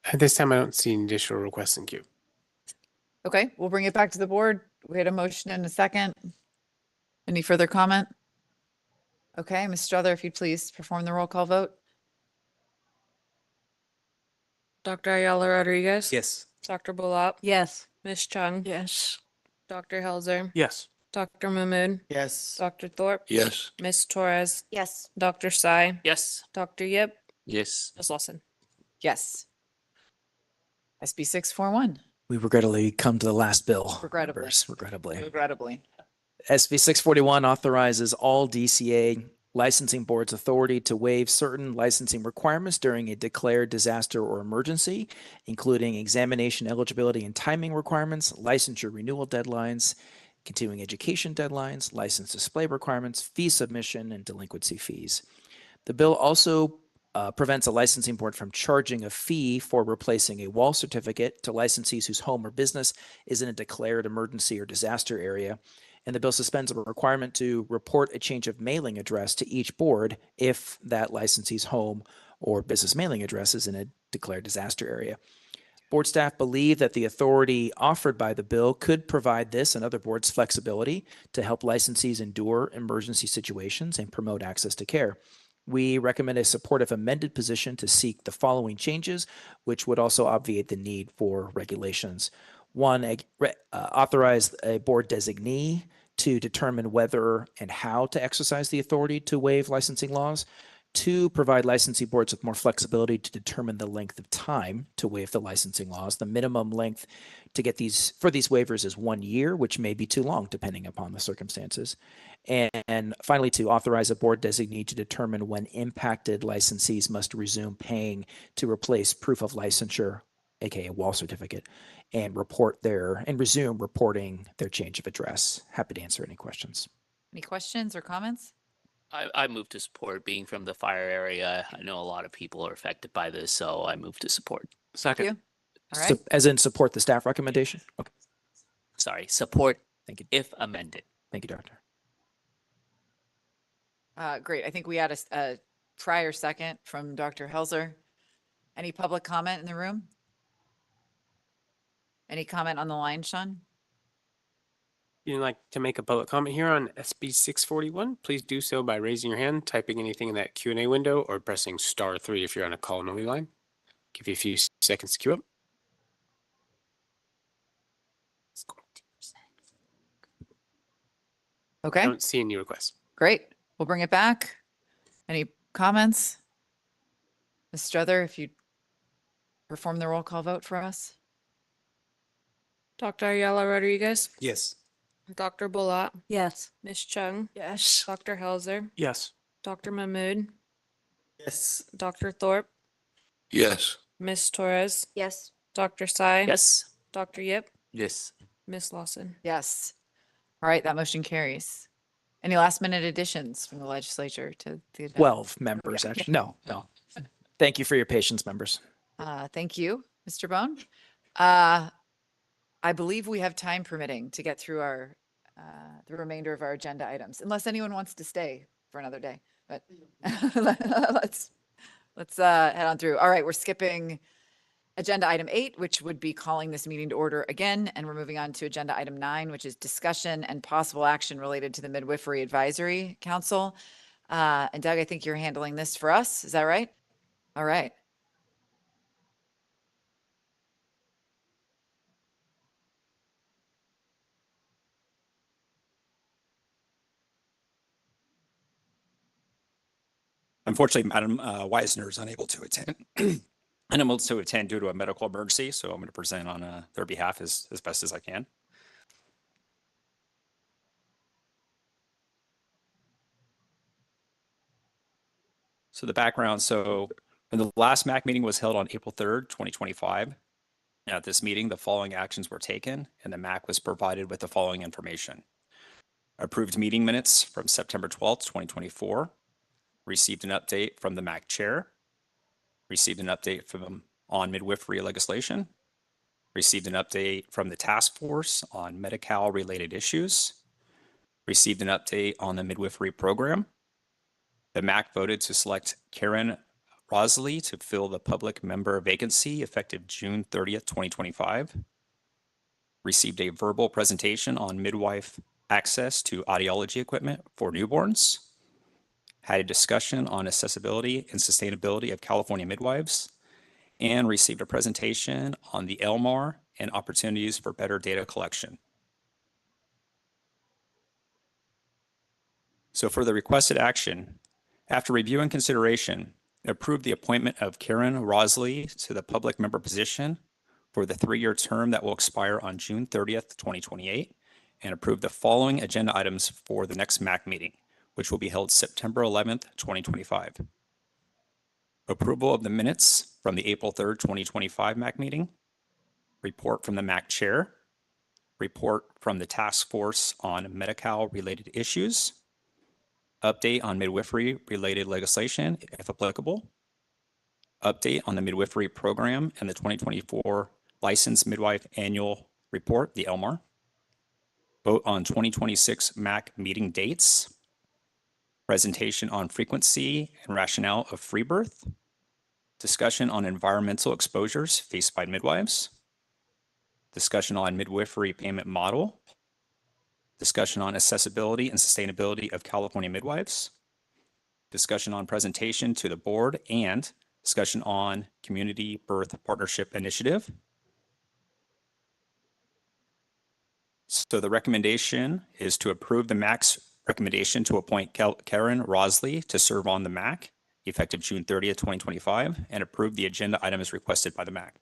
At this time, I don't see any additional requests in queue. Okay, we'll bring it back to the board. We had a motion and a second. Any further comment? Okay, Ms. Strother, if you'd please perform the roll call vote. Dr. Ayala Rodriguez? Yes. Dr. Bulap? Yes. Ms. Chung? Yes. Dr. Helzer? Yes. Dr. Mahmood? Yes. Dr. Thorpe? Yes. Ms. Torres? Yes. Dr. Sai? Yes. Dr. Yip? Yes. Ms. Lawson? Yes. SB 641. We regrettably come to the last bill. Regrettably. Regrettably. Regrettably. SB 641 authorizes all DCA licensing board's authority to waive certain licensing requirements during a declared disaster or emergency, including examination eligibility and timing requirements, licensure renewal deadlines, continuing education deadlines, license display requirements, fee submission, and delinquency fees. The bill also prevents a licensing board from charging a fee for replacing a wall certificate to licensees whose home or business is in a declared emergency or disaster area. And the bill suspends a requirement to report a change of mailing address to each board if that licensee's home or business mailing address is in a declared disaster area. Board staff believe that the authority offered by the bill could provide this and other boards flexibility to help licensees endure emergency situations and promote access to care. We recommend a supportive amended position to seek the following changes, which would also obviate the need for regulations. One, authorize a board designee to determine whether and how to exercise the authority to waive licensing laws. Two, provide licensing boards with more flexibility to determine the length of time to waive the licensing laws. The minimum length to get these waivers is 1 year, which may be too long depending upon the circumstances. And finally, to authorize a board designee to determine when impacted licensees must resume paying to replace proof of licensure, aka wall certificate, and resume reporting their change of address. Happy to answer any questions. Any questions or comments? I move to support. Being from the fire area, I know a lot of people are affected by this, so I move to support. Second. Thank you. All right. As in support the staff recommendation? Okay. Sorry, support. Thank you. If amended. Thank you, Doctor. Great. I think we had a prior second from Dr. Helzer. Any public comment in the room? Any comment on the line, Sean? You'd like to make a public comment here on SB 641, please do so by raising your hand, typing anything in that Q&A window, or pressing *3 if you're on a call-only line. Give you a few seconds to queue up. Okay. I don't see any requests. Great. We'll bring it back. Any comments? Ms. Struther, if you perform the roll call vote for us. Dr. Ayala Rodriguez, Yes. Dr. Bulat, Yes. Ms. Chung, Yes. Dr. Helzer, Yes. Dr. Mahmood, Yes. Dr. Thorpe, Yes. Ms. Torres, Yes. Dr. Sai, Yes. Dr. Yip, Yes. Ms. Lawson. Yes. All right, that motion carries. Any last minute additions from the legislature to the agenda? 12 members, actually. No. Thank you for your patience, members. Thank you, Mr. Bone. I believe we have time permitting to get through our the remainder of our agenda items, unless anyone wants to stay for another day. But let's head on through. All right, we're skipping agenda item 8, which would be calling this meeting to order again, and we're moving on to agenda item 9, which is discussion and possible action related to the Midwifery Advisory Council. And Doug, I think you're handling this for us. Is that right? All right. Unfortunately, Madam Weisner is unable to attend. Unable to attend due to a medical emergency, so I'm going to present on their behalf as best as I can. So the background, so when the last MAC meeting was held on April 3rd, 2025, at this meeting, the following actions were taken, and the MAC was provided with the following information. Approved meeting minutes from September 12th, 2024, received an update from the MAC chair, received an update from on midwifery legislation, received an update from the task force on Medi-Cal related issues, received an update on the midwifery program. The MAC voted to select Karen Rosley to fill the public member vacancy effective June 30th, 2025. Received a verbal presentation on midwife access to audiology equipment for newborns. Had a discussion on accessibility and sustainability of California midwives, and received a presentation on the LMAR and opportunities for better data collection. So for the requested action, after review and consideration, approved the appointment of Karen Rosley to the public member position for the 3-year term that will expire on June 30th, 2028, and approved the following agenda items for the next MAC meeting. which will be held September 11th, 2025. Approval of the minutes from the April 3rd, 2025 MAC meeting. Report from the MAC chair. Report from the task force on Medi-Cal related issues. Update on midwifery related legislation, if applicable. Update on the midwifery program and the 2024 licensed midwife annual report, the LMAR. Vote on 2026 MAC meeting dates. Presentation on frequency and rationale of free birth. Discussion on environmental exposures faced by midwives. Discussion on midwifery payment model. Discussion on accessibility and sustainability of California midwives. Discussion on presentation to the board and discussion on community birth partnership initiative. So the recommendation is to approve the MAC's recommendation to appoint Karen Rosley to serve on the MAC effective June 30th, 2025, and approve the agenda item as requested by the MAC.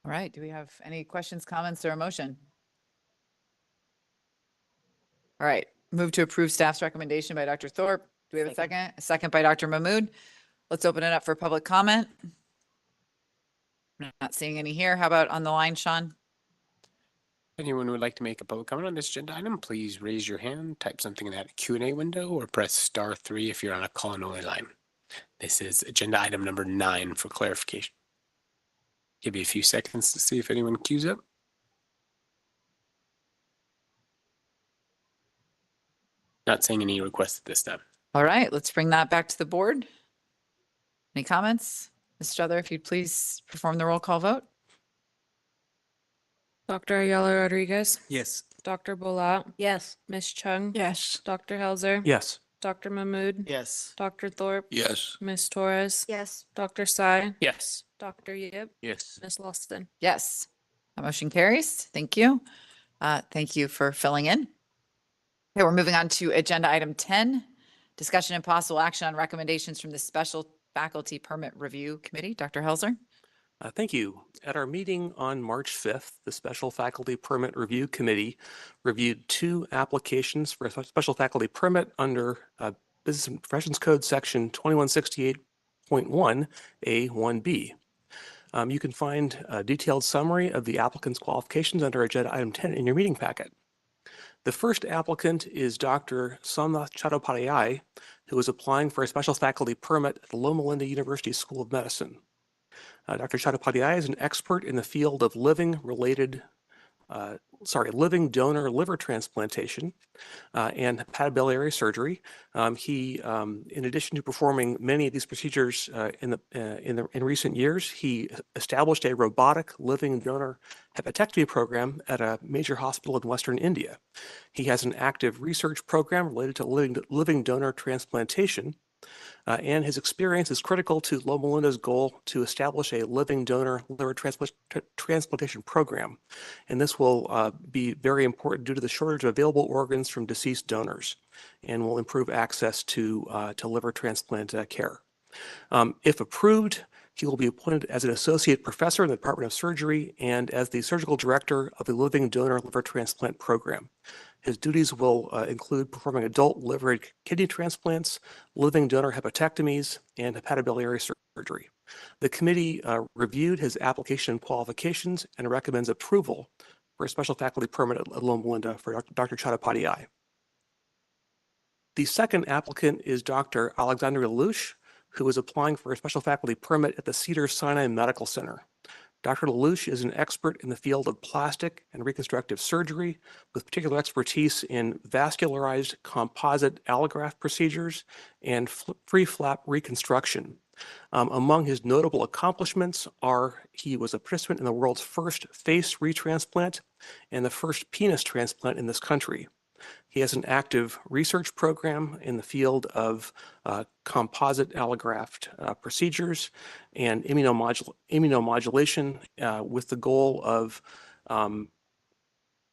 All right. Do we have any questions, comments, or a motion? All right. Move to approve staff's recommendation by Dr. Thorpe. Do we have a second? A second by Dr. Mahmood. Let's open it up for public comment. Not seeing any here. How about on the line, Sean? Anyone who would like to make a public comment on this agenda item, please raise your hand, type something in that Q&A window, or press *3 if you're on a call-in-only line. This is agenda item number 9 for clarification. Give you a few seconds to see if anyone queues up. Not seeing any requests at this time. All right. Let's bring that back to the board. Any comments? Ms. Struther, if you'd please perform the roll call vote. Dr. Ayala Rodriguez. Yes. Dr. Bolat. Yes. Ms. Chung. Yes. Dr. Helzer. Yes. Dr. Mahmood. Yes. Dr. Thorpe. Yes. Ms. Torres. Yes. Dr. Tsai. Yes. Dr. Yip. Yes. Ms. Lawson. Yes. That motion carries. Thank you. Thank you for filling in. Okay, we're moving on to agenda item 10, discussion and possible action on recommendations from the Special Faculty Permit Review Committee. Dr. Helzer. Thank you. At our meeting on March 5th, the Special Faculty Permit Review Committee reviewed 2 applications for a special faculty permit under Business and Professions Code Section 2168.1A1B. You can find a detailed summary of the applicant's qualifications under agenda item 10 in your meeting packet. The first applicant is Dr. Somnath Chattopadhyay, who is applying for a special faculty permit at the Loma Linda University School of Medicine. Dr. Chattopadhyay is an expert in the field of living donor liver transplantation and hepatobiliary surgery. He, in addition to performing many of these procedures in recent years, he established a robotic living donor hepatectomy program at a major hospital in Western India. He has an active research program related to living donor transplantation. And his experience is critical to Loma Linda's goal to establish a living donor liver transplantation program. And this will be very important due to the shortage of available organs from deceased donors and will improve access to liver transplant care. If approved, he will be appointed as an associate professor in the Department of Surgery and as the surgical director of the Living Donor Liver Transplant Program. His duties will include performing adult liver and kidney transplants, living donor hepatectomies, and hepatobiliary surgery. The committee reviewed his application and qualifications and recommends approval for a special faculty permit at Loma Linda for Dr. Chattopadhyay. The second applicant is Dr. Alexandria Lelouch, who is applying for a special faculty permit at the Cedars-Sinai Medical Center. Dr. Lelouch is an expert in the field of plastic and reconstructive surgery with particular expertise in vascularized composite allograft procedures and free flap reconstruction. Among his notable accomplishments are he was a participant in the world's first face retransplant and the first penis transplant in this country. He has an active research program in the field of composite allograft procedures and immunomodulation with the goal of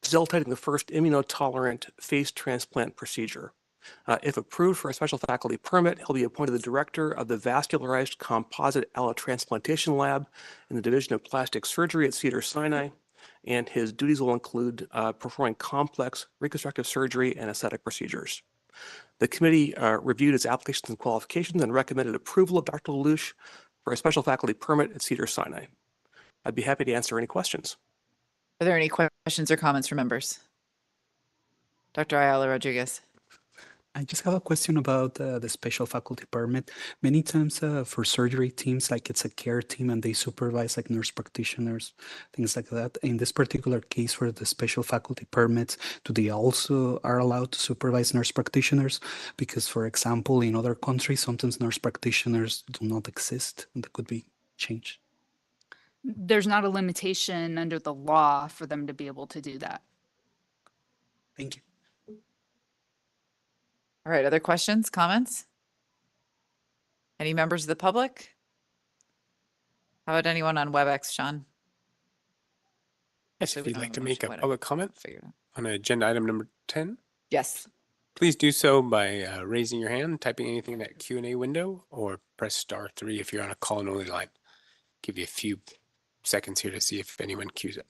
facilitating the first immunotolerant face transplant procedure. If approved for a special faculty permit, he'll be appointed the director of the Vascularized Composite Allotransplantation Lab in the Division of Plastic Surgery at Cedars-Sinai, and his duties will include performing complex reconstructive surgery and aesthetic procedures. The committee reviewed his applications and qualifications and recommended approval of Dr. Lelouch for a special faculty permit at Cedars-Sinai. I'd be happy to answer any questions. Are there any questions or comments from members? Dr. Ayala Rodriguez. I just have a question about the special faculty permit. Many times for surgery teams, like it's a care team and they supervise like nurse practitioners, things like that. In this particular case for the special faculty permits, do they also are allowed to supervise nurse practitioners? Because for example, in other countries, sometimes nurse practitioners do not exist and that could be changed. There's not a limitation under the law for them to be able to do that. Thank you. All right, other questions, comments? Any members of the public? How about anyone on WebEx, Sean? Yes, if you'd like to make a Why don't public comment figure it out? on agenda item number 10, Yes. please do so by raising your hand, typing anything in that Q&A window, or press *3 if you're on a call and only line. Give you a few seconds here to see if anyone queues up.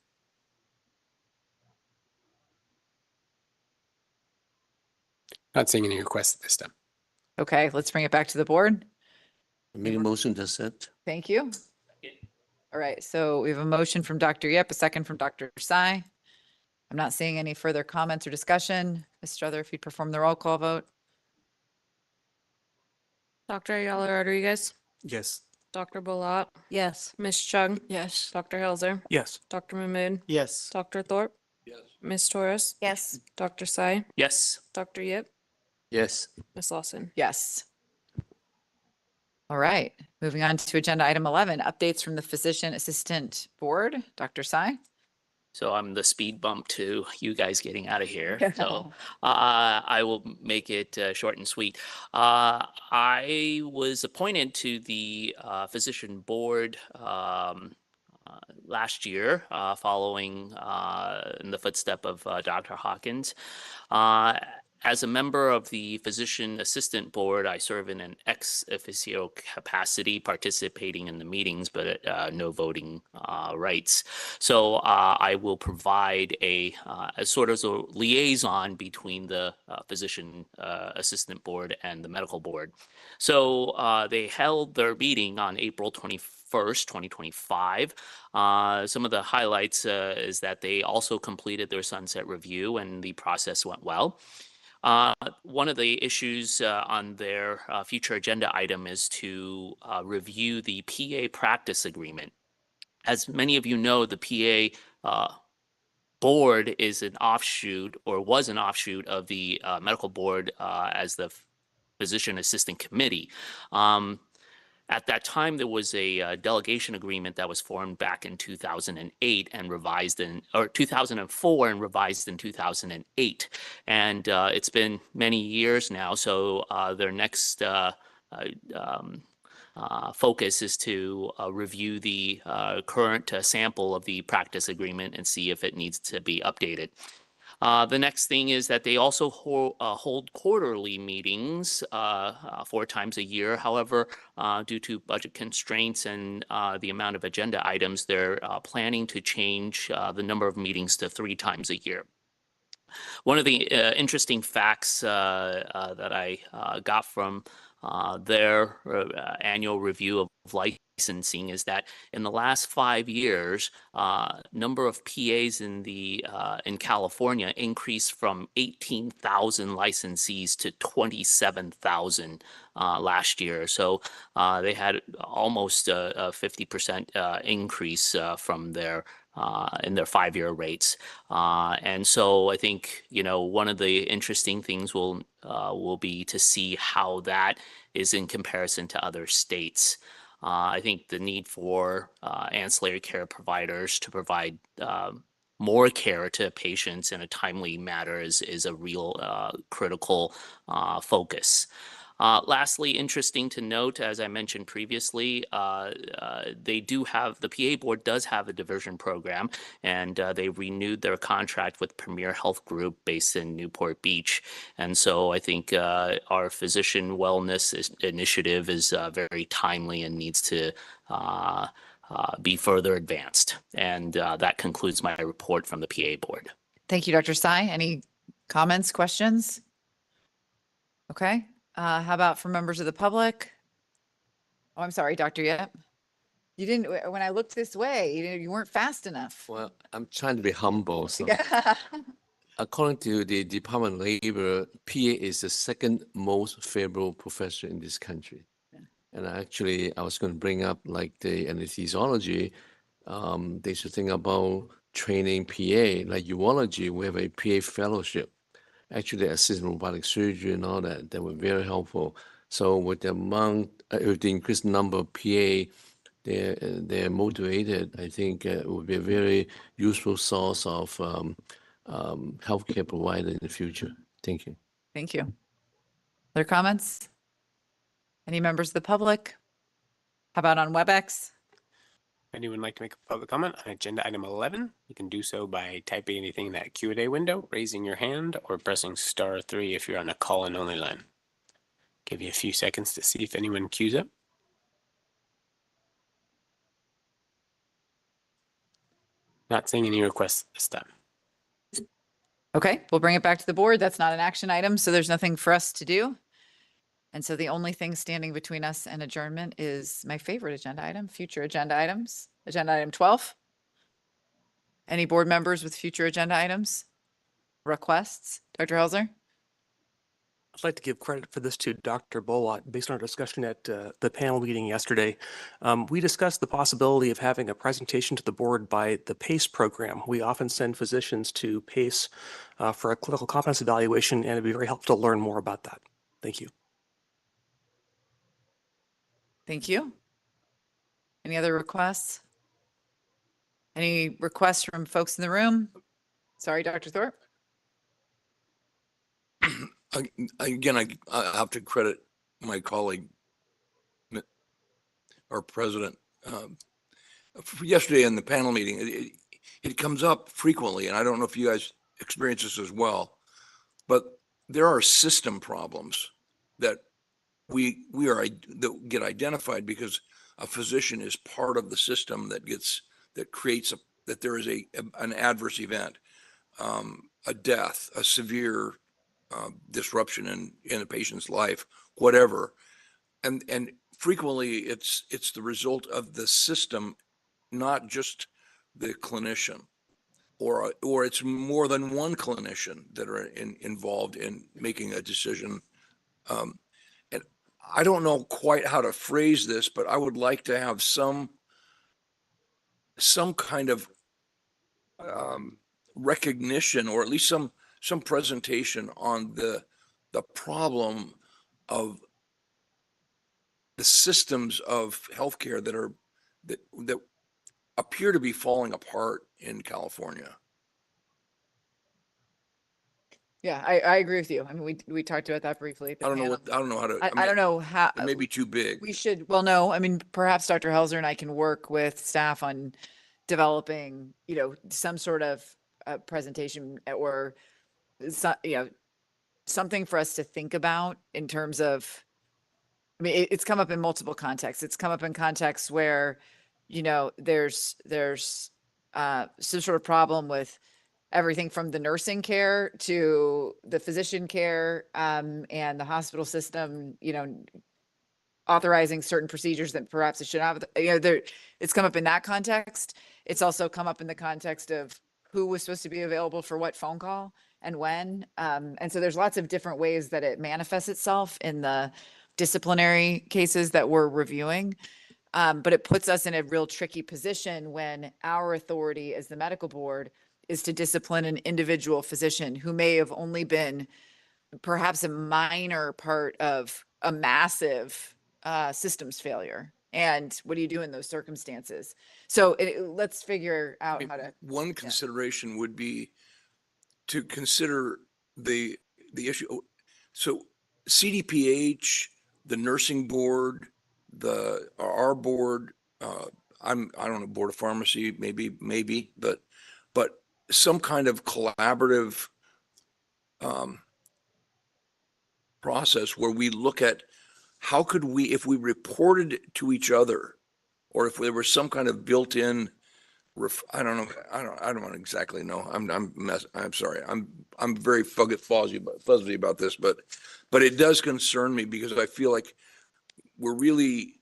Not seeing any requests at this time. Okay, let's bring it back to the board. Make a motion to accept. Thank you. All right, so we have a motion from Dr. Yip, a second from Dr. Sai. I'm not seeing any further comments or discussion. Ms. Strother, if you'd perform the roll call vote. Dr. Ayala Rodriguez, Yes. Dr. Balat, Yes. Ms. Chung. Yes. Dr. Helzer, Yes. Dr. Mahmood, Yes. Dr. Thorpe. Yes. Ms. Torres. Yes. Dr. Sai, Yes. Dr. Yip, Yes. Ms. Lawson. Yes. All right, moving on to agenda item 11, updates from the Physician Assistant Board. Dr. Sai? So I'm the speed bump to you guys getting out of here. So I will make it short and sweet. I was appointed to the physician board last year, following in the footstep of Dr. Hawkins. As a member of the Physician Assistant Board, I serve in an ex officio capacity, participating in the meetings, but no voting rights. So I will provide a sort of a liaison between the Physician Assistant Board and the Medical Board. So they held their meeting on April 21st, 2025. Some of the highlights is that they also completed their sunset review and the process went well. One of the issues on their future agenda item is to review the PA practice agreement. As many of you know, the PA board is an offshoot, or was an offshoot, of the medical board as the physician assistant committee. At that time, there was a delegation agreement that was formed back in 2008 and revised in, or 2004 and revised in 2008. And it's been many years now. So their next focus is to review the current sample of the practice agreement and see if it needs to be updated. The next thing is that they also hold quarterly meetings 4 times a year. However, due to budget constraints and the amount of agenda items, they're planning to change the number of meetings to 3 times a year. One of the interesting facts that I got from their annual review of licensing is that in the last 5 years, number of PAs in California increased from 18,000 licensees to 27,000 last year. So they had almost a 50% increase from their in their 5-year rates. And so I think, you know, one of the interesting things will be to see how that is in comparison to other states. I think the need for ancillary care providers to provide more care to patients in a timely manner is a real critical focus. Lastly, interesting to note, as I mentioned previously, the PA board does have a diversion program, and they renewed their contract with Premier Health Group based in Newport Beach. And so I think our physician wellness initiative is very timely and needs to be further advanced. And that concludes my report from the PA board. Thank you, Dr. Sai. Any comments, questions? Okay. How about for members of the public? Oh, I'm sorry, Dr. Yep. You didn't, when I looked this way, you weren't fast enough. Well, I'm trying to be humble. So Yeah. according to the Department of Labor, PA is the second most favorable profession in this country. And actually, I was going to bring up like the anesthesiology. They should think about training PA, like urology. We have a PA fellowship. Actually, assistant robotic surgery and all that, that were very helpful. So with the amount, with the increased number of PA, they're motivated. I think it would be a very useful source of healthcare provider in the future. Thank you. Thank you. Other comments? Any members of the public? How about on WebEx? Anyone like to make a public comment on agenda item 11? You can do so by typing anything in that Q&A window, raising your hand, or pressing *3 if you're on a call-in only line. Give you a few seconds to see if anyone queues up. Not seeing any requests this time. Okay, we'll bring it back to the board. That's not an action item, so there's nothing for us to do. And so the only thing standing between us and adjournment is my favorite agenda item, future agenda items. Agenda item 12. Any board members with future agenda items? Requests? Dr. Helzer? I'd like to give credit for this to Dr. Bolot. Based on our discussion at the panel meeting yesterday, we discussed the possibility of having a presentation to the board by the PACE program. We often send physicians to PACE for a clinical competence evaluation, and it'd be very helpful to learn more about that. Thank you. Thank you. Any other requests? Any requests from folks in the room? Sorry, Dr. Thorpe. Again, I have to credit my colleague, our president. Yesterday in the panel meeting, it comes up frequently, and I don't know if you guys experience this as well, but there are system problems that that get identified because a physician is part of the system that creates that there is an adverse event, a death, a severe disruption in a patient's life, whatever, and frequently it's the result of the system, not just the clinician, or it's more than one clinician that are involved in making a decision. And I don't know quite how to phrase this, but I would like to have some kind of recognition, or at least some presentation on the problem of the systems of healthcare that appear to be falling apart in California. Yeah, I agree with you. I mean, we talked about that briefly. I don't know how to. I don't know how. It may be too big. We should. Well, no. I mean, perhaps Dr. Helzer and I can work with staff on developing, some sort of presentation or something for us to think about in terms of. I mean, it's come up in multiple contexts. It's come up in contexts where, there's some sort of problem with everything from the nursing care to the physician care, and the hospital system, authorizing certain procedures that perhaps it should have. It's come up in that context. It's also come up in the context of who was supposed to be available for what phone call and when. And so there's lots of different ways that it manifests itself in the disciplinary cases that we're reviewing. But it puts us in a real tricky position when our authority as the medical board is to discipline an individual physician who may have only been perhaps a minor part of a massive systems failure. And what do you do in those circumstances? So let's figure out how to. One consideration would be to consider the issue. So CDPH, the nursing board, our board, I don't know, board of pharmacy, maybe, but some kind of collaborative process where we look at how could we, if we reported to each other, or if there was some kind of built-in, I don't exactly know. I'm sorry. I'm very fuzzy about this, but But it does concern me because I feel like we're really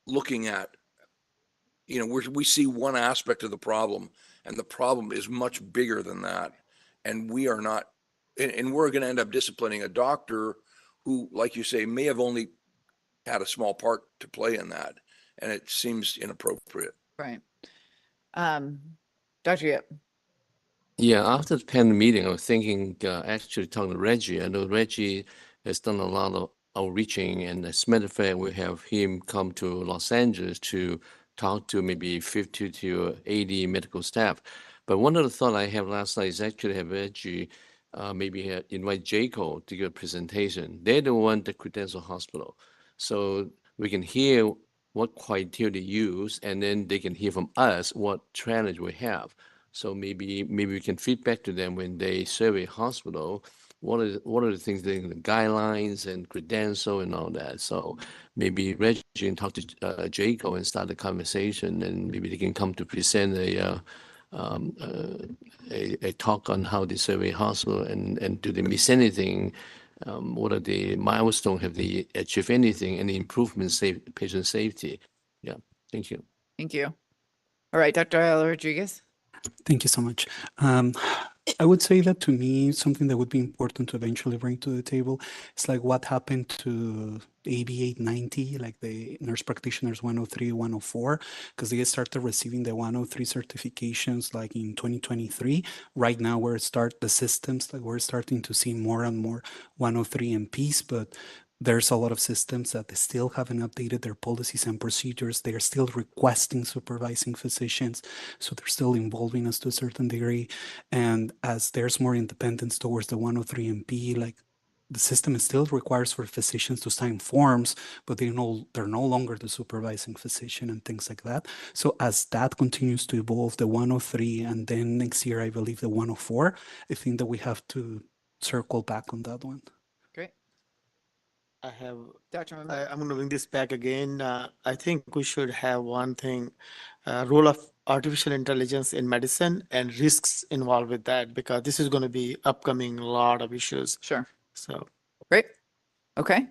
looking at, we see one aspect of the problem, and the problem is much bigger than that. And we are not, and we're going to end up disciplining a doctor who, like you say, may have only had a small part to play in that. And it seems inappropriate. Right. Dr. Yip. Yeah, after the panel meeting, I was thinking, actually talking to Reggie. I know Reggie has done a lot of outreaching, and as a matter of fact, we have him come to Los Angeles to talk to maybe 50 to 80 medical staff. But one of the thought I have last night is actually have Reggie maybe invite JCO to give a presentation. They're the one that credential hospital. So we can hear what criteria they use, and then they can hear from us what challenge we have. So maybe we can feedback to them when they survey hospital, what are the things, the guidelines and credential and all that. So maybe Reggie can talk to JCO and start a conversation, and maybe they can come to present a talk on how they survey hospital, and do they miss anything? What are the milestones? Have they achieved anything? Any improvements, patient safety? Yeah, thank you. Thank you. All right, Dr. Ayala Rodriguez. Thank you so much. I would say that to me, something that would be important to eventually bring to the table is like what happened to AB 890, like the nurse practitioners 103, 104, because they started receiving the 103 certifications like in 2023. Right now, we're the systems, like we're starting to see more and more 103 MPs, but there's a lot of systems that they still haven't updated their policies and procedures. They are still requesting supervising physicians, so they're still involving us to a certain degree. And as there's more independence towards the 103 MP, like the system still requires for physicians to sign forms, but they're no longer the supervising physician and things like that. So as that continues to evolve, the 103, and then next year, I believe the 104, I think that we have to circle back on that one. Great. I'm Dr. going to bring this back again. I think we should have one thing, role of artificial intelligence in medicine and risks involved with that, because this is going to be upcoming a lot of issues. Sure. So. Great. Okay.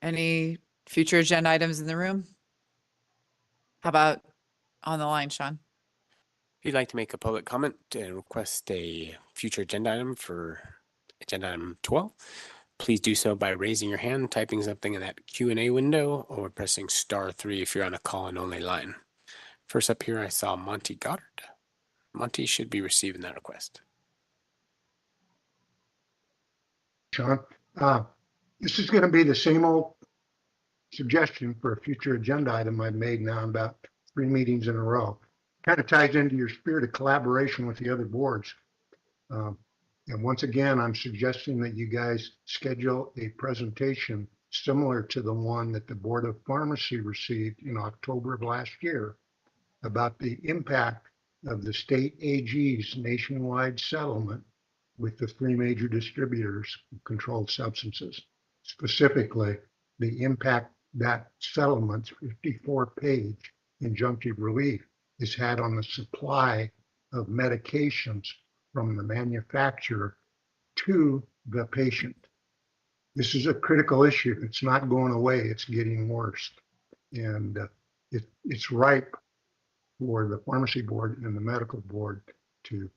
Any future agenda items in the room? How about on the line, Sean? If you'd like to make a public comment and request a future agenda item for agenda item 12, please do so by raising your hand, typing something in that Q&A window, or pressing *3 if you're on a call-in only line. First up here, I saw Monty Goddard. Monty should be receiving that request. Sean, this is going to be the same old suggestion for a future agenda item I've made now about 3 meetings in a row. Kind of ties into your spirit of collaboration with the other boards. And once again, I'm suggesting that you guys schedule a presentation similar to the one that the Board of Pharmacy received in October of last year about the impact of the state AG's nationwide settlement with the 3 major distributors of controlled substances. Specifically, the impact that settlement's 54-page injunctive relief has had on the supply of medications from the manufacturer to the patient. This is a critical issue. It's not going away. It's getting worse. And it's ripe for the pharmacy board and the medical board to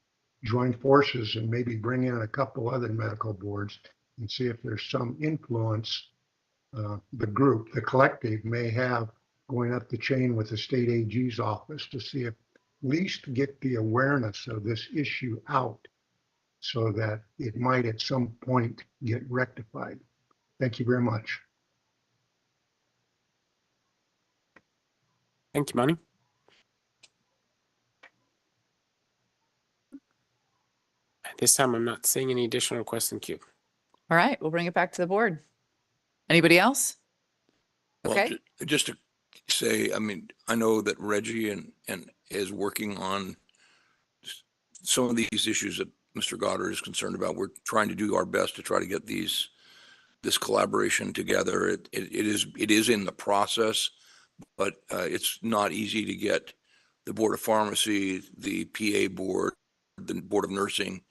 join forces and maybe bring in a couple other medical boards and see if there's some influence the collective may have going up the chain with the state AG's office to see if at least get the awareness of this issue out so that it might at some point get rectified. Thank you very much. Thank you, Monty. At this time, I'm not seeing any additional requests in queue. All right, we'll bring it back to the board. Anybody else? Okay. Well, just to say, I mean, I know that Reggie and is working on some of these issues that Mr. Goddard is concerned about. We're trying to do our best to try to get this collaboration together. It is in the process, but it's not easy to get the Board of Pharmacy, the PA board, the Board of Nursing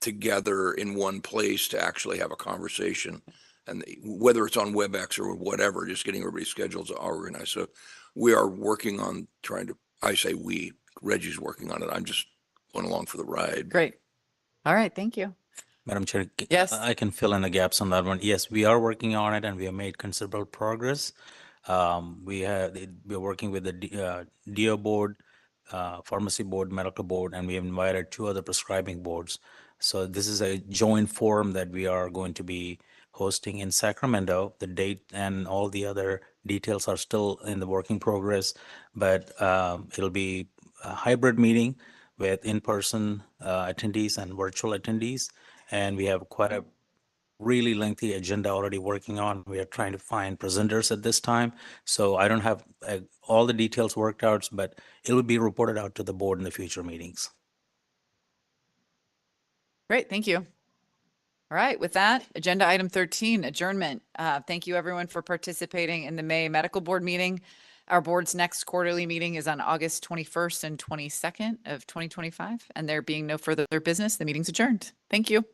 together in one place to actually have a conversation. And whether it's on WebEx or whatever, just getting everybody's schedules organized. So we are working on trying to, I say we, Reggie's working on it. I'm just going along for the ride. Great. All right. Thank you. Madam Chair, Yes. I can fill in the gaps on that one. Yes, we are working on it and we have made considerable progress. We're working with the DO board, pharmacy board, medical board, and we have invited 2 other prescribing boards. So this is a joint forum that we are going to be hosting in Sacramento. The date and all the other details are still in the working progress, but it'll be a hybrid meeting with in-person attendees and virtual attendees. And we have quite a really lengthy agenda already working on. We are trying to find presenters at this time. So I don't have all the details worked out, but it will be reported out to the board in the future meetings. Great. Thank you. All right. With that, agenda item 13, adjournment. Thank you everyone for participating in the May Medical Board meeting. Our board's next quarterly meeting is on August 21st and 22nd of 2025. And there being no further business, the meeting's adjourned. Thank you.